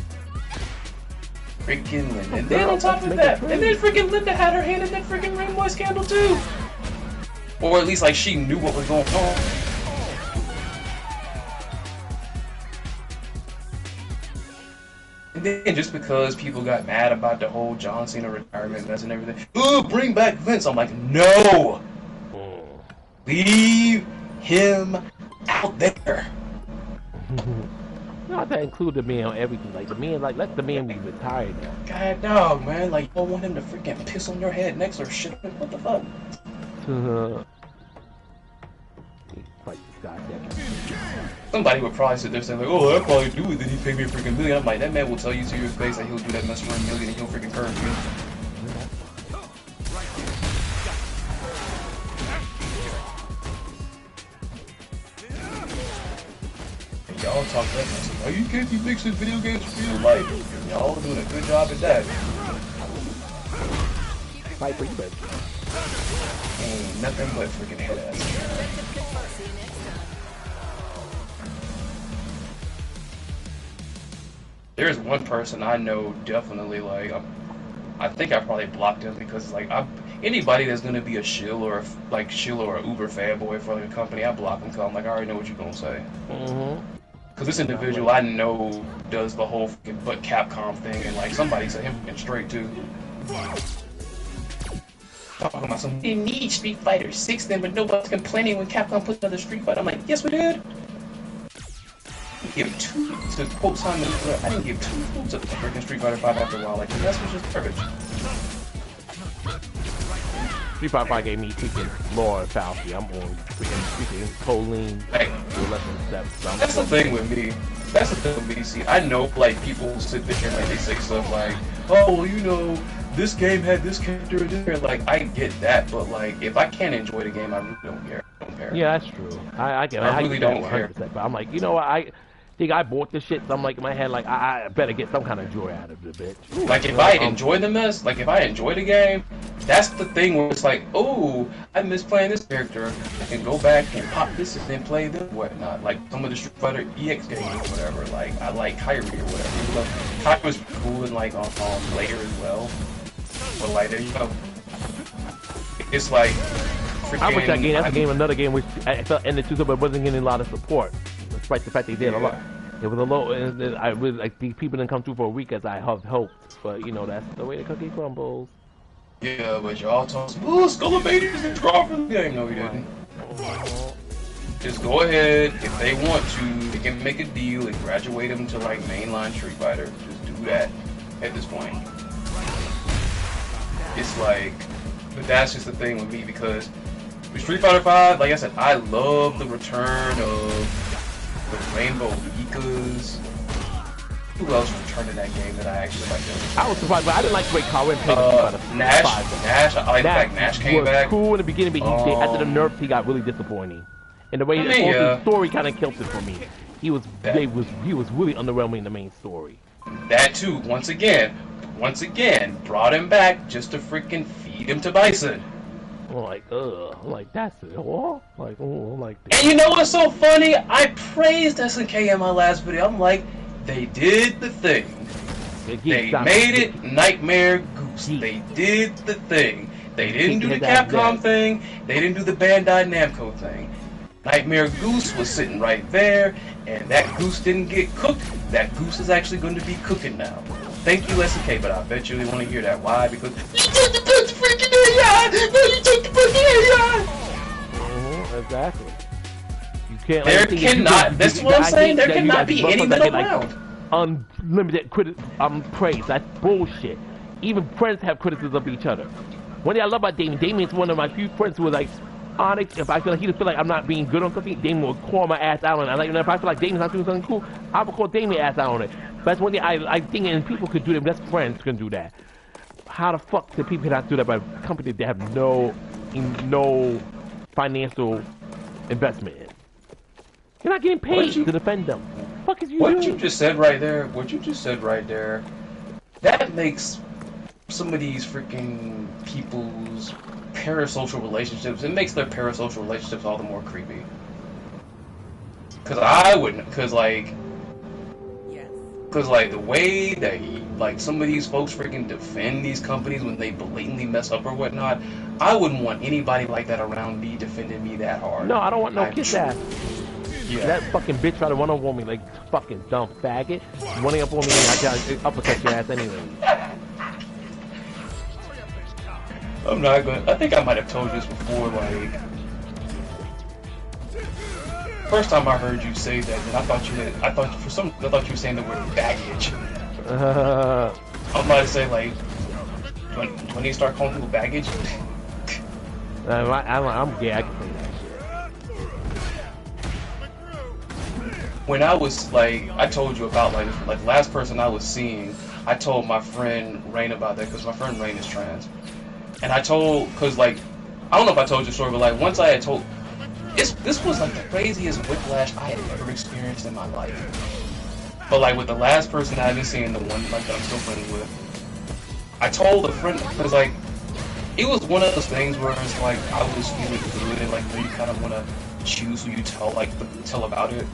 Freaking Linda. And then on top of that, and then freaking Linda had her hand in that freaking Rainbow scandal too. Or at least like she knew what was going on. And then just because people got mad about the whole John Cena retirement mess and everything, ooh, bring back Vince. I'm like, no! Leave him out there. You have to include the man on everything. Like the man, like let the man be retired now. God dog, man. Like, you don't want him to freaking piss on your head next or shit. What the fuck? Fight this guy, Somebody would probably sit there saying like, oh, I'd probably do it, then he paid me a freaking $1 million. I'm like, that man will tell you to your face that he'll do that mess for $1 million and he'll freaking curve you. And y'all talk that mess. Oh, you can't be mixing video games for real life. Y'all doing a good job at that. fight for you, baby. Ain't nothing but freaking head ass. There's one person I know definitely, like, I think I probably blocked him because, like, anybody that's gonna be a shill or a Uber fanboy for like a company, I block them because I'm like, I already know what you're gonna say. Because this individual I know does the whole fucking but Capcom thing, and like somebody said him straight too. Talking about some, we didn't need Street Fighter 6 then, but nobody's complaining when Capcom put another Street Fighter. I'm like, yes we did. Give two, to quote Simon, I didn't give 2 fools of the freaking Street Fighter 5 after a while. Like, that's just garbage. Street Fighter 5 gave me freaking more fallacy. I'm on freaking choline. Hey, that's the thing with me. That's the thing with me. See, I know, like, people sit there and, like, they say stuff like, oh, well, you know, this game had this character in there. Like, I get that, but, like, if I can't enjoy the game, I really don't care. Yeah, that's true. I really don't care. But I'm like, you know what, I think I bought this shit, so I'm like in my head, like, I better get some kind of joy out of the bitch. Like, if I enjoy the mess, like, if I enjoy the game, that's the thing where it's like, oh, I miss playing this character. I can go back and pop this and then play this whatnot. Like, some of the Street Fighter EX games or whatever. Like, I like Kyrie or whatever. But Kyrie was cool and, like, on later as well. But, like, there you go. It's like, freaking... I wish that game, that's a game, another game which I felt ended too, but wasn't getting a lot of support. Despite the fact they did a lot. It was a low, and I really, like, these people didn't come through for a week as I have hoped. But, you know, that's the way the cookie crumbles. Yeah, but y'all talking, oh, Scullivania's in draw for the game. No, we didn't. Just go ahead, if they want to, they can make a deal and graduate them to, like, mainline Street Fighter. Just do that at this point. it's like, but that's just the thing with me because with Street Fighter 5, like I said, I love the return of the Rainbow Mikas. Who else returned in that game that I actually liked? I was surprised, but I didn't like the way Kyle Ren played the Nash. 5. Nash. I like the fact Nash came was back. Cool in the beginning, but after the nerfs, he got really disappointing. And the way the story kind of killed it for me. He was really underwhelming in the main story. That too, once again, brought him back just to freaking feed him to Bison. I'm like that's it. Oh, like, and you know what's so funny? I praised SNK in my last video. I'm like, they did the thing. They made it Nightmare Goose. They did the thing. They didn't do the Capcom thing. They didn't do the Bandai Namco thing. Nightmare Goose was sitting right there, and that goose didn't get cooked. That goose is actually going to be cooking now. Thank you, SNK, but I bet you they want to hear that. Why? Because you took the freaking AI! No, you took the freaking AI! Exactly. You can't. There cannot. That's what I'm saying. There cannot be any middle ground. Unlimited praise. That's bullshit. Even friends have criticism of each other. One thing I love about Damien. Damien's one of my few friends who was like, Onyxe, if I feel like he just feel like I'm not being good on something, Damien will call my ass out on it. Like, if I feel like Damien's not doing something cool, I will call Damien ass out on it. But that's one thing I think, and people could do that. Best friends can do that. How the fuck do people not do that by companies that have no financial investment in? You're not getting paid to defend them. What the fuck is you doing? What you just said right there, that makes some of these freaking people's parasocial relationships, it makes their parasocial relationships all the more creepy. Cause I wouldn't, cause like the way that like some of these folks freaking defend these companies when they blatantly mess up or whatnot, I wouldn't want anybody like that around me defending me that hard. No, I don't want no kiss ass. Yeah. That fucking bitch tried to run up on me like fucking dumb faggot. Running up on me and I gotta uppercut your ass anyway. I'm not gonna. I think I might have told you this before. Like, first time I heard you say that, and I thought you were saying the word baggage. I'm about to say like, when you start calling people baggage. I'm gay. I can say that shit. When I was like, I told you about like last person I was seeing, I told my friend Rain about that because my friend Rain is trans. And I told, cause like, I don't know if I told you the story, but like once I had told, this was like the craziest whiplash I had ever experienced in my life. But like with the last person I've been seeing, the one like that I'm still friends with, I told a friend, cause like, it was one of those things where it's like I was feeling good and like you kind of want to choose who you tell about it.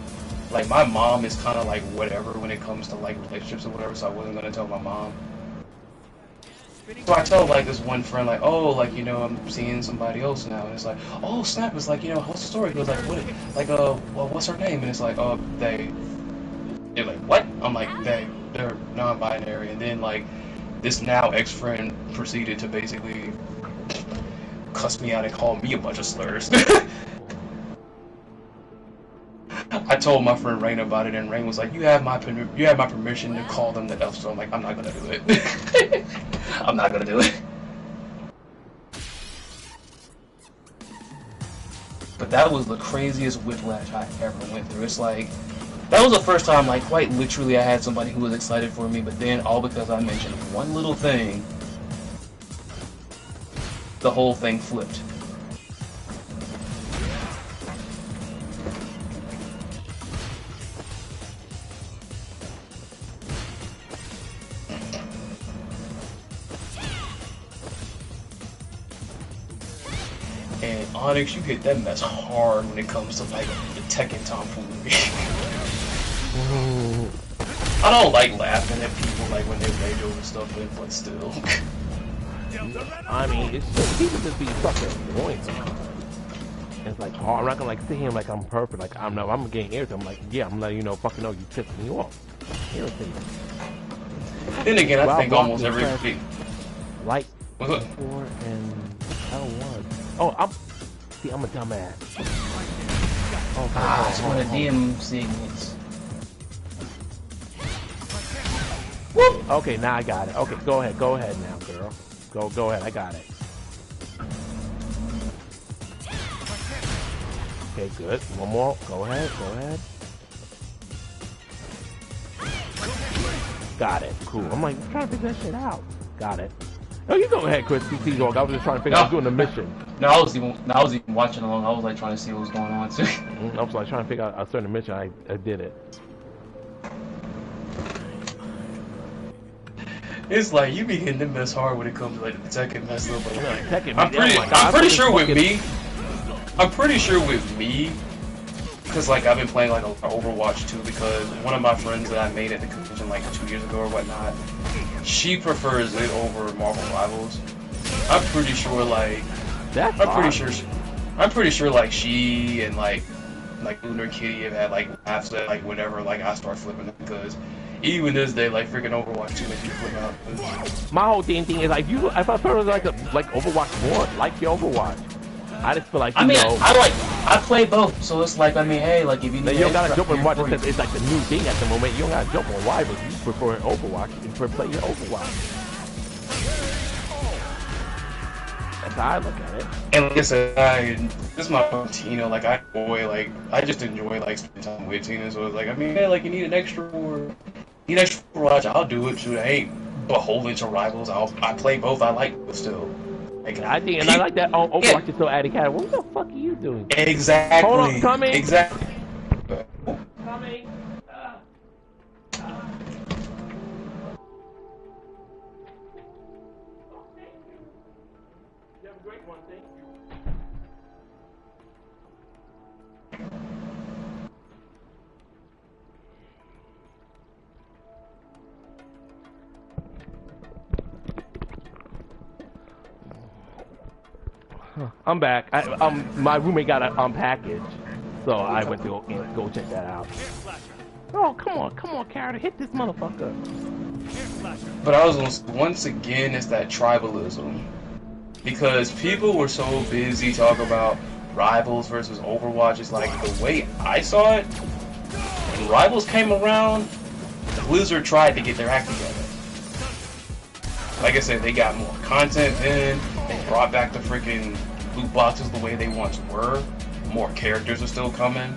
Like my mom is kind of like whatever when it comes to like relationships or whatever, so I wasn't gonna tell my mom. So I tell like this one friend like, oh, like, you know, I'm seeing somebody else now, and it's like, oh snap, it's like, you know, what's the story? He goes like, well, what's her name? And it's like, oh, they. They're like, what? I'm like, they're non-binary, and then like this now ex-friend proceeded to basically cuss me out and call me a bunch of slurs. I told my friend Rain about it, and Rain was like, you have my permission to call them the F, so I'm like, I'm not gonna do it. I'm not gonna do it. But that was the craziest whiplash I ever went through. It's like, that was the first time, like, quite literally I had somebody who was excited for me, but then all because I mentioned one little thing, the whole thing flipped. And Onyx, you hit that mess hard when it comes to like the Tekken tomfoolery. I don't like laughing at people like when they rage over stuff, but still. I mean, it's just people just be fucking annoying. It's like, oh, I'm not gonna like sit here like I'm perfect, like I'm getting irritated. I'm like, yeah, I'm letting you know, fucking no, you pissing me off. Irritating. Then again, I think almost every Light 4 and L1. Oh, I'm a dumbass. It's one of them segments. Whoop! Okay, now I got it. Okay, go ahead now, girl. Go ahead. I got it. Okay, good. One more. Go ahead. Got it. Cool. I'm like trying to figure that shit out. Got it. Oh, you go ahead, Chris. CC Dog. I was just trying to figure out. I was doing the mission. No, I was even watching along. I was like trying to see what was going on too. I was like trying to figure out a certain mission. I did it. It's like you be hitting the mess hard when it comes to like the Tekken mess up. Like, I'm pretty sure with me, because like I've been playing like Overwatch 2 because one of my friends that I made at the convention like 2 years ago or whatnot, she prefers it over Marvel Rivals. I'm pretty sure like I'm pretty sure like she and like Lunar Kitty have had like laughs at like whenever like I start flipping it because even this day like freaking Overwatch 2 makes me flip out. My whole thing is like if I thought it was like Overwatch more, like your Overwatch. I just feel like I play both, so it's like hey, like if you don't gotta jump and watch it, it's like the new thing at the moment. You don't gotta jump on Rivals. You prefer Overwatch. You prefer play your Overwatch. That's how I look at it. And like I said, this is my own Tina. Like I just enjoy like spending time with Tina. So it's like hey, like you need an extra Overwatch, I'll do it too. I ain't beholden to Rivals. I play both. I like both still. Like, I like that. Overwatch is so added cat. What the fuck are you doing? Exactly. Hold on, coming. Exactly. Coming. You have a great one. Thank you. I'm back. My roommate got a package, so I went to go check that out. Oh, come on, Carter, hit this motherfucker. But I was once again, it's that tribalism, because people were so busy talking about Rivals versus Overwatch. It's like the way I saw it, when Rivals came around, Blizzard tried to get their act together. Like I said, they got more content in. They brought back the freaking loot boxes the way they once were. More characters are still coming.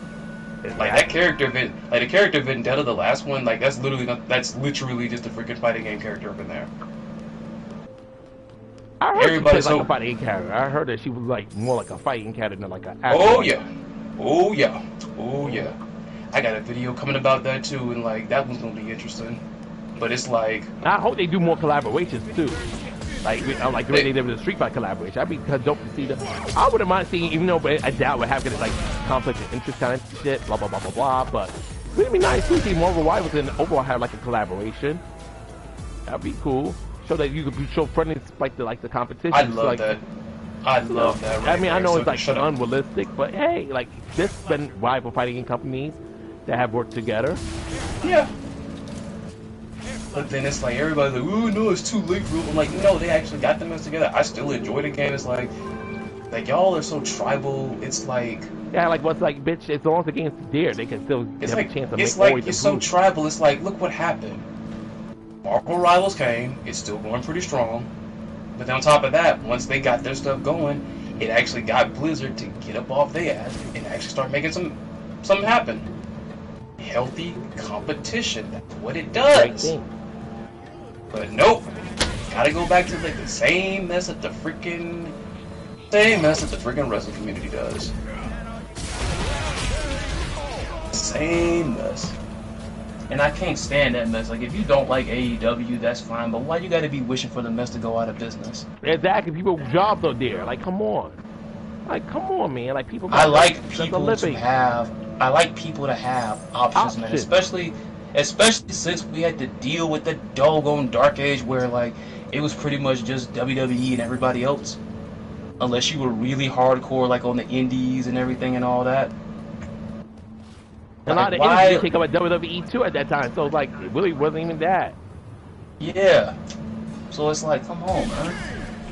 Like that character, like the character Vendetta, the last one, like that's literally just a freaking fighting game character up in there. I heard everybody like a fighting character. I heard that she was like more like a fighting character than like an. Oh yeah. I got a video coming about that too, and like that one's gonna be interesting. But it's like I hope they do more collaborations too. Like the way they did with the Street Fighter collaboration. I'd be dope to see them. I wouldn't mind seeing, even though I doubt we're having like conflict of interest kind of shit, blah blah blah blah blah. But it'd be nice to see more Rivals and Overwatch have like a collaboration. That'd be cool. Show that you could be show friendly despite the competition. I love that. I love that. Right, I mean, I know it's like unrealistic, but hey, like this been rival fighting companies that have worked together. Yeah. But then it's like everybody's like, oh no, it's too late, bro. I'm like, no, they actually got them together. I still enjoy the game. It's like y'all are so tribal. It's like like what's like, bitch. As long as the game's there, they can still have a chance to make. It's like it's so tribal. It's like, look what happened. Marvel Rivals came. It's still going pretty strong. But then on top of that, once they got their stuff going, it actually got Blizzard to get up off their ass and actually start making something happen. Healthy competition. That's what it does. But nope, gotta go back to like the same mess that the freaking wrestling community does. Same mess. And I can't stand that mess. Like if you don't like AEW, that's fine. But why you gotta be wishing for the mess to go out of business? Exactly. People's jobs are there. Like come on. Man. Like people. I like people to have options, man. Especially since we had to deal with the doggone dark age where like it was pretty much just WWE and everybody else, unless you were really hardcore like on the indies and everything and all that. A lot of indies did take up at WWE too at that time, so like it really wasn't even that. Yeah, so it's like, come on, man.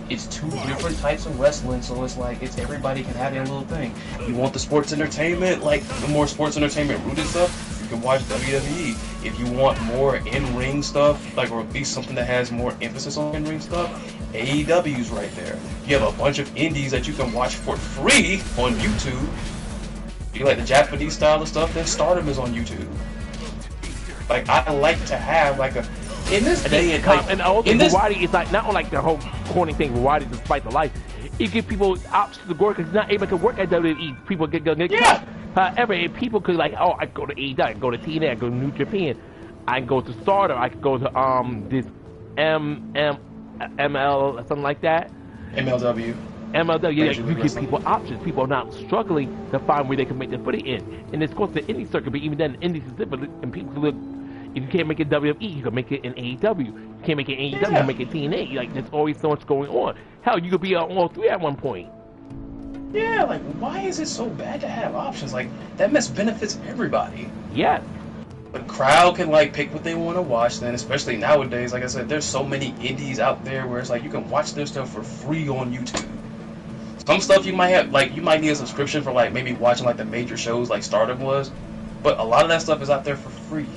It's two different types of wrestling, so it's like everybody can have their little thing. You want the sports entertainment, like the more sports entertainment rooted stuff. you can watch WWE. If you want more in-ring stuff, like, or at least something that has more emphasis on in-ring stuff, AEW's right there. You have a bunch of indies that you can watch for free on YouTube. If you like the Japanese style of stuff, then Stardom is on YouTube. Like, I like to have like a in this day and like, and also in this, variety is like not on like the whole corny thing. Variety despite the life, it gives people options to work because he's not able to work at WWE. People get yeah. cut. However, if people could like, oh, I go to AEW, I can go to TNA, I can go to New Japan, I can go to Stardom, I can go to this ML something like that. MLW. MLW, yeah, you give people options. People are not struggling to find where they can make their footing in. And it's of course the indie circuit, but even then, indie specifically, and people can look. If you can't make it WWE, you can make it in AEW. You can't make it in AEW, you can make it TNA. Like, there's always so much going on. Hell, you could be on all three at one point. Yeah, like, why is it so bad to have options? Like, that mess benefits everybody. Yes. The crowd can, like, pick what they want to watch then, especially nowadays. Like I said, there's so many indies out there where it's like you can watch their stuff for free on YouTube. Some stuff you might have, like, you might need a subscription for, like, maybe watching, like, the major shows like Stardom was. But a lot of that stuff is out there for free.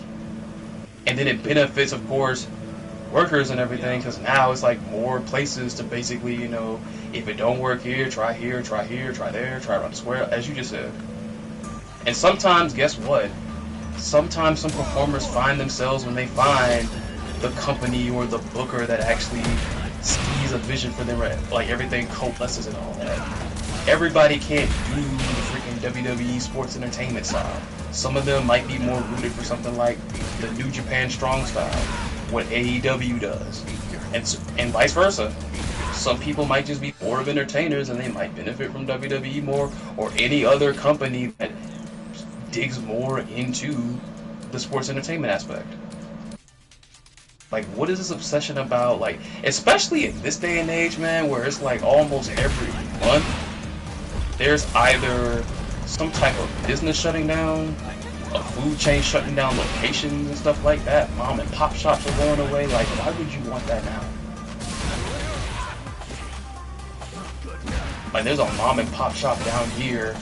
And then it benefits, of course, workers and everything, because now it's like more places to basically, you know, if it don't work here, try here, try here, try there, try around the square, as you just said. And sometimes, guess what? Sometimes some performers find themselves when they find the company or the booker that actually sees a vision for them, like everything coalesces and all that. Everybody can't do the freaking WWE sports entertainment style. Some of them might be more rooted for something like the New Japan Strong style, what AEW does, and vice versa. Some people might just be more of entertainers and they might benefit from WWE more, or any other company that digs more into the sports entertainment aspect. Like, what is this obsession about? Like, especially in this day and age, man, where it's like almost every month there's either some type of business shutting down, a food chain shutting down locations and stuff like that. Mom and pop shops are going away. Like, why would you want that now? Like, there's a mom and pop shop down here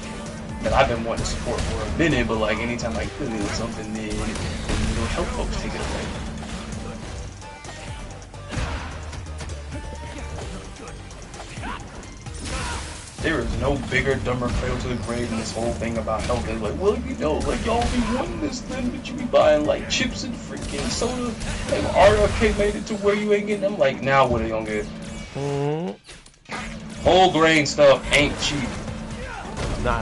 that I've been wanting to support for a minute, but like anytime like something then little help folks take it away. There is no bigger, dumber cradle to the grave than this whole thing about health. It's like, well, you know, like, y'all be wanting this thing, but you be buying, like, chips and freaking soda, and RFK made it to where you ain't getting them. Like, now what are you gonna get? Whole grain stuff ain't cheap.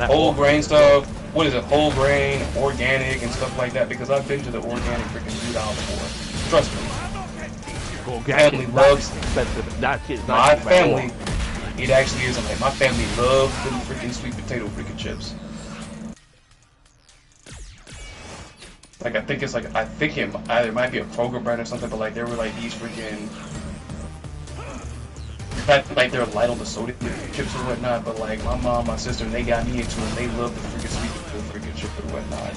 Whole grain stuff, what is it, whole grain, organic, and stuff like that, because I've been to the organic freaking food aisle before. Trust me. Family loves expensive. My family. It actually isn't. Like, my family loves them freaking sweet potato freaking chips. Like, I think it either might be a Kroger brand or something, but like, there were like these freaking, like they're light on the soda chips or whatnot, but like my mom, my sister, they got me into them. They love the freaking sweet potato freaking chips and whatnot.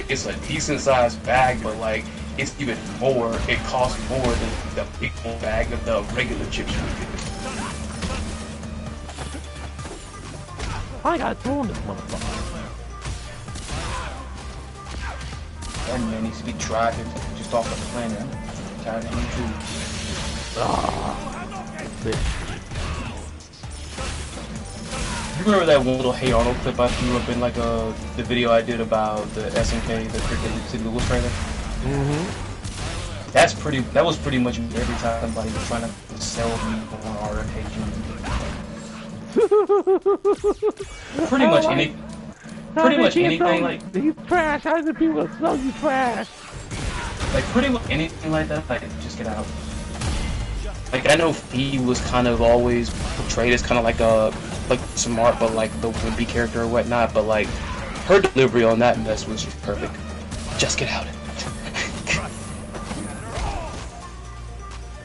It's a decent sized bag, but like, it's even more, it costs more than the big bag of the regular chips you would get. I got thrown this motherfucker. That man needs to be driving just off the planet. I'm tired of him too. You remember that one little Hey Arnold clip I threw up in like the video I did about the SNK, the freaking City Louis trailer? That was pretty much every time somebody was trying to sell me on RFK Jr. Pretty much anything like he's trash. How do people sell you trash? Like pretty much anything like that. Like just get out. Like I know Fee was kind of always portrayed as kind of like smart, but like the wimpy character or whatnot. But like her delivery on that mess was just perfect. Just get out.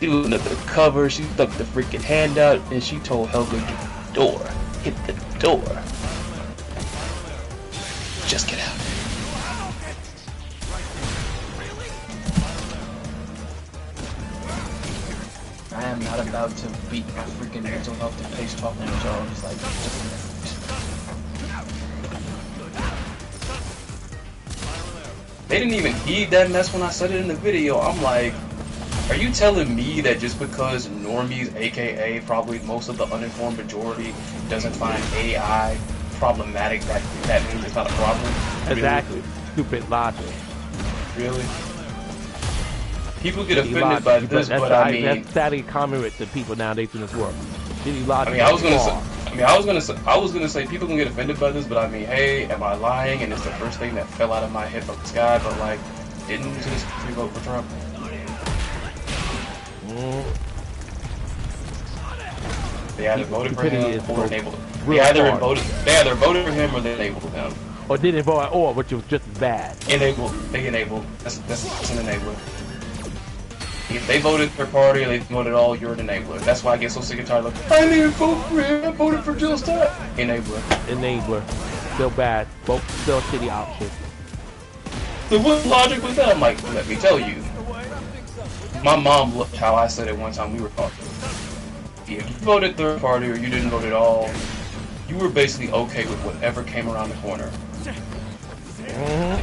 She was under the cover. She stuck the freaking hand out, and she told Helga, "Get the door. Hit the door. Just get out." I am not about to beat my freaking mental health to pace talking with y'all. Just like, They didn't even heed that mess when I said it in the video. I'm like, are you telling me that just because normies, aka probably most of the uninformed majority, doesn't find AI problematic, that means it's not a problem? Exactly. Really? Stupid logic. Really? People get offended by this, but I mean, that's sadly common with the people nowadays in this world. Shitty logic. I mean, I was gonna say people can get offended by this, but I mean, hey, am I lying? And it's the first thing that fell out of my head from the sky. But like, didn't this country vote for Trump? They either voted for him or enabled him. They either voted for him or they enabled him. Or didn't vote at all, which was just as bad. Enabled. They enabled. That's an enabler. If they voted their party or they voted all, you're an enabler. That's why I get so sick and tired of I didn't even vote for him. I voted for Jill Scott. Enabler. Enabler. Still bad. Both still shitty options. So what logic was that? I'm like, let me tell you. My mom looked how I said it one time we were talking. If you voted third party or you didn't vote at all, you were basically okay with whatever came around the corner.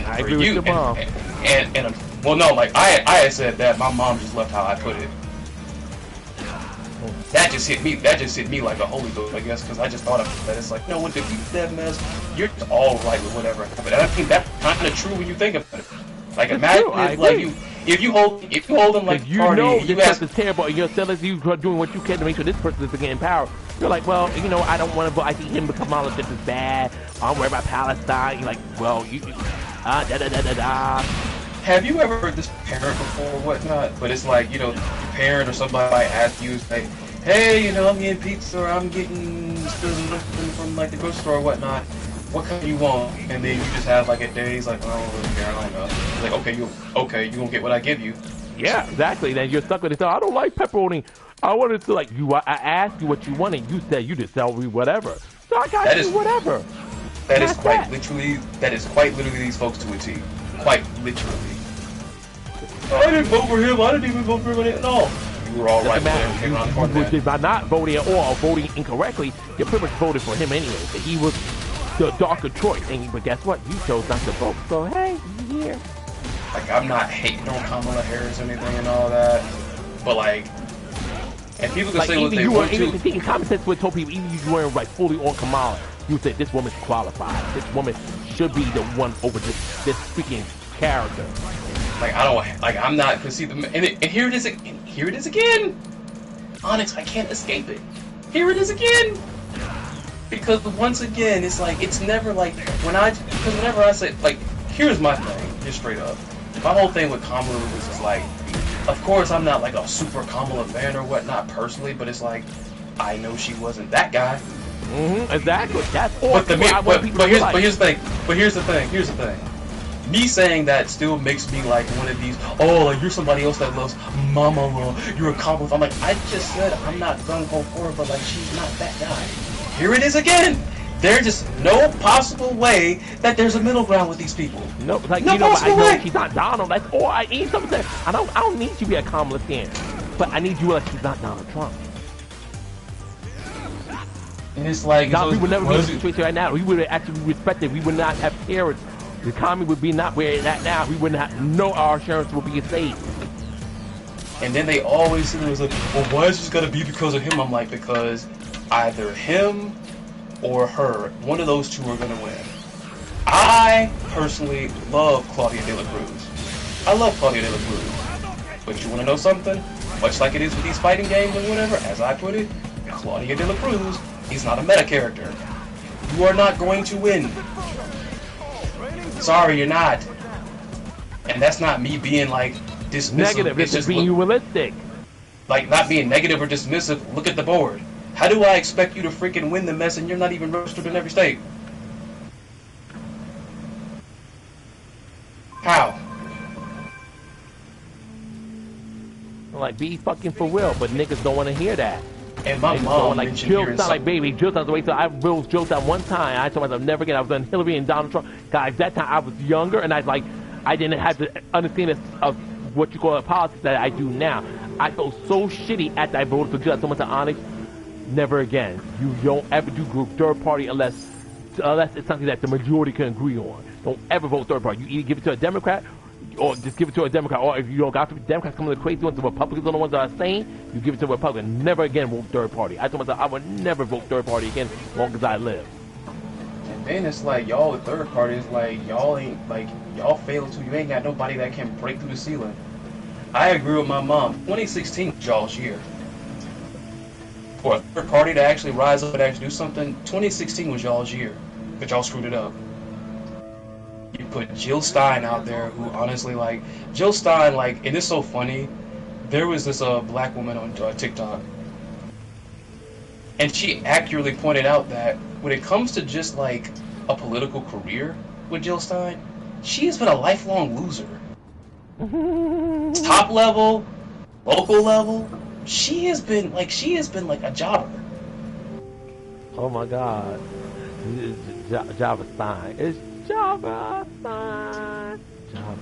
I agree with your mom. And well, no, like I had said that. My mom just left how I put it. That just hit me. That just hit me like a holy ghost, I guess, because I just thought of that. It's like, no, what if you that mess? You're just all right with whatever happened. And I think that's kind of true when you think about it. Like imagine if, like if you hold them like you party, know you this ask, person's terrible, and you're still you doing what you can to make sure this person is getting power. You're like, well, you know, I don't want to vote. I think him become all of this is bad. I'm worried about Palestine. You're like, well, you da da da da da. Have you ever heard this parent before or whatnot? But it's like, you know, your parent or somebody asks you, say, hey, you know, I'm getting pizza or I'm getting from like the grocery store or whatnot. What kind you want? And then you just have like a day's like, oh, I don't really care, I don't know. It's like, okay, you gonna get what I give you. Yeah, exactly. Then you're stuck with it. So I don't like pepperoni. I wanted to like you. I asked you what you wanted. You said you just tell me whatever. So I got you whatever. That is quite literally these folks to a T. Quite literally. I didn't vote for him. I didn't even vote for him at all. You were all right with everything around the corner. By not voting at all or voting incorrectly, you pretty much voted for him anyway. So he was the darker choice. But guess what? You chose not to vote. So hey, you here. Like, I'm not hating on Kamala Harris or anything and all that, but like, and people can like, say what they want to. Even thinking common sense would told people, even if you weren't like fully on Kamala, you would say this woman's qualified. This woman should be the one over this freaking character. Like I'm not, cause see, and here it is, here it is again. Onyx, I can't escape it. Here it is again. Because once again, it's like it's never like because whenever I say like, here's my thing, just straight up. My whole thing with Kamala was just like, of course I'm not like a super Kamala fan or whatnot personally, but it's like I know she wasn't that guy. Exactly. That's all. But here's the thing. Me saying that still makes me like one of these. Oh, like you're somebody else that loves Mama. You're a Kamala. I'm like, I just said I'm not gung ho for her, but like she's not that guy. Here it is again. There's just no possible way that there's a middle ground with these people. No, like no you know, possible I know way. she's not Donald. That's all I need. Something that I don't need you to be a Kamala fan, but I need you like she's not Donald Trump. And it's like we would never be in a situation right now. We would actually respect it. We would not have terrorists. The economy would be not where it's at now. We would not know our insurance would be safe. And then they always say, like, well, why is this gotta be because of him? I'm like, because either him or her, one of those two are gonna win. I personally love Claudia De La Cruz. I love Claudia De La Cruz. But you wanna know something? Much like it is with these fighting games or whatever, as I put it, Claudia De La Cruz is not a meta character. You are not going to win. Sorry, you're not. And that's not me being like dismissive. Negative. It's just being realistic. Like not being negative or dismissive. Look at the board. How do I expect you to freaking win the mess and you're not even registered in every state? How? Like be fucking for real, but niggas don't want to hear that. And my mom like Jill sound like baby. Jill sounds the way. So I rose Jill down one time. I told myself never again. I was on Hillary and Donald Trump. Guys, that time I was younger and I didn't have the understanding of what you call a politics that I do now. I felt so shitty after I voted for Jill. I told myself, Onyx, never again. You don't ever do group third party unless it's something that the majority can agree on. Don't ever vote third party. You either give it to a Democrat or just give it to a Democrat. Or if you don't got to, Democrats come to the crazy ones, the Republicans are the ones that are sane, you give it to a Republican. Never again vote third party. I told myself I would never vote third party again as long as I live. And then it's like y'all the third party is like y'all ain't like y'all fail to you ain't got nobody that can break through the ceiling. I agree with my mom. 2016 was y'all's year. For a third party to actually rise up and actually do something, 2016 was y'all's year. But y'all screwed it up. You put Jill Stein out there who honestly like Jill Stein like and it's so funny. There was this black woman on TikTok. And she accurately pointed out that when it comes to just like a political career with Jill Stein, she has been a lifelong loser. Top level, local level, she has been like a jobber. Oh my God, Java Stein. It's Java Stein.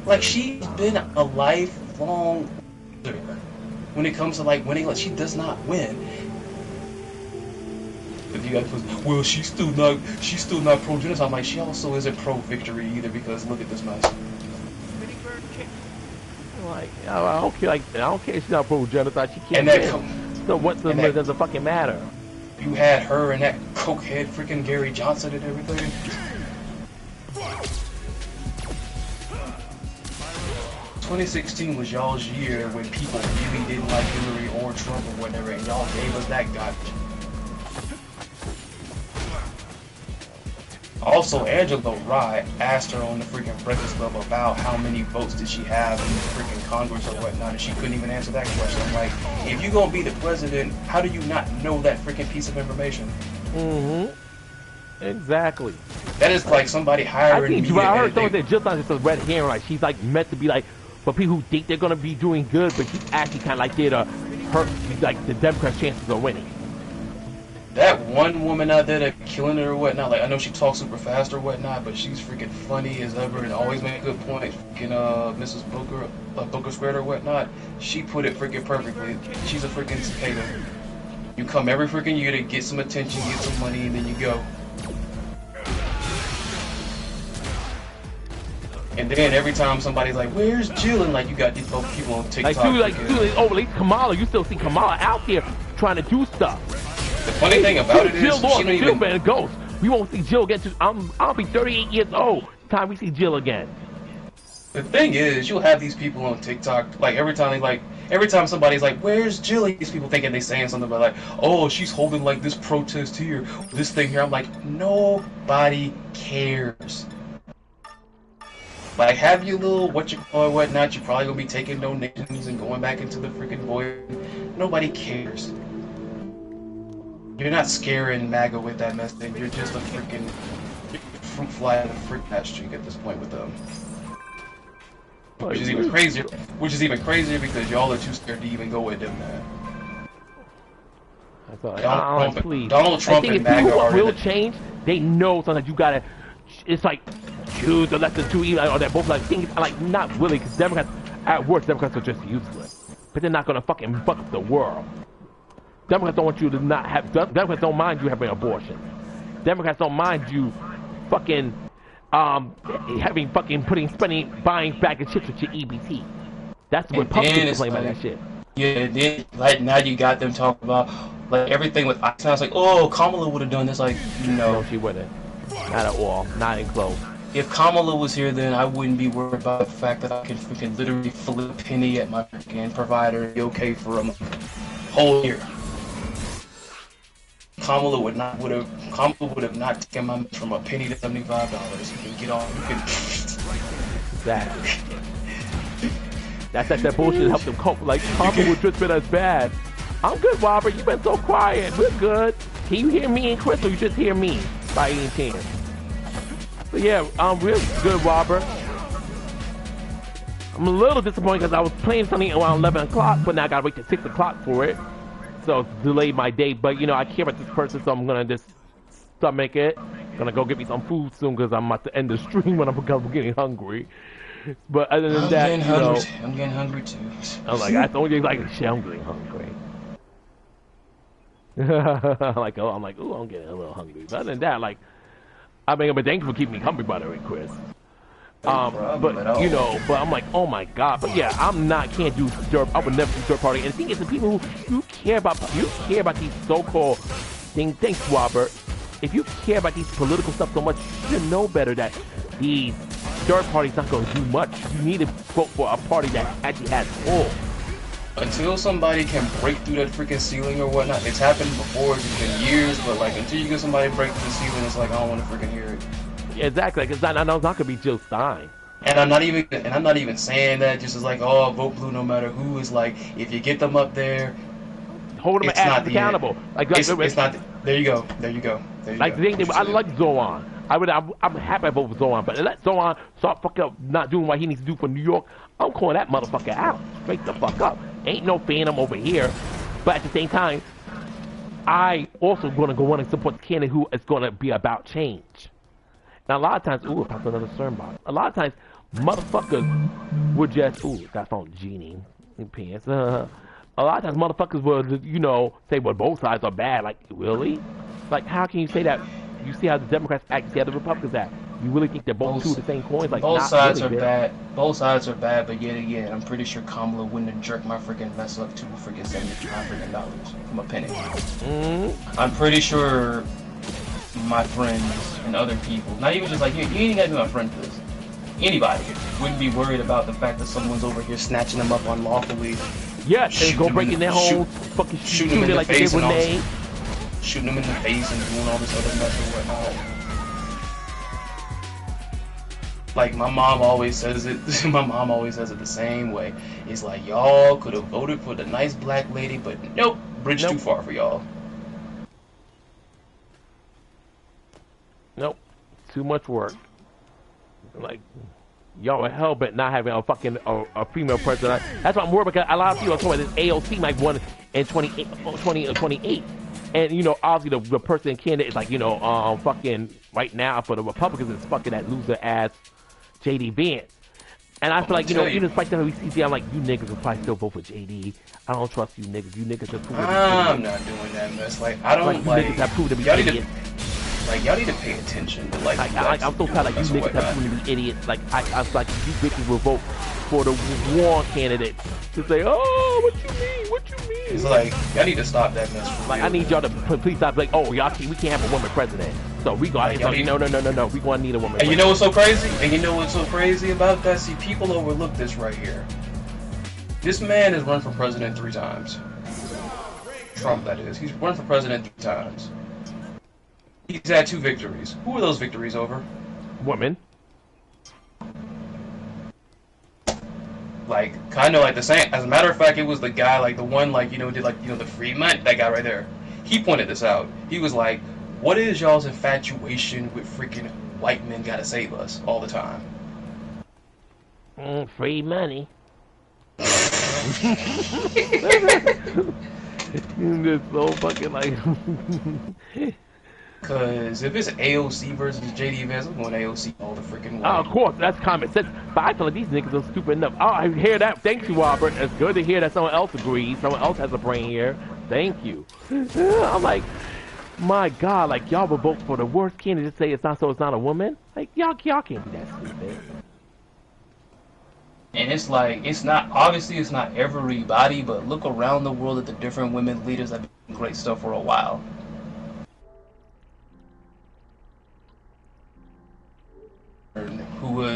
Like she's been a lifelong loser. When it comes to like winning, like she does not win. But you guys, well, she's still not pro-genocide. I'm like, she also isn't pro-victory either because look at this mess. Like, I don't care. Like, I don't care if she's not pro-genocide. She can't. And that so what? It doesn't fucking matter. You had her and that cokehead freaking Gary Johnson and everything. 2016 was y'all's year when people really didn't like Hillary or Trump or whatever, and y'all gave us that garbage. Also, Angela Rye asked her on the freaking Breakfast Club about how many votes did she have in the freaking Congress or whatnot, and she couldn't even answer that question. I'm like, if you're gonna be the president, how do you not know that freaking piece of information? Mm-hmm. Exactly. That is like somebody hiring me. I heard someone say just not just a red herring. Like she's like meant to be like for people who think they're gonna be doing good, but she's actually kind of like there to hurt like the Democrats' chances of winning. That one woman out there that killing her or whatnot, like I know she talks super fast or whatnot, but she's freaking funny as ever and always make good points. Freaking Mrs. Booker, Booker Squared or whatnot, she put it freaking perfectly. She's a freaking cicada. You come every freaking year to get some attention, get some money, and then you go. And then every time somebody's like, "Where's Jill?" and like you got these people on TikTok. At least Kamala, you still see Kamala out there trying to do stuff. The funny thing about it is, she don't even. Jill ghost. We won't see Jill again. I'll be 38 years old. Time we see Jill again. The thing is, you'll have these people on TikTok, like every time somebody's like, "Where's Jill?" These people thinking they saying something about like, "Oh, she's holding like this protest here, this thing here." I'm like, nobody cares. Like, have you little whatnot? You're probably gonna be taking donations and going back into the freaking void. Nobody cares. You're not scaring MAGA with that message. You're just a freaking fruit fly on the fruit patch streak at this point with them. Which is even crazier. Because y'all are too scared to even go with them, man. Donald Trump and MAGA are will change. They know sometimes you gotta. It's like choose the lesser two evil, or they're both like things. Like not really, because Democrats at work, Democrats are just useless. But they're not gonna fucking fuck up the world. Democrats don't want you to not have. Democrats don't mind you having an abortion. Democrats don't mind you fucking buying bag of chips with your EBT. That's what Republicans complain about that shit. Yeah, then like now you got them talking about like everything with Onyxe. I was like, oh, Kamala would have done this. Like, no, she wouldn't. Not at all. Not in close. If Kamala was here, then I wouldn't be worried about the fact that I can freaking literally flip a penny at my freaking provider and be okay for a whole year. Kamala would have not taken my money from a penny to $75. You can get on. You can. Exactly. That's that bullshit helped them cope. Like Kamala would just been as bad. I'm good, Robert. You've been so quiet. We're good. Can you hear me and Chris, or you just hear me by eating chance? But yeah, I'm really good, Robert. I'm a little disappointed because I was playing something around 11 o'clock, but now I gotta wait till 6 o'clock for it. So it's delayed my day. But you know, I care about this person, so I'm gonna just stomach it. Gonna go get me some food soon because I'm about to end the stream when I'm getting hungry. But other than that, I'm getting hungry too. I'm like, that's the only thing like shit. I'm getting hungry. I'm like, ooh, I'm getting a little hungry. But other than that, like, I mean, but thank you for keeping me hungry, by the way, Chris. But you know, but I'm like, oh my god. But yeah, can't do third. I would never do third party. And the thing is, the people who care about these so-called things. Thanks, Robert. If you care about these political stuff so much, you should know better that these third parties not going to do much. You need to vote for a party that actually has pull. Until somebody can break through that freaking ceiling or whatnot, it's happened before. It's been years, but like until you get somebody break through the ceiling, it's like I don't want to freaking hear it. Exactly, because I know it's not gonna be Jill Stein. And I'm not even saying that just as like, oh, vote blue no matter who. Is like, if you get them up there, hold them accountable. It's not. There you go. Like the thing, I like Zohan. I'm happy I vote for Zohan, but let Zohan start fucking up, not doing what he needs to do for New York. I'm calling that motherfucker out, straight the fuck up. Ain't no Phantom over here, but at the same time, I also gonna go on and support the candidate who is gonna be about change. Now, a lot of times, ooh, I popped another CERN box. A lot of times, motherfuckers would just, ooh, got found Genie in pants. A lot of times, motherfuckers would, you know, say, well, both sides are bad. Like, really? Like, how can you say that? You see how the Democrats act, you see how the Republicans act. You really think they're both two of the same coins? Like, both sides are bad. Both sides are bad, but yet again, I'm pretty sure Kamala wouldn't have jerked my freaking mess up to freaking $75 from a penny. I'm pretty sure my friends and other people, not even just like you ain't gotta be my friend for this. Anybody wouldn't be worried about the fact that someone's over here snatching them up unlawfully. Yeah, they go breaking their homes, fucking shooting them like they did with Nate. Shooting them in the face and doing all this other mess and whatnot. Like my mom always says it. My mom always says it the same way. It's like y'all could have voted for the nice black lady, but nope, bridge too far for y'all. Nope, too much work. Like, y'all are hell-bent not having a fucking a female president. That's why I'm worried, because a lot of people are talking about this AOC might win in 28. And, you know, obviously the person candidate is like, you know, fucking right now for the Republicans is fucking that loser-ass J.D. Vance. And I feel like, you know, even despite that we see, I'm like, you niggas will probably still vote for J.D. I don't trust you niggas. You niggas are proven. I'm not doing that mess. Like, I don't like. You niggas have proven to be idiots. Like, y'all need to pay attention to, like, I'm so tired, like, you niggas have proven to be idiots. Like, I was like, you bitches will vote for the war candidate to say, oh, what you mean? What you mean? It's like, y'all need to stop that mess. Like, I need y'all to please stop, like, oh, we can't have a woman president. So we got it. No, we gonna need a woman. And you know what's so crazy? And you know what's so crazy about that? See, people overlook this right here. This man has run for president 3 times. Trump, that is. He's run for president 3 times. He's had 2 victories. Who are those victories over? Women. Like, kind of like the same. As a matter of fact, it was the guy, like the one, like, you know, did like, you know, the Fremont, that guy right there. He pointed this out. He was like, what is y'all's infatuation with freaking white men gotta save us all the time? Free money. It's so fucking like... Cause if it's AOC versus JD Vance, I'm going AOC all the freaking way. Oh, of course, that's common sense. But I feel like these niggas are stupid enough. Oh, I hear that. Thank you, Robert. It's good to hear that someone else agrees. Someone else has a brain here. Thank you. I'm like, my God, like y'all will vote for the worst candidate to say it's not a woman. Like y'all can't be that stupid. And it's like, it's not everybody, but look around the world at the different women leaders that have been doing great stuff for a while.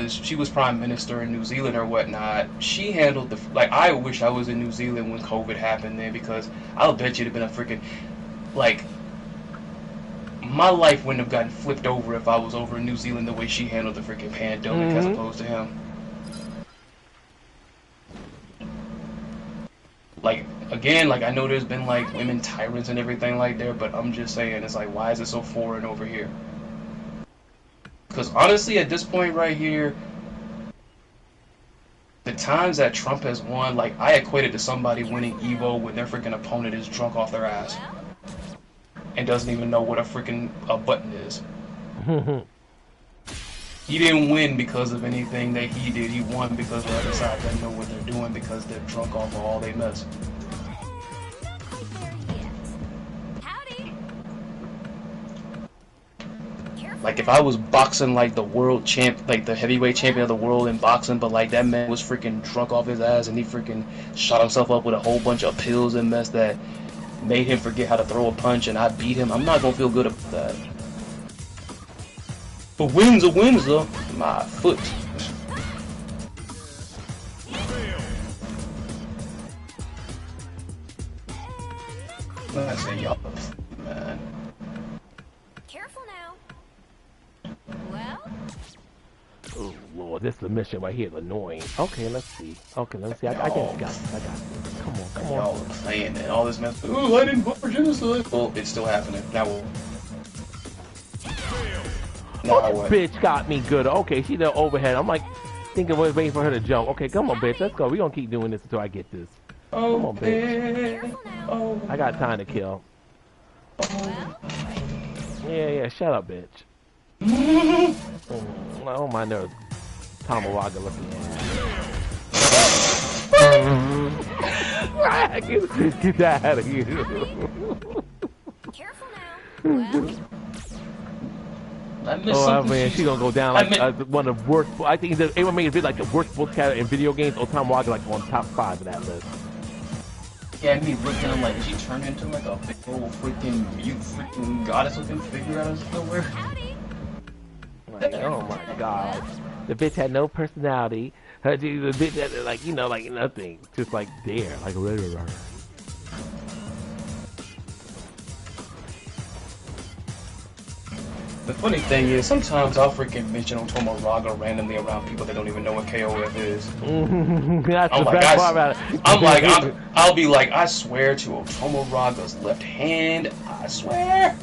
She was prime minister in New Zealand or whatnot. She handled I wish I was in New Zealand when COVID happened there, because I'll bet you'd have been a freaking, like, my life wouldn't have gotten flipped over if I was over in New Zealand the way she handled the freaking pandemic as opposed to him. Like, again, like, I know there's been, like, women tyrants and everything like there, but I'm just saying, it's like, why is it so foreign over here? Because honestly, at this point right here, the times that Trump has won, like, I equate it to somebody winning Evo when their freaking opponent is drunk off their ass and doesn't even know what a button is. He didn't win because of anything that he did. He won because the other side doesn't know what they're doing because they're drunk off of all they mess. Like if I was boxing like the world champ, like the heavyweight champion of the world in boxing, but like that man was freaking drunk off his ass and he freaking shot himself up with a whole bunch of pills and mess that made him forget how to throw a punch, and I beat him, I'm not gonna feel good about that. But wins are wins though. My foot. I say y'all, man. Careful now. Well, Oh Lord, this submission right here is annoying. Okay, let's see. Okay, let's see. I got it. I got it. Come on, come on. Y'all are playing and all this mess. Ooh, I didn't vote for genocide. Well, it's still happening. Now what? Now what? Bitch got me good. Okay, she did overhead. I'm like thinking we're waiting for her to jump. Okay, come on, bitch. Let's go. We're gonna keep doing this until I get this. Come on, bitch. Oh, I got time to kill. Yeah, shut up, bitch. Oh, my nerves. Tamaraga looking at. Get that out of here. careful now. Well, Oh man, she gonna go down like one of the worst. I think that everyone made it like the worst sports character in video games. Oh, Tamaraga like on top 5 of that list. Yeah, me looking at him like, she turned into like a big old freaking mute freaking goddess looking figure out of nowhere. Like, oh my god. The bitch had no personality. The bitch had like, you know, like nothing. Just like there. Like regular. The funny thing is, sometimes I'll freaking mention Otomoraga randomly around people that don't even know what KOF is. That's the best part about it. I'll be like, I swear to Otomoraga's left hand, I swear.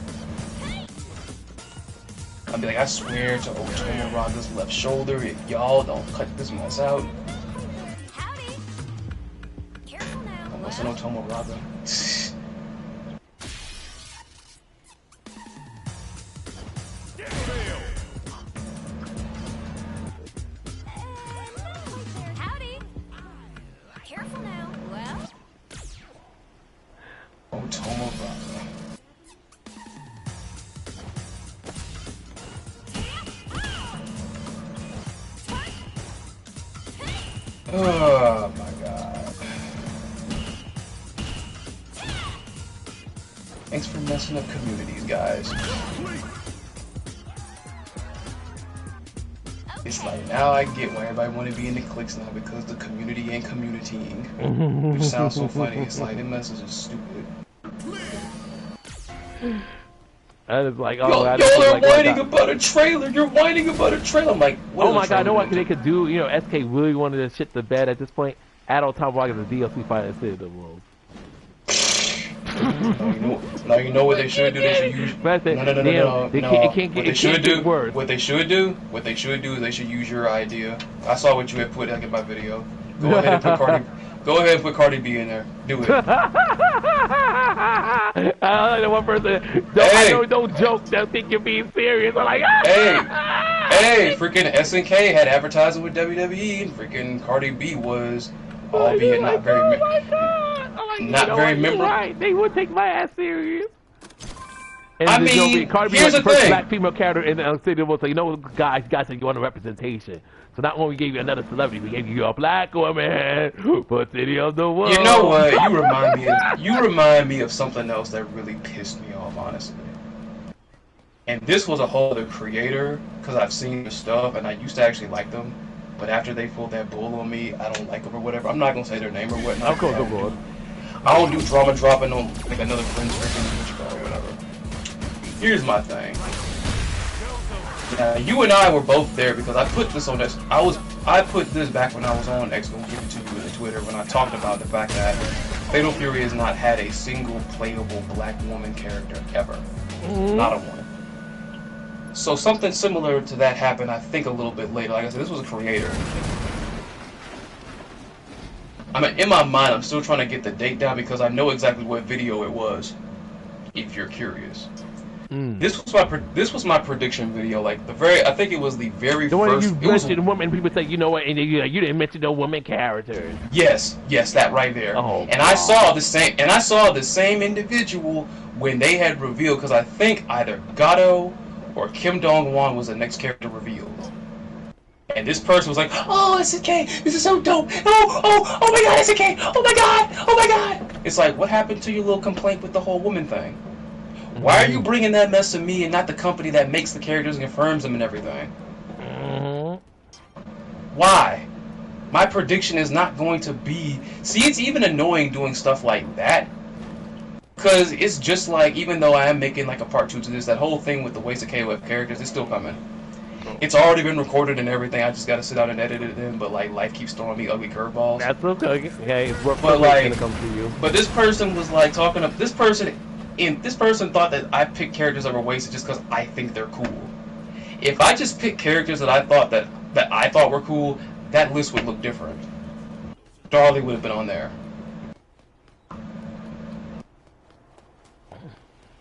I'll be like, I swear to Otomoraga's left shoulder, if y'all don't cut this mess out. howdy. Careful now. I'm listening to Otomoraga. Howdy. Careful now. Well, Otomoraga. Oh my god. Thanks for messing up communities, guys. It's like, now I get why everybody want to be in the cliques now, because the community ain't communitying. Which sounds so funny. It's like, this message is stupid. And it's like, Y'all oh, are whining about a trailer. You're whining about a trailer. I'm like, what oh is my a god, I know trailer what they could do. You know, SK really wanted to shit the bed at this point. Add on Tamaraga as a DLC fighter instead of the rules. No, you know what they should do? They should use... No. What they should do is they should use your idea. I saw what you had put like in my video. Go ahead and put Cardi. Go ahead and put Cardi B in there. Do it. I like the one person. Don't joke. Don't think you're being serious. I'm like, hey, freaking SNK had advertising with WWE, and freaking Cardi B was, albeit not very, not very memorable. Right. They would take my ass serious. And I mean, Cardi B here's was the the first thing. black female character in the city. Was like, you know, guys said you want a representation. So not only we gave you another celebrity, we gave you a black woman for City of the World. You know what? You remind me of something else that really pissed me off, honestly. And this was a whole other creator, because I've seen their stuff, and I used to actually like them. But after they pulled that bull on me, I don't like them or whatever. I'm not going to say their name or whatnot. Of course, of course. I don't do drama dropping on like another friend's freaking or whatever. Here's my thing. You and I were both there because I put this on this. I put this back when I was on X. Gonna give it to you in Twitter when I talked about the fact that Fatal Fury has not had a single playable black woman character ever. Not a one. So something similar to that happened, I think, a little bit later. Like I said, this was a creator. I mean, in my mind, I'm still trying to get the date down because I know exactly what video it was. If you're curious. This was my prediction video. Like I think it was the very the first. One you mentioned women, people say, you know what, and you didn't mention no women characters. Yes, that right there. Oh, and I saw the same individual when they had revealed, because I think either Gato or Kim Dong-won was the next character revealed. And this person was like, oh, SNK, this is so dope. Oh my god, SNK, oh my god. It's like, what happened to your little complaint with the whole woman thing? Why are you bringing that mess to me and not the company that makes the characters and confirms them and everything? Why? My prediction is not going to be... See, it's even annoying doing stuff like that. Because it's just like, even though I am making like a part 2 to this, that whole thing with the wasted KOF characters is still coming. It's already been recorded and everything. I just gotta sit down and edit it in. But like, life keeps throwing me ugly curveballs. That's okay. Hey, it's worth But like, gonna come to you. But this person was like talking to this person thought that I picked characters that were wasted just because I think they're cool. If I just picked characters that I thought that I thought were cool, that list would look different. Darlie would have been on there.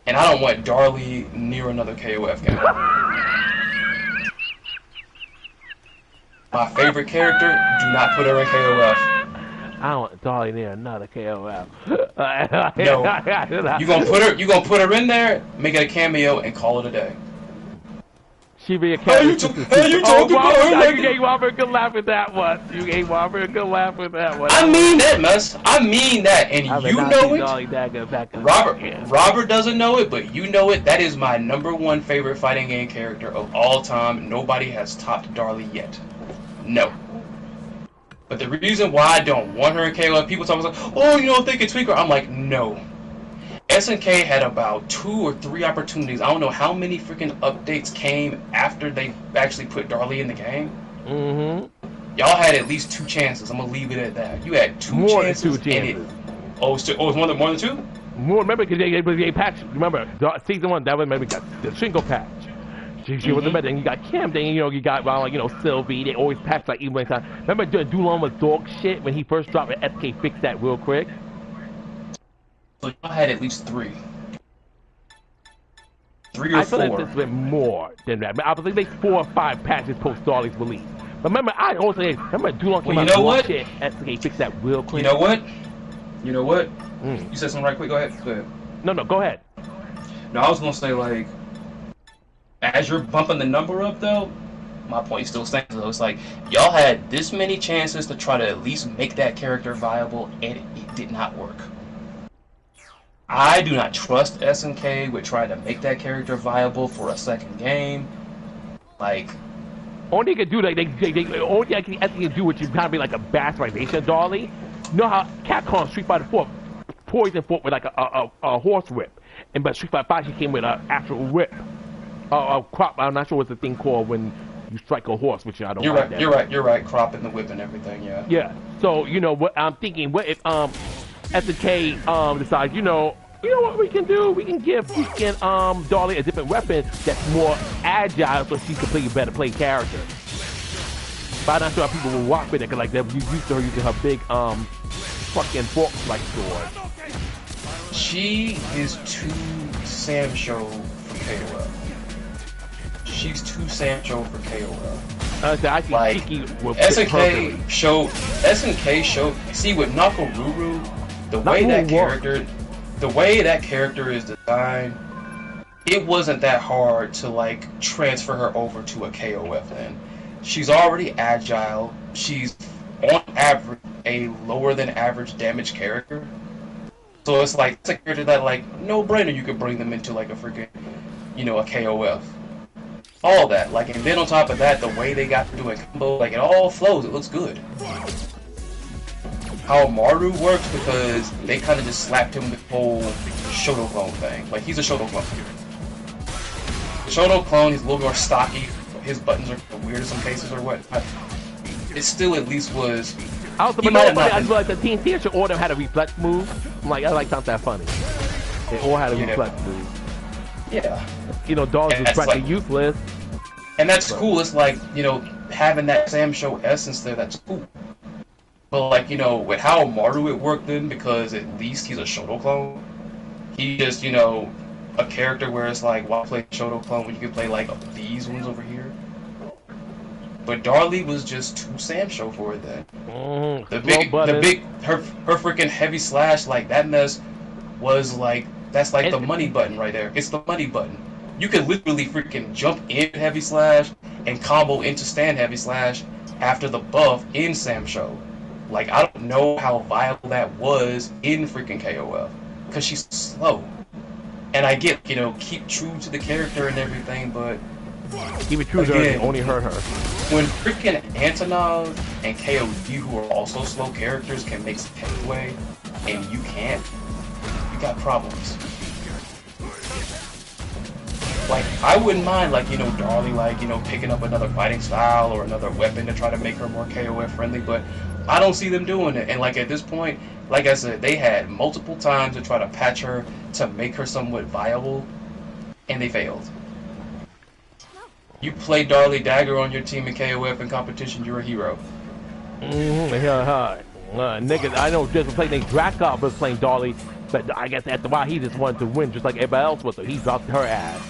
And I don't want Darlie near another KOF game. My favorite character, do not put her in KOF. I don't want Darlie near another KOF. No. You gonna put her in there, make it a cameo, and call it a day. She be a cameo. You talking about her like you gave Robert a good laugh with that one. You gave Robert a good laugh with that one. I mean that, mess. I mean that, and you know it. Robert doesn't know it, but you know it. That is my #1 favorite fighting game character of all time. Nobody has topped Darlie yet. No. But the reason why I don't want her in KOF, people talk about, oh, you know, if they can tweak her, I'm like, no. SNK had about 2 or 3 opportunities. I don't know how many freaking updates came after they actually put Darlie in the game. Y'all had at least 2 chances. I'm gonna leave it at that. You had 2 chances. More than 2 chances. It's more than 2? More, remember, because they patched. Remember, season 1, that was maybe got the Shingo patch. She was the better. Then you got Kim. Then you got like Sylvie. They always patch like even like that. Remember, Dulon was dog shit when he first dropped it. SK fixed that real quick. So y'all had at least 3. 3 or 4. I feel like this went more than that. I believe they 4 or 5 patches post Darlie's release. But remember, I also remember Dulon came out dog shit. SK fixed that real quick. You know what? You said something right quick. Go ahead. No, go ahead. No, I was gonna say like, as you're bumping the number up though, my point still stands though. It's like, y'all had this many chances to try to at least make that character viable, and it did not work. I do not trust SNK with trying to make that character viable for a second game. Like, only they can do like only SNK can do what you kind of be like a bastardization of Darlie. You know how Capcom Street Fighter 4 Poison fought with like a horse whip, and but Street Fighter 5 she came with an actual whip. Crop. I'm not sure what's the thing called when you strike a horse, which I don't. You're right. Crop and the whip and everything. Yeah. Yeah. So what I'm thinking, what if SNK decides, you know what we can do? We can give Darlie a different weapon that's more agile, so she can play a better play character. But I'm not sure how people will walk with it, cause like they're used to her using her big fucking fork like sword. She is too Samsho for KOF. She's too Sancho for KOF. Like, SNK showed. See, with Nakoruru, the way that character is designed, it wasn't that hard to like transfer her over to a KOF. Then she's already agile. She's on average a lower than average damage character. So it's like it's a character that like no brainer you could bring them into like a freaking a KOF. All that, like, and then on top of that, the way they got to do a combo, like, it all flows, it looks good. How Maru works, because they kind of just slapped him with the whole Shoto clone thing. Like, he's a Shoto clone. The Shoto clone, he's a little more stocky, his buttons are weird in some cases or what. It still at least was... I just like the Team Theater order had a reflex move. I'm like, I like not that funny. They all had a reflex move. Yeah. Dogs was practically useless. And that's cool. It's like, having that Samsho essence there, that's cool. But like, with how Maru it worked in, because at least he's a Shoto clone. He just, a character where it's like, why play Shoto clone when you can play like these ones over here? But Darlie was just too Samsho for it then. Her freaking heavy slash, like that mess was like, that's like the money button right there. It's the money button. You can literally freaking jump in Heavy Slash and combo into stand Heavy Slash after the buff in Sam Show. Like, I don't know how viable that was in freaking KOF. Because she's slow. And I get, you know, keep true to the character and everything, but... Keep it true to her, it only hurt her. When freaking Antonov and KOD, who are also slow characters, can make some headway, and you can't, you got problems. Like, I wouldn't mind, like, you know, Darlie, like, you know, picking up another fighting style or another weapon to try to make her more KOF friendly, but I don't see them doing it. And, like, at this point, like I said, they had multiple times to try to patch her to make her somewhat viable, and they failed. You play Darlie Dagger on your team in KOF in competition, you're a hero. Nigga, I know just playing named Drakov was playing Darlie, but I guess after a while he just wanted to win just like everybody else was, so he dropped her ass.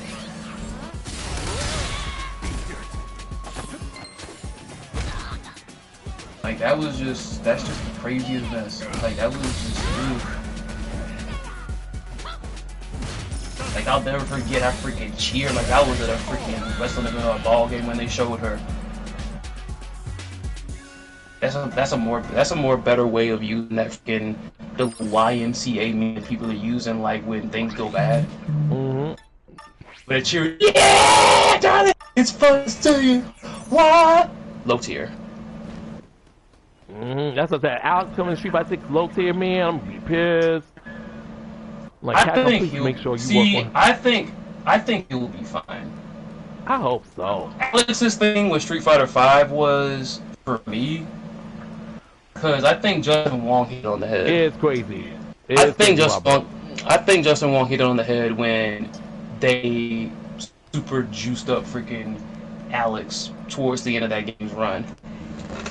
Like, that's just the craziest mess. Like, that was just, oof. Like, I'll never forget, I freaking cheered like I was at a freaking wrestling event or a ball game when they showed her. That's a more better way of using that freaking the YMCA meme people are using, like, when things go bad. When a cheer, yeah, darling, it's fun to see you. What? Low tier. That's what that Alex coming to Street Fighter 6 low tier, man. I'm gonna be pissed. Like, I think please make sure you work on. I think you'll be fine. I hope so. Alex's thing with Street Fighter V was, for me, because I think Justin Wong hit on the head. It's crazy. I think Justin Wong hit on the head when they super juiced up freaking Alex towards the end of that game's run.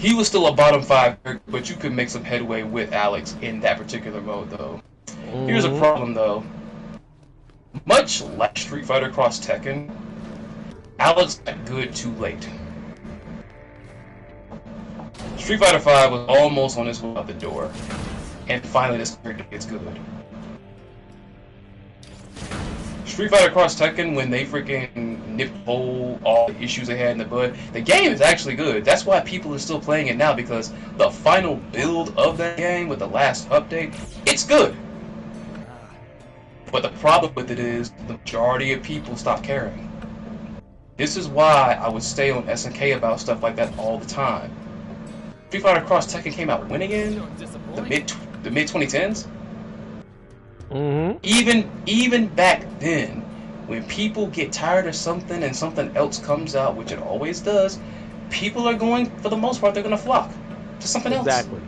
He was still a bottom 5, but you could make some headway with Alex in that particular mode, though. Here's a problem, though. Much like Street Fighter Cross Tekken, Alex got good too late. Street Fighter V was almost on his way out the door, and finally this character gets good. Street Fighter Cross Tekken, when they freaking nipped all the issues they had in the bud, the game is actually good. That's why people are still playing it now, because the final build of that game with the last update, it's good. But the problem with it is, the majority of people stop caring. This is why I would stay on SNK about stuff like that all the time. Street Fighter Cross Tekken came out when again? The mid 2010s? Even back then, when people get tired of something and something else comes out, which it always does, people are going, for the most part, they're going to flock to something else. Exactly.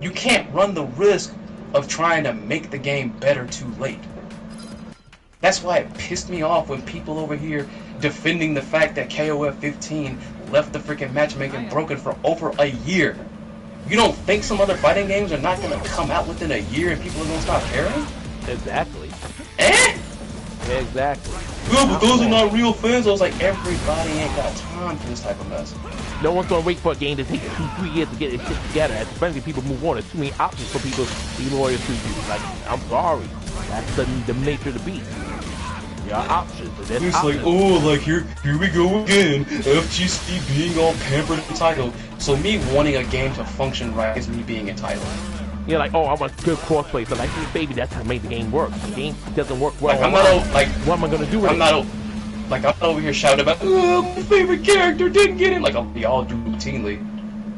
You can't run the risk of trying to make the game better too late. That's why it pissed me off when people over here defending the fact that KOF 15 left the freaking matchmaking broken for over a year. You don't think some other fighting games are not going to come out within a year and people are going to stop caring? Exactly. Eh? Exactly. Well, but those are not real fans. I was like, everybody ain't got time for this type of mess. No one's gonna wait for a game to take 2-3 years to get its shit together. Especially people move on. There's too many options for people to be loyal to you. Like, I'm sorry. That's the nature of the beast. There are options. It's options. Like, oh, like here we go again. FGC being all pampered and entitled. So me wanting a game to function right is me being entitled. You're like, oh, I want good crossplay. So like, hey, baby, that's how made the game work. The game doesn't work well. Like, I'm not like, what am I gonna do with it? I'm not over here shouting about, oh, my favorite character didn't get it. Like we all do routinely.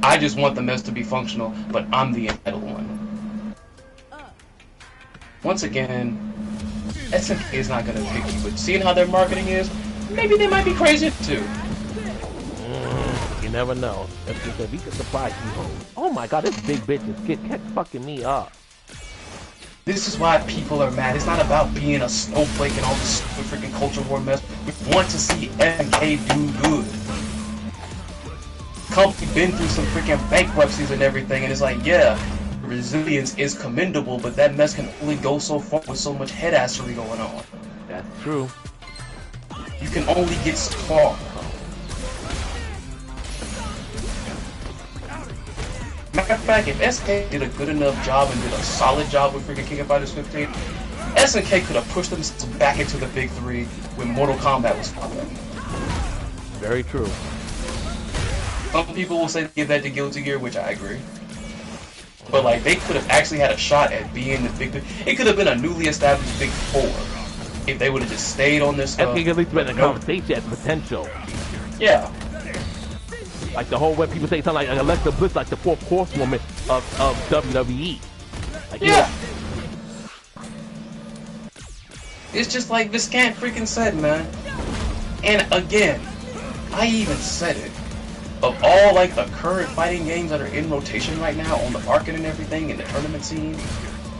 I just want the mess to be functional, but I'm the entitled one. Once again, SNK is not gonna pick you, but seeing how their marketing is, maybe they might be crazy too. You never know. That's just a week of surprise you. Oh my god, this big bitch is kept fucking me up. This is why people are mad. It's not about being a snowflake and all this stupid freaking culture war mess. We want to see SNK do good. Company been through some freaking bankruptcies and everything, and it's like, yeah, resilience is commendable, but that mess can only go so far with so much headassery going on. That's true. You can only get so far. Matter of fact, if SK did a good enough job and did a solid job with freaking King of Fighters 15, SNK could have pushed themselves back into the big three when Mortal Kombat was following. Very true. Some people will say give that to Guilty Gear, which I agree. But like they could have actually had a shot at being the big. It could have been a newly established Big Four if they would have just stayed on this stuff. I think at least been a conversation as potential. Yeah. Like the whole when people say something like Alexa Bliss, like the fourth horsewoman of WWE. Like, Yeah. It's just like Viscant freaking said, man. And again, I even said it. Of all like the current fighting games that are in rotation right now on the market and everything in the tournament scene,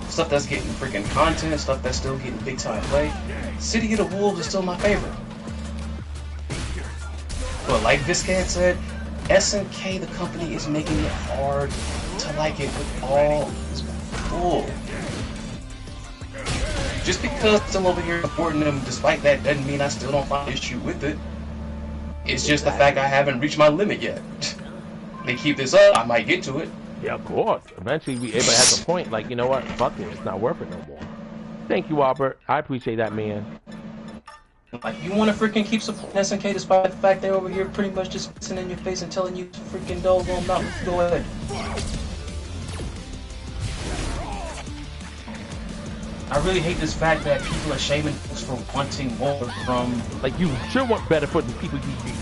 stuff that's getting freaking content, stuff that's still getting big time play, City of the Wolves is still my favorite. But like Viscant said, SNK, the company, is making it hard to like it with all its bull. Just because I'm still over here supporting them, despite that, doesn't mean I still don't find issue with it. It's just the fact I haven't reached my limit yet. They keep this up, I might get to it. Yeah, of course. Eventually, everybody has a point. Like, you know what? Fuck it. It's not worth it no more. Thank you, Albert. I appreciate that, man. Like, you want to freaking keep supporting SNK despite the fact they're over here pretty much just pissing in your face and telling you freaking doggone not go ahead. I really hate this fact that people are shaming folks for wanting more from... Like, you sure want better for the people you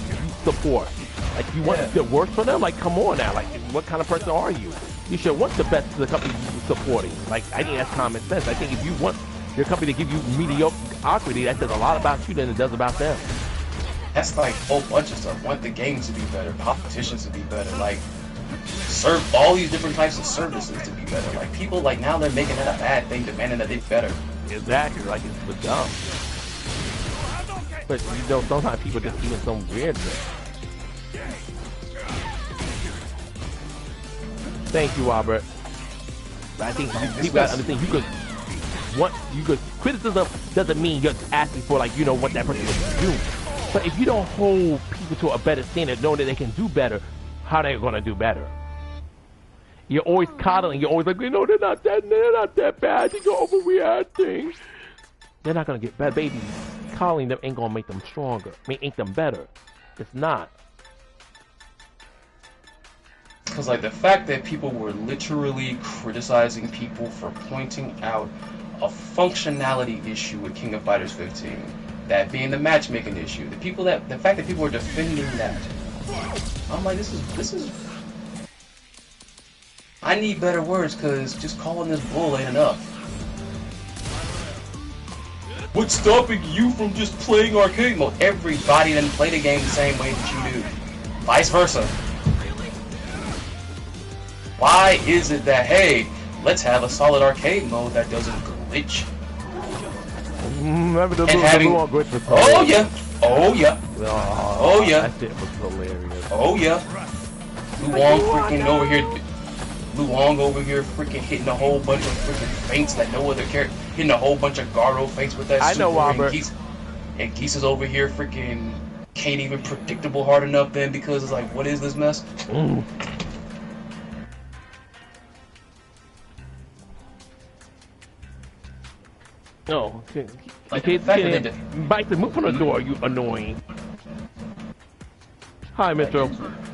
support. Like, you want the worst for them? Like, come on now. Like, what kind of person are you? You should want the best for the company you're supporting. Like, I think that's common sense. I think if you want your company to give you mediocrity, that says a lot about you than it does about them. That's like a whole bunch of stuff. Want the games to be better, competitions to be better, like serve all these different types of services to be better. Like people like now they're making that a bad thing, demanding that they're better. Exactly, like it's for dumb. But you know, sometimes people just even some weird thing. Thank you, Robert. But I think people gotta understand you could criticism doesn't mean you're asking for like you know what that person would do. But if you don't hold people to a better standard, knowing that they can do better, how are they gonna do better? You're always coddling. You're always like, you know, they're not that bad. They're overreacting. They're not gonna get better, baby. Coddling them ain't gonna make them stronger. Ain't them better. It's not. Because like the fact that people were literally criticizing people for pointing out a functionality issue with King of Fighters 15, that being the matchmaking issue, the fact that people were defending that, I'm like, this is. I need better words, because just calling this bull ain't enough. What's stopping you from just playing arcade mode? Everybody doesn't play the game the same way that you do. Vice versa. Why is it that, hey, let's have a solid arcade mode that doesn't glitch? Remember the little glitch was oh yeah, oh yeah, oh yeah. That shit was hilarious. Oh yeah. Luong freaking over here. Luong over here freaking hitting a whole bunch of freaking feints that no other character, hitting a whole bunch of Garo feints with that I super. know, Robert. And Geese is over here freaking can't even predictable hard enough then because it's like, what is this mess? No, like kids bite the move from the door. You annoying. Hi, Mr.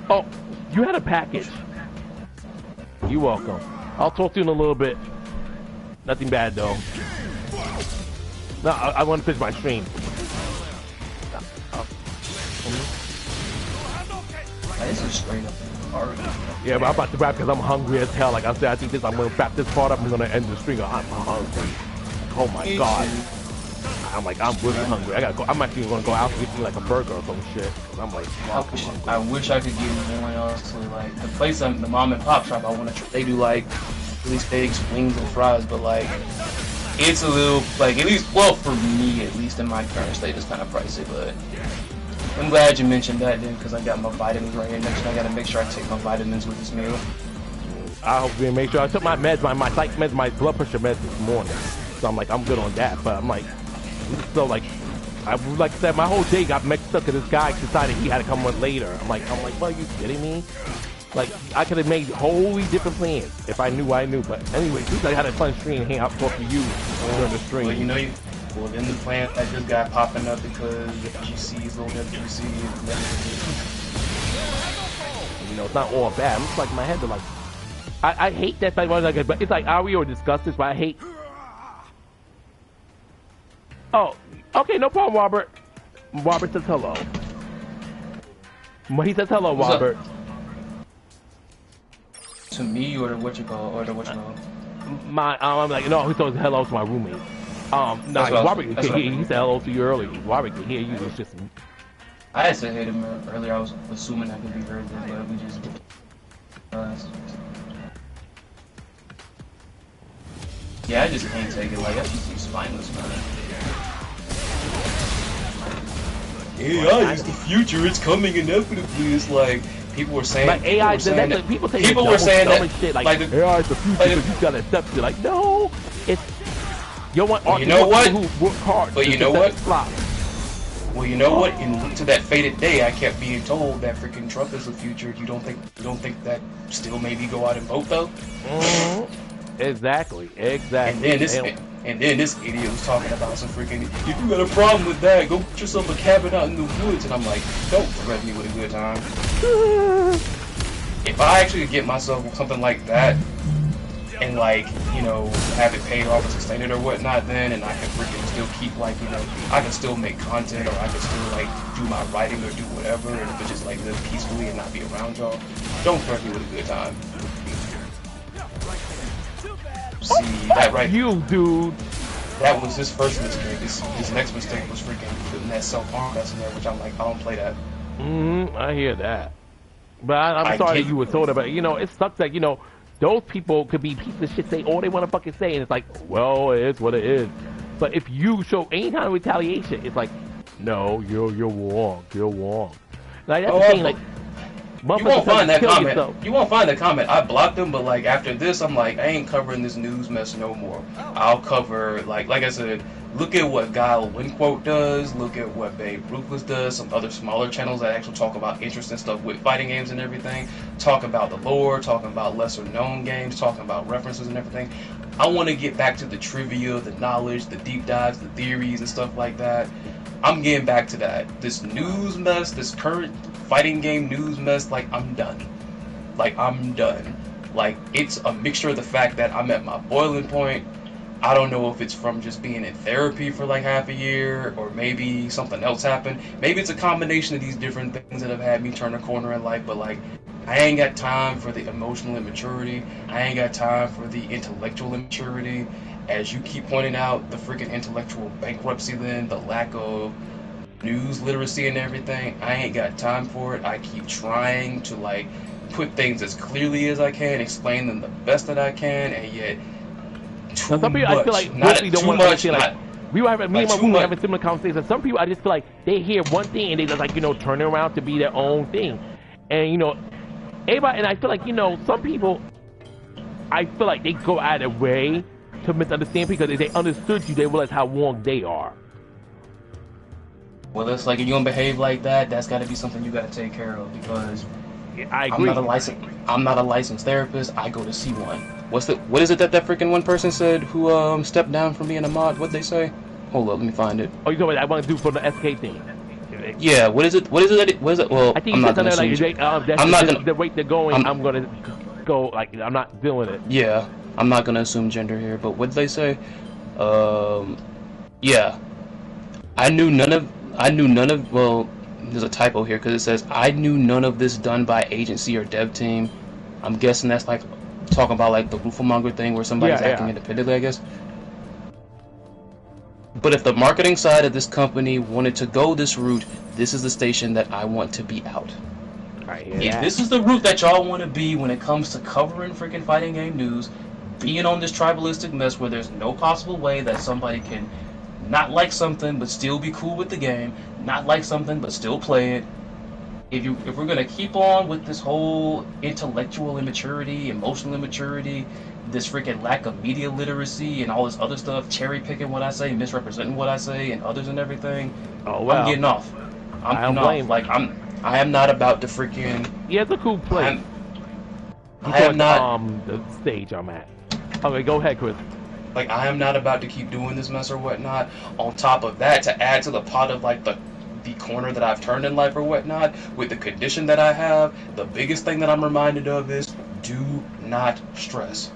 Oh, you had a package. You're welcome. I'll talk to you in a little bit. Nothing bad though. No, I want to finish my stream. This is straight up hard. Yeah, but I'm about to wrap because I'm hungry as hell. Like I said, I think I'm gonna wrap this part up. I'm gonna end the stream. I'm hungry. Oh my god. I'm like, I'm really hungry. I gotta go. I'm actually gonna go out and get me like a burger or some shit. I'm like, I wish I could get more honestly. Like the place, the mom and pop shop I want to try, they do like really steaks, wings, and fries. But like, it's a little like at least, well, for me at least in my current state, it's kind of pricey. But I'm glad you mentioned that, dude, because I got my vitamins right here next. I gotta make sure I take my vitamins with this meal. I hope you make sure I took my meds, my psych meds, my blood pressure meds this morning. So I'm like, I'm good on that. But I'm like, so like I said, my whole day got mixed up because this guy decided he had to come on later. I'm like, well, are you kidding me? Like, I could have made wholly different plans if I knew what I knew. But anyway, since I had a fun stream, hang out, talk to you during the stream. Well, you know, well, then the plan that just got popping up because GC's little FGC. You know, it's not all bad. I'm just like, my head, like, I hate that type of, like, but it's like, we already discussed this, but I hate. Oh, okay, no problem, Robert. Robert says hello. He says hello, What's Robert. Up? To me or what you call I'm like, no, he says hello to my roommate. No, Robert, he said hello to you earlier. Robert can hear you. It's just. I had said hey to him earlier. I was assuming I could be heard, but we just. Yeah, I just can't take it. Like, that's just spineless, man. AI is the future. It's coming inevitably. It's like people were saying. Like AI, people were saying that. Shit, like AI is the future, but you gotta accept it. Like, no, it's. You want you know what? Who work hard. But you know what? Flop. Well, you know what? To that fated day, I kept being told that freaking Trump is the future. You don't think that still maybe go out and vote though? Mm-hmm. Exactly. And then this idiot was talking about some freaking. If you got a problem with that, go get yourself a cabin out in the woods. And I'm like, don't threaten me with a good time. If I actually get myself something like that, and like, you know, have it paid off and sustain it or whatnot, then, and I can freaking still keep, like, you know, I can still make content, or I can still like do my writing or do whatever, and if it's just like live peacefully and not be around y'all, don't threaten me with a good time. See, that right. You, dude. That was his first mistake. His next mistake was freaking putting that self-harm that's in there, which I'm like, I don't play that. I hear that. But I'm sorry you were told about it. You know, it sucks that, you know, those people could be pieces of shit, say all they want to fucking say, and it's like, well, it is what it is. But if you show any kind of retaliation, it's like, no, you're wrong. You're wrong. Like, that's the thing, like, you won't find that comment. You won't find the comment. I blocked them, but like after this, I'm like, I ain't covering this news mess no more. I'll cover like I said, look at what Guile Winquote does. Look at what Babe Ruthless does. Some other smaller channels that actually talk about interesting stuff with fighting games and everything. Talk about the lore. Talking about lesser known games. Talking about references and everything. I want to get back to the trivia, the knowledge, the deep dives, the theories and stuff like that. I'm getting back to that. This news mess, this current fighting game news mess, like, I'm done. Like, I'm done. Like, it's a mixture of the fact that I'm at my boiling point. I don't know if it's from just being in therapy for like half a year, or maybe something else happened. Maybe it's a combination of these different things that have had me turn a corner in life, but like, I ain't got time for the emotional immaturity. I ain't got time for the intellectual immaturity. As you keep pointing out, the freaking intellectual bankruptcy, then the lack of news literacy and everything, I ain't got time for it. I keep trying to like put things as clearly as I can, explain them the best that I can, and yet too now, some people, much. I feel like Not too don't want much. to like, we were having, me and my roommate having similar conversations. Some people, I just feel like they hear one thing and they just like, you know, turn it around to be their own thing, and you know, everybody. And I feel like, you know, some people, I feel like they go out of their way to misunderstand, because if they understood you, they realize how wrong they are. Well, it's like, if you don't behave like that, that's got to be something you got to take care of, because I agree. I'm not a licensed therapist. I go to see one. What is it that freaking one person said who stepped down from being a mod? What'd they say? Hold up, let me find it. Oh, you know what I want to do for the SK thing? Yeah, what is it? Well, I think you said something like, that's the rate they're going. I'm gonna go, like, I'm not doing it. Yeah, I'm not gonna assume gender here, but what did they say? Yeah, I knew none of. Well, there's a typo here because it says I knew none of this done by agency or dev team. I'm guessing that's like talking about like the Roofamonger thing where somebody's acting independently, I guess. But if the marketing side of this company wanted to go this route, this is the station that I want to be out. If this is the route that y'all want to be when it comes to covering freaking fighting game news, being on this tribalistic mess where there's no possible way that somebody can not like something but still be cool with the game, not like something but still play it. If we're gonna keep on with this whole intellectual immaturity, emotional immaturity, this freaking lack of media literacy and all this other stuff, cherry picking what I say, misrepresenting what I say and others and everything, I'm getting off. I'm getting off. Like, I am not about to freaking. Yeah, it's a cool place. I am not the stage I'm at. Okay, go ahead, Chris. like I am not about to keep doing this mess or whatnot. On top of that, to add to the pot of like the corner that I've turned in life or whatnot, with the condition that I have, the biggest thing that I'm reminded of is do not stress.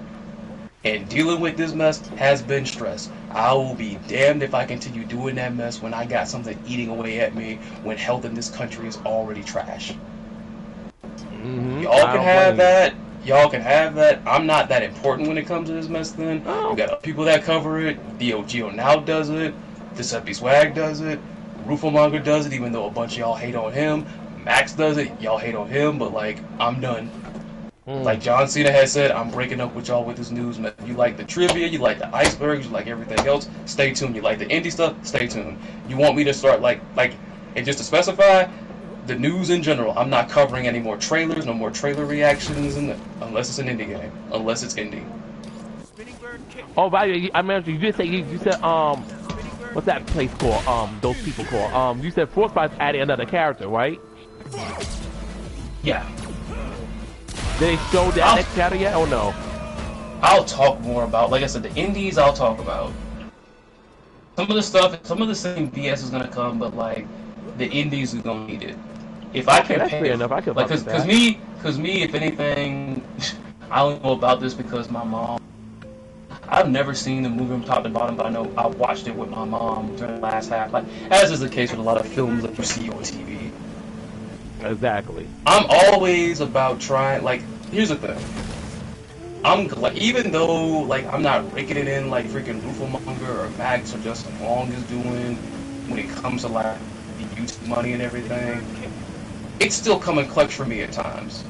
And dealing with this mess has been stress. I will be damned if I continue doing that mess when I got something eating away at me when health in this country is already trash. Y'all can have that. Y'all can have that. I'm not that important when it comes to this mess then. Oh. You got other people that cover it. Geo now does it. Giuseppe Swag does it. Rufomonger does it, even though a bunch of y'all hate on him. Max does it. Y'all hate on him, but like, I'm done. Like John Cena has said, I'm breaking up with y'all with this news. You like the trivia, you like the icebergs, you like everything else, stay tuned. You like the indie stuff, stay tuned. You want me to start and just to specify, the news in general, I'm not covering any more trailers, no more trailer reactions, unless it's an indie game, unless it's indie. Oh, by the way, I remember you did say you said what's that place called? Those people called you said Frostbite's adding another character, right? Yeah. Did they show that next character yet or no? I'll talk more about, like I said, the indies I'll talk about. Some of the stuff, some of the same BS is gonna come, but like the indies is gonna need it. If I can pay, enough. I can like, cause me, if anything, I only know about this because my mom. I've never seen the movie from top to bottom, but I know I watched it with my mom during the last half. Like, as is the case with a lot of films that you see on TV. Exactly. I'm always about trying. Like, here's the thing. I'm glad, even though like I'm not raking it in like freaking Rufomonger or Max or Justin Long is doing when it comes to like the YouTube money and everything. It's still coming clutch for me at times.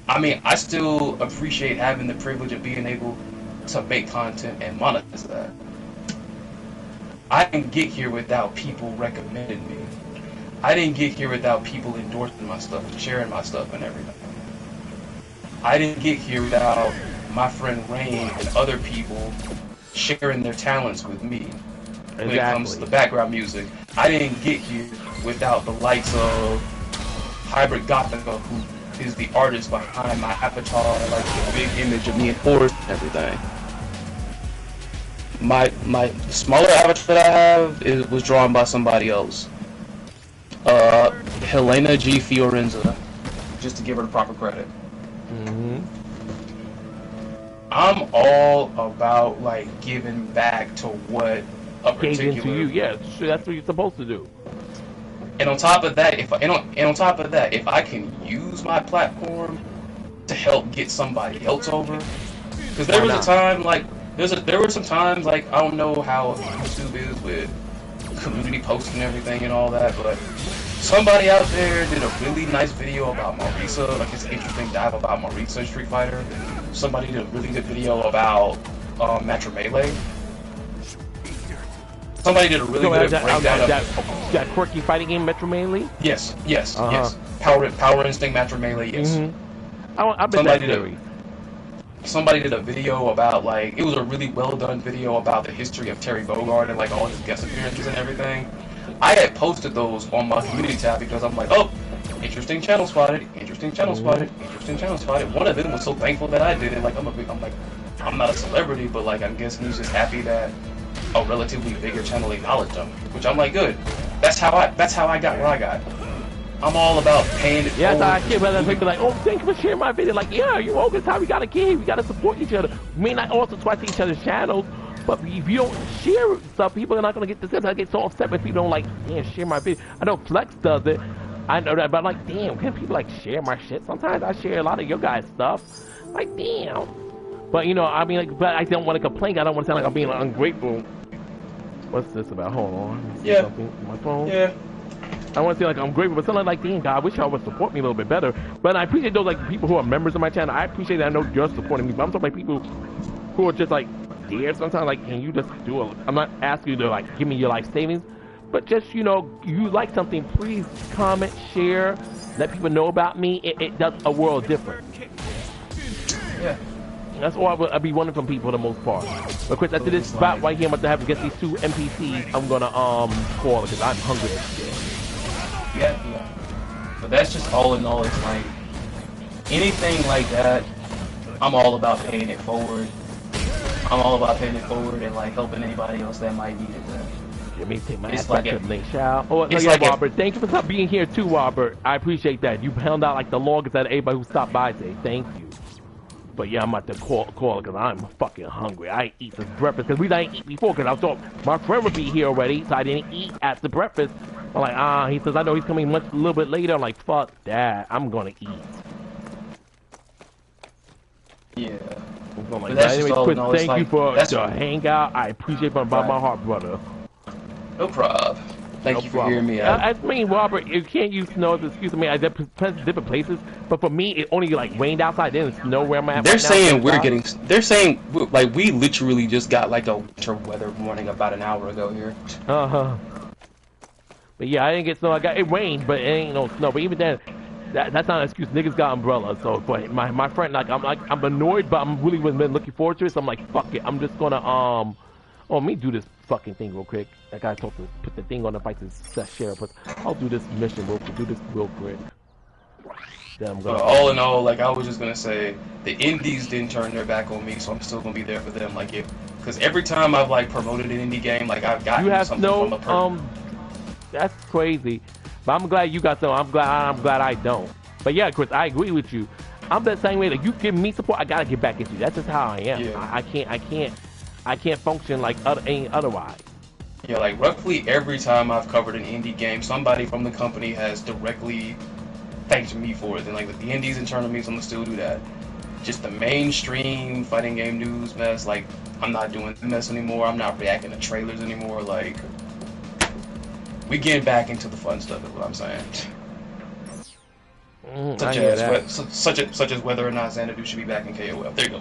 I mean, I still appreciate having the privilege of being able to make content and monetize that. I didn't get here without people recommending me. I didn't get here without people endorsing my stuff and sharing my stuff and everything. I didn't get here without my friend Rain and other people sharing their talents with me. When it comes to the background music, I didn't get here without the likes of Hybrid Gothica, who is the artist behind my avatar, like the big image of me and Forrest and everything. My smaller avatar that I have was drawn by somebody else. Helena G. Fiorenza, just to give her the proper credit. I'm all about like giving back to what a particular. To you, yeah, sure, that's what you're supposed to do. And on top of that, if I can use my platform to help get somebody else over, because there was a time like there were some times like I don't know how YouTube is with community posts and everything and all that, but somebody out there did a really nice video about Marisa, like it's an interesting dive about Marisa in Street Fighter. Somebody did a really good video about Metro Melee. Somebody did a really good breakdown of that quirky fighting game, Metro Melee. Yes. Power Instinct, Metro Melee. Yes. I bet somebody did a video about like it was a really well done video about the history of Terry Bogard and like all his guest appearances and everything. I had posted those on my community tab because I'm like, oh, interesting channel spotted, interesting channel spotted, interesting channel spotted. One of them was so thankful that I did it. Like I'm not a celebrity, but like I'm guessing he's just happy that a relatively bigger channel acknowledged him, which I'm like, good. That's how I got where I got. I'm all about paying it forward. I can't let people like, oh, thank you for sharing my video. Like, yeah, you're welcome. That's how we gotta give. We gotta support each other. We may not also subscribe to each other's channels, but if you don't share stuff, people are not gonna get this. I get so upset when people don't like, damn, share my video. I know Flex does it. I know that, but I'm like, damn, can people like share my shit? Sometimes I share a lot of your guys' stuff. Like, damn. But you know, I mean, like, but I don't want to complain. I don't want to sound like I'm being ungrateful. What's this about? Hold on. Yeah. Something on my phone. Yeah. I want to say like I'm grateful, but something like, damn, God, I wish y'all would support me a little bit better. But I appreciate those like people who are members of my channel. I appreciate that. I know you're supporting me, but I'm talking about people who are just like there sometimes. Like, can you just do it? I'm not asking you to like give me your life savings, but just you know, you like something, please comment, share, let people know about me. It does a world different. Yeah. That's all I'll be wanting from people for the most part. But Chris, after this spot right here, I'm about to have to get these 2 NPCs. I'm gonna call it because I'm hungry as shit. Yeah. But that's just all in all. It's like anything like that, I'm all about paying it forward. I'm all about paying it forward and like helping anybody else that might need it. Let me take my It's ass like back a- to Link Shout. Oh, it's yeah, like a- Robert. Thank you for being here too, Robert. I appreciate that. You held out like the longest out of everybody who stopped by today. Thank you. But yeah, I'm about to call because I'm fucking hungry. I ain't eat this breakfast because we didn't eat before because I thought my friend would be here already, so I didn't eat at the breakfast. I'm like, he says, I know he's coming a little bit later. I'm like, fuck that. I'm gonna eat. Yeah. I'm like, But that's anyway, just all Chris, in all, it's thank like- you for that's- the hangout. I appreciate it by my heart, brother. No problem. Thank you for hearing me out. I mean, Robert, you can't use snow as an excuse. I mean, I depends different places, but for me, it only like rained outside. Then it's snow where I'm at. They're right now, saying we're outside. getting. They're saying like we literally just got like a winter weather warning about an hour ago here. But yeah, I didn't get snow. It rained, but it ain't no snow. But even then, that's not an excuse. Niggas got umbrellas. So, but my friend, I'm annoyed, but I'm really been looking forward to it. So I'm like, fuck it. I'm just gonna let me do this fucking thing real quick. That guy told to put the thing on the bike to share, but I'll do this mission real quick. Then I'm gonna. But all in all, like I was just gonna say, the indies didn't turn their back on me, so I'm still gonna be there for them. Like because every time I've like promoted an indie game, like I've gotten You have something from a person. That's crazy. But I'm glad you got some. I'm glad I don't. But yeah, Chris, I agree with you. I'm the same way. Like you give me support, I gotta get back at you. That's just how I am. Yeah. I can't function like otherwise. Yeah, like roughly every time I've covered an indie game, somebody from the company has directly thanked me for it. And like with the indies internal meets, I'm gonna still do that. Just the mainstream fighting game news mess, like I'm not doing the mess anymore. I'm not reacting to trailers anymore. Like we getting back into the fun stuff is what I'm saying. Such as whether or not Xanadu should be back in KOF. There you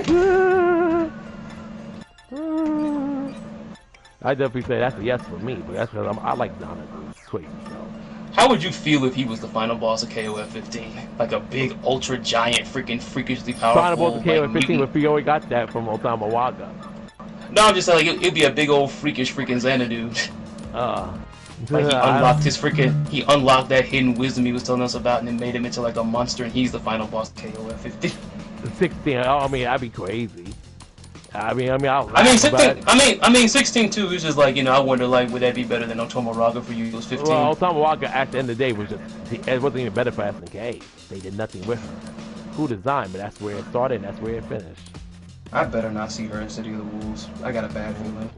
go. I definitely say that's a yes for me, but that's because I like Xanadu. Sweet. So. How would you feel if he was the final boss of KOF 15? Like a big, ultra giant, freakishly powerful. Final boss of KOF like, 15, but we already got that from Otama Waga. No, I'm just saying like, it'd be a big old freaking Xanadu. Like he unlocked that hidden wisdom he was telling us about, and then made him into like a monster, and he's the final boss of KOF 15. 16. Oh, I mean, that'd be crazy. I mean, 16 too. It's just like I wonder like would that be better than Otama Raga for you? It was 15. Well, Otama Waga at the end of the day was it wasn't even better for SNK. They did nothing with her. Cool design, but that's where it started and that's where it finished. I better not see her in City of the Wolves. I got a bad feeling.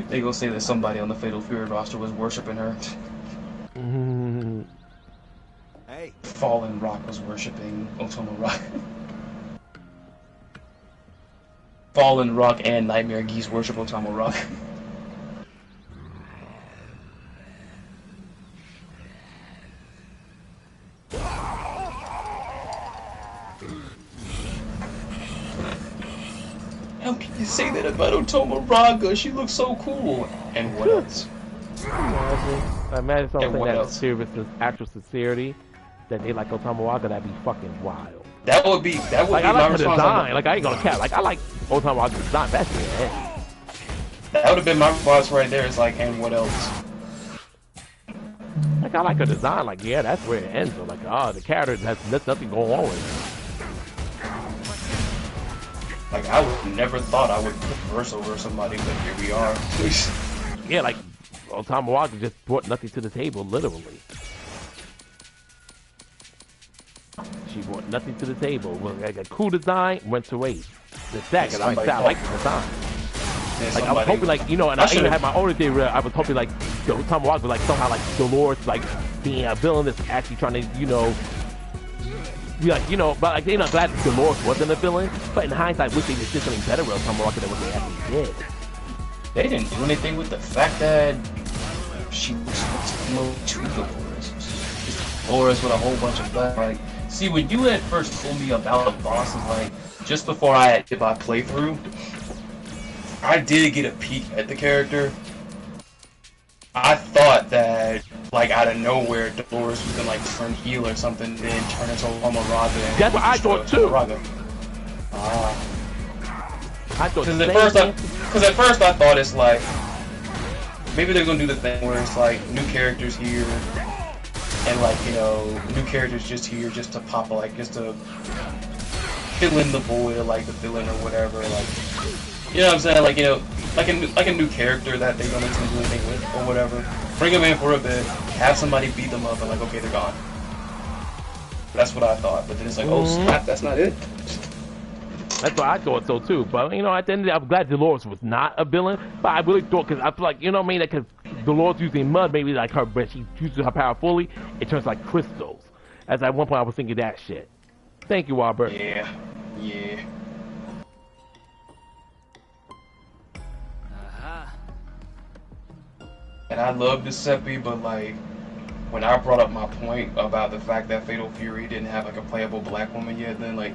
They gonna say that somebody on the Fatal Fury roster was worshiping her. Hey. Fallen Rock was worshiping Otama Rock. Fallen Rock and Nightmare Geese worship Otama Rock. How can you say that about Otama Raga? She looks so cool. And what else? Imagine something what that else? serious actual sincerity that they like Otama Waga. That'd be fucking wild. That would be Like my I like the response. design. Like I ain't gonna cap. Like I like Otama Waga's design. That's it. That would have been my response right there. It's like, and what else? Like I like her design. Like yeah, that's where it ends. So, like the character has nothing going on with it. Like I would never thought I would put verse over somebody, but here we are. Yeah, like Otama Waga just brought nothing to the table, literally. She brought nothing to the table. Well, like a cool design went to waste. The second, I like the design. Like I was hoping, like and I even had my own theory. I was hoping, like Otama Waga was like somehow like Dolores, like being a villain that's actually trying to, be like, but like they're not glad that Dolores wasn't a villain. But in hindsight, wish they just did something better with Otama Waga than what they actually did. They didn't do anything with the fact that she was to Dolores. Dolores with a whole bunch of blood. Like, see, when you had first told me about the bosses, like just before I did my playthrough, I did get a peek at the character. I thought that, like, out of nowhere, Dolores was gonna, like, turn heel or something, then turn into Otama Raga. That's what I thought, too. I thought Because at first I thought it's like, maybe they're gonna do the thing where it's like, new characters here, and like, you know, new characters just here just to pop, like, just to fill in the void, or like the villain or whatever, like, you know what I'm saying, like, you know, like a new character that they're gonna do anything with or whatever. Bring them in for a bit, have somebody beat them up, and like, okay, they're gone. That's what I thought, but then it's like, oh snap, that's not it. That's what I thought so too. But you know, at the end of the day, I'm glad Dolores was not a villain. But I really thought, because I feel like, you know what I mean, because Dolores using mud, maybe like her, but she uses her power fully, it turns like crystals. As at one point I was thinking that shit. Thank you, Robert. Yeah, yeah. And I love Giuseppe, but like, when I brought up my point about the fact that Fatal Fury didn't have like a playable black woman yet, then like,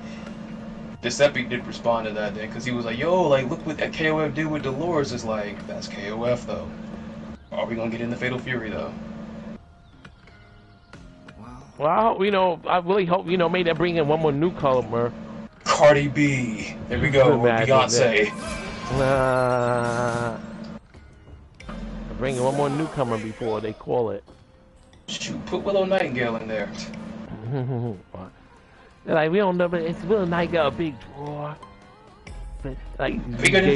Giuseppe did respond to that then, because he was like, yo, like, look what that KOF did with Dolores. Is like, that's KOF though. Are we gonna get into Fatal Fury though? Well, you know, I really hope, you know, maybe they bring in one more newcomer. Cardi B. There we go. Beyonce. Bring in one more newcomer before they call it. Shoot, put Willow Nightingale in there. They're like, we don't know, but it's Willow Nightingale a big draw. But, like, bigger than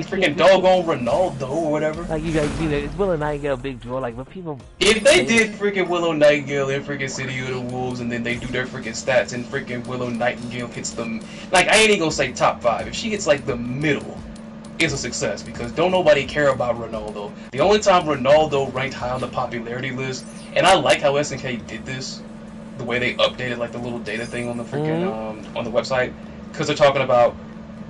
freaking doggone Ronaldo or whatever. Like, you guys, you know, it's Willow Nightingale a big draw. Like, but people. If they did freaking Willow Nightingale in freaking City of the Wolves, and then they do their freaking stats, and freaking Willow Nightingale hits them, like, I ain't even gonna say top 5. If she gets like the middle, it's a success, because don't nobody care about Ronaldo. The only time Ronaldo ranked high on the popularity list, and I like how SNK did this, the way they updated like the little data thing on the freaking on the website, because they're talking about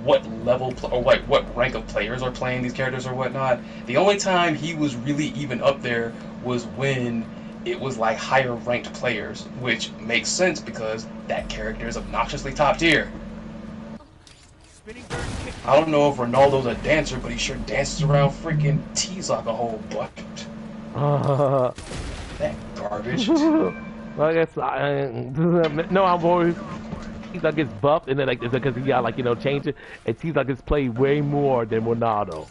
what level or what rank of players are playing these characters or whatnot. The only time he was really even up there was when it was like higher ranked players, which makes sense because that character is obnoxiously top tier. I don't know if Ronaldo's a dancer, but he sure dances around freaking T-Sock a whole bucket. That garbage. Well, I guess no, I'm always T-Sock gets buffed, and then like it's because he got like, you know, changed it, and T-Sock gets played way more than Ronaldo.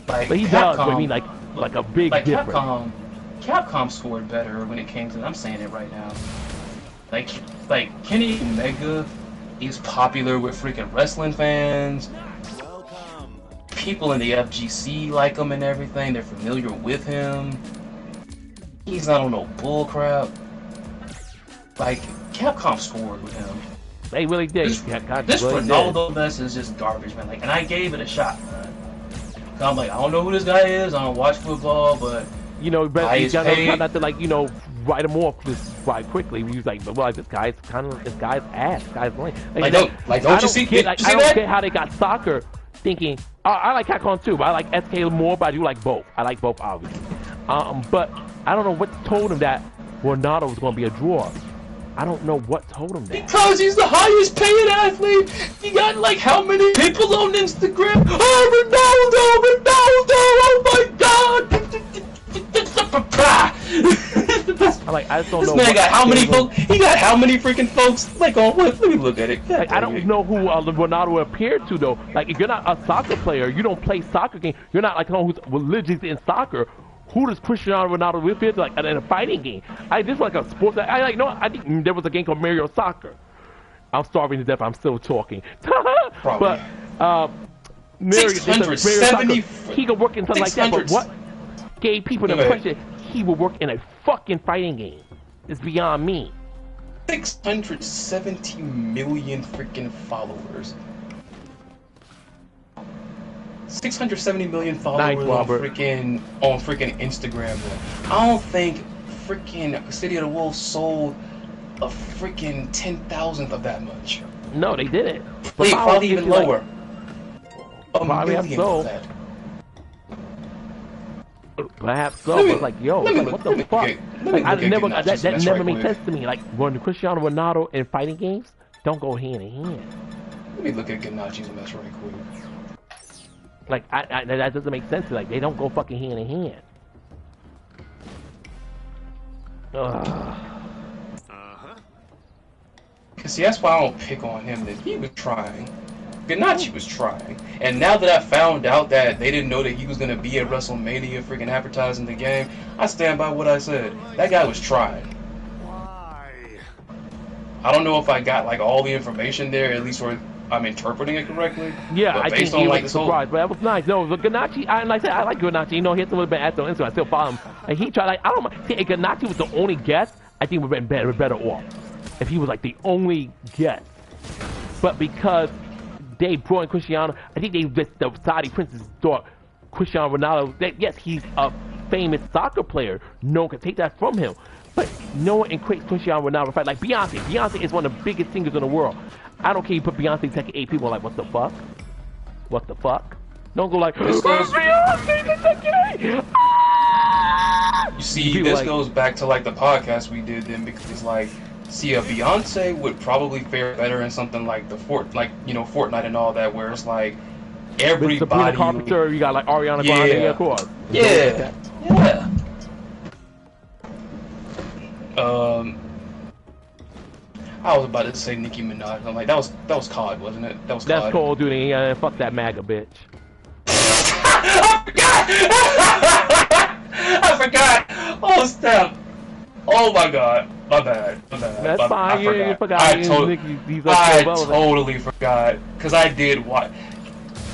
Like, but he Capcom, does. But I mean, like a big like difference. Capcom scored better when it came to. I'm saying it right now. Like Kenny Omega is popular with freaking wrestling fans. People in the FGC like him and everything. They're familiar with him. He's not on no bullcrap. Like, Capcom scored with him. They really did. This Ronaldo mess is just garbage, man. Like, and I gave it a shot, man. I'm like, I don't know who this guy is. I don't watch football, but you know, but you gotta not to, like, you know, write him off just quite quickly. He was like, well, this guy's kind of this guy's ass. This guy's lame. Don't you see I don't get how they got soccer thinking. I like Capcom too, but I like SK more. But I do like both. I like both, obviously. But I don't know what told him that Ronaldo was going to be a draw. I don't know what told him that. Because he's the highest paying athlete. You got like how many people on Instagram? Oh, Ronaldo, oh my God! I just don't this know. This man got how many folks? He got how many freaking folks? Like on what? Let me look at it. Like, I don't know who Ronaldo appeared to though. Like, if you're not a soccer player, you don't play soccer game. You're not like someone who's religious in soccer. Who does Cristiano Ronaldo appear to, like, in a fighting game? This like a sports. I think there was a game called Mario Soccer. I'm starving to death. I'm still talking. But Mario, 670. He could work in something like that. But what gave people the impression he would work in a fucking fighting game? It's beyond me. 670 million freaking followers. 670 million followers on freaking Instagram. I don't think freaking City of the Wolves sold a freaking 10,000th of that much. No, they didn't. Probably even lower. Probably so. That. Perhaps so. But like, yo, what the fuck? Like, that never made sense to me. Like, when Cristiano Ronaldo in fighting games don't go hand in hand. Let me look at Ganachi's mess right quick. Like, that doesn't make sense. Like, they don't go fucking hand in hand. See, that's why I don't pick on him. That he was trying. Ganache was trying. And now that I found out that they didn't know that he was going to be at WrestleMania freaking advertising the game, I stand by what I said. That guy was trying. Why? I don't know if I got like all the information there, at least where I'm interpreting it correctly. Yeah, but I based think on he like was this whole surprised, but that was nice. No, but Ganache, like I said, I like Ganache. You know, he has a little bit active on Instagram. I still follow him. And he tried, like, I don't mind. See, if Ganache was the only guest, I think we'd been better off. If he was like the only guest. But because they brought in Cristiano, I think the Saudi princes thought Cristiano Ronaldo, yes, he's a famous soccer player. No one can take that from him. But no one equates Cristiano Ronaldo fight like Beyonce. Beyonce is one of the biggest singers in the world. I don't care you put Beyonce Tekken 8 people like, what the fuck? What the fuck? Don't go like, Beyonce Tekken 8! Ah! You see, People this like, goes back to like the podcast we did then, because like, see, a Beyonce would probably fare better in something like the Fortnite and all that, where it's like everybody. With Sabrina Carpenter, you got like Ariana Grande, yeah, of course. Yeah, yeah. I was about to say Nicki Minaj. I'm like, that was COD, wasn't it? That was COD. That's Call of Duty. Fuck that MAGA bitch. I forgot. I forgot. Oh snap. Oh my god. My bad. That's fine. You forgot. I totally forgot. Cause I did watch.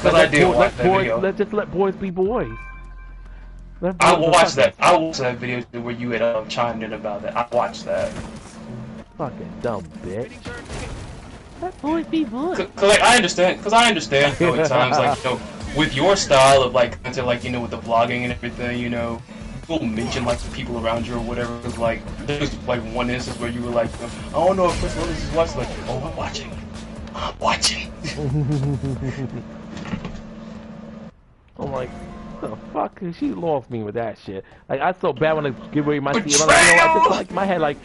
Watch that video. Let's just let boys be boys. I watched that. I watched that video where you had chimed in about that. I watched that. Fucking dumb bitch. Let boys be boys. Cause like I understand. Cause I understand. You know, at times, like with your style of like content, like with the vlogging and everything, people mention like the people around you or whatever. Cause like there's like one instance where you were like, I don't know if Chris Willis is watching. Like, oh, I'm watching. I'm watching. I'm like, what the fuck? She lost me with that shit. Like, I so bad when I give away my CD. Betrayal! I just like my head, like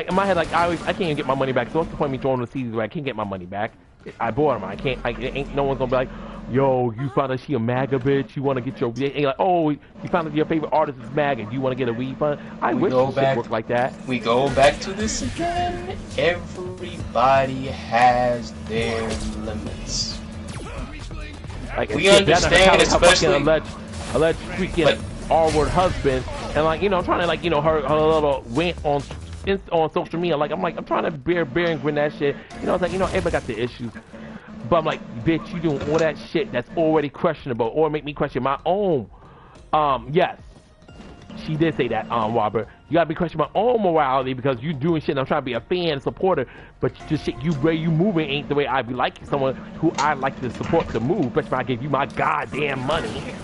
in my head, like I can't even get my money back. So what's the point of me throwing the CDs where I can't get my money back? I bought them. I can't. Ain't no one's gonna be like, yo, you found out she a MAGA bitch. You want to get your? Ain't like, oh, you found out your favorite artist is MAGA. Do you want to get a refund? I wish this shit worked like that. We go back to this again. Everybody has their limits. Like, we understand, especially alleged freaking R-word husband, and like trying to like her little rant on social media. Like I'm trying to bear and grin that shit. It's like everybody got the issues, but I'm like, bitch, you doing all that shit that's already questionable, or make me question my own. Yes, she did say that. Robert, you gotta be questioning my own morality because you doing shit. And I'm trying to be a fan and supporter, but just shit where you moving ain't the way I be liking someone who I like to support to move. Especially if I give you my goddamn money.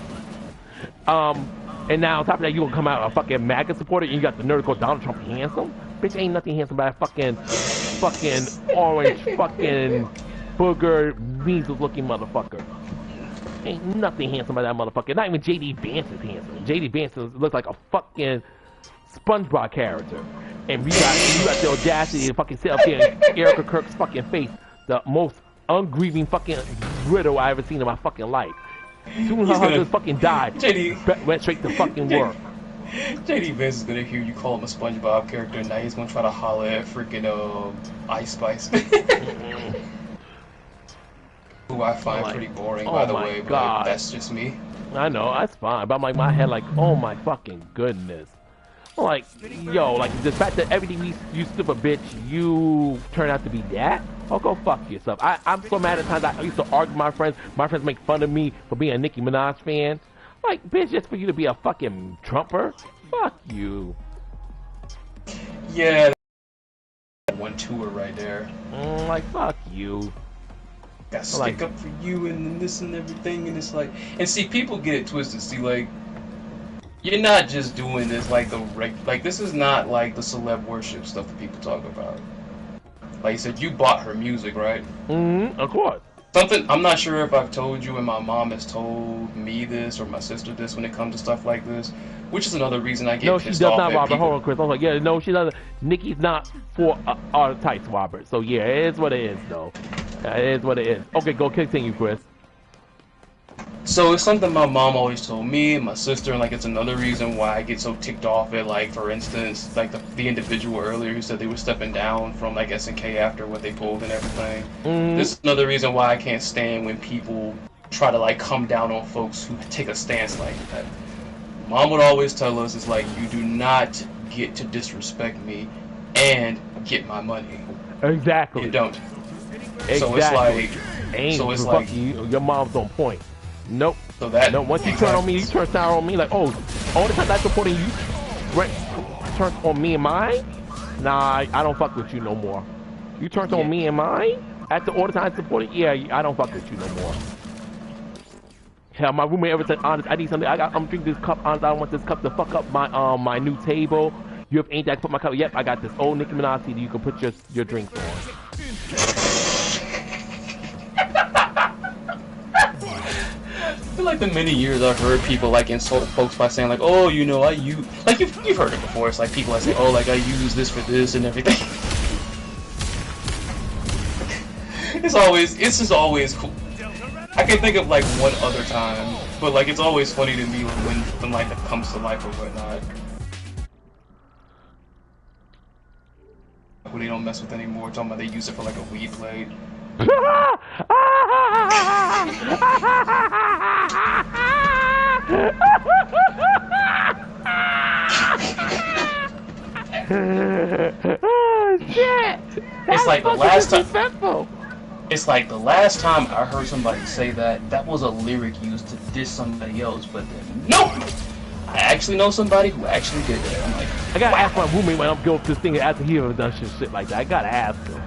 And now on top of that, you gonna come out a fucking MAGA supporter and you got the nerd called Donald Trump handsome? Bitch, ain't nothing handsome about that fucking orange fucking booger measles looking motherfucker. Ain't nothing handsome about that motherfucker. Not even J.D. Vance is handsome. J.D. Vance looks like a fucking SpongeBob character. And you got the audacity to fucking sit up here in Erica Kirk's fucking face, the most ungrieving fucking widow I ever seen in my fucking life. Soon her husband fucking died. Went straight to fucking work. J.D. Vance is gonna hear you call him a SpongeBob character, and now he's gonna try to holler at freaking Ice Spice. Who I find pretty boring, by the way, but that's just me. I know, that's fine, but I'm like, my head like, oh my fucking goodness. I'm like, yo, like, the fact that everything you stupid bitch, you turn out to be that? Oh, go fuck yourself. I'm so mad at times I used to argue with my friends. My friends make fun of me for being a Nicki Minaj fan. Like, bitch, just for you to be a fucking Trumper? Fuck you. Yeah, that one tour right there. Like, fuck you. Got to stick up for you and this and everything, and it's like, and see, people get it twisted. See, like, you're not just doing this like this is not like the celeb worship stuff that people talk about. Like you said, you bought her music, right? Of course. Something, I'm not sure if I've told you and my mom has told me this or my sister this when it comes to stuff like this, which is another reason I get no, pissed she does off not, at Robert. people. Hold on, Chris. I was like, yeah, no, she doesn't. Nicki's not for our types, Robert. So yeah, it is what it is, though. It is what it is. Okay, go continue, Chris. So it's something my mom always told me and my sister, and like it's another reason why I get so ticked off at, like, for instance, like the individual earlier who said they were stepping down from like SNK after what they pulled and everything. This is another reason why I can't stand when people try to like come down on folks who take a stance like that. Mom would always tell us, it's like, you do not get to disrespect me and get my money. Exactly. You don't. Exactly. So it's like, Ain't so it's fuck like, your mom's on point. Nope. so that. No, once you turn on me, you turn sour on me. Like, oh, all the time that's supporting you, right? Turn on me and mine. Nah, I don't fuck with you no more. You turned on me and mine after all the time supporting. Yeah, I don't fuck with you no more. Hell, my roommate ever said, honest, I need something. I'm drinking this cup. Honest, I don't want this cup to fuck up my my new table. You have anything I can put my cup? Yep, I got this old Nicki Minaj CD you can put your drinks on. I feel like the many years I've heard people like insult folks by saying like, oh, you know, I use, like you've heard it before. It's like people that say, oh, like I use this for this and everything. It's just always cool. I can think of like one other time, but like it's always funny to me when something like that comes to life or whatnot. When they don't mess with anymore, talking about they use it for like a weed blade. Oh shit! It's like the last time. It's like the last time I heard somebody say that was a lyric used to diss somebody else, but then nope! I actually know somebody who actually did that. I'm like, I gotta ask my roommate when I'm going through this thing after he ever done shit like that. I gotta ask him.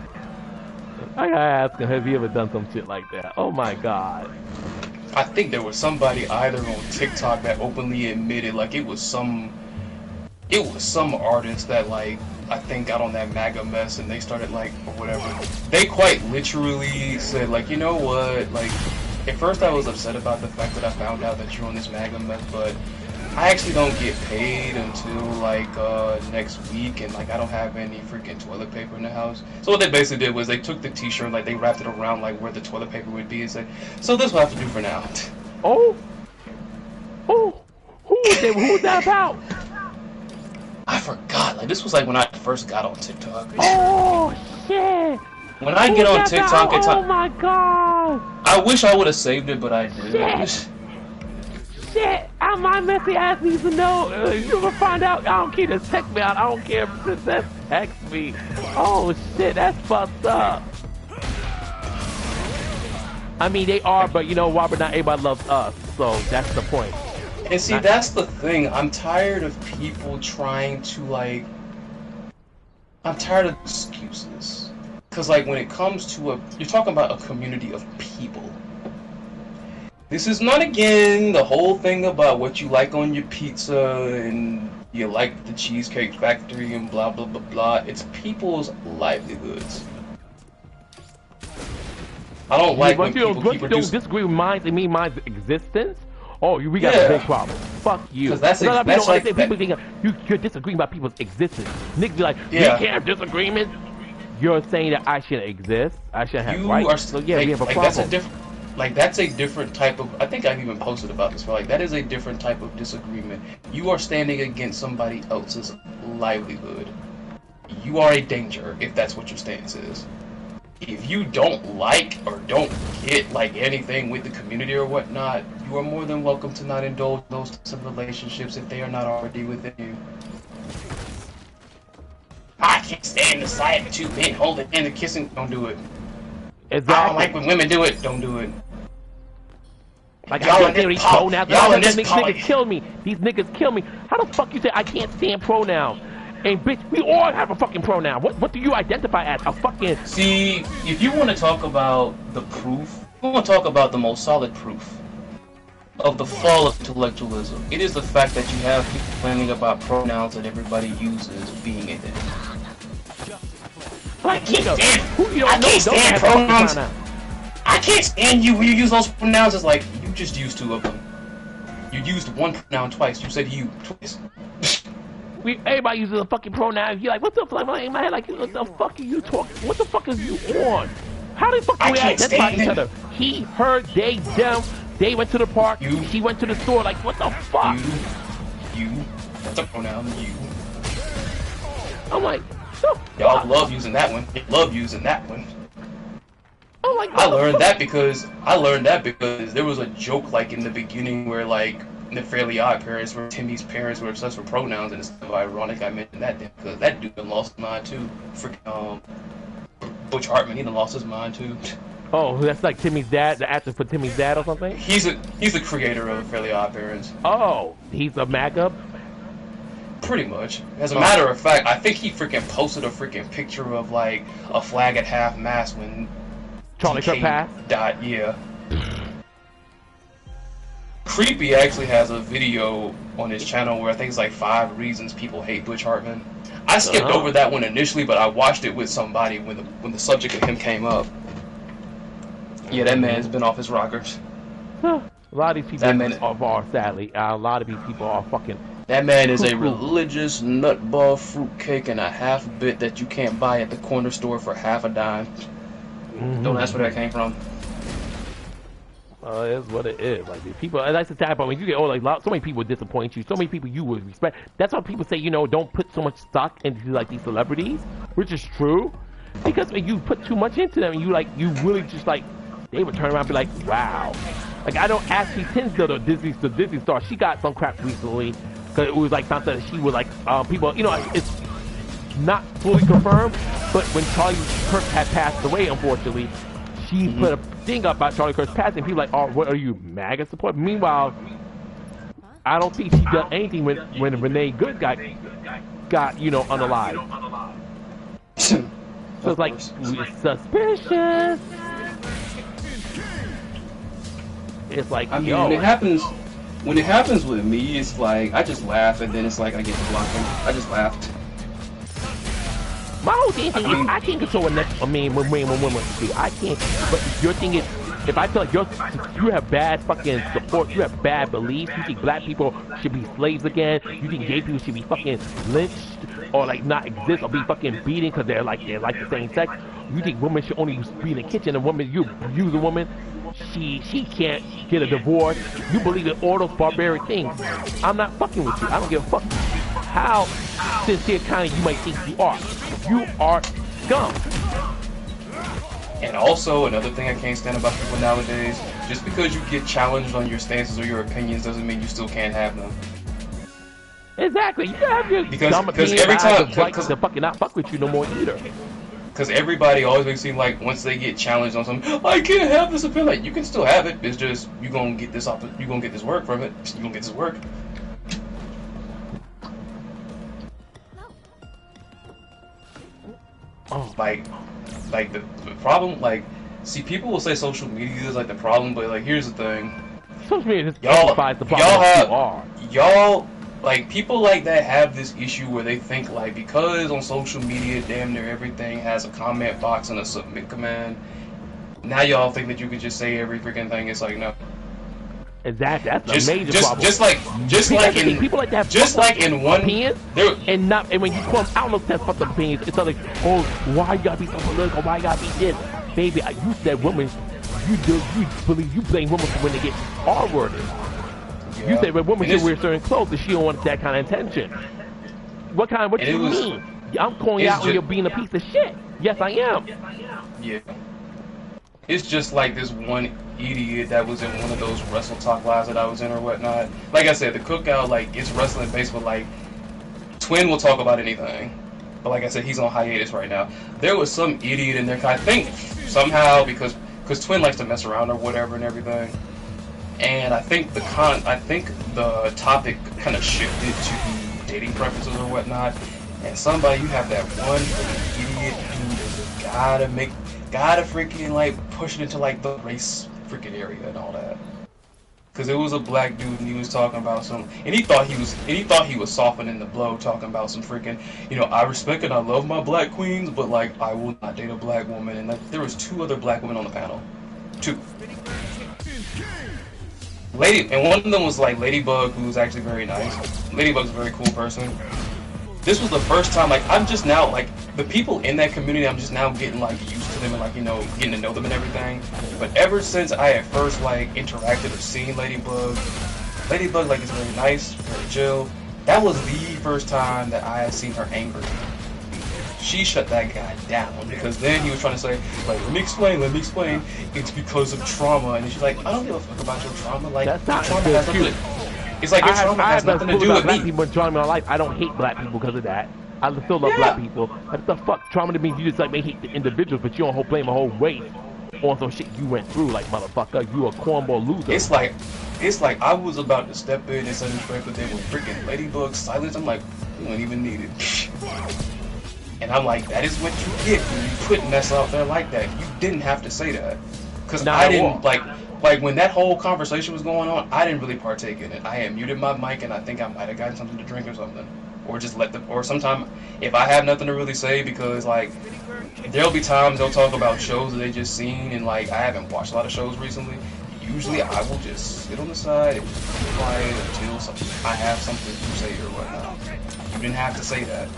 Has he ever done some shit like that? Oh my god. I think there was somebody either on TikTok that openly admitted, like it was some artist that like I think got on that MAGA mess and they started like or whatever. They quite literally said like, you know what, like at first I was upset about the fact that I found out that you're on this MAGA mess, but I actually don't get paid until like next week, and like I don't have any freaking toilet paper in the house. So what they basically did was they took the t-shirt, like they wrapped it around like where the toilet paper would be and said, so this will have to do for now. Oh? Who was that about? I forgot. Like this was like when I first got on TikTok. Oh shit! When I get on TikTok, it's oh my god! I wish I would have saved it, but I didn't. Shit! My messy ass needs to know. You ever find out? I don't care. Just text me out. I don't care if just text me. Oh shit! That's fucked up. I mean, they are, but you know why? But not everybody loves us, so that's the point. And see, that's the thing. I'm tired of people trying to like. I'm tired of excuses. Cause like when it comes to you're talking about a community of people. This is not again the whole thing about what you like on your pizza and you like the Cheesecake Factory and blah blah blah blah. It's people's livelihoods. I don't like when people keep don't disagree with mine and mean mine's existence. Oh, we got a big problem. Fuck you. That's like people think you're disagreeing about people's existence. Niggas be like, we can't have disagreements. You're saying that I shouldn't exist. I shouldn't have rights. So yeah, we have a problem. That's a different type of. I think I've even posted about this. But like that is a different type of disagreement. You are standing against somebody else's livelihood. You are a danger if that's what your stance is. If you don't like or don't get like anything with the community or whatnot, you are more than welcome to not indulge those types of relationships if they are not already within you. I can't stand the sight of two men holding hands and kissing. Don't do it. Exactly. I don't like when women do it. Don't do it. Like y'all in this pronouns. Y'all in this niggas kill me. These niggas kill me. How the fuck you say I can't stand pronouns? And bitch, we all have a fucking pronoun. What do you identify as? A fucking... See, if you want to talk about the proof, I want to talk about the most solid proof of the fall of intellectualism. It is the fact that you have people complaining about pronouns that everybody uses being a thing. I can't stand pronouns. I can't stand you when you use those pronouns. It's like, you just used two of them. You used one pronoun twice. You said you twice. Everybody uses a fucking pronoun. You're like, what the fuck? I'm in my head like, what the fuck are you talking? What the fuck is you on? How the fuck do we identify each other? He, her, they, them. They went to the park. You. She went to the store. Like, what the fuck? You. That's a pronoun. You. I'm like, the Y'all fuck? love using that one. You love using that one. I'm like, I learned that because there was a joke like in the beginning where like in the Fairly Odd Parents where Timmy's parents were obsessed with pronouns, and it's kind of ironic I mentioned that because that dude done lost his mind too. Freaking Butch Hartman, he done lost his mind too. Oh, that's like Timmy's dad, the actor for Timmy's dad or something? He's the creator of Fairly Odd Parents. Oh, he's a MAGA? Pretty much. As a matter of fact, I think he freaking posted a freaking picture of like a flag at half mast when Charlie Kirk passed? died. Yeah. Creepy actually has a video on his channel where I think it's like 5 reasons people hate Butch Hartman. I skipped over that one initially, but I watched it with somebody when the subject of him came up. Yeah, that man's been off his rockers. A lot of these people are sadly. A lot of these people are fucking. That man is a religious nutball fruitcake and a half bit that you can't buy at the corner store for half a dime. Don't ask where that came from. It's what it is. Like these people, and that's the type of when you get older, like so many people disappoint you. So many people you would respect. That's why people say, you know, don't put so much stock into like these celebrities, which is true. Because when you put too much into them, you really just like. They would turn around and be like, wow. Like, I don't actually tend to the Disney star. She got some crap recently. Because it was like something that she was like, people, you know, it's not fully confirmed. But when Charlie Kirk had passed away, unfortunately, she put a thing up about Charlie Kirk's passing. People like, oh, what are you, MAGA support? Meanwhile, I don't think she did anything when Renee Good got you know, unalive. So it's like, suspicious. It's like, I mean, yo. when it happens with me, it's like I just laugh, and then it's like I get to block them. I just laughed. My whole thing is I can't control what women do. I can't. But your thing is, if I feel like you have bad fucking support, you have bad beliefs, you think black people should be slaves again, you think gay people should be fucking lynched or like not exist or be fucking beaten because they're like the same sex. You think women should only be in the kitchen, and women, you use a woman, she can't get a divorce. You believe in all those barbaric things. I'm not fucking with you. I don't give a fuck how sincere kind of you might think you are. You are scum. And also, another thing I can't stand about people nowadays, just because you get challenged on your stances or your opinions doesn't mean you still can't have them. Exactly. You have your dumb because opinion. every time, to fucking not fuck with you no more either. Because everybody always makes it seem like once they get challenged on something, I can't have this opinion. Like, you can still have it. It's just you gonna get this work from it. You gonna get this work. Oh. Like the problem, like, see, people will say social media is like the problem, but like here's the thing. Social media just amplifies the problem like, people like that have this issue where they think, like, because on social media damn near everything has a comment box and a submit command, now y'all think that you can just say every freaking thing. It's like, no. Exactly, that's a major problem. Just like in people like that. Just like in one opinion, and when you call them out those test fucked up opinions, it's like, oh, why you gotta be so political? Why you gotta be this, baby? You said women. You believe you blame women for when they get R-worded. Yeah. You said when women should wear certain clothes, that she don't want that kind of attention. What do you mean? I'm calling you out when you're being a piece of shit. Yes, I am. Yeah. It's just like this one idiot that was in one of those Wrestle Talk lives that I was in or whatnot. Like I said, the Cookout, like, it's wrestling based, but like, Twin will talk about anything. But like I said, he's on hiatus right now. There was some idiot in there, I think, somehow, because Twin likes to mess around or whatever and everything. And I think the topic kind of shifted to dating preferences or whatnot. And somebody, you have that one idiot who gotta freaking like push it into like the race freaking area and all that. Cause it was a black dude and he was talking about and he thought he was softening the blow, talking about some freaking, you know, I respect and I love my black queens, but like I will not date a black woman. And like, there was 2 other black women on the panel, 2. And one of them was like Ladybug, who's actually very nice. Ladybug's a very cool person. this was the first time, like, I'm just now, like, the people in that community, I'm just now getting, like, used to them and, like, you know, getting to know them and everything. But ever since I had first, like, interacted or seen Ladybug, like, is very nice, very chill. That was the first time that I had seen her angry. She shut that guy down, because then he was trying to say, like, let me explain, it's because of trauma. And then she's like, I don't give a fuck about your trauma, like, That's not trauma has nothing to, it's like, your trauma has nothing to do with black me. people and trauma in my life. I don't hate black people because of that. I still love black people. What the fuck? Trauma to me, you just like may hate the individuals, but you don't blame a whole race on some shit you went through. Like, motherfucker, you a cornball loser. It's like I was about to step in and set straight, but they were freaking Ladybug silence. I'm like, you don't even need it. And I'm like, that is what you get when you put mess out there like that. You didn't have to say that. Because I didn't, like when that whole conversation was going on, I didn't really partake in it. I had muted my mic, and I think I might have gotten something to drink or something. Or just or sometime, if I have nothing to really say, because, like, there'll be times they'll talk about shows that they just seen, and, like, I haven't watched a lot of shows recently. Usually I will just sit on the side and just be quiet until I have something to say or whatnot. You didn't have to say that.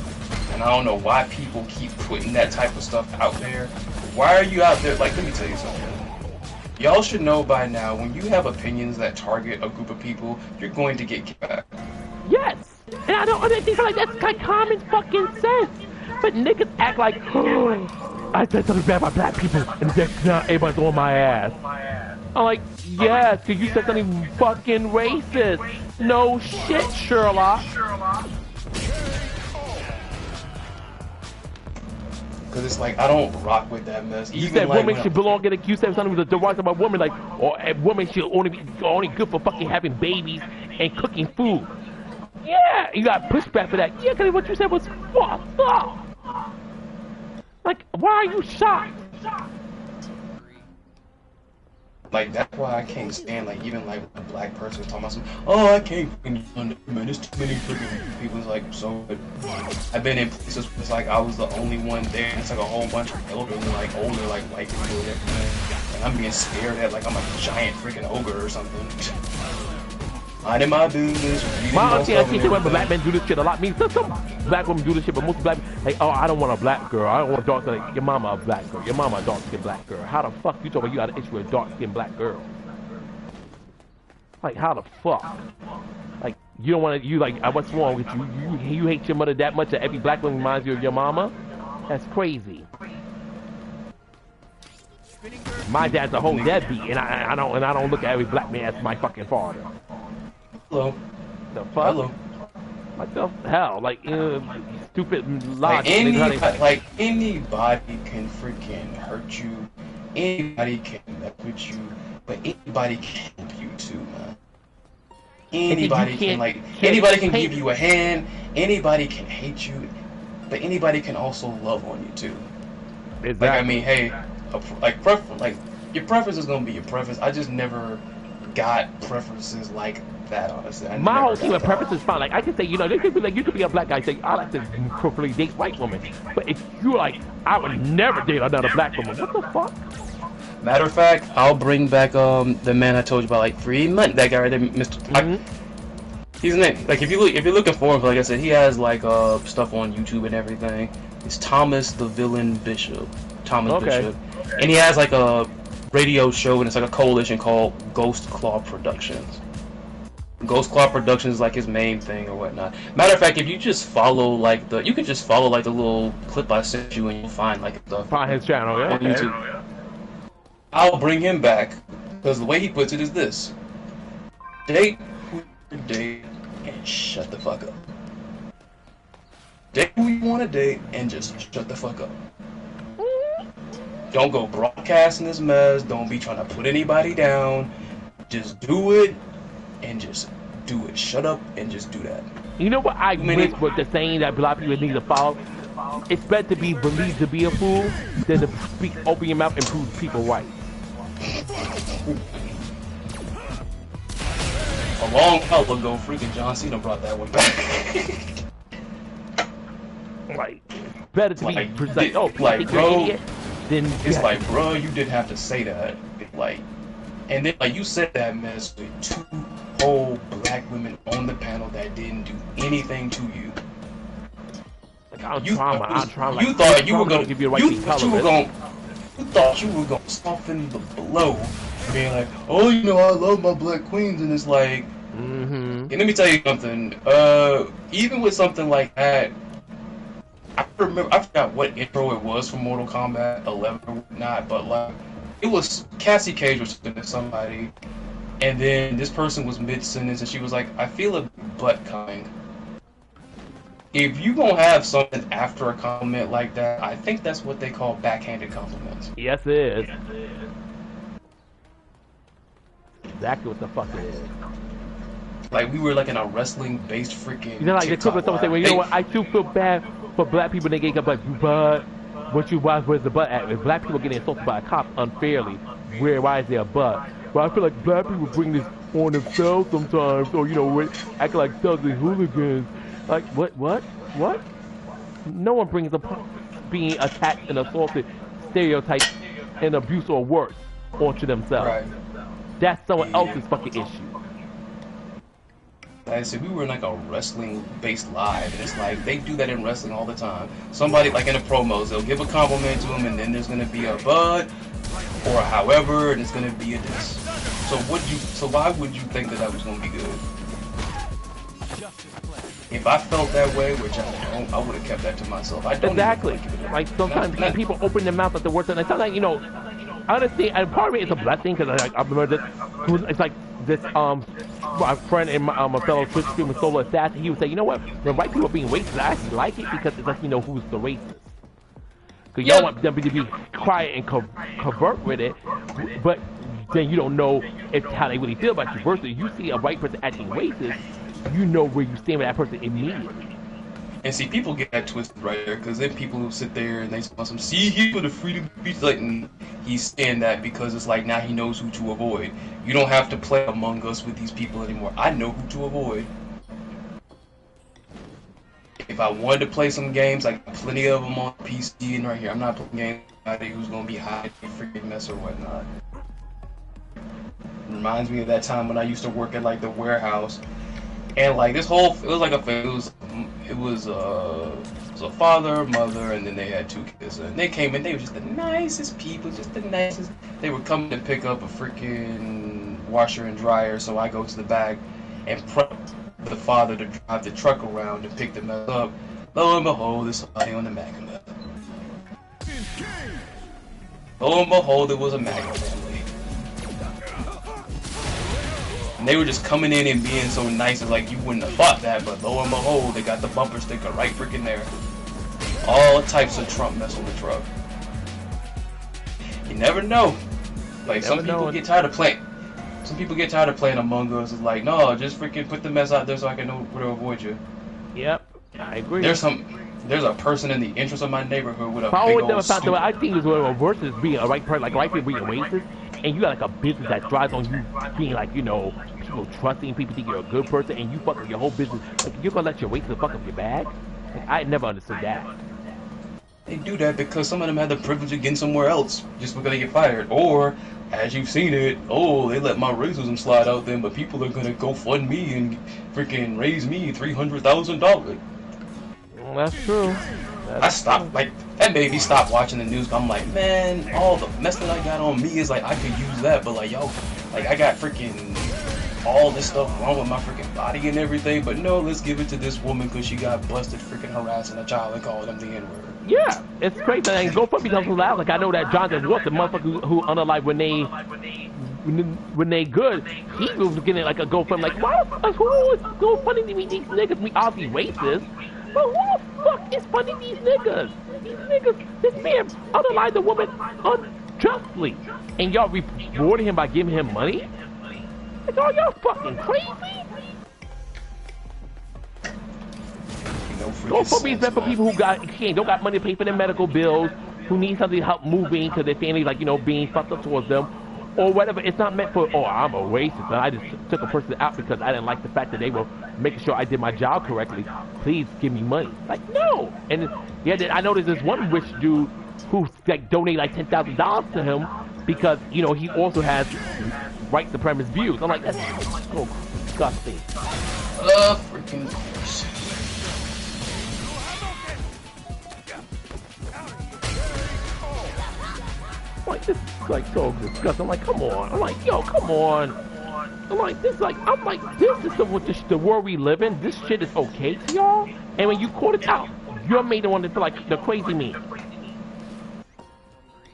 And I don't know why people keep putting that type of stuff out there. Why are you out there? Like, let me tell you something. Y'all should know by now, when you have opinions that target a group of people, you're going to get kickback. Yes! And I don't think like that's like common fucking sense. But niggas act like, oh, I said something bad about black people, and now everybody's on my ass. I'm like, yes, because you said something fucking racist. No shit, Sherlock. Because it's like, I don't rock with that mess. You Even said like women should belong in a, you said something was a derogatory about women, like, or a woman should only be good for fucking having babies and cooking food. Yeah, you got pushback for that. Yeah, because what you said was fucked up. Like, why are you shocked? Like, that's why I can't stand, like, even, like, a black person talking about something, oh, I can't fucking man, there's too many freaking people. It's like, so, I've been in places where it's like, I was the only one there, and it's like a whole bunch of older, like, white people and everything, and I'm being stared at like I'm a giant freaking ogre or something. Minding my business. My auntie, I see when black men do this shit a lot. I mean, some black women do this shit, but most black men, like, oh, I don't want a black girl. I don't want a dark skin. Like, your mama a black girl. Your mama a dark skinned black girl. How the fuck you talking about you got an issue with a dark skinned black girl? Like, how the fuck? Like, you don't want to, you like, what's wrong with you? You hate your mother that much that every black woman reminds you of your mama? That's crazy. My dad's a whole deadbeat, and I don't look at every black man as my fucking father. Hello. The fuck? Hello. What the hell? Like, stupid logic. Like anybody can freaking hurt you. Anybody can mess with you. But anybody can help you too, man. Anybody can give you a hand. Anybody can hate you. But anybody can also love on you too. Exactly. Like, I mean, hey, like your preference is gonna be your preference. I just never got preferences like that, honestly. My whole team of preference is fine. Like, I can say, you know, they could be like, you could be a black guy, say, I like to preferably date white women. But if you're like, I would never date another black woman, what the fuck? Matter of fact, I'll bring back the man I told you about like 3 months. That guy right there, Mr. He's name. Like, if you're looking for him, like I said, he has like stuff on YouTube and everything. It's Thomas the Villain Bishop. Bishop, and he has like a radio show, and it's like a coalition called Ghost Claw Productions. Ghost Claw Productions is like his main thing or whatnot. Matter of fact, if you just follow like the little clip I sent you, and you'll find like stuff. Find his channel, yeah. On YouTube. I'll bring him back, because the way he puts it is this: date who you date and shut the fuck up. Date who you want to date and just shut the fuck up. Don't go broadcasting this mess. Don't be trying to put anybody down. Just do it and just do it. Shut up and just do that. You know what I wish was the saying that a lot of people need to follow? It's better to be believed to be a fool than to speak, open your mouth and prove people right. A long time ago, freaking John Cena brought that one back. Like, better to be precise. Oh, like, bro. Idiot. Then it's like, bro, you didn't have to say that. Like, and then like you said that mess with 2 whole black women on the panel that didn't do anything to you. I'm You trauma. I'm trauma. Like, you thought you were trauma gonna don't give you the right you thing thought you were color. gonna you thought you were gonna soften the blow, being like, oh, you know, I love my black queens, and it's like, Mm-hmm. and let me tell you something. Even with something like that, I forgot what intro it was from Mortal Kombat 11 or whatnot, but like, it was Cassie Cage was talking to somebody, and then this person was mid sentence, and she was like, I feel a butt coming. If you gonna have something after a compliment like that, I think that's what they call backhanded compliments. Yes, it is. Exactly what the fuck it is. Like we were like in a wrestling-based freaking. You know, like the TikTok equivalent of someone live. saying, well, you know what? I do feel bad for black people. They get up like, but where's the butt at? If black people getting assaulted by a cop unfairly, why is there a butt? Well, I feel like black people bring this on themselves sometimes, or you know, acting like thugs and hooligans. Like what? No one brings up being attacked and assaulted, stereotypes, and abuse or worse onto themselves. Right. That's someone else's fucking issue. Like I said, we were in like a wrestling-based live, and it's like they do that in wrestling all the time. Somebody like in the promos, they'll give a compliment to him, and then there's gonna be a but or a however, and it's gonna be a this. So why would you think that was gonna be good? If I felt that way, which I don't, I would have kept that to myself. I don't Exactly. Even Like sometimes people open their mouth at the worst, and sometimes, you know, honestly, and part of it is a blessing because I remember this. It's like this my friend and my fellow Twitch streamer Solo Assassin. He would say, you know what? When white people are being racist, I actually like it because it lets me know who's the racist. Because y'all want them to be quiet and covert with it, but then you don't know how they really feel about you. Versus you see a white person acting racist, you know where you stand with that person immediately. And see, people get that twisted right there, because then people who sit there and they want some, see, he for the freedom of speech, like, and he's saying that because it's like now he knows who to avoid. You don't have to play Among Us with these people anymore. I know who to avoid. If I wanted to play some games, like plenty of them on PC and right here, I'm not playing games with anybody who's gonna be hiding freaking mess or whatnot. Reminds me of that time when I used to work at like the warehouse. And like this whole, it was a father, mother, and then they had 2 kids. And they came in, they were just the nicest people, just the nicest. They were coming to pick up a freaking washer and dryer, so I go to the back and prep the father to drive the truck around and pick them up. Lo and behold, there's somebody on the MAGA. Lo and behold, it was a MAGA family. And they were just coming in and being so nice, it's like you wouldn't have thought that, but lo and behold, they got the bumper sticker right freaking there. All types of Trump mess on the truck. You never know. Like some people get tired of playing. Some people get tired of playing Among Us. It's like, no, just freaking put the mess out there so I can know where to avoid you. Yep, I agree. There's a person in the interest of my neighborhood with a I big always old never found suit. I think it's one of the worst is being a right person, like white people being racist, and you got like a business that thrives on you being like, you know, people trusting people think you're a good person, and you fuck up your whole business. Like you're gonna let your racist fuck up your bag? Like, I never understood that. They do that because some of them had the privilege of getting somewhere else just because they get fired. Or, as you've seen it, oh, they let my racism slide out then, but people are gonna go fund me and freaking raise me $300,000. Well, that's true. I stopped, like, that made me stop watching the news. I'm like, man, all the mess that I got on me is like, I could use that, but like, yo, like, I got freaking all this stuff wrong with my freaking body and everything, but no, let's give it to this woman because she got busted freaking harassing a child and called them the N-word. Yeah, it's crazy. And GoFundMe comes so loud. Like I know that Jonathan Wolf, the motherfucker who unalive when they good, he was getting like a GoFundMe. Like, why the fuck, who is GoFundMing me these niggas? We obviously racist, but who the fuck is funding these niggas? These niggas, this man unalived the woman unjustly, and y'all rewarding him by giving him money? Like, are y'all fucking crazy? GoFundMe is meant for people who don't got money to pay for their medical bills, who need something to help moving because their family, like, you know, being fucked up towards them, or whatever. It's not meant for, oh, I'm a racist, and I just took a person out because I didn't like the fact that they were making sure I did my job correctly. Please give me money. Like, no. And yeah, I know there's this one rich dude who like donated like $10,000 to him because, you know, he also has white supremacist views. I'm like, that's so disgusting. Freaking. like so disgusting. I'm like, come on. I'm like, yo, come on. I'm like, this is the world we live in. This shit is okay to y'all. And when you caught it out, you're made the one to feel like the crazy me.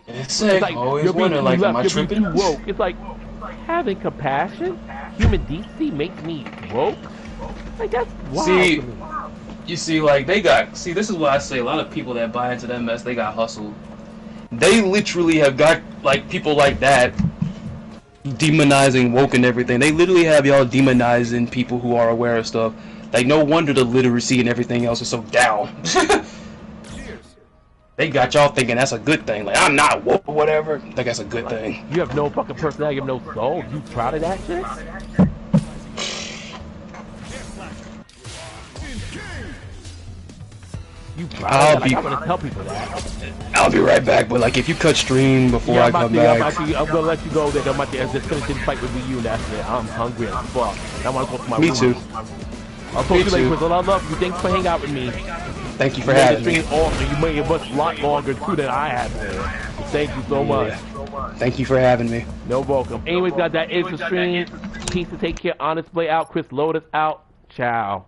It's like always you're being wondering, like, am I you're being tripping? too woke. It's like having compassion, human decency makes me woke. Like that's wild. See, to me. you see, like this is why I say a lot of people that buy into that mess, they got hustled. They literally have got like people like that demonizing woke and everything. They literally have y'all demonizing people who are aware of stuff. Like, no wonder the literacy and everything else is so down. They got y'all thinking that's a good thing. Like, I'm not woke or whatever. Like, that's a good thing. You have no fucking personality. You have no soul. You proud of that shit? You proud of that? Like, I'm gonna tell people that. I'll be right back, but like if you cut stream before I come back. I'm gonna let you go there. I'm about to just finish this fight with you and that's it. I'm hungry as fuck. I wanna go to my room. Me too. I'll talk to you later, Crystal. I love you. Thanks for hanging out with me. Thank you for having me. Awesome. You made it much lot longer too than I have been. Thank you so much. Thank you for having me. No welcome. Anyways, guys, that is the stream. Peace to take care. Honest play out. Chris Lotus out. Ciao.